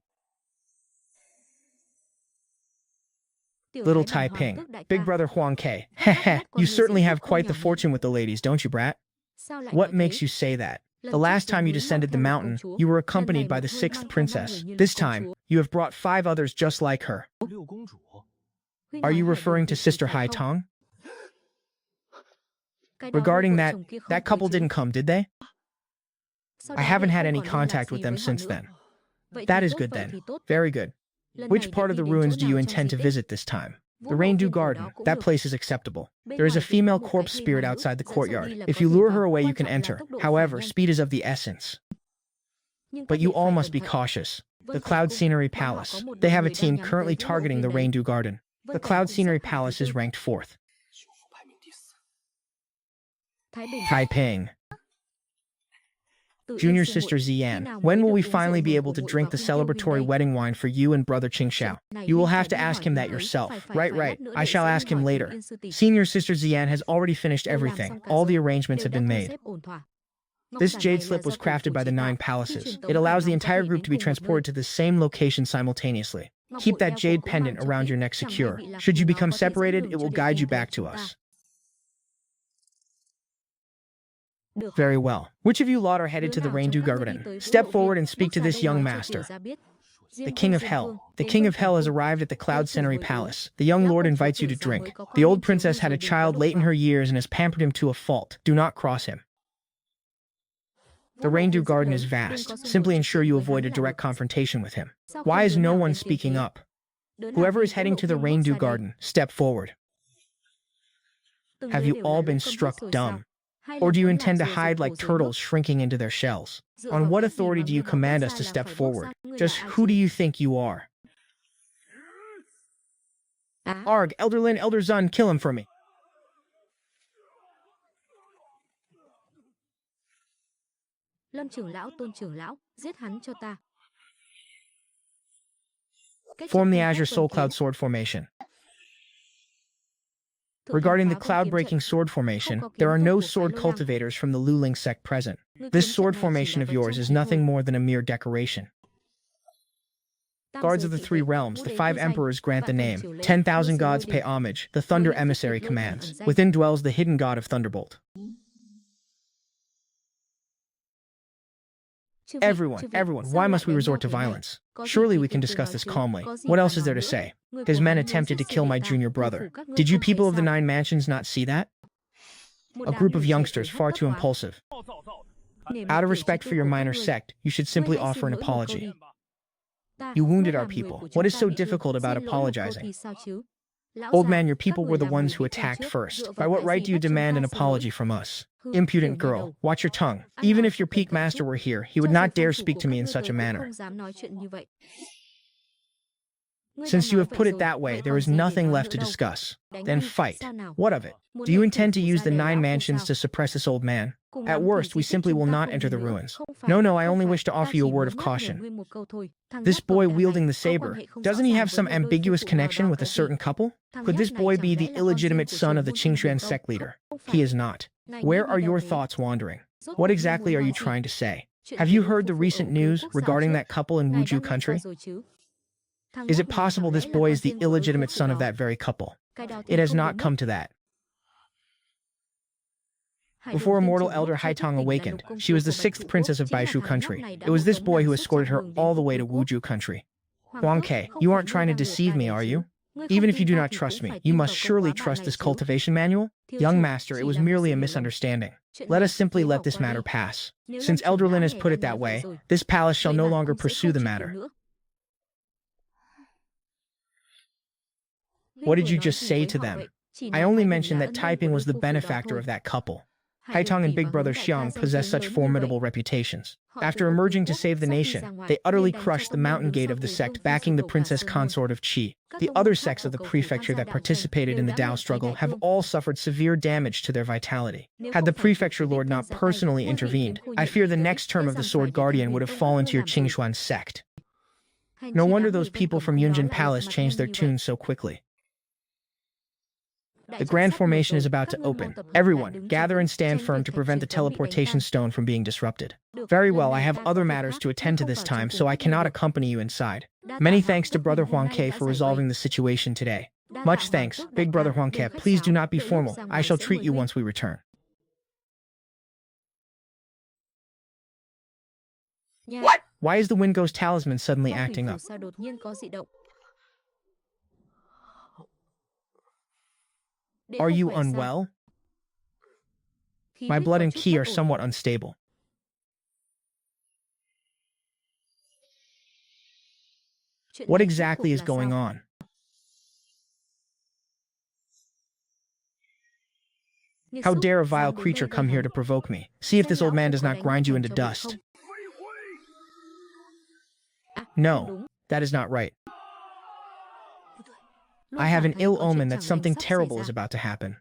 Little Taiping. Big brother Huangke. Heh, you certainly have quite the fortune with the ladies, don't you, brat? What makes you say that? The last time you descended the mountain, you were accompanied by the 6th princess. This time, you have brought 5 others just like her. Are you referring to Sister Hai Tong? Regarding that couple didn't come, did they? I haven't had any contact with them since then. That is good then. Very good. Which part of the ruins do you intend to visit this time? The Raindew Garden. That place is acceptable. There is a female corpse spirit outside the courtyard. If you lure her away, you can enter. However, speed is of the essence. But you all must be cautious. The Cloud Scenery Palace. They have a team currently targeting the Raindew Garden. The Cloud Scenery Palace is ranked 4th. Taiping. Junior sister Ziyan, when will we finally be able to drink the celebratory wedding wine for you and brother Qingxiao? You will have to ask him that yourself. Right. I shall ask him later. Senior sister Ziyan has already finished everything. All the arrangements have been made. This jade slip was crafted by the 9 palaces. It allows the entire group to be transported to the same location simultaneously. Keep that jade pendant around your neck secure. Should you become separated, it will guide you back to us. Very well. Which of you lot are headed to the Raindew Garden? Step forward and speak to this young master. The King of Hell. The King of Hell has arrived at the Cloud Scenery Palace. The young lord invites you to drink. The old princess had a child late in her years and has pampered him to a fault. Do not cross him. The Raindew Garden is vast. Simply ensure you avoid a direct confrontation with him. Why is no one speaking up? Whoever is heading to the Raindew Garden, step forward. Have you all been struck dumb? Or do you intend to hide like turtles shrinking into their shells? On what authority do you command us to step forward? Just who do you think you are? Arg, Elder Lin, Elder Zun, kill him for me.
Lâm trưởng lão, tôn trưởng lão, giết hắn cho ta.
Form the Azure Soul Cloud Sword Formation. Regarding the cloud-breaking sword formation, there are no sword cultivators from the Luling sect present. This sword formation of yours is nothing more than a mere decoration. Guards of the three realms, the 5 emperors grant the name. 10,000 gods pay homage. The Thunder Emissary commands. Within dwells the hidden god of Thunderbolt. Everyone, why must we resort to violence? Surely we can discuss this calmly. What else is there to say? His men attempted to kill my junior brother. Did you people of the 9 mansions not see that? A group of youngsters far too impulsive. Out of respect for your minor sect, you should simply offer an apology. You wounded our people. What is so difficult about apologizing? Old man, your people were the ones who attacked first. By what right do you demand an apology from us? Impudent girl, watch your tongue. Even if your peak master were here, he would not dare speak to me in such a manner. Since you have put it that way, there is nothing left to discuss. Then fight. What of it? Do you intend to use the 9 mansions to suppress this old man? At worst, we simply will not enter the ruins. No, I only wish to offer you a word of caution. This boy wielding the saber, doesn't he have some ambiguous connection with a certain couple? Could this boy be the illegitimate son of the Qingxuan sect leader? He is not. Where are your thoughts wandering? What exactly are you trying to say? Have you heard the recent news regarding that couple in Wuju country? Is it possible this boy is the illegitimate son of that very couple? It has not come to that. Before Immortal Elder Haitong awakened, she was the 6th princess of Baishu country. It was this boy who escorted her all the way to Wuju country. Huang Ke, you aren't trying to deceive me, are you? Even if you do not trust me, you must surely trust this cultivation manual? Young master, it was merely a misunderstanding. Let us simply let this matter pass. Since Elder Lin has put it that way, this palace shall no longer pursue the matter. What did you just say to them? I only mentioned that typing was the benefactor of that couple. Haitong and Big Brother Xiang possess such formidable reputations. After emerging to save the nation, they utterly crushed the mountain gate of the sect backing the princess consort of Qi. The other sects of the prefecture that participated in the Dao struggle have all suffered severe damage to their vitality. Had the prefecture lord not personally intervened, I fear the next term of the Sword Guardian would have fallen to your Qingxuan sect. No wonder those people from Yunjin Palace changed their tune so quickly. The grand formation is about to open. Everyone, gather and stand firm to prevent the teleportation stone from being disrupted. Very well, I have other matters to attend to this time, so I cannot accompany you inside. Many thanks to Brother Huang Ke for resolving the situation today. Much thanks, Big Brother Huang Ke. Please do not be formal. I shall treat you once we return. What? Why is the Wind Ghost Talisman suddenly acting up? Are you unwell? My blood and ki are somewhat unstable. What exactly is going on? How dare a vile creature come here to provoke me? See if this old man does not grind you into dust. No, that is not right. I have an ill omen that something terrible is about to happen.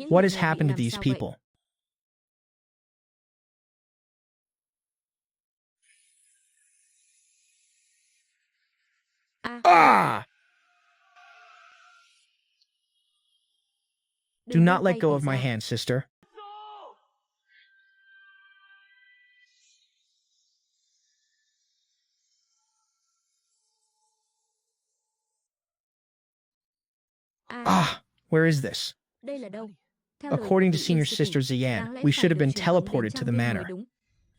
What has happened to these people? Ah! Do not let go of my hand, sister. Ah, where is this? According to Senior Sister Ziyan, we should have been teleported to the manor.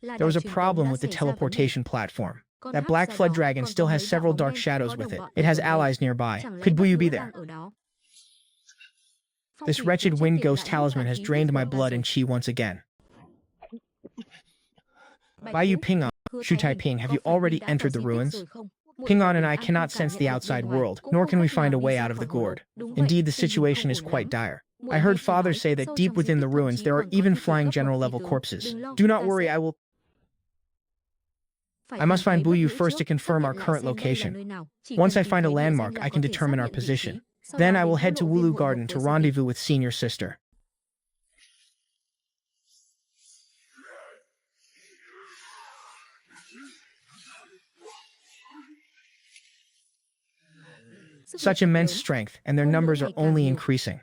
There was a problem with the teleportation platform. That black flood dragon still has several dark shadows with it. It has allies nearby. Could Buyu be there? This wretched Wind Ghost Talisman has drained my blood and chi once again. Bai Yu Ping'an, Shu Taiping, have you already entered the ruins? Ping An and I cannot sense the outside world, nor can we find a way out of the gourd. Indeed, the situation is quite dire. I heard father say that deep within the ruins there are even flying general-level corpses. Do not worry, I must find Buyu first to confirm our current location. Once I find a landmark, I can determine our position. Then I will head to Wulu Garden to rendezvous with senior sister. Such immense strength, and their numbers are only increasing.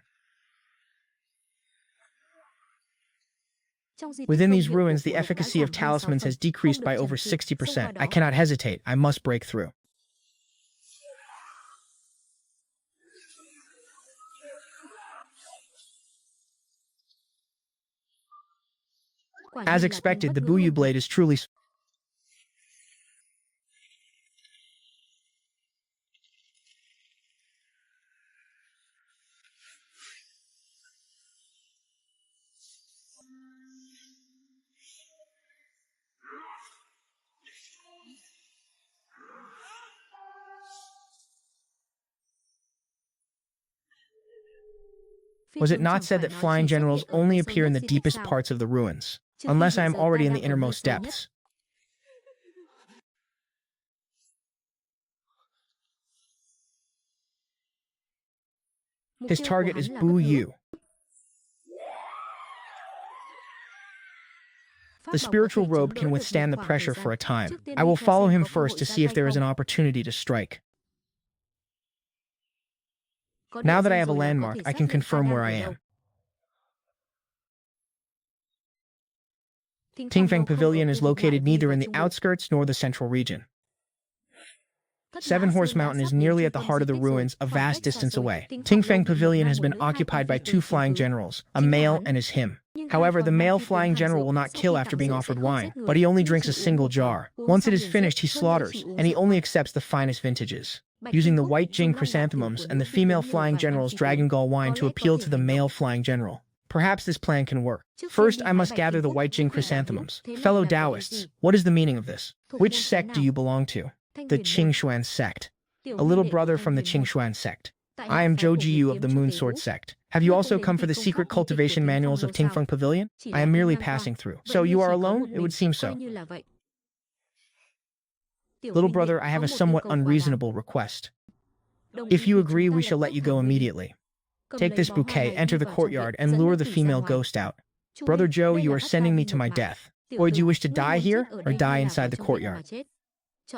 Within these ruins, the efficacy of talismans has decreased by over 60%. I cannot hesitate. I must break through. As expected, the Buyu blade is truly... Was it not said that flying generals only appear in the deepest parts of the ruins, unless I am already in the innermost depths? His target is Buyu. The spiritual robe can withstand the pressure for a time. I will follow him first to see if there is an opportunity to strike. Now that I have a landmark, I can confirm where I am. Tingfeng Pavilion is located neither in the outskirts nor the central region. Seven Horse Mountain is nearly at the heart of the ruins, a vast distance away. Tingfeng Pavilion has been occupied by two flying generals, a male and his him. However, the male flying general will not kill after being offered wine, but he only drinks a single jar. Once it is finished, he slaughters, and he only accepts the finest vintages, using the white Jing chrysanthemums and the female flying general's dragon gall wine to appeal to the male flying general. Perhaps this plan can work. First, I must gather the white Jing chrysanthemums. Fellow Taoists, what is the meaning of this? Which sect do you belong to? The Qingshuan sect. A little brother from the Qingshuan sect. I am Zhou Jiyu of the Moonsword sect. Have you also come for the secret cultivation manuals of Tingfeng Pavilion? I am merely passing through. So you are alone? It would seem so. Little brother, I have a somewhat unreasonable request. If you agree, we shall let you go immediately. Take this bouquet, enter the courtyard, and lure the female ghost out. Brother Joe, you are sending me to my death. Or do you wish to die here, or die inside the courtyard?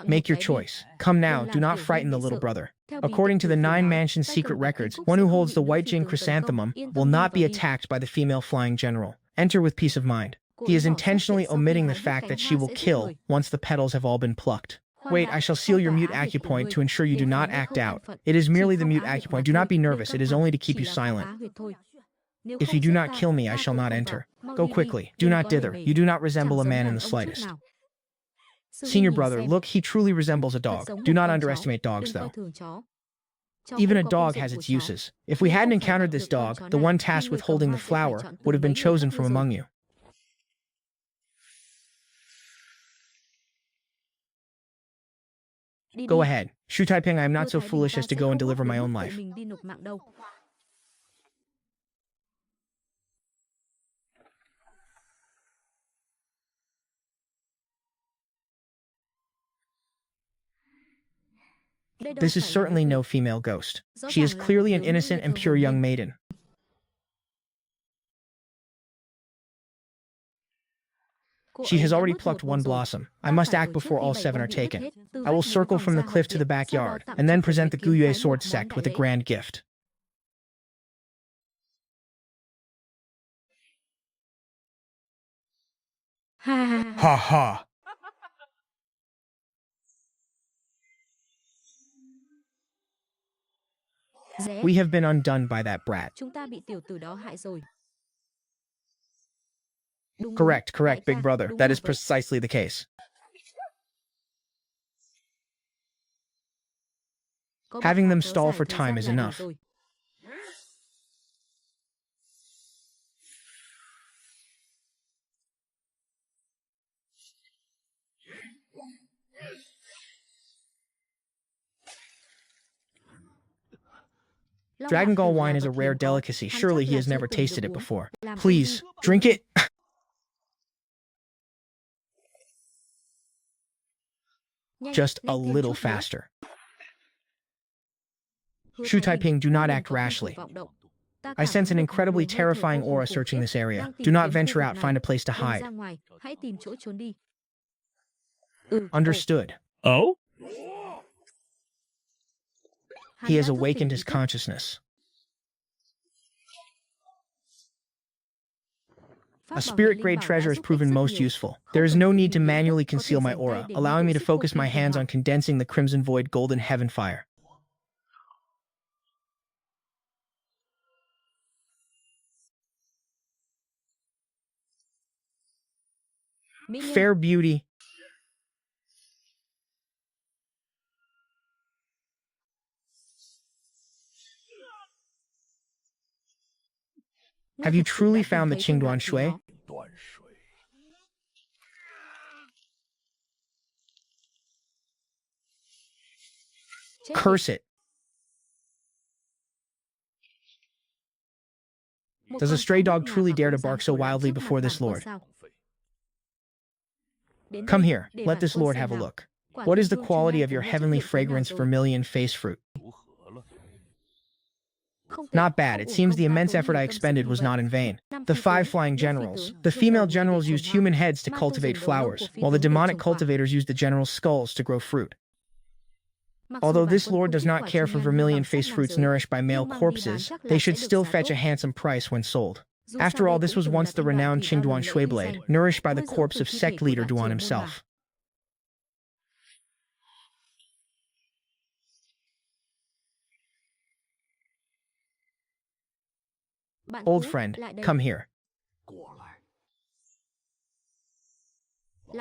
Make your choice. Come now, do not frighten the little brother. According to the 9 mansion secret records, one who holds the white Jing chrysanthemum will not be attacked by the female flying general. Enter with peace of mind. He is intentionally omitting the fact that she will kill once the petals have all been plucked. Wait, I shall seal your mute acupoint to ensure you do not act out. It is merely the mute acupoint. Do not be nervous. It is only to keep you silent. If you do not kill me, I shall not enter. Go quickly. Do not dither. You do not resemble a man in the slightest. Senior brother, look, he truly resembles a dog. Do not underestimate dogs, though. Even a dog has its uses. If we hadn't encountered this dog, the one tasked with holding the flower would have been chosen from among you. Go ahead. Shu Taiping, I am not so foolish as to go and deliver my own life. This is certainly no female ghost. She is clearly an innocent and pure young maiden. She has already plucked one blossom. I must act before all 7 are taken. I will circle from the cliff to the backyard, and then present the Guyue sword sect with a grand gift. Ha ha! We have been undone by that brat. Correct, big brother. That is precisely the case. Having them stall for time is enough. Dragon Gall wine is a rare delicacy. Surely he has never tasted it before. Please, drink it. Just a little faster. Shu Taiping, do not act rashly. I sense an incredibly terrifying aura searching this area. Do not venture out, find a place to hide. Understood.
Oh?
He has awakened his consciousness. A spirit-grade treasure has proven most useful. There is no need to manually conceal my aura, allowing me to focus my hands on condensing the Crimson Void Golden Heaven Fire. Fair beauty. Have you truly found the Qingduan Shui? Curse it. Does a stray dog truly dare to bark so wildly before this lord? Come here, let this lord have a look. What is the quality of your heavenly fragrance vermilion face fruit? Not bad. It seems the immense effort I expended was not in vain. The 5 flying generals. The female generals used human heads to cultivate flowers, while the demonic cultivators used the generals' skulls to grow fruit. Although this lord does not care for vermilion face fruits nourished by male corpses, they should still fetch a handsome price when sold. After all, this was once the renowned Qingduan Shui blade, nourished by the corpse of sect leader Duan himself. Old friend, come here.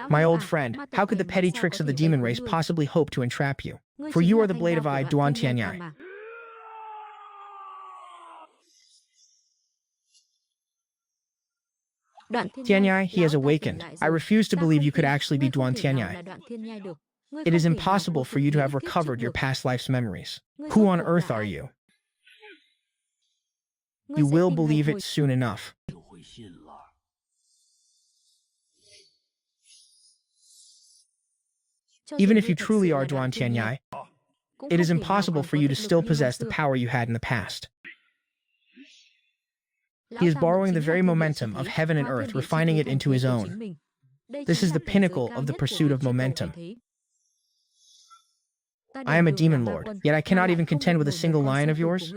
My old friend, how could the petty tricks of the demon race possibly hope to entrap you? For you are the blade of eye Duan Tianyai. Tianyai, he has awakened. I refuse to believe you could actually be Duan Tianyai. It is impossible for you to have recovered your past life's memories. Who on earth are you? You will believe it soon enough. Even if you truly are Duan Tianyai, it is impossible for you to still possess the power you had in the past. He is borrowing the very momentum of heaven and earth, refining it into his own. This is the pinnacle of the pursuit of momentum. I am a demon lord, yet I cannot even contend with a single lion of yours.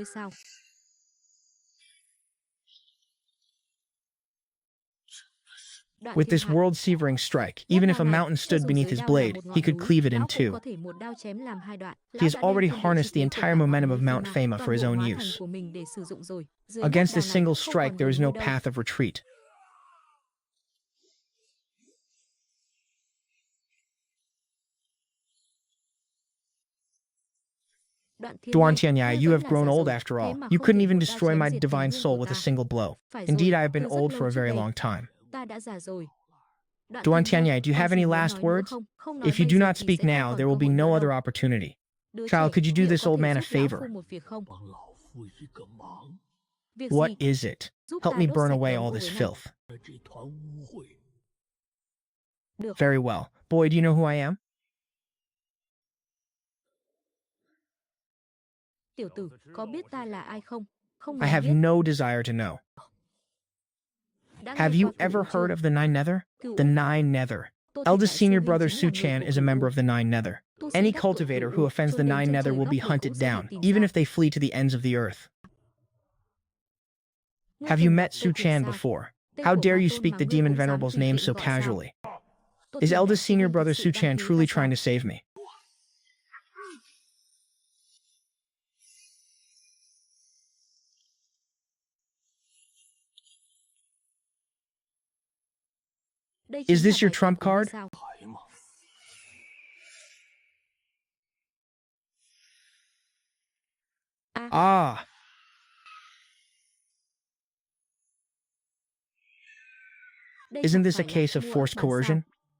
With this world-severing strike, even if a mountain stood beneath his blade, he could cleave it in two. He has already harnessed the entire momentum of Mount Fama for his own use. Against this single strike, there is no path of retreat. Duan Tianyai, you have grown old after all. You couldn't even destroy my divine soul with a single blow. Indeed, I have been old for a very long time. Duan Tianyai, do you have any last words? If you do not speak now, there will be no other opportunity. Child, could you do this old man a favor? What is it? Help me burn away all this filth. Very well. Boy, do you know who I am? I have no desire to know. Have you ever heard of the Nine Nether? The Nine Nether. Eldest senior brother Su Chan is a member of the Nine Nether. Any cultivator who offends the Nine Nether will be hunted down, even if they flee to the ends of the earth. Have you met Su Chan before? How dare you speak the demon venerable's name so casually? Is eldest senior brother Su Chan truly trying to save me? Is this your trump card? Ah. Isn't this a case of forced coercion?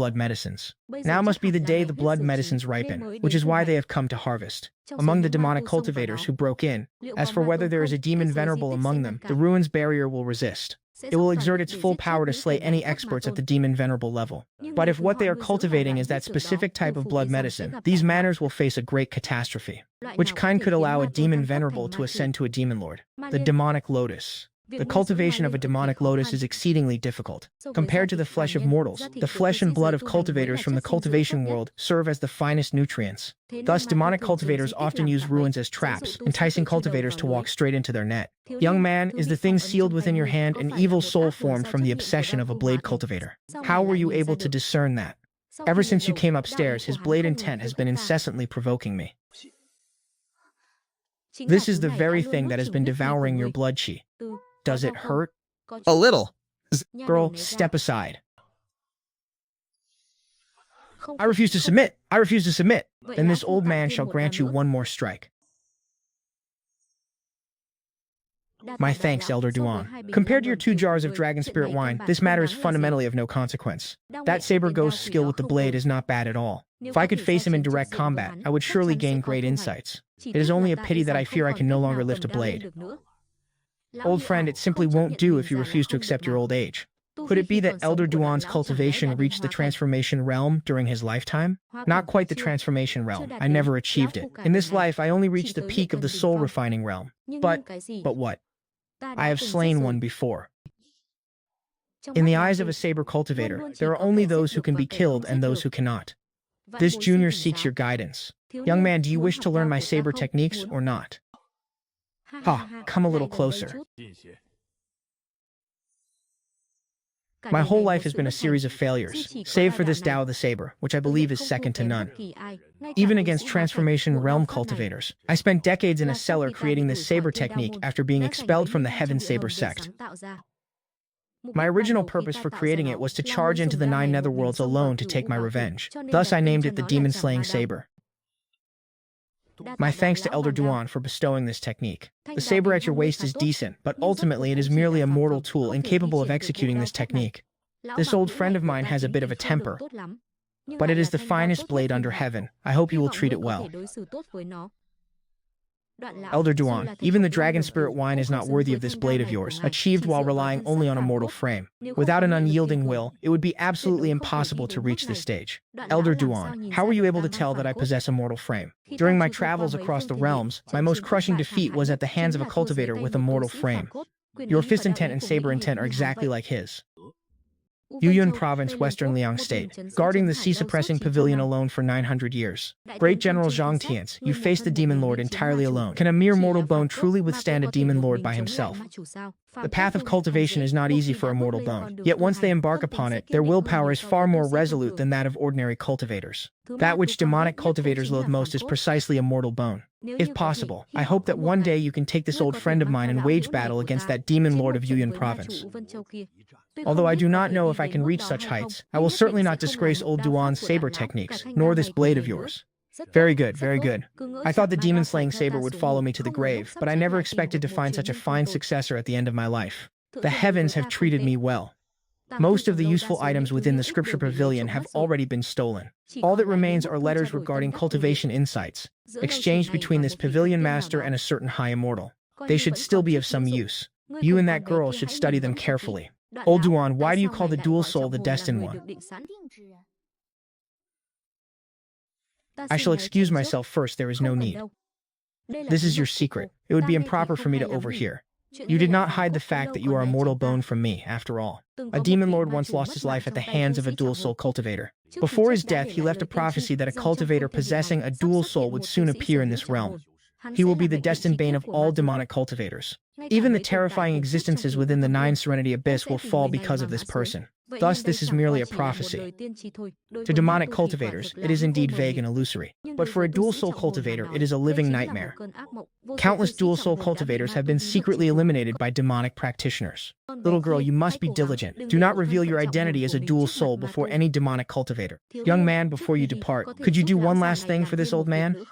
blood medicines. Now must be the day the blood medicines ripen, which is why they have come to harvest. Among the demonic cultivators who broke in, as for whether there is a demon venerable among them, the ruins barrier will resist. It will exert its full power to slay any experts at the demon venerable level. But if what they are cultivating is that specific type of blood medicine, these manners will face a great catastrophe. Which kind could allow a demon venerable to ascend to a demon lord? The demonic lotus. The cultivation of a demonic lotus is exceedingly difficult. Compared to the flesh of mortals, the flesh and blood of cultivators from the cultivation world serve as the finest nutrients. Thus, demonic cultivators often use ruins as traps, enticing cultivators to walk straight into their net. Young man, is the thing sealed within your hand an evil soul formed from the obsession of a blade cultivator? How were you able to discern that? Ever since you came upstairs, his blade intent has been incessantly provoking me. This is the very thing that has been devouring your blood chi. Does it hurt?
A little.
Girl, step aside. I refuse to submit. I refuse to submit. Then this old man shall grant you one more strike. My thanks, Elder Duan. Compared to your 2 jars of dragon spirit wine, this matter is fundamentally of no consequence. That saber ghost's skill with the blade is not bad at all. If I could face him in direct combat, I would surely gain great insights. It is only a pity that I fear I can no longer lift a blade. Old friend, it simply won't do if you refuse to accept your old age. Could it be that Elder Duan's cultivation reached the transformation realm during his lifetime? Not quite the transformation realm. I never achieved it. In this life, I only reached the peak of the soul refining realm. But what? I have slain one before. In the eyes of a saber cultivator, there are only those who can be killed and those who cannot. This junior seeks your guidance. Young man, do you wish to learn my saber techniques or not? Come a little closer. My whole life has been a series of failures, save for this Tao of the Saber, which I believe is second to none. Even against transformation realm cultivators, I spent decades in a cellar creating this saber technique after being expelled from the Heaven Saber sect. My original purpose for creating it was to charge into the 9 netherworlds alone to take my revenge. Thus I named it the demon-slaying saber. My thanks to Elder Duan for bestowing this technique. The saber at your waist is decent, but ultimately it is merely a mortal tool incapable of executing this technique. This old friend of mine has a bit of a temper, but it is the finest blade under heaven. I hope you will treat it well. Elder Duan, even the dragon spirit wine is not worthy of this blade of yours, achieved while relying only on a mortal frame. Without an unyielding will, it would be absolutely impossible to reach this stage. Elder Duan, how were you able to tell that I possess a mortal frame? During my travels across the realms, my most crushing defeat was at the hands of a cultivator with a mortal frame. Your fist intent and saber intent are exactly like his. Yuyun Province, Western Liang State, guarding the sea-suppressing pavilion alone for 900 years. Great General Zhang Tian's, you faced the Demon Lord entirely alone. Can a mere mortal bone truly withstand a Demon Lord by himself? The path of cultivation is not easy for a mortal bone, yet once they embark upon it, their willpower is far more resolute than that of ordinary cultivators. That which demonic cultivators loathe most is precisely a mortal bone. If possible, I hope that one day you can take this old friend of mine and wage battle against that Demon Lord of Yuyun Province. Although I do not know if I can reach such heights, I will certainly not disgrace old Duan's saber techniques, nor this blade of yours. Very good, very good. I thought the demon-slaying saber would follow me to the grave, but I never expected to find such a fine successor at the end of my life. The heavens have treated me well. Most of the useful items within the scripture pavilion have already been stolen. All that remains are letters regarding cultivation insights, exchanged between this pavilion master and a certain high immortal. They should still be of some use. You and that girl should study them carefully. Old Duan, why do you call the dual soul the destined one? I shall excuse myself first, there is no need. This is your secret. It would be improper for me to overhear. You did not hide the fact that you are a mortal bone from me, after all. A demon lord once lost his life at the hands of a dual soul cultivator. Before his death, he left a prophecy that a cultivator possessing a dual soul would soon appear in this realm. He will be the destined bane of all demonic cultivators. Even the terrifying existences within the 9 Serenity Abyss will fall because of this person. Thus, this is merely a prophecy. To demonic cultivators, it is indeed vague and illusory. But for a dual-soul cultivator, it is a living nightmare. Countless dual-soul cultivators have been secretly eliminated by demonic practitioners. Little girl, you must be diligent. Do not reveal your identity as a dual soul before any demonic cultivator. Young man, before you depart, could you do one last thing for this old man?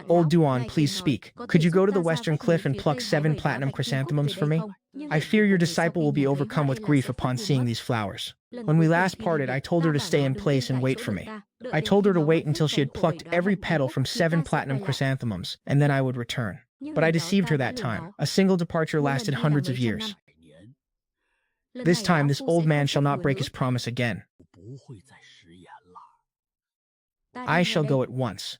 Old Duan, please speak. Could you go to the western cliff and pluck 7 platinum chrysanthemums for me? I fear your disciple will be overcome with grief upon seeing these flowers. When we last parted, I told her to stay in place and wait for me. I told her to wait until she had plucked every petal from 7 platinum chrysanthemums, and then I would return. But I deceived her that time. A single departure lasted hundreds of years. This time, this old man shall not break his promise again. I shall go at once.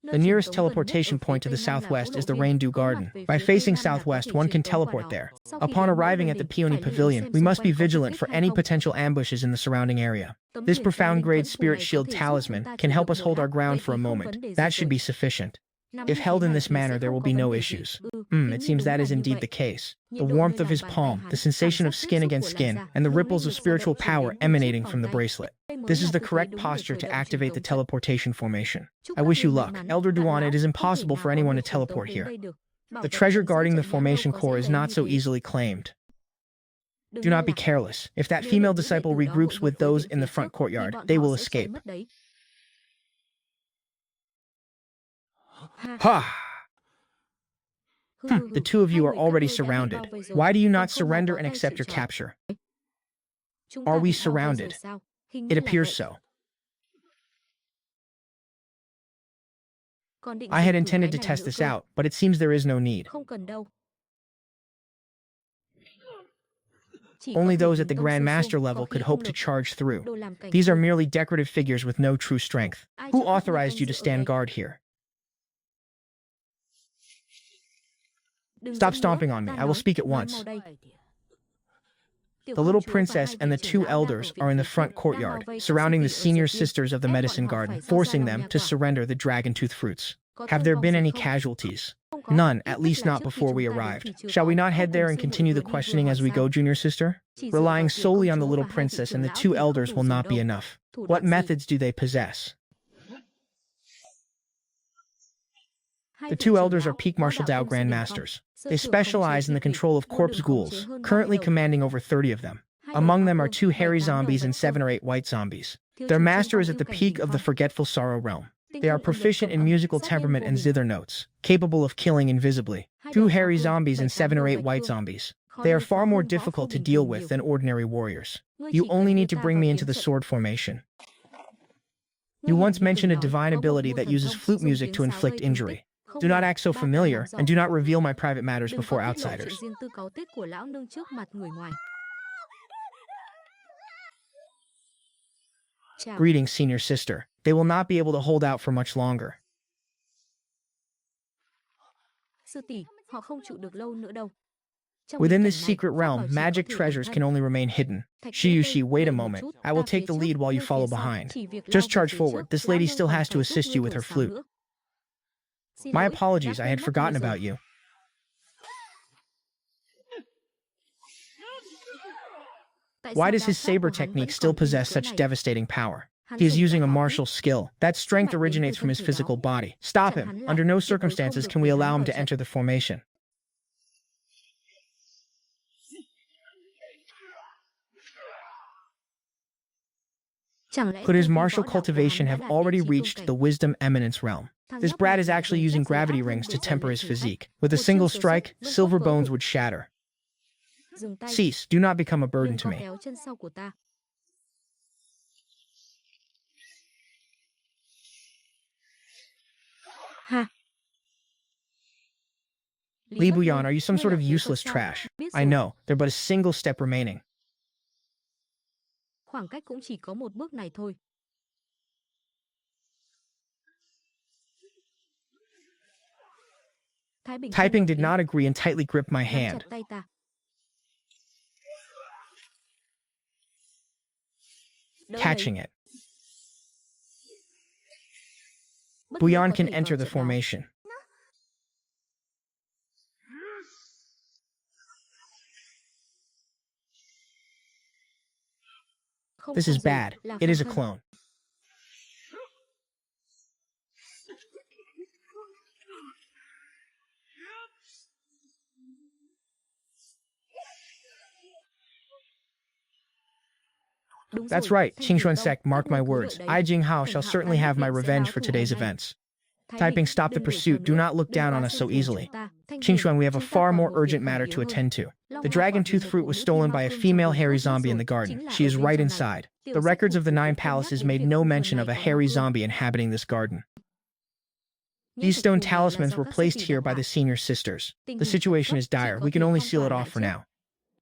The nearest teleportation point to the southwest is the Rain-Dew Garden. By facing southwest, one can teleport there. Upon arriving at the Peony Pavilion, we must be vigilant for any potential ambushes in the surrounding area. This profound-grade Spirit Shield Talisman can help us hold our ground for a moment. That should be sufficient. If held in this manner, there will be no issues. It seems that is indeed the case. The warmth of his palm, the sensation of skin against skin, and the ripples of spiritual power emanating from the bracelet. This is the correct posture to activate the teleportation formation. I wish you luck. Elder Duan, it is impossible for anyone to teleport here. The treasure guarding the formation core is not so easily claimed. Do not be careless. If that female disciple regroups with those in the front courtyard, they will escape. Ha! The two of you are already surrounded. Why do you not surrender and accept your capture? Are we surrounded? It appears so. I had intended to test this out, but it seems there is no need. Only those at the Grand Master level could hope to charge through. These are merely decorative figures with no true strength. Who authorized you to stand guard here? Stop stomping on me. I will speak at once. The little princess and the two elders are in the front courtyard, surrounding the senior sisters of the medicine garden, forcing them to surrender the dragon-tooth fruits. Have there been any casualties? None, at least not before we arrived. Shall we not head there and continue the questioning as we go, junior sister? Relying solely on the little princess and the two elders will not be enough. What methods do they possess? The two elders are peak martial Dao grandmasters. They specialize in the control of corpse ghouls, currently commanding over 30 of them. Among them are 2 hairy zombies and 7 or 8 white zombies. Their master is at the peak of the forgetful sorrow realm. They are proficient in musical temperament and zither notes, capable of killing invisibly. 2 hairy zombies and 7 or 8 white zombies. They are far more difficult to deal with than ordinary warriors. You only need to bring me into the sword formation. You once mentioned a divine ability that uses flute music to inflict injury. Do not act so familiar, and do not reveal my private matters before outsiders. Greetings, senior sister. They will not be able to hold out for much longer. Within this secret realm, magic treasures can only remain hidden. Shiyushi, wait a moment. I will take the lead while you follow behind. Just charge forward. This lady still has to assist you with her flute. My apologies, I had forgotten about you. Why does his saber technique still possess such devastating power? He is using a martial skill. That strength originates from his physical body. Stop him. Under no circumstances can we allow him to enter the formation. Could his martial cultivation have already reached the wisdom eminence realm? This brat is actually using gravity rings to temper his physique. With a single strike, silver bones would shatter. Cease, do not become a burden to me. Li Buyan, are you some sort of useless trash? I know, there's but a single step remaining. Taiping did not agree and tightly gripped my hand. Catching it. Buyan can enter the formation. This is bad. It is a clone. That's right, Qingxuan sect, mark my words. I, Jinghao, shall certainly have my revenge for today's events. Taiping, stop the pursuit. Do not look down on us so easily. Qingxuan, we have a far more urgent matter to attend to. The dragon tooth fruit was stolen by a female hairy zombie in the garden. She is right inside. The records of the 9 palaces made no mention of a hairy zombie inhabiting this garden. These stone talismans were placed here by the senior sisters. The situation is dire. We can only seal it off for now.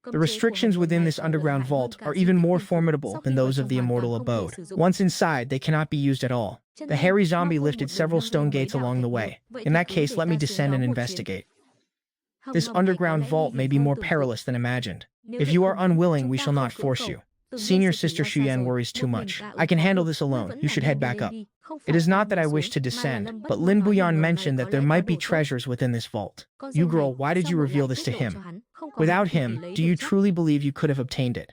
The restrictions within this underground vault are even more formidable than those of the immortal abode. Once inside, they cannot be used at all. The hairy zombie lifted several stone gates along the way. In that case, let me descend and investigate. This underground vault may be more perilous than imagined. If you are unwilling, we shall not force you. Senior Sister Shuyan worries too much. I can handle this alone. You should head back up. It is not that I wish to descend, but Lin Buyan mentioned that there might be treasures within this vault. You girl, why did you reveal this to him? Without him, do you truly believe you could have obtained it?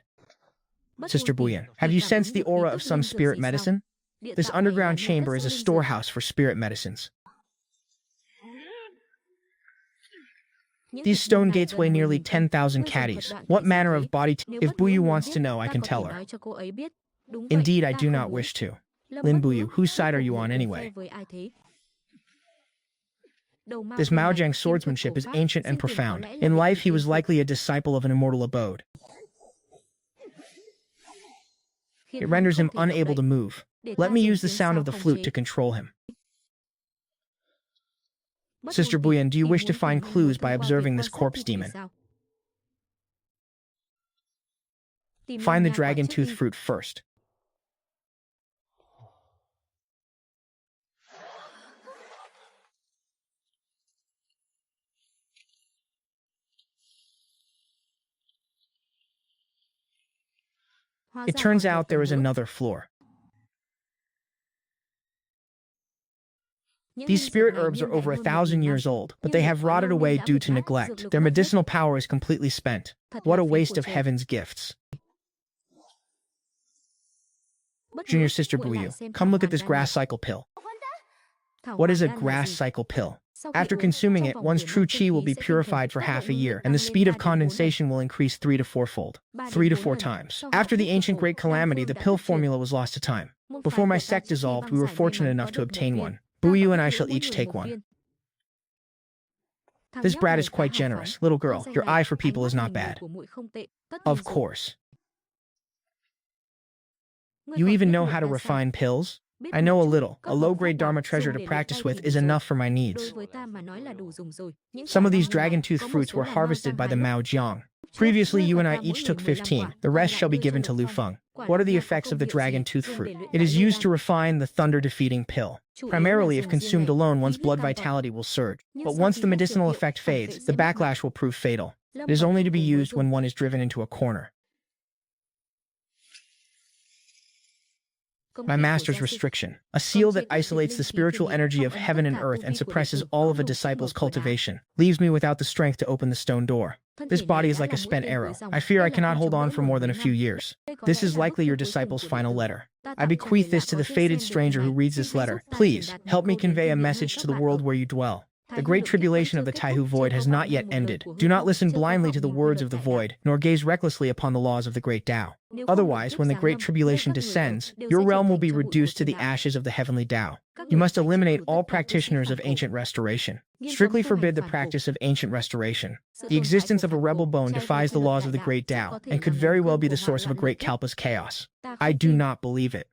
Sister Buyan, have you sensed the aura of some spirit medicine? This underground chamber is a storehouse for spirit medicines. These stone gates weigh nearly 10,000 caddies. What manner of body if Buyu wants to know, I can tell her. Indeed, I do not wish to. Lin Buyu, whose side are you on anyway? This Maojiang swordsmanship is ancient and profound. In life, he was likely a disciple of an immortal abode. It renders him unable to move. Let me use the sound of the flute to control him. Sister Buyan, do you wish to find clues by observing this corpse demon? Find the dragon tooth fruit first. It turns out there is another floor. These spirit herbs are over 1,000 years old, but they have rotted away due to neglect. Their medicinal power is completely spent. What a waste of heaven's gifts. Junior Sister Buyu, come look at this grass cycle pill. What is a grass cycle pill? After consuming it, one's true chi will be purified for half a year, and the speed of condensation will increase 3 to 4-fold. 3 to 4 times. After the ancient great calamity, the pill formula was lost to time. Before my sect dissolved, we were fortunate enough to obtain one. Buyu and I shall each take one. This brat is quite generous. Little girl, your eye for people is not bad. Of course. You even know how to refine pills? I know a little. A low-grade Dharma treasure to practice with is enough for my needs. Some of these dragon tooth fruits were harvested by the Mao Jiang. Previously, you and I each took 15. The rest shall be given to Lu Feng. What are the effects of the dragon tooth fruit? It is used to refine the thunder-defeating pill. Primarily, if consumed alone, one's blood vitality will surge. But once the medicinal effect fades, the backlash will prove fatal. It is only to be used when one is driven into a corner. My master's restriction. A seal that isolates the spiritual energy of heaven and earth and suppresses all of a disciple's cultivation. Leaves me without the strength to open the stone door. This body is like a spent arrow. I fear I cannot hold on for more than a few years. This is likely your disciple's final letter. I bequeath this to the fated stranger who reads this letter. Please, help me convey a message to the world where you dwell. The great tribulation of the Taihu void has not yet ended. Do not listen blindly to the words of the void, nor gaze recklessly upon the laws of the great Tao. Otherwise, when the great tribulation descends, your realm will be reduced to the ashes of the heavenly Tao. You must eliminate all practitioners of ancient restoration. Strictly forbid the practice of ancient restoration. The existence of a rebel bone defies the laws of the great Tao, and could very well be the source of a great Kalpa's chaos. I do not believe it.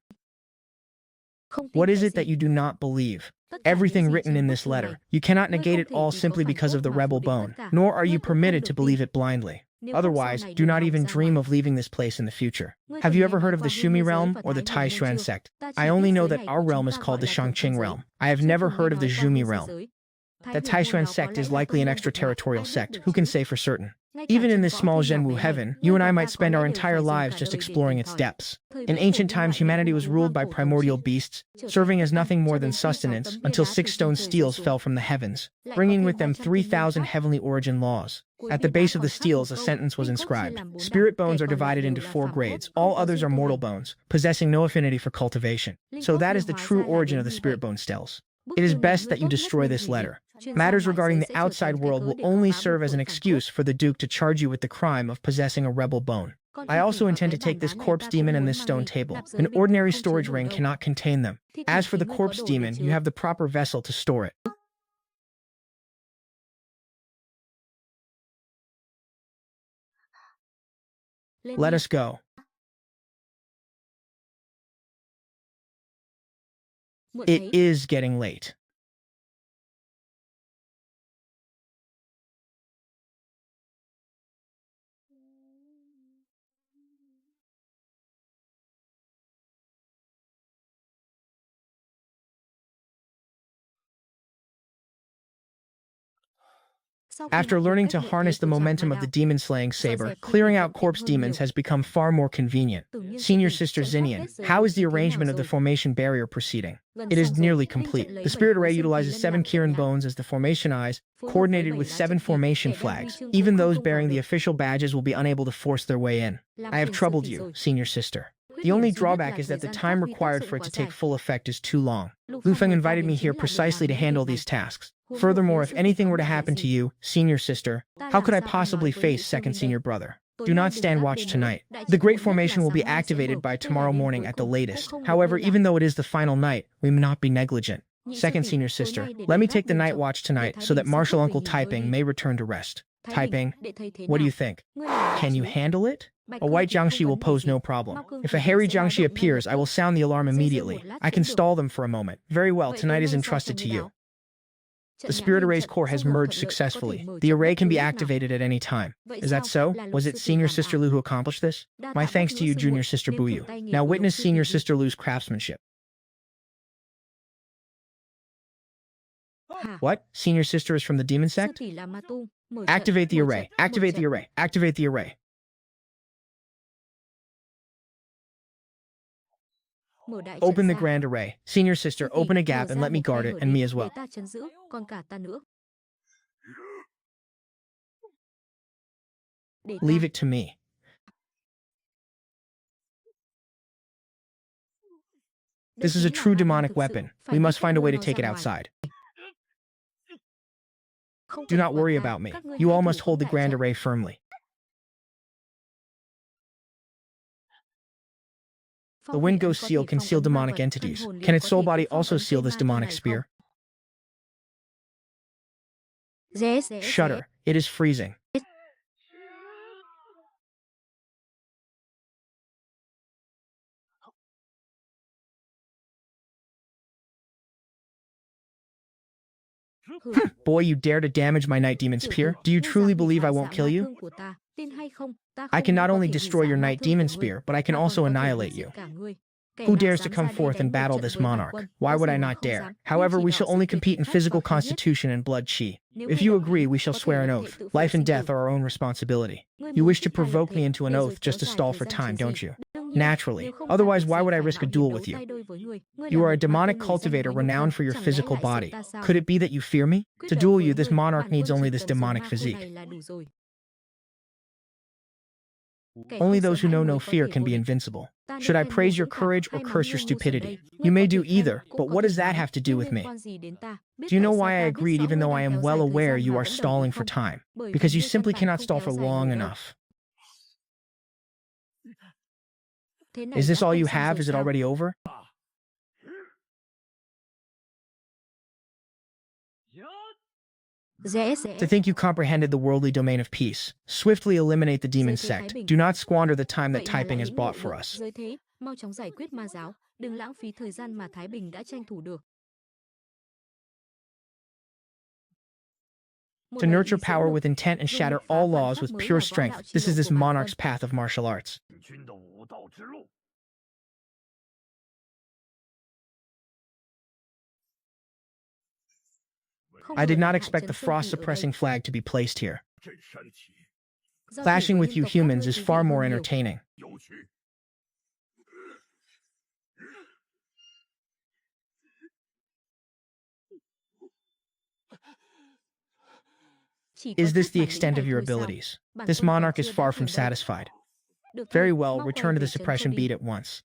What is it that you do not believe? Everything written in this letter. You cannot negate it all simply because of the rebel bone, nor are you permitted to believe it blindly. Otherwise, do not even dream of leaving this place in the future. Have you ever heard of the Shumi realm or the Taishuan sect? I only know that our realm is called the Shangqing realm. I have never heard of the Zhumi realm. The Taishuan sect is likely an extraterritorial sect. Who can say for certain? Even in this small Zhenwu heaven, you and I might spend our entire lives just exploring its depths. In ancient times, humanity was ruled by primordial beasts, serving as nothing more than sustenance, until 6 stone steels fell from the heavens, bringing with them 3,000 heavenly origin laws. At the base of the steels, a sentence was inscribed. Spirit bones are divided into 4 grades. All others are mortal bones, possessing no affinity for cultivation. So that is the true origin of the spirit bone steles. It is best that you destroy this letter. Matters regarding the outside world will only serve as an excuse for the Duke to charge you with the crime of possessing a rebel bone. I also intend to take this corpse demon and this stone table. An ordinary storage ring cannot contain them. As for the corpse demon, you have the proper vessel to store it. Let us go. It is getting late. After learning to harness the momentum of the demon-slaying saber, clearing out corpse demons has become far more convenient. Senior Sister Xinian, how is the arrangement of the formation barrier proceeding? It is nearly complete. The spirit array utilizes 7 Kirin bones as the formation eyes, coordinated with 7 formation flags. Even those bearing the official badges will be unable to force their way in. I have troubled you, Senior Sister. The only drawback is that the time required for it to take full effect is too long. Lu Feng invited me here precisely to handle these tasks. Furthermore, if anything were to happen to you, senior sister, how could I possibly face second senior brother? Do not stand watch tonight. The Great Formation will be activated by tomorrow morning at the latest. However, even though it is the final night, we may not be negligent. Second senior sister, let me take the night watch tonight so that Martial Uncle Typing may return to rest. Typing, what do you think? Can you handle it? A white xianxia will pose no problem. If a hairy xianxia appears, I will sound the alarm immediately. I can stall them for a moment. Very well, tonight is entrusted to you. The Spirit Array's core has merged successfully. The array can be activated at any time. Is that so? Was it Senior Sister Lu who accomplished this? My thanks to you, Junior Sister Buyu. Now witness Senior Sister Lu's craftsmanship. What? Senior Sister is from the demon sect? Activate the array. Activate the array. Activate the array. Open the grand array. Senior sister, open a gap and let me guard it, and me as well. Leave it to me. This is a true demonic weapon. We must find a way to take it outside. Do not worry about me. You all must hold the grand array firmly. The wind ghost seal can seal demonic entities. Can its soul body also seal this demonic spear? Shudder. It is freezing. Boy, you dare to damage my night demon's spear? Do you truly believe I won't kill you? I can not only destroy your night demon spear, but I can also annihilate you. Who dares to come forth and battle this monarch? Why would I not dare? However, we shall only compete in physical constitution and blood chi. If you agree, we shall swear an oath. Life and death are our own responsibility. You wish to provoke me into an oath just to stall for time, don't you? Naturally. Otherwise, why would I risk a duel with you? You are a demonic cultivator renowned for your physical body. Could it be that you fear me? To duel you, this monarch needs only this demonic physique. Only those who know no fear can be invincible. Should I praise your courage or curse your stupidity? You may do either, but what does that have to do with me? Do you know why I agreed even though I am well aware you are stalling for time? Because you simply cannot stall for long enough. Is this all you have? Is it already over? To think you comprehended the worldly domain of peace. Swiftly eliminate the demon sect. Do not squander the time that typing has bought for us. To nurture power with intent and shatter all laws with pure strength. This is this monarch's path of martial arts. I did not expect the frost-suppressing flag to be placed here. Clashing with you humans is far more entertaining. Is this the extent of your abilities? This monarch is far from satisfied. Very well, return to the suppression beat at once.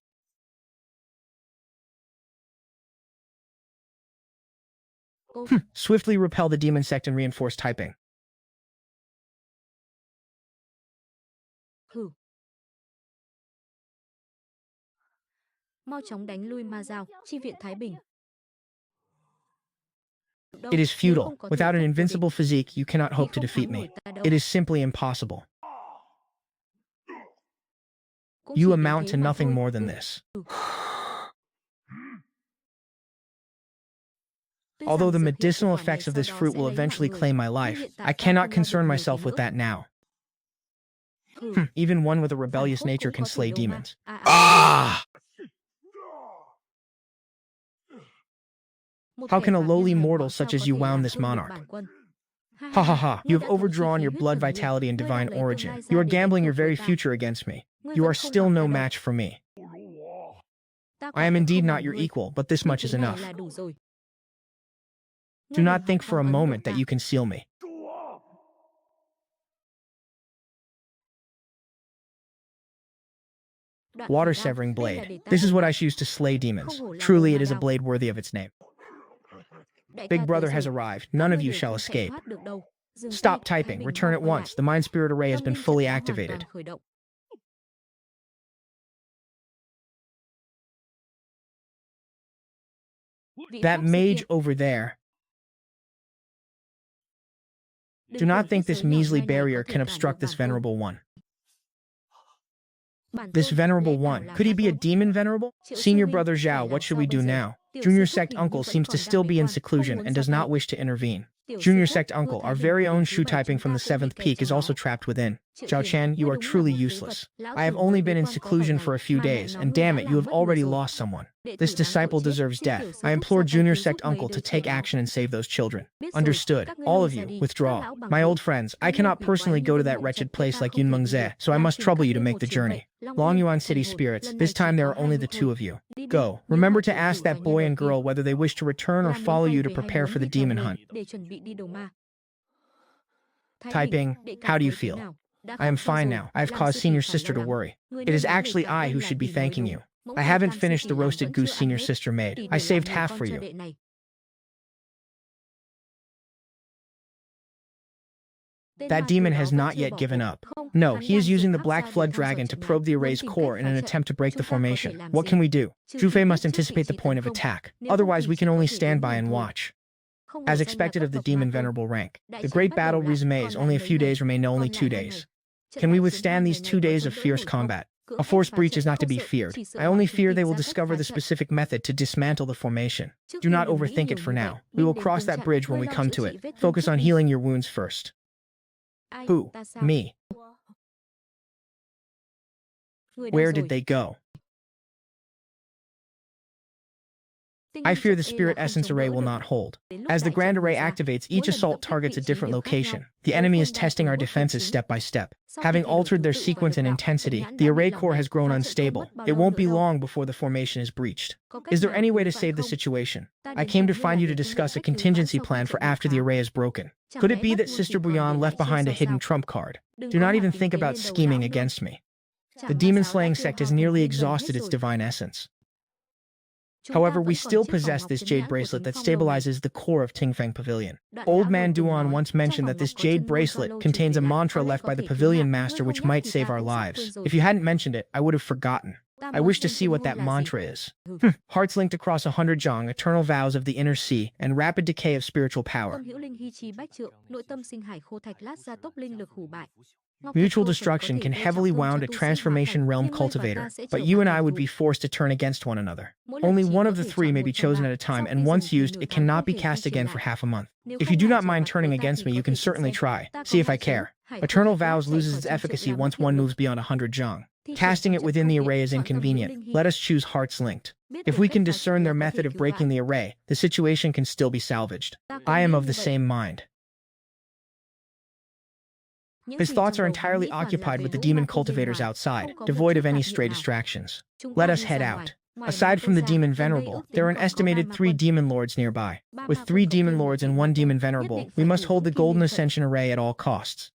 Swiftly repel the demon sect and reinforce typing. It is futile. Without an invincible physique, you cannot hope to defeat me. It is simply impossible. You amount to nothing more than this. Although the medicinal effects of this fruit will eventually claim my life, I cannot concern myself with that now. Even one with a rebellious nature can slay demons. Ah! How can a lowly mortal such as you wound this monarch? Ha ha ha, you have overdrawn your blood vitality and divine origin. You are gambling your very future against me. You are still no match for me. I am indeed not your equal, but this much is enough. Do not think for a moment that you can seal me. Water-severing blade. This is what I choose to slay demons. Truly, it is a blade worthy of its name. Big Brother has arrived. None of you shall escape. Stop typing. Return at once. The Mind Spirit Array has been fully activated. That mage over there. Do not think this measly barrier can obstruct this venerable one. This venerable one, could he be a demon venerable? Senior Brother Zhao, what should we do now? Junior Sect Uncle seems to still be in seclusion and does not wish to intervene. Junior Sect Uncle, our very own Shu typing from the 7th peak, is also trapped within. Zhao Chen, you are truly useless. I have only been in seclusion for a few days, and damn it, you have already lost someone. This disciple deserves death. I implore Junior Sect Uncle to take action and save those children. Understood. All of you, withdraw. My old friends, I cannot personally go to that wretched place like Yunmengze, so I must trouble you to make the journey. Long Yuan City spirits, this time there are only the two of you. Go. Remember to ask that boy and girl whether they wish to return or follow you to prepare for the demon hunt. Typing, how do you feel? I am fine now. I have caused Senior Sister to worry. It is actually I who should be thanking you. I haven't finished the roasted goose Senior Sister made. I saved half for you. That demon has not yet given up. No, he is using the Black Flood Dragon to probe the array's core in an attempt to break the formation. What can we do? Zhufei must anticipate the point of attack. Otherwise, we can only stand by and watch. As expected of the demon venerable rank, the great battle resumes. Only a few days remain. No, only 2 days. Can we withstand these 2 days of fierce combat? A force breach is not to be feared. I only fear they will discover the specific method to dismantle the formation. Do not overthink it for now. We will cross that bridge when we come to it. Focus on healing your wounds first. Who? Me. Where did they go? I fear the Spirit Essence Array will not hold. As the Grand Array activates, each assault targets a different location. The enemy is testing our defenses step by step. Having altered their sequence and intensity, the array core has grown unstable. It won't be long before the formation is breached. Is there any way to save the situation? I came to find you to discuss a contingency plan for after the array is broken. Could it be that Sister Bouillon left behind a hidden trump card? Do not even think about scheming against me. The demon-slaying sect has nearly exhausted its divine essence. However, we still possess this jade bracelet that stabilizes the core of Tingfeng Pavilion. Old Man Duan once mentioned that this jade bracelet contains a mantra left by the Pavilion Master which might save our lives. If you hadn't mentioned it, I would have forgotten. I wish to see what that mantra is. Hearts linked across 100 zhang, eternal vows of the inner sea, and rapid decay of spiritual power. Mutual destruction can heavily wound a transformation realm cultivator, but you and I would be forced to turn against one another. Only one of the three may be chosen at a time, and once used, it cannot be cast again for half a month. If you do not mind turning against me, you can certainly try. See if I care. Eternal Vows loses its efficacy once one moves beyond 100 zhang. Casting it within the array is inconvenient. Let us choose Hearts Linked. If we can discern their method of breaking the array, the situation can still be salvaged. I am of the same mind. His thoughts are entirely occupied with the demon cultivators outside, devoid of any stray distractions. Let us head out. Aside from the demon venerable, there are an estimated 3 demon lords nearby. With 3 demon lords and 1 demon venerable, we must hold the Golden Ascension Array at all costs.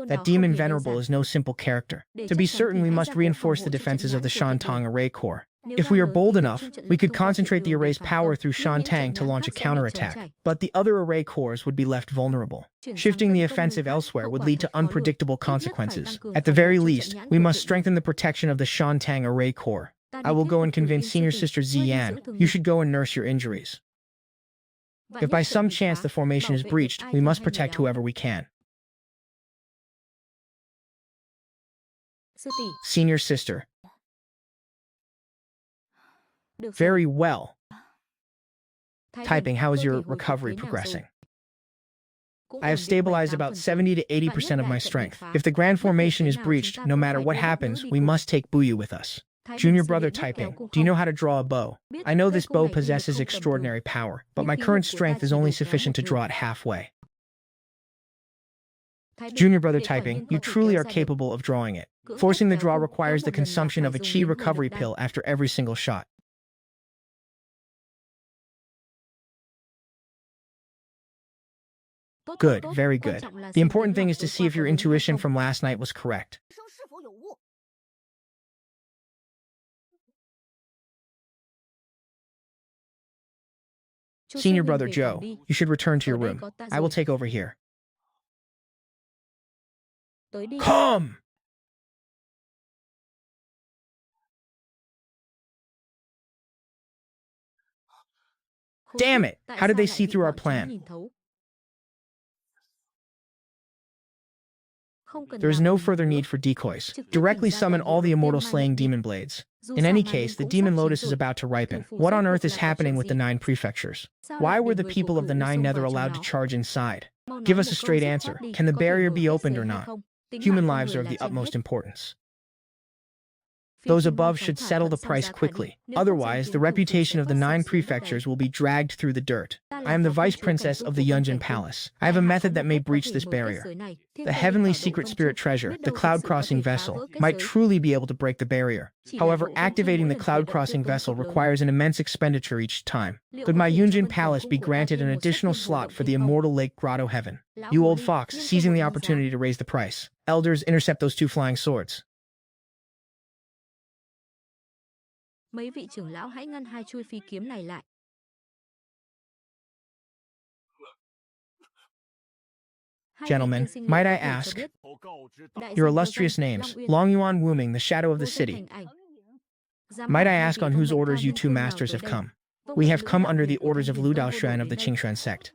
That demon venerable is no simple character. To be certain, we must reinforce the defenses of the Shantang Array Core. If we are bold enough, we could concentrate the array's power through Shantang to launch a counterattack, but the other array cores would be left vulnerable. Shifting the offensive elsewhere would lead to unpredictable consequences. At the very least, we must strengthen the protection of the Shantang Array Core. I will go and convince Senior Sister Ziyan. You should go and nurse your injuries. If by some chance the formation is breached, we must protect whoever we can. Senior Sister. Very well. Typing, how is your recovery progressing? I have stabilized about 70 to 80% of my strength. If the grand formation is breached, no matter what happens, we must take Buyu with us. Junior Brother Typing, do you know how to draw a bow? I know this bow possesses extraordinary power, but my current strength is only sufficient to draw it halfway. Junior Brother Typing, you truly are capable of drawing it. Forcing the draw requires the consumption of a chi recovery pill after every single shot. Good, very good. The important thing is to see if your intuition from last night was correct. Senior brother Joe, you should return to your room. I will take over here. Come! Damn it! How did they see through our plan? There is no further need for decoys. Directly summon all the immortal slaying demon blades. In any case, the demon lotus is about to ripen. What on earth is happening with the 9 prefectures? Why were the people of the 9 nether allowed to charge inside? Give us a straight answer. Can the barrier be opened or not? Human lives are of the utmost importance. Those above should settle the price quickly. Otherwise, the reputation of the 9 prefectures will be dragged through the dirt. I am the vice princess of the Yunjin Palace. I have a method that may breach this barrier. The heavenly secret spirit treasure, the cloud-crossing vessel, might truly be able to break the barrier. However, activating the cloud-crossing vessel requires an immense expenditure each time. Could my Yunjin Palace be granted an additional slot for the immortal lake grotto heaven? You old fox, seizing the opportunity to raise the price. Elders, intercept those 2 flying swords.
Mấy vị trưởng lão hãy ngăn 2 chuôi phi kiếm này lại.
Gentlemen, might I ask your illustrious names, Long Yuan Wuming, the shadow of the city. Might I ask on whose orders you 2 masters have come? We have come under the orders of Lu Daoshuan of the Qingshuan sect.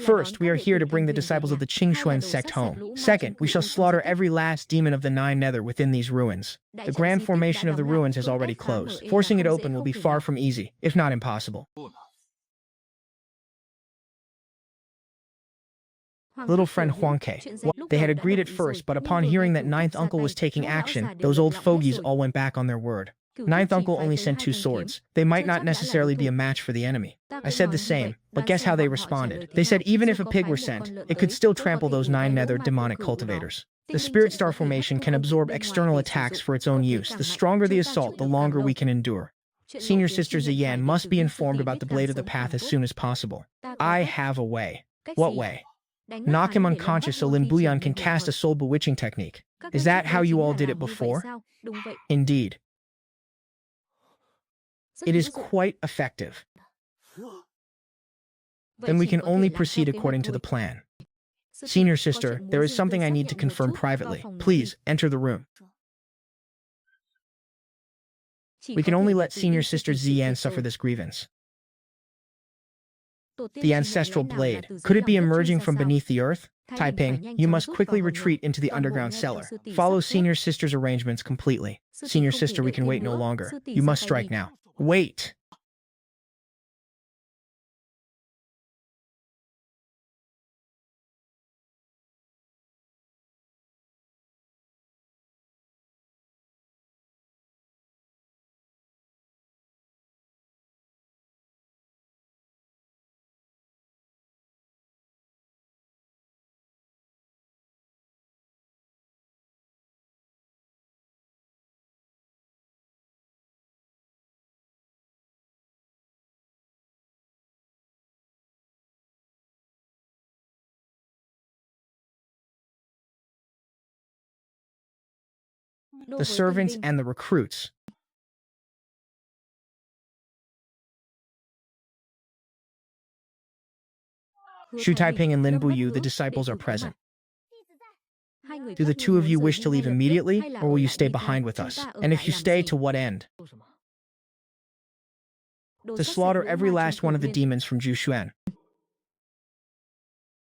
First, we are here to bring the disciples of the Qingshuan sect home. Second, we shall slaughter every last demon of the 9 nether within these ruins. The grand formation of the ruins has already closed. Forcing it open will be far from easy, if not impossible. Little friend Huangke. They had agreed at first, but upon hearing that 9th uncle was taking action, those old fogies all went back on their word. 9th uncle only sent 2 swords. They might not necessarily be a match for the enemy. I said the same, but guess how they responded? They said even if a pig were sent, it could still trample those 9 nether demonic cultivators. The spirit star formation can absorb external attacks for its own use. The stronger the assault, the longer we can endure. Senior Sister Ziyan must be informed about the Blade of the Path as soon as possible. I have a way. What way? Knock him unconscious so Lin Buyan can cast a soul bewitching technique. Is that how you all did it before? Indeed. It is quite effective. Then we can only proceed according to the plan. Senior Sister, there is something I need to confirm privately. Please, enter the room. We can only let Senior Sister Ziyan suffer this grievance. The ancestral blade. Could it be emerging from beneath the earth? Taiping, you must quickly retreat into the underground cellar. Follow Senior Sister's arrangements completely. Senior Sister, we can wait no longer. You must strike now. Wait! The servants and the recruits. Xu Taiping and Lin Buyu, the disciples, are present. Do the 2 of you wish to leave immediately, or will you stay behind with us? And if you stay, to what end? To slaughter every last one of the demons from Jushuan.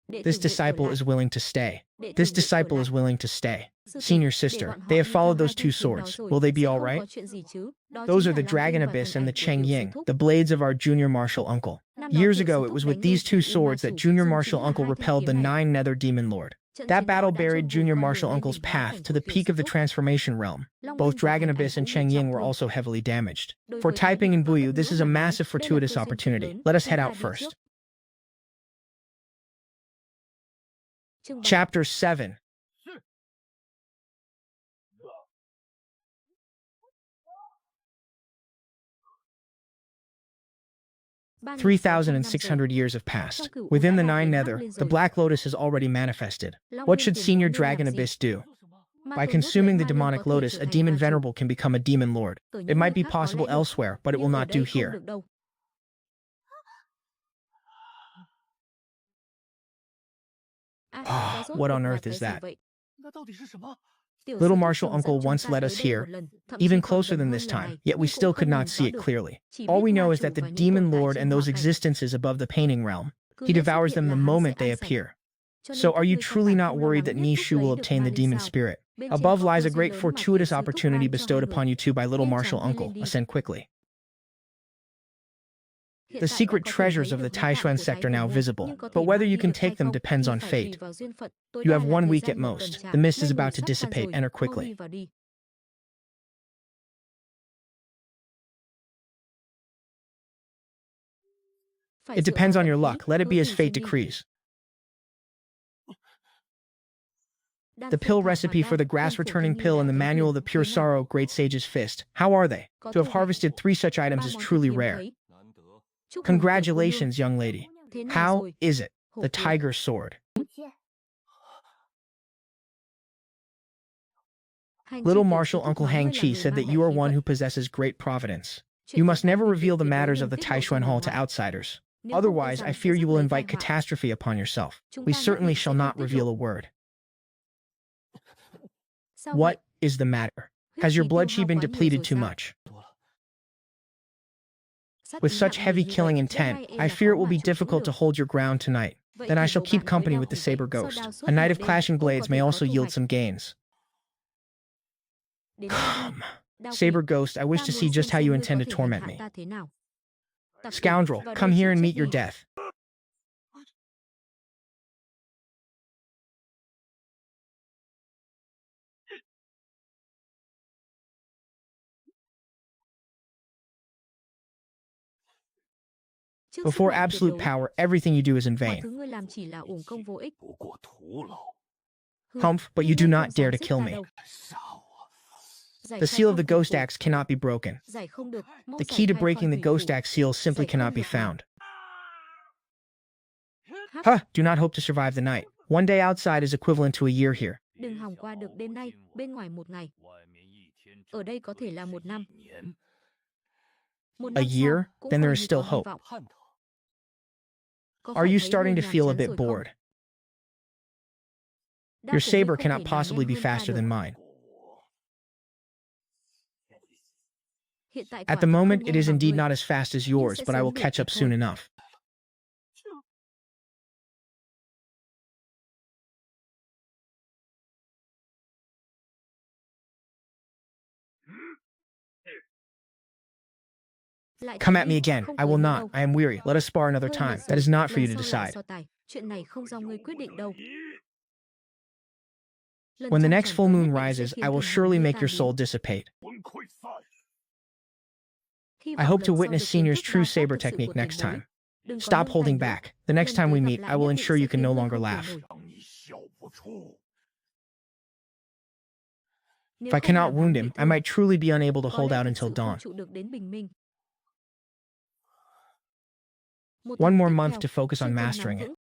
This disciple is willing to stay. This disciple is willing to stay. Senior Sister, they have followed those 2 swords. Will they be all right? Those are the Dragon Abyss and the Cheng Ying, the blades of our junior martial uncle. Years ago, it was with these 2 swords that junior martial uncle repelled the 9 nether demon lord. That battle buried junior martial uncle's path to the peak of the transformation realm. Both Dragon Abyss and Cheng Ying were also heavily damaged. For Taiping and Buyu, this is a massive fortuitous opportunity. Let us head out first. Chapter 7. " 3,600 years have passed. Within the 9 nether, the Black Lotus has already manifested. What should Senior Dragon Abyss do? By consuming the demonic lotus, a demon venerable can become a demon lord. It might be possible elsewhere, but it will not do here. What on earth is that?
那到底是什么？
Little Marshal Uncle once led us here, even closer than this time, yet we still could not see it clearly. All we know is that the Demon Lord and those existences above the painting realm, he devours them the moment they appear. So are you truly not worried that Nishu will obtain the demon spirit? Above lies a great fortuitous opportunity bestowed upon you two by Little Marshal Uncle. Ascend quickly. The secret treasures of the Taishuan sect are now visible, but whether you can take them depends on fate. You have 1 week at most. The mist is about to dissipate. Enter quickly. It depends on your luck. Let it be as fate decrees. The pill recipe for the grass-returning pill and the manual of the pure sorrow, great sage's fist. How are they? To have harvested 3 such items is truly rare. Congratulations, young lady. How is it? The tiger sword. Little Marshal Uncle Hang Chi said that you are one who possesses great providence. You must never reveal the matters of the Taishuan Hall to outsiders. Otherwise, I fear you will invite catastrophe upon yourself. We certainly shall not reveal a word. What is the matter? Has your blood chi been depleted too much? With such heavy killing intent, I fear it will be difficult to hold your ground tonight. Then I shall keep company with the saber ghost. A night of clashing blades may also yield some gains. Come. Saber ghost, I wish to see just how you intend to torment me. Scoundrel, come here and meet your death. Before absolute power, everything you do is in vain. Humph, but you do not dare to kill me. The seal of the ghost axe cannot be broken. The key to breaking the ghost axe seal simply cannot be found. Huh, do not hope to survive the night. 1 day outside is equivalent to a year here.
Đừng hòng qua được đêm nay, bên ngoài 1 ngày. Ở đây có thể là 1 năm.
A year? Then there is still hope. Are you starting to feel a bit bored? Your saber cannot possibly be faster than mine. At the moment, it is indeed not as fast as yours, but I will catch up soon enough. Come at me again. I will not. I am weary. Let us spar another time. That is not for you to decide. When the next full moon rises, I will surely make your soul dissipate. I hope to witness Senior's true saber technique next time. Stop holding back. The next time we meet, I will ensure you can no longer laugh. If I cannot wound him, I might truly be unable to hold out until dawn. 1 more month to focus on mastering it.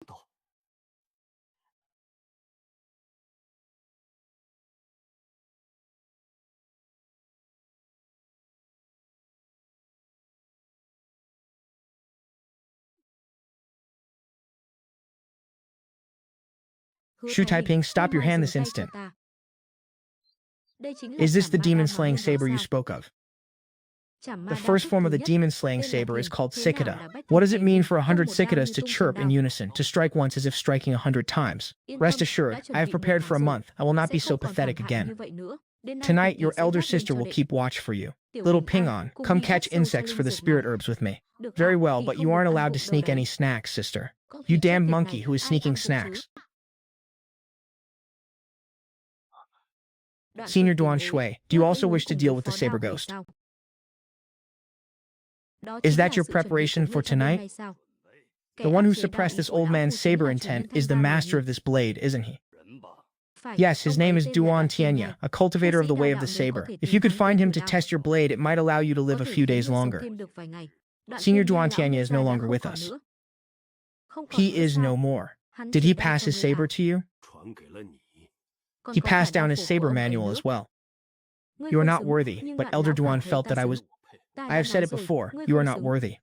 Shu Taiping, stop your hand this instant. Is this the demon-slaying saber you spoke of? The first form of the demon-slaying saber is called cicada. What does it mean for 100 cicadas to chirp in unison, to strike once as if striking 100 times? Rest assured, I have prepared for a month. I will not be so pathetic again. Tonight, your elder sister will keep watch for you. Little Ping-on, come catch insects for the spirit herbs with me. Very well, but you aren't allowed to sneak any snacks, sister. You damned monkey who is sneaking snacks. Senior Duan Shui, do you also wish to deal with the saber ghost? Is that your preparation for tonight? The one who suppressed this old man's saber intent is the master of this blade, isn't he? Yes, his name is Duan Tianya, a cultivator of the way of the saber. If you could find him to test your blade, it might allow you to live a few days longer. Senior Duan Tianya is no longer with us. He is no more. Did he pass his saber to you? He passed down his saber manual as well. You are not worthy, but Elder Duan felt that I was... I have said it before, you are not worthy.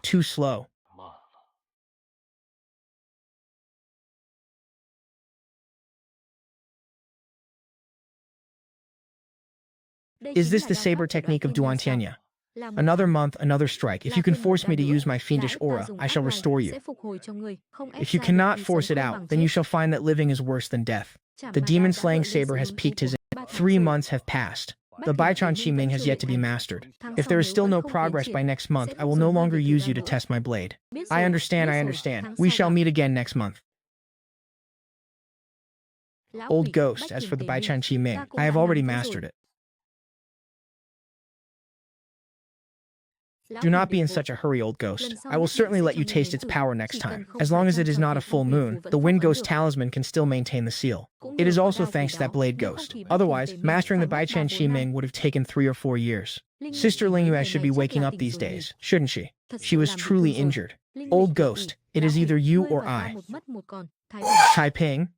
Too slow. Is this the saber technique of Duantianya? Another month, another strike. If you can force me to use my fiendish aura, I shall restore you. If you cannot force it out, then you shall find that living is worse than death. The demon-slaying saber has peaked his end. 3 months have passed. The Baichuan Qiming has yet to be mastered. If there is still no progress by next month, I will no longer use you to test my blade. I understand, I understand. We shall meet again next month. Old Ghost, as for the Baichuan Qiming, I have already mastered it. Do not be in such a hurry, Old Ghost. I will certainly let you taste its power next time. As long as it is not a full moon, the Wind Ghost talisman can still maintain the seal. It is also thanks to that Blade Ghost. Otherwise, mastering the Baichuan Qiming would have taken 3 or 4 years. Sister Lingyue should be waking up these days, shouldn't she? She was truly injured. Old Ghost, it is either you or I. Taiping?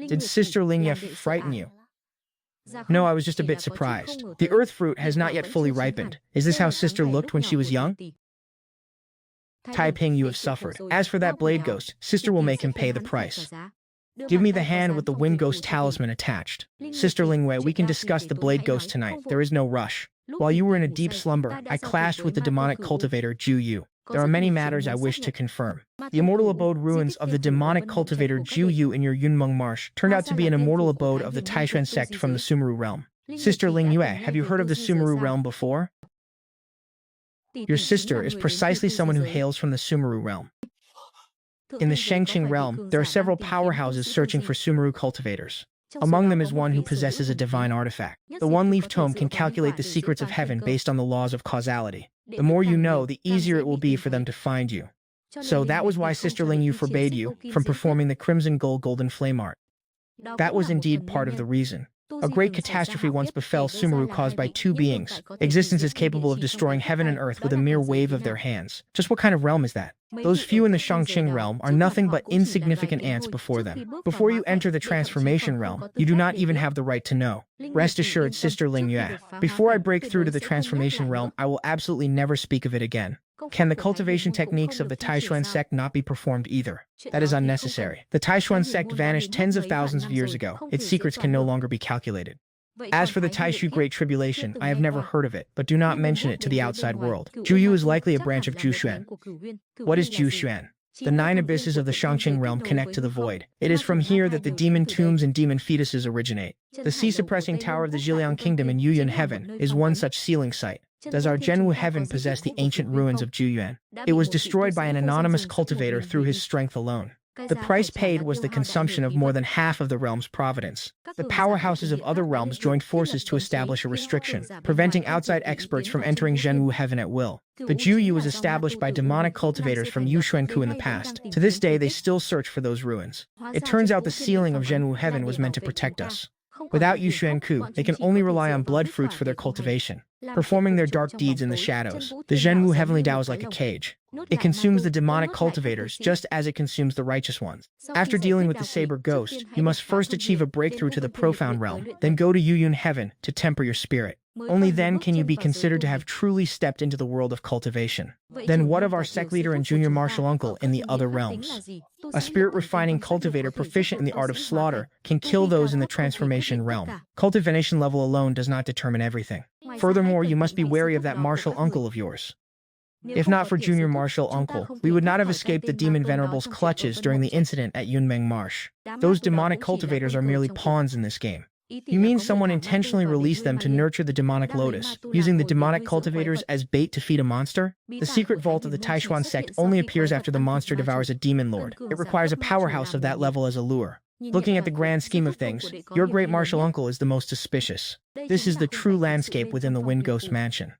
Did Sister Lingyue frighten you? No, I was just a bit surprised. The earth fruit has not yet fully ripened. Is this how Sister looked when she was young? Taiping, you have suffered. As for that Blade Ghost, Sister will make him pay the price. Give me the hand with the Wind Ghost talisman attached. Sister Lingyue, we can discuss the Blade Ghost tonight. There is no rush. While you were in a deep slumber, I clashed with the demonic cultivator Ju Yu. There are many matters I wish to confirm. The immortal abode ruins of the demonic cultivator Ju Yu in your Yunmeng Marsh turned out to be an immortal abode of the Taishuan sect from the Sumeru realm. Sister Lingyue, have you heard of the Sumeru realm before? Your sister is precisely someone who hails from the Sumeru realm. In the Shengqing realm, there are several powerhouses searching for Sumeru cultivators. Among them is one who possesses a divine artifact. The one-leaf tome can calculate the secrets of heaven based on the laws of causality. The more you know, the easier it will be for them to find you. So that was why Sister Lingyue forbade you from performing the Crimson Gold Golden Flame art. That was indeed part of the reason. A great catastrophe once befell Sumeru caused by 2 beings. Existences capable of destroying heaven and earth with a mere wave of their hands. Just what kind of realm is that? Those few in the Xianxia realm are nothing but insignificant ants before them. Before you enter the transformation realm, you do not even have the right to know. Rest assured, Sister Lingyue, before I break through to the transformation realm, I will absolutely never speak of it again. Can the cultivation techniques of the Taishuan sect not be performed either? That is unnecessary. The Taishuan sect vanished tens of thousands of years ago. Its secrets can no longer be calculated. As for the Taishu Great Tribulation, I have never heard of it, but do not mention it to the outside world. Juyu is likely a branch of Jushuan. What is Jushuan? The 9 abysses of the Xianxing realm connect to the void. It is from here that the demon tombs and demon fetuses originate. The sea-suppressing tower of the Zhiliang Kingdom in Yuyuan Heaven is one such sealing site. Does our Zhenwu Heaven possess the ancient ruins of Juyuan? It was destroyed by an anonymous cultivator through his strength alone. The price paid was the consumption of more than half of the realm's providence. The powerhouses of other realms joined forces to establish a restriction, preventing outside experts from entering Zhenwu Heaven at will. The Juyu was established by demonic cultivators from Yushuanku in the past. To this day, they still search for those ruins. It turns out the sealing of Zhenwu Heaven was meant to protect us. Without Yushuanku, they can only rely on blood fruits for their cultivation, performing their dark deeds in the shadows. The Zhenwu Heavenly Tao is like a cage. It consumes the demonic cultivators just as it consumes the righteous ones. After dealing with the saber ghost, you must first achieve a breakthrough to the profound realm, then go to Yuyun Heaven to temper your spirit. Only then can you be considered to have truly stepped into the world of cultivation. Then what of our sect leader and junior martial uncle in the other realms? A spirit-refining cultivator proficient in the art of slaughter can kill those in the transformation realm. Cultivation level alone does not determine everything. Furthermore, you must be wary of that martial uncle of yours. If not for junior martial uncle, we would not have escaped the demon venerable's clutches during the incident at Yunmeng Marsh. Those demonic cultivators are merely pawns in this game. You mean someone intentionally released them to nurture the demonic lotus, using the demonic cultivators as bait to feed a monster? The secret vault of the Taishuan sect only appears after the monster devours a demon lord. It requires a powerhouse of that level as a lure. Looking at the grand scheme of things, your great martial uncle is the most suspicious. This is the true landscape within the Wind Ghost Mansion.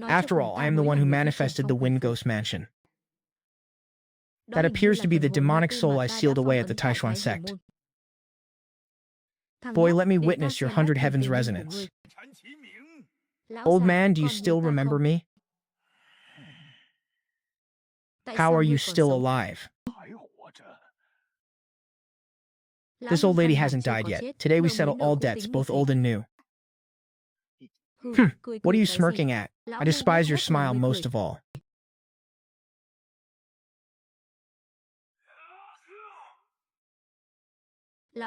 After all, I am the one who manifested the Wind Ghost Mansion. That appears to be the demonic soul I sealed away at the Taishuan sect. Boy, let me witness your 100 heavens resonance. Old man, do you still remember me? How are you still alive? This old lady hasn't died yet. Today we settle all debts, both old and new. What are you smirking at? I despise your smile most of all.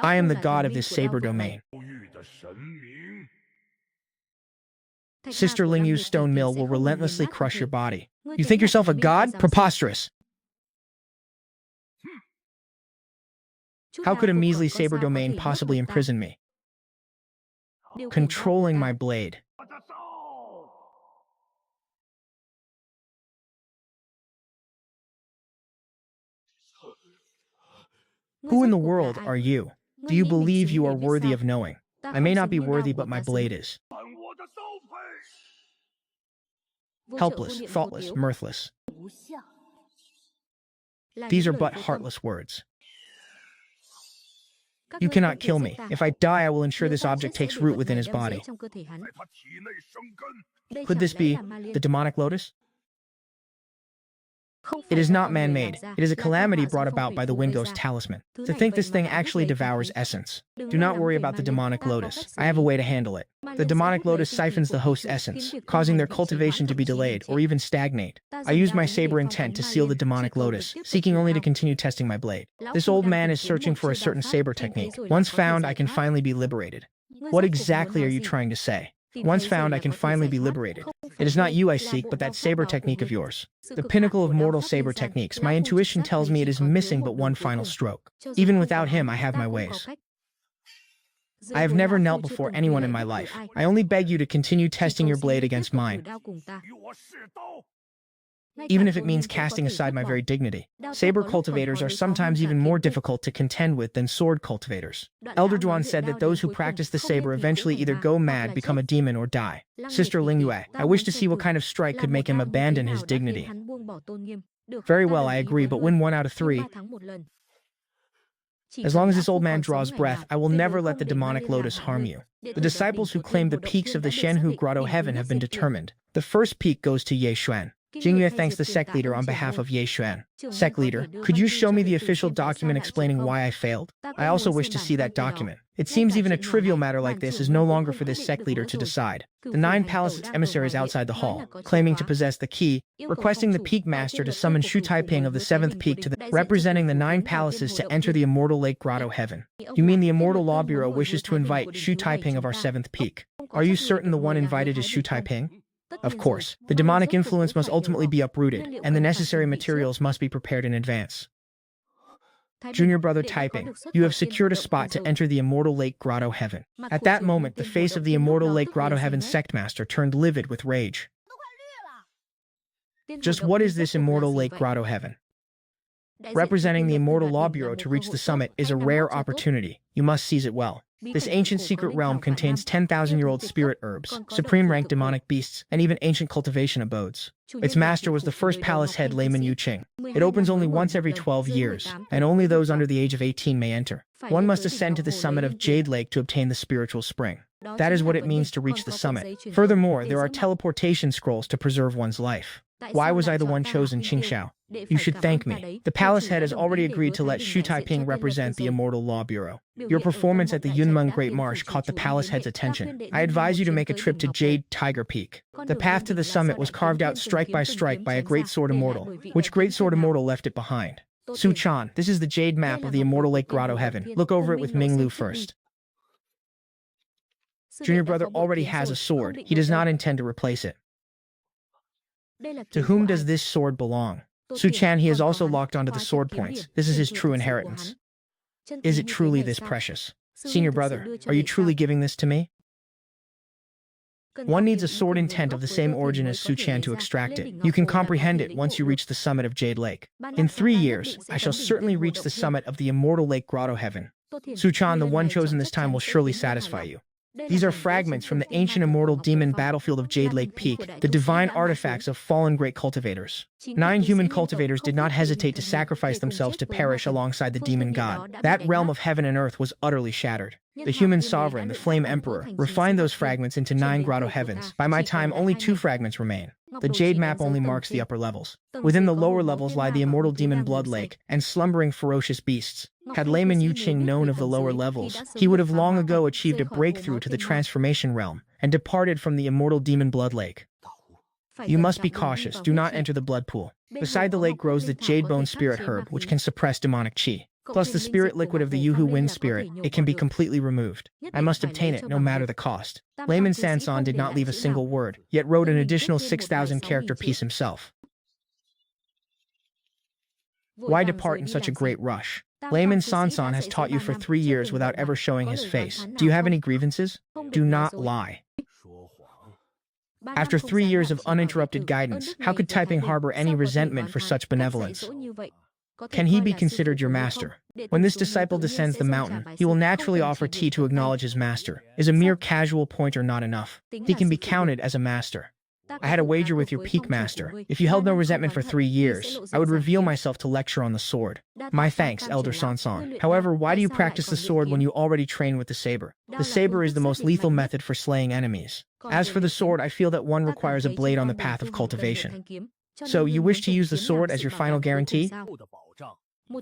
I am the god of this saber domain. Sister Lingyu's stone mill will relentlessly crush your body. You think yourself a god? Preposterous. How could a measly saber domain possibly imprison me? Controlling my blade. Who in the world are you? Do you believe you are worthy of knowing? I may not be worthy, but my blade is. Helpless, thoughtless, mirthless. These are but heartless words. You cannot kill me. If I die, I will ensure this object takes root within his body. Could this be the demonic lotus? It is not man-made. It is a calamity brought about by the wind ghost talisman. To think this thing actually devours essence. Do not worry about the demonic lotus. I have a way to handle it. The demonic lotus siphons the host's essence, causing their cultivation to be delayed or even stagnate. I used my saber intent to seal the demonic lotus, seeking only to continue testing my blade. This old man is searching for a certain saber technique. Once found, I can finally be liberated. What exactly are you trying to say? Once found, I can finally be liberated. It is not you I seek, but that saber technique of yours. The pinnacle of mortal saber techniques. My intuition tells me it is missing but one final stroke. Even without him, I have my ways. I have never knelt before anyone in my life. I only beg you to continue testing your blade against mine, even if it means casting aside my very dignity. Saber cultivators are sometimes even more difficult to contend with than sword cultivators. Elder Duan said that those who practice the saber eventually either go mad, become a demon, or die. Sister Lingyue, I wish to see what kind of strike could make him abandon his dignity. Very well, I agree, but win 1 out of 3. As long as this old man draws breath, I will never let the demonic lotus harm you. The disciples who claim the peaks of the Xianhu Grotto Heaven have been determined. The first peak goes to Ye Xuan. Jingyue thanks the sect leader on behalf of Ye Xuan. Sect leader, could you show me the official document explaining why I failed? I also wish to see that document. It seems even a trivial matter like this is no longer for this sect leader to decide. The 9 palaces emissaries outside the hall, claiming to possess the key, requesting the peak master to summon Shu Taiping of the 7th peak to the representing the 9 palaces to enter the Immortal Lake Grotto Heaven. You mean the Immortal Law Bureau wishes to invite Shu Taiping of our 7th peak? Are you certain the one invited is Shu Taiping? Of course, the demonic influence must ultimately be uprooted, and the necessary materials must be prepared in advance. Junior brother Taiping, you have secured a spot to enter the Immortal Lake Grotto Heaven. At that moment, the face of the Immortal Lake Grotto Heaven sect master turned livid with rage. Just what is this Immortal Lake Grotto Heaven? Representing the Immortal Law Bureau to reach the summit is a rare opportunity. You must seize it well. This ancient secret realm contains 10,000-year-old spirit herbs, supreme-ranked demonic beasts, and even ancient cultivation abodes. Its master was the first palace head layman Yu Qing. It opens only once every 12 years, and only those under the age of 18 may enter. One must ascend to the summit of Jade Lake to obtain the spiritual spring. That is what it means to reach the summit. Furthermore, there are teleportation scrolls to preserve one's life. Why was I the one chosen, Qingxiao? You should thank me. The palace head has already agreed to let Shu Taiping represent the Immortal Law Bureau. Your performance at the Yunmeng Great Marsh caught the palace head's attention. I advise you to make a trip to Jade Tiger Peak. The path to the summit was carved out strike by a great sword immortal. Which great sword immortal left it behind? Su Chan, this is the jade map of the Immortal Lake Grotto Heaven. Look over it with Ming Lu first. Junior brother already has a sword. He does not intend to replace it. To whom does this sword belong? Su Chan, he has also locked onto the sword points. This is his true inheritance. Is it truly this precious? Senior brother, are you truly giving this to me? One needs a sword intent of the same origin as Su Chan to extract it. You can comprehend it once you reach the summit of Jade Lake. In 3 years, I shall certainly reach the summit of the Immortal Lake Grotto Heaven. Su Chan, the one chosen this time, will surely satisfy you. These are fragments from the ancient immortal demon battlefield of Jade Lake Peak, the divine artifacts of fallen great cultivators. 9 human cultivators did not hesitate to sacrifice themselves to perish alongside the demon god. That realm of heaven and earth was utterly shattered. The human sovereign, the flame emperor, refined those fragments into 9 grotto heavens. By my time, only 2 fragments remain. The jade map only marks the upper levels. Within the lower levels lie the immortal demon blood lake and slumbering ferocious beasts. Had layman Yu Qing known of the lower levels, he would have long ago achieved a breakthrough to the transformation realm and departed from the immortal demon blood lake. You must be cautious. Do not enter the blood pool. Beside the lake grows the jade bone spirit herb, which can suppress demonic chi. Plus the spirit liquid of the Yuhu wind spirit, it can be completely removed. I must obtain it, no matter the cost. Layman Sanson did not leave a single word, yet wrote an additional 6,000 character piece himself. Why depart in such a great rush? Layman Sanson has taught you for 3 years without ever showing his face. Do you have any grievances? Do not lie. After 3 years of uninterrupted guidance, how could typing harbor any resentment for such benevolence? Can he be considered your master? When this disciple descends the mountain, he will naturally offer tea to acknowledge his master. Is a mere casual pointer not enough? He can be counted as a master. I had a wager with your peak master. If you held no resentment for 3 years, I would reveal myself to lecture on the sword. My thanks, Elder Sanson. However, why do you practice the sword when you already train with the saber? The saber is the most lethal method for slaying enemies. As for the sword, I feel that one requires a blade on the path of cultivation. So, you wish to use the sword as your final guarantee?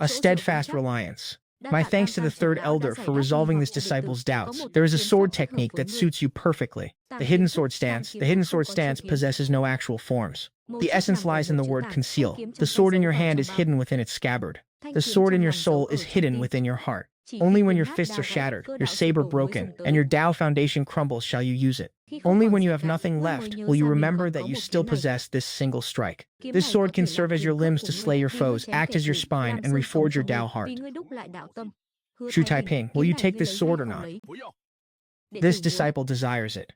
A steadfast reliance. My thanks to the third elder for resolving this disciple's doubts. There is a sword technique that suits you perfectly. The hidden sword stance. The hidden sword stance possesses no actual forms. The essence lies in the word conceal. The sword in your hand is hidden within its scabbard. The sword in your soul is hidden within your heart. Only when your fists are shattered, your saber broken, and your Tao foundation crumbles shall you use it. Only when you have nothing left will you remember that you still possess this single strike. This sword can serve as your limbs to slay your foes, act as your spine, and reforge your Tao heart. Shu Taiping, will you take this sword or not? This disciple desires it.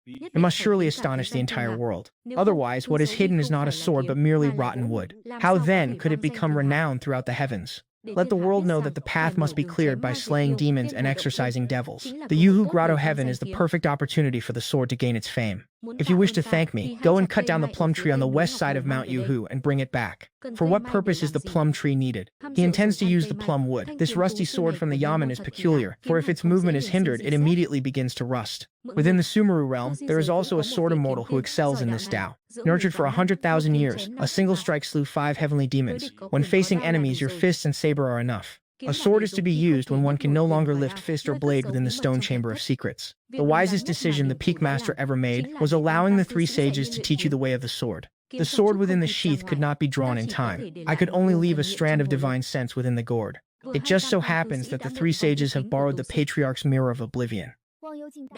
It must surely astonish the entire world. Otherwise, what is hidden is not a sword but merely rotten wood. How then could it become renowned throughout the heavens? Let the world know that the path must be cleared by slaying demons and exorcising devils. The Yuhu Grotto Heaven is the perfect opportunity for the sword to gain its fame. If you wish to thank me, go and cut down the plum tree on the west side of Mount Yuhu and bring it back. For what purpose is the plum tree needed? He intends to use the plum wood. This rusty sword from the Yamen is peculiar, for if its movement is hindered, it immediately begins to rust. Within the Sumeru realm, there is also a sword immortal who excels in this Tao. Nurtured for 100,000 years, a single strike slew 5 heavenly demons. When facing enemies, your fists and saber are enough. A sword is to be used when one can no longer lift fist or blade within the stone chamber of secrets. The wisest decision the peak master ever made was allowing the 3 sages to teach you the way of the sword. The sword within the sheath could not be drawn in time. I could only leave a strand of divine sense within the gourd. It just so happens that the 3 sages have borrowed the Patriarch's Mirror of Oblivion.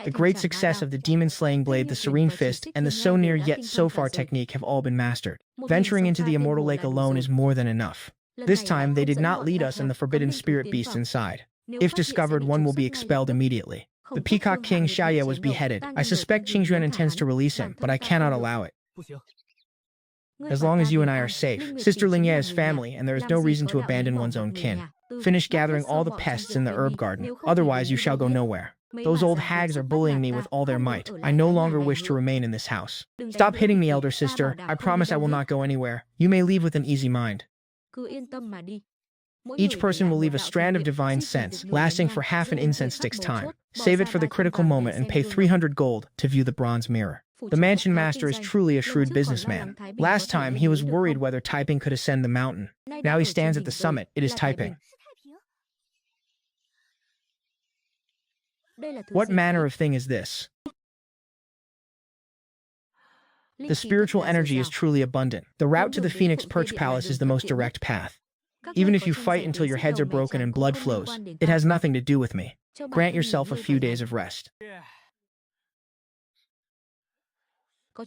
The great success of the demon-slaying blade, the serene fist, and the so near yet so far technique have all been mastered. Venturing into the immortal lake alone is more than enough. This time, they did not lead us and the forbidden spirit beast inside. If discovered, one will be expelled immediately. The Peacock King Xianxia was beheaded. I suspect Qingjuan intends to release him, but I cannot allow it. As long as you and I are safe, Sister Lingye is family, and there is no reason to abandon one's own kin. Finish gathering all the pests in the herb garden, otherwise you shall go nowhere. Those old hags are bullying me with all their might. I no longer wish to remain in this house. Stop hitting me, elder sister. I promise I will not go anywhere. You may leave with an easy mind. Each person will leave a strand of divine sense, lasting for half an incense stick's time. Save it for the critical moment and pay 300 gold to view the bronze mirror. The mansion master is truly a shrewd businessman. Last time, he was worried whether Taiping could ascend the mountain. Now he stands at the summit. It is Taiping. What manner of thing is this? The spiritual energy is truly abundant. The route to the Phoenix Perch Palace is the most direct path. Even if you fight until your heads are broken and blood flows, it has nothing to do with me. Grant yourself a few days of rest.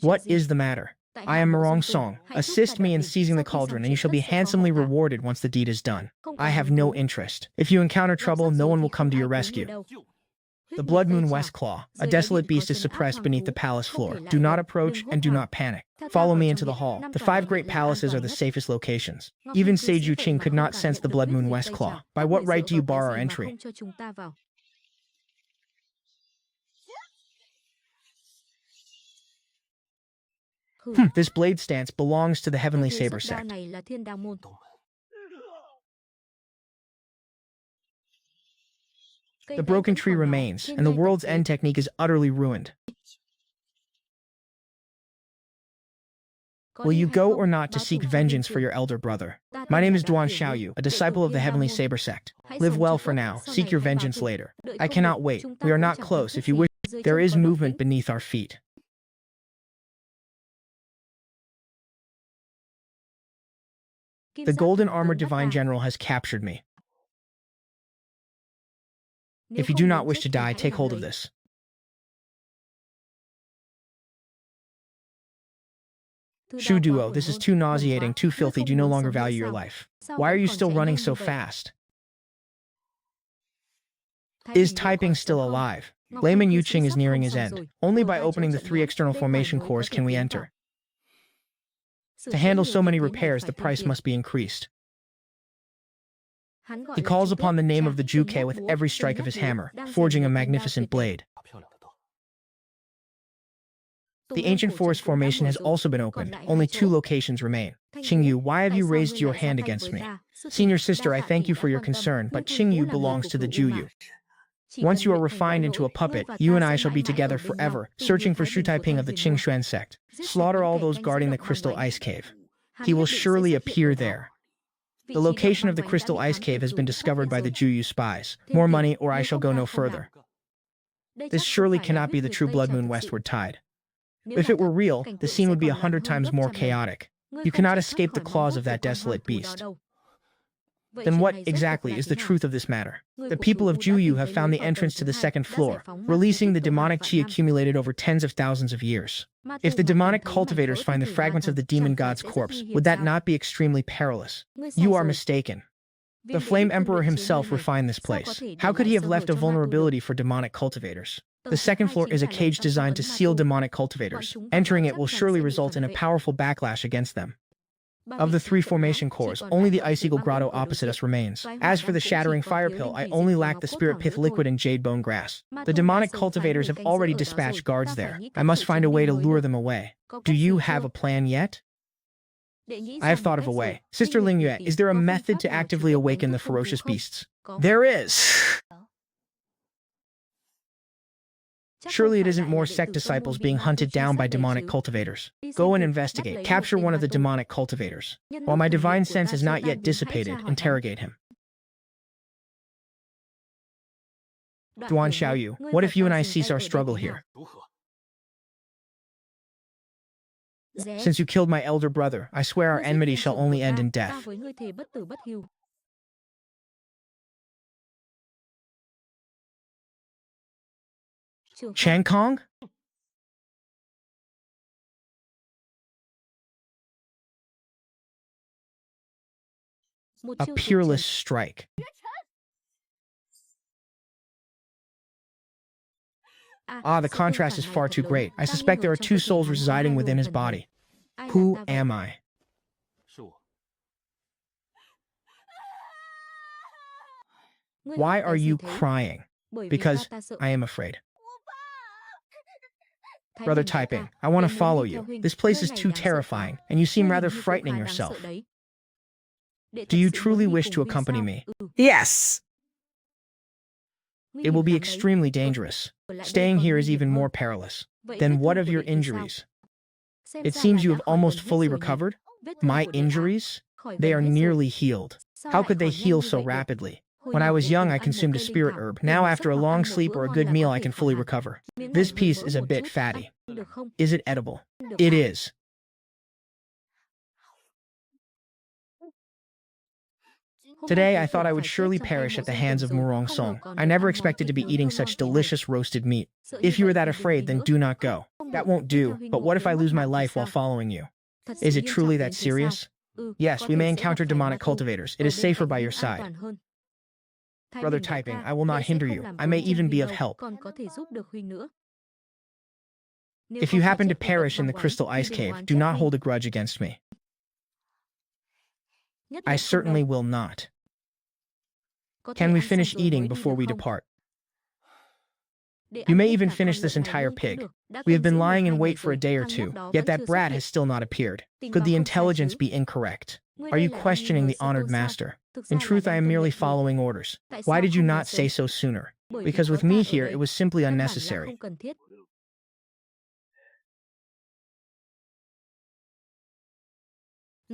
What is the matter? I am Morong Song. Assist me in seizing the cauldron, and you shall be handsomely rewarded once the deed is done. I have no interest. If you encounter trouble, no one will come to your rescue. The Blood Moon Westclaw, a desolate beast, is suppressed beneath the palace floor. Do not approach and do not panic. Follow me into the hall. The 5 great palaces are the safest locations. Even Sage Yu Qing could not sense the Blood Moon Westclaw. By what right do you bar our entry? This blade stance belongs to the Heavenly Saber sect. The broken tree remains, and the world's end technique is utterly ruined. Will you go or not to seek vengeance for your elder brother? My name is Duan Xiaoyu, a disciple of the Heavenly Saber sect. Live well for now, seek your vengeance later. I cannot wait. We are not close. If you wish, there is movement beneath our feet. The golden armored divine general has captured me. If you do not wish to die, take hold of this. Shu Duo, this is too nauseating, too filthy. Do you no longer value your life? Why are you still running so fast? Is typing still alive? Layman Yuqing is nearing his end. Only by opening the 3 external formation cores can we enter. To handle so many repairs, the price must be increased. He calls upon the name of the Juke with every strike of his hammer, forging a magnificent blade. The ancient forest formation has also been opened. Only 2 locations remain. Qingyu, why have you raised your hand against me? Senior sister, I thank you for your concern, but Qingyu belongs to the Juyu. Once you are refined into a puppet, you and I shall be together forever, searching for Shu Taiping of the Qingxuan sect. Slaughter all those guarding the crystal ice cave. He will surely appear there. The location of the crystal ice cave has been discovered by the Juyu spies. More money, or I shall go no further. This surely cannot be the true blood moon westward tide. If it were real, the scene would be 100 times more chaotic. You cannot escape the claws of that desolate beast. Then what, exactly, is the truth of this matter? The people of Juyu have found the entrance to the 2nd floor, releasing the demonic chi accumulated over tens of thousands of years. If the demonic cultivators find the fragments of the demon god's corpse, would that not be extremely perilous? You are mistaken. The Flame Emperor himself refined this place. How could he have left a vulnerability for demonic cultivators? The 2nd floor is a cage designed to seal demonic cultivators. Entering it will surely result in a powerful backlash against them. Of the 3 formation cores, only the Ice Eagle Grotto opposite us remains. As for the Shattering Fire Pill, I only lack the Spirit Pith Liquid and Jade Bone Grass. The demonic cultivators have already dispatched guards there. I must find a way to lure them away. Do you have a plan yet? I have thought of a way. Sister Lingyue, is there a method to actively awaken the ferocious beasts? There is! Surely it isn't more sect disciples being hunted down by demonic cultivators. Go and investigate. Capture one of the demonic cultivators. While my divine sense has not yet dissipated, interrogate him. Duan Xiaoyu, what if you and I cease our struggle here? Since you killed my elder brother, I swear our enmity shall only end in death. Chang Kong? A peerless strike. Ah, the contrast is far too great. I suspect there are 2 souls residing within his body. Who am I? Why are you crying? Because I am afraid. Brother Taiping, I want to follow you. This place is too terrifying, and you seem rather frightening yourself. Do you truly wish to accompany me?
Yes.
It will be extremely dangerous. Staying here is even more perilous. Then what of your injuries? It seems you have almost fully recovered. My injuries? They are nearly healed. How could they heal so rapidly? When I was young, I consumed a spirit herb. Now, after a long sleep or a good meal, I can fully recover. This piece is a bit fatty. Is it edible? It is. Today, I thought I would surely perish at the hands of Murong Song. I never expected to be eating such delicious roasted meat. If you are that afraid, then do not go. That won't do, but what if I lose my life while following you? Is it truly that serious? Yes, we may encounter demonic cultivators. It is safer by your side. Brother Taiping, I will not hinder you. I may even be of help. If you happen to perish in the crystal ice cave, do not hold a grudge against me. I certainly will not. Can we finish eating before we depart? You may even finish this entire pig. We have been lying in wait for a day or 2, yet that brat has still not appeared. Could the intelligence be incorrect? Are you questioning the honored master? In truth, I am merely following orders. Why did you not say so sooner? Because with me here, it was simply unnecessary.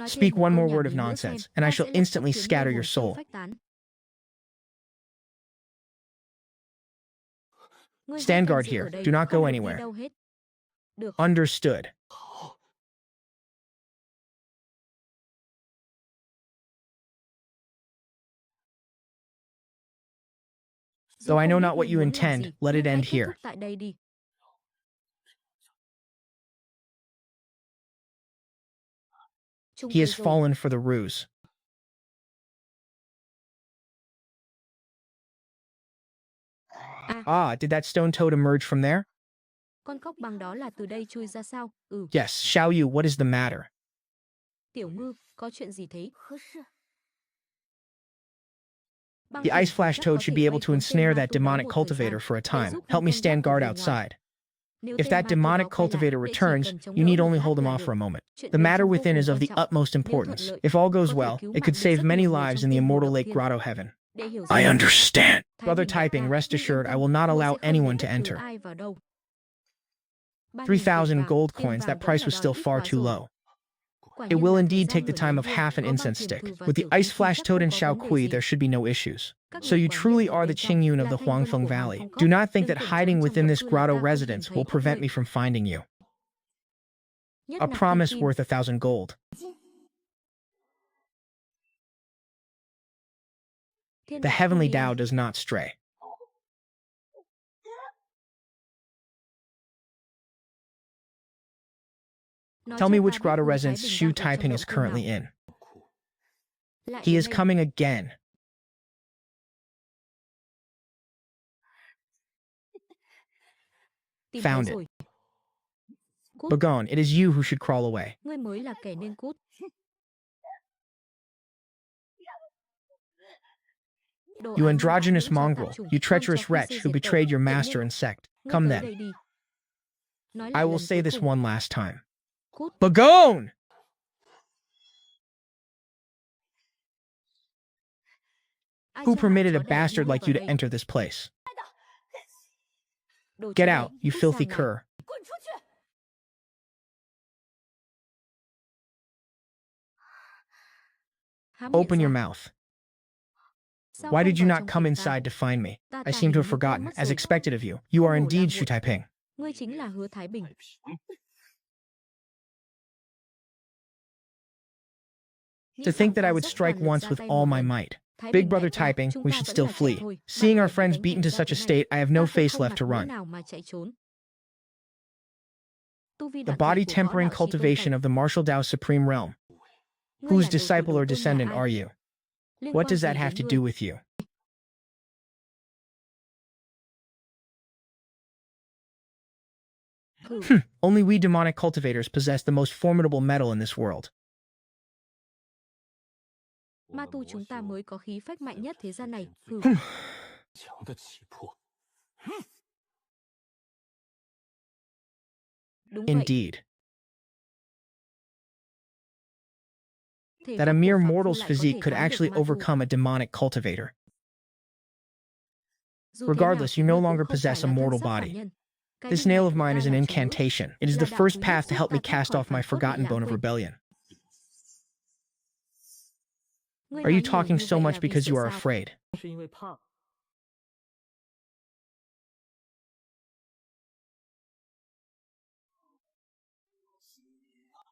Speak one more word of nonsense, and I shall instantly scatter your soul. Stand guard here. Do not go anywhere. Understood. Though I know not what you intend, let it end here. He has fallen for the ruse. Ah, did that stone toad emerge from there?
Con khóc bằng đó là từ đây chui ra sao?
Yes, Xiao Yu, what is the matter?
Tiểu ngư, có chuyện gì thế?
The ice flash toad should be able to ensnare that demonic cultivator for a time. Help me stand guard outside. If that demonic cultivator returns, you need only hold him off for a moment. The matter within is of the utmost importance. If all goes well, it could save many lives in the Immortal Lake Grotto heaven. I understand. Brother Typing, rest assured, I will not allow anyone to enter. 3,000 gold coins, that price was still far too low. It will indeed take the time of half an incense stick. With the ice flash toad and Xiao Kui, there should be no issues. So you truly are the Qingyun of the Huangfeng Valley. Do not think that hiding within this grotto residence will prevent me from finding you. A promise worth 1,000 gold. The heavenly Tao does not stray. Tell me which grotto residence Xu Taiping is currently in. He is coming again. Found it. Begone, it is you who should crawl away. You androgynous mongrel, you treacherous wretch who betrayed your master and sect. Come then. I will say this one last time. Begone! Who permitted a bastard like you to enter this place? Get out, you filthy cur. Open your mouth. Why did you not come inside to find me? I seem to have forgotten, as expected of you. You are indeed Xu Taiping. To think that I would strike once with all my might. Big brother Typing, we should still flee. Seeing our friends beaten to such a state, I have no face left to run. The body-tempering cultivation of the martial Tao Supreme Realm. Whose disciple or descendant are you? What does that have to do with you? Only we demonic cultivators possess the most formidable metal in this world.
Ma tu chúng ta mới có khí phách mạnh nhất thế gian này.
Indeed. That a mere mortal's physique could actually overcome a demonic cultivator. Regardless, you no longer possess a mortal body. This nail of mine is an incantation. It is the first path to help me cast off my forgotten bone of rebellion. Are you talking so much because you are afraid?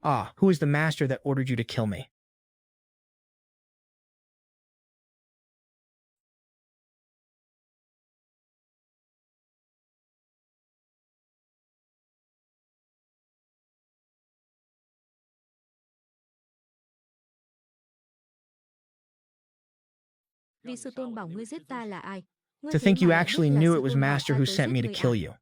Ah, who is the master that ordered you to kill me?
Vì sư tôn bảo ngươi giết ta là ai?
To think you actually knew it was Master who sent me to kill you.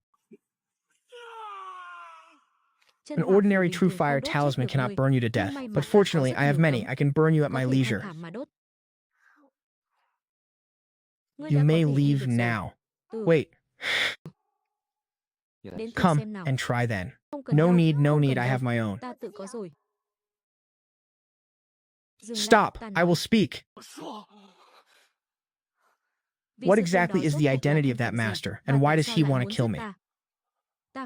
An ordinary true fire talisman cannot burn you to death, but fortunately I have many. I can burn you at my leisure. You may leave now. Wait. Come and try then. No need, I have my own. Stop, I will speak. What exactly is the identity of that master, and why does he want to kill me?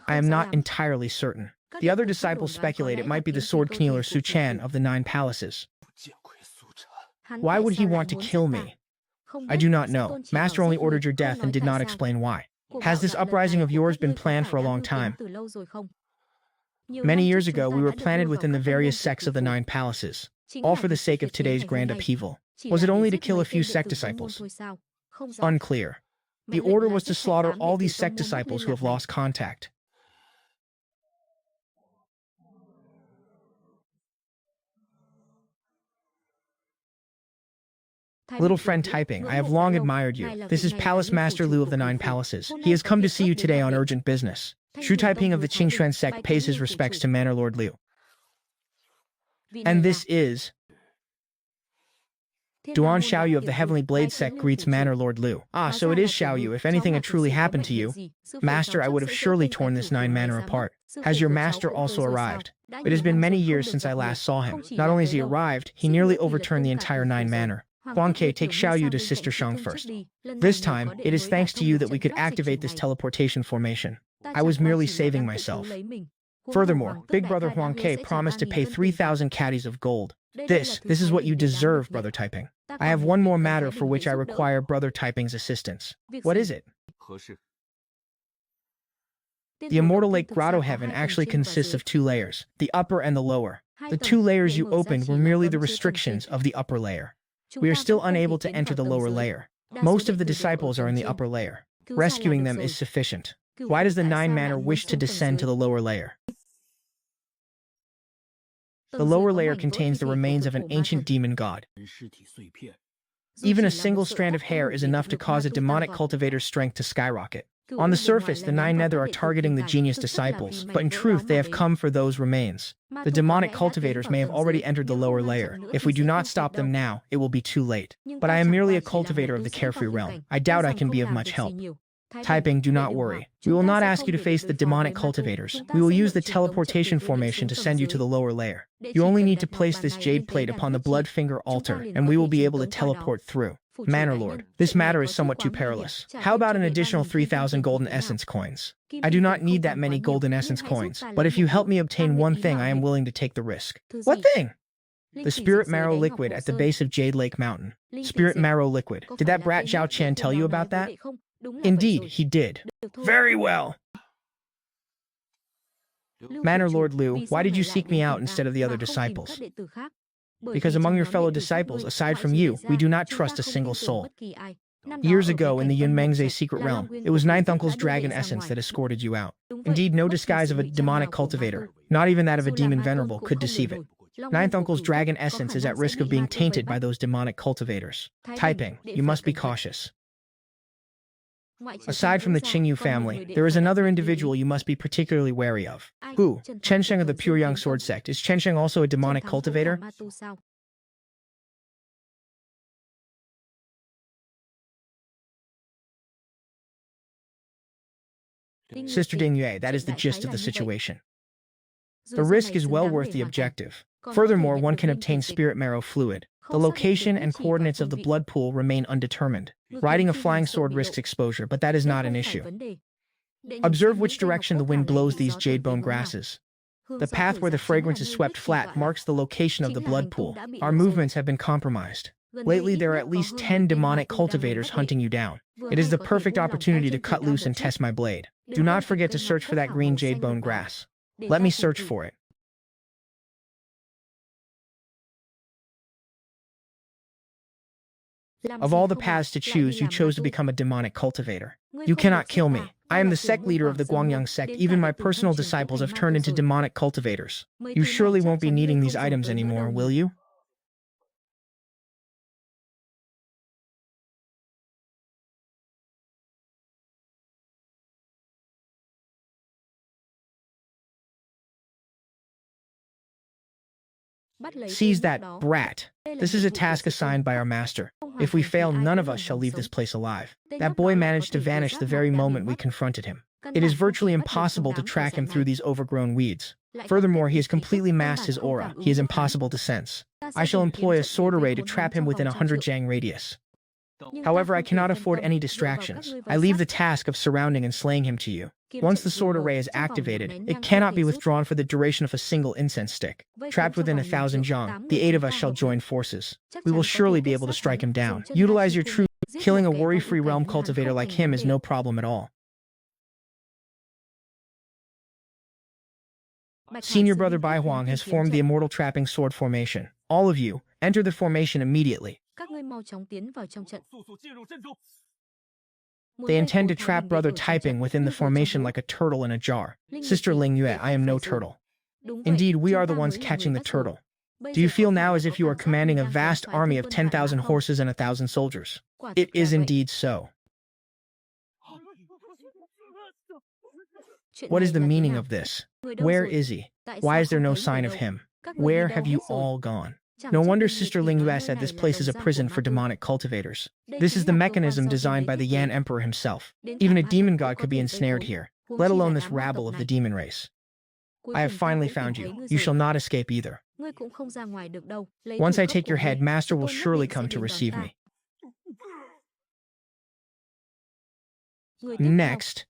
I am not entirely certain. The other disciples speculate it might be the sword kneeler Su Chan of the 9 palaces. Why would he want to kill me? I do not know. Master only ordered your death and did not explain why. Has this uprising of yours been planned for a long time? Many years ago, we were planted within the various sects of the 9 palaces, all for the sake of today's grand upheaval. Was it only to kill a few sect disciples? Unclear. The order was to slaughter all these sect disciples who have lost contact. Little friend typing, I have long admired you. This is Palace Master Liu of the Nine Palaces. He has come to see you today on urgent business. Shu Taiping of the Qingxuan sect pays his respects to Manor Lord Liu. And this is... Duan Xiaoyu of the Heavenly Blade sect greets Manor Lord Liu. Ah, so it is Xiaoyu. If anything had truly happened to you, Master, I would have surely torn this nine manor apart. Has your master also arrived? It has been many years since I last saw him. Not only has he arrived, he nearly overturned the entire nine manor. Huang Ke, take Xiaoyu to Sister Shang first. This time, it is thanks to you that we could activate this teleportation formation. I was merely saving myself. Furthermore, Big Brother Huang Ke promised to pay 3,000 caddies of gold. This is what you deserve, Brother Typing. I have one more matter for which I require Brother Typing's assistance. What is it? The Immortal Lake Grotto Heaven actually consists of two layers, the upper and the lower. The two layers you opened were merely the restrictions of the upper layer. We are still unable to enter the lower layer. Most of the disciples are in the upper layer. Rescuing them is sufficient. Why does the nine manor wish to descend to the lower layer? The lower layer contains the remains of an ancient demon god. Even a single strand of hair is enough to cause a demonic cultivator's strength to skyrocket. On the surface, the nine nether are targeting the genius disciples, but in truth, they have come for those remains. The demonic cultivators may have already entered the lower layer. If we do not stop them now, it will be too late. But I am merely a cultivator of the carefree realm. I doubt I can be of much help. Typing, do not worry. We will not ask you to face the demonic cultivators. We will use the teleportation formation to send you to the lower layer. You only need to place this jade plate upon the blood finger altar, and we will be able to teleport through. Manor Lord, this matter is somewhat too perilous. How about an additional 3,000 golden essence coins? I do not need that many golden essence coins, but if you help me obtain one thing, I am willing to take the risk. What thing? The spirit marrow liquid at the base of Jade Lake Mountain. Spirit marrow liquid. Did that brat Zhao Qian tell you about that? Indeed, he did. Very well. Manor Lord Liu, why did you seek me out instead of the other disciples? Because among your fellow disciples, aside from you, we do not trust a single soul. Years ago, in the Yunmengze secret realm, it was Ninth Uncle's dragon essence that escorted you out. Indeed, no disguise of a demonic cultivator, not even that of a demon venerable, could deceive it. Ninth Uncle's dragon essence is at risk of being tainted by those demonic cultivators. Typing, you must be cautious. Aside from the Qingyu family, there is another individual you must be particularly wary of. Who? Chen Sheng of the Pure Young Sword Sect. Is Chen Sheng also a demonic cultivator? Sister Ding Yue, that is the gist of the situation. The risk is well worth the objective. Furthermore, one can obtain spirit marrow fluid. The location and coordinates of the blood pool remain undetermined. Riding a flying sword risks exposure, but that is not an issue. Observe which direction the wind blows these jade bone grasses. The path where the fragrance is swept flat marks the location of the blood pool. Our movements have been compromised. Lately, there are at least 10 demonic cultivators hunting you down. It is the perfect opportunity to cut loose and test my blade. Do not forget to search for that green jade bone grass. Let me search for it. Of all the paths to choose, you chose to become a demonic cultivator. You cannot kill me. I am the sect leader of the Guangyang sect. Even my personal disciples have turned into demonic cultivators. You surely won't be needing these items anymore, will you? Seize that brat. This is a task assigned by our master. If we fail, none of us shall leave this place alive. That boy managed to vanish the very moment we confronted him. It is virtually impossible to track him through these overgrown weeds. Furthermore, he has completely masked his aura. He is impossible to sense. I shall employ a sword array to trap him within 100 jang radius. However, I cannot afford any distractions. I leave the task of surrounding and slaying him to you. Once the sword array is activated, it cannot be withdrawn for the duration of a single incense stick. Trapped within 1,000 zhang, the 8 of us shall join forces. We will surely be able to strike him down. Utilize your true. Killing a worry-free realm cultivator like him is no problem at all. Senior Brother Bai Huang has formed the Immortal Trapping Sword Formation. All of you, enter the formation immediately. They intend to trap Brother Taiping within the formation like a turtle in a jar. Sister Ling Yue, I am no turtle. Indeed, we are the ones catching the turtle. Do you feel now as if you are commanding a vast army of 10,000 horses and 1,000 soldiers? It is indeed so. What is the meaning of this? Where is he? Why is there no sign of him? Where have you all gone? No wonder Sister Ling Yue said this place is a prison for demonic cultivators. This is the mechanism designed by the Yan Emperor himself. Even a demon god could be ensnared here, let alone this rabble of the demon race. I have finally found you. You shall not escape either. Once I take your head, Master will surely come to receive me. Next,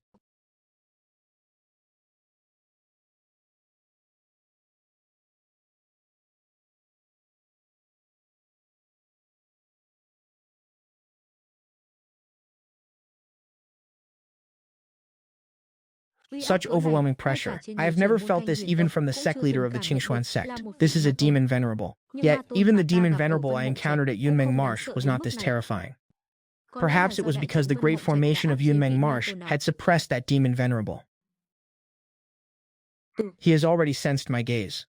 such overwhelming pressure. I have never felt this even from the sect leader of the Qingshuan sect. This is a demon venerable. Yet, even the demon venerable I encountered at Yunmeng Marsh was not this terrifying. Perhaps it was because the great formation of Yunmeng Marsh had suppressed that demon venerable. He has already sensed my gaze.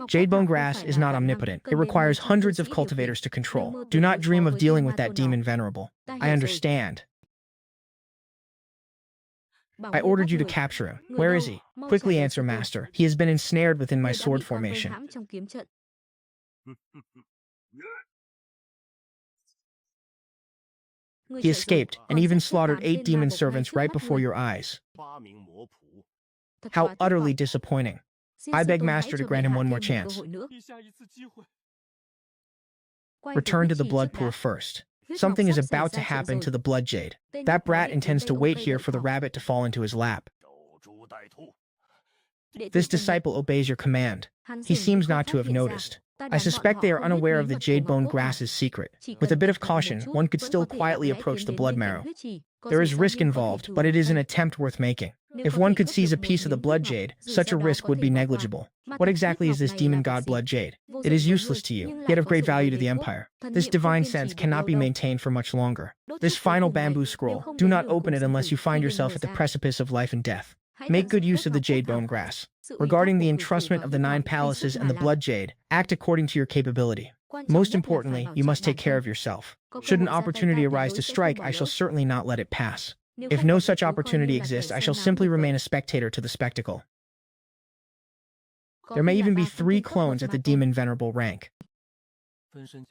Jadebone grass is not omnipotent. It requires hundreds of cultivators to control. Do not dream of dealing with that demon venerable. I understand. I ordered you to capture him. Where is he? Quickly answer, Master. He has been ensnared within my sword formation. He escaped and even slaughtered 8 demon servants right before your eyes. How utterly disappointing. I beg Master to grant him one more chance. Return to the blood pool first. Something is about to happen to the blood jade. That brat intends to wait here for the rabbit to fall into his lap. This disciple obeys your command. He seems not to have noticed. I suspect they are unaware of the jadebone grass's secret. With a bit of caution, one could still quietly approach the blood marrow. There is risk involved, but it is an attempt worth making. If one could seize a piece of the blood jade, such a risk would be negligible. What exactly is this demon god blood jade? It is useless to you, yet of great value to the Empire. This divine sense cannot be maintained for much longer. This final bamboo scroll, do not open it unless you find yourself at the precipice of life and death. Make good use of the jadebone grass. Regarding the entrustment of the 9 palaces and the blood jade, act according to your capability. Most importantly, you must take care of yourself. Should an opportunity arise to strike, I shall certainly not let it pass. If no such opportunity exists, I shall simply remain a spectator to the spectacle. There may even be 3 clones at the demon venerable rank.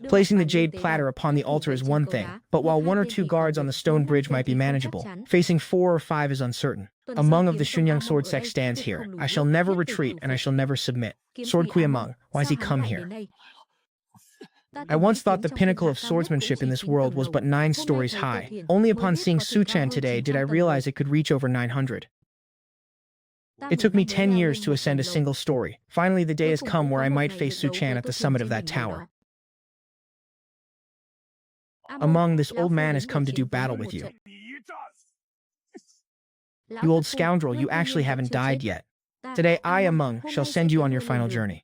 Placing the jade platter upon the altar is one thing, but while 1 or 2 guards on the stone bridge might be manageable, facing 4 or 5 is uncertain. Among of the Xunyang sword sect stands here. I shall never retreat and I shall never submit. Sword Kui Among, why has he come here? I once thought the pinnacle of swordsmanship in this world was but 9 stories high. Only upon seeing Suchan today did I realize it could reach over 900. It took me 10 years to ascend a single story. Finally, the day has come where I might face Suchan at the summit of that tower. Among, this old man has come to do battle with you. You old scoundrel, you actually haven't died yet. Today I, Among, shall send you on your final journey.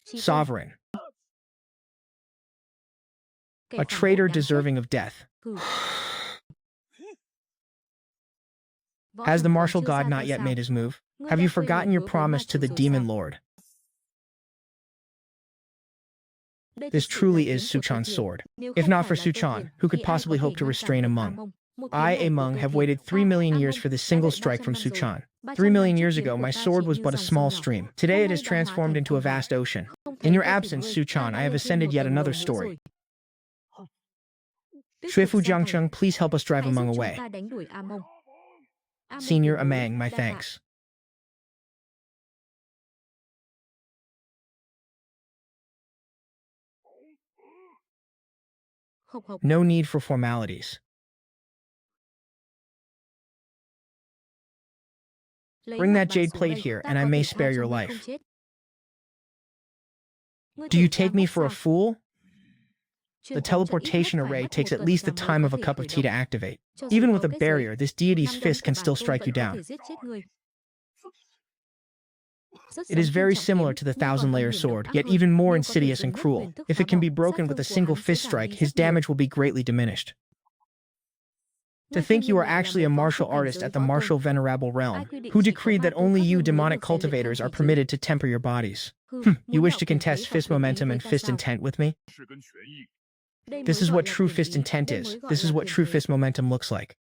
Sovereign. A traitor deserving of death. Has the martial god not yet made his move? Have you forgotten your promise to the demon lord? This truly is Suchan's sword. If not for Suchan, who could possibly hope to restrain Among? I, Among, have waited 3 million years for this single strike from Suchan. 3 million years ago, my sword was but a small stream. Today it has transformed into a vast ocean. In your absence, Suchan, I have ascended yet another story. Xuefu Jiangcheng, please help us drive Among away. Senior Amang, my thanks. No need for formalities. Bring that jade plate here, and I may spare your life. Do you take me for a fool? The teleportation array takes at least the time of a cup of tea to activate. Even with a barrier, this deity's fist can still strike you down. It is very similar to the thousand-layer sword, yet even more insidious and cruel. If it can be broken with a single fist strike, his damage will be greatly diminished. To think you are actually a martial artist at the martial venerable realm, who decreed that only you demonic cultivators are permitted to temper your bodies. You wish to contest fist momentum and fist intent with me? This is what true fist intent is. This is what true fist momentum looks like.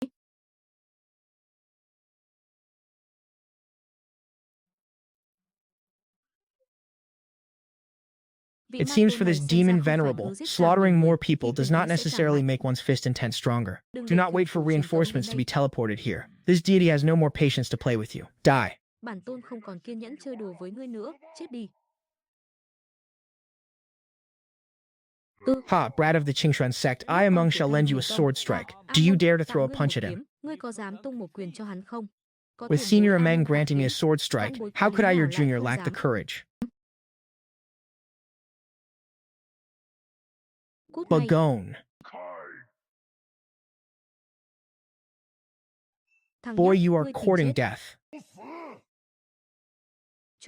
It seems for this demon venerable, slaughtering more people does not necessarily make one's fist intent stronger. Do not wait for reinforcements to be teleported here. This deity has no more patience to play with you. Die.
Bản tôn không còn kiên nhẫn chơi đùa với ngươi nữa, chết đi.
Ha, brat of the Qingshuan sect, I among shall lend you a sword strike. Do you dare to throw a punch at him?
Ngươi có dám tung một quyền cho hắn không?
With senior Ameng granting me a sword strike, how could I, your junior, lack the courage? Bagone. Boy, you are courting death.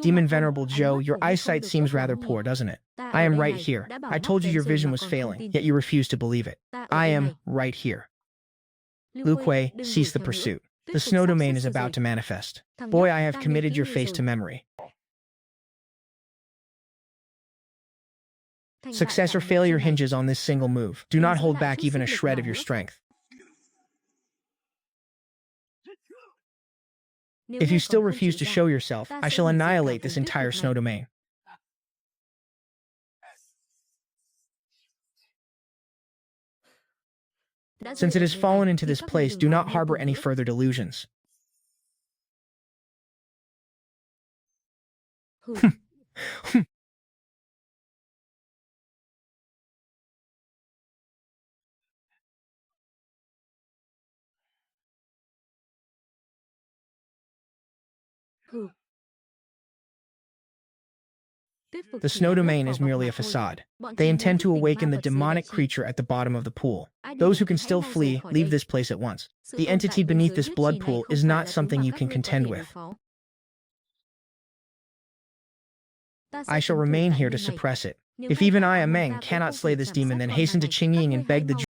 Demon Venerable Joe, your eyesight seems rather poor, doesn't it? I am right here. I told you your vision was failing, yet you refuse to believe it. I am right here. Lu Kuei, cease the pursuit. The snow domain is about to manifest. Boy, I have committed your face to memory. Success or failure hinges on this single move. Do not hold back even a shred of your strength. If you still refuse to show yourself, I shall annihilate this entire snow domain. Since it has fallen into this place, do not harbor any further delusions. The snow domain is merely a facade. They intend to awaken the demonic creature at the bottom of the pool. Those who can still flee, leave this place at once. The entity beneath this blood pool is not something you can contend with. I shall remain here to suppress it. If even I, a Meng, cannot slay this demon, then hasten to Qingying and beg the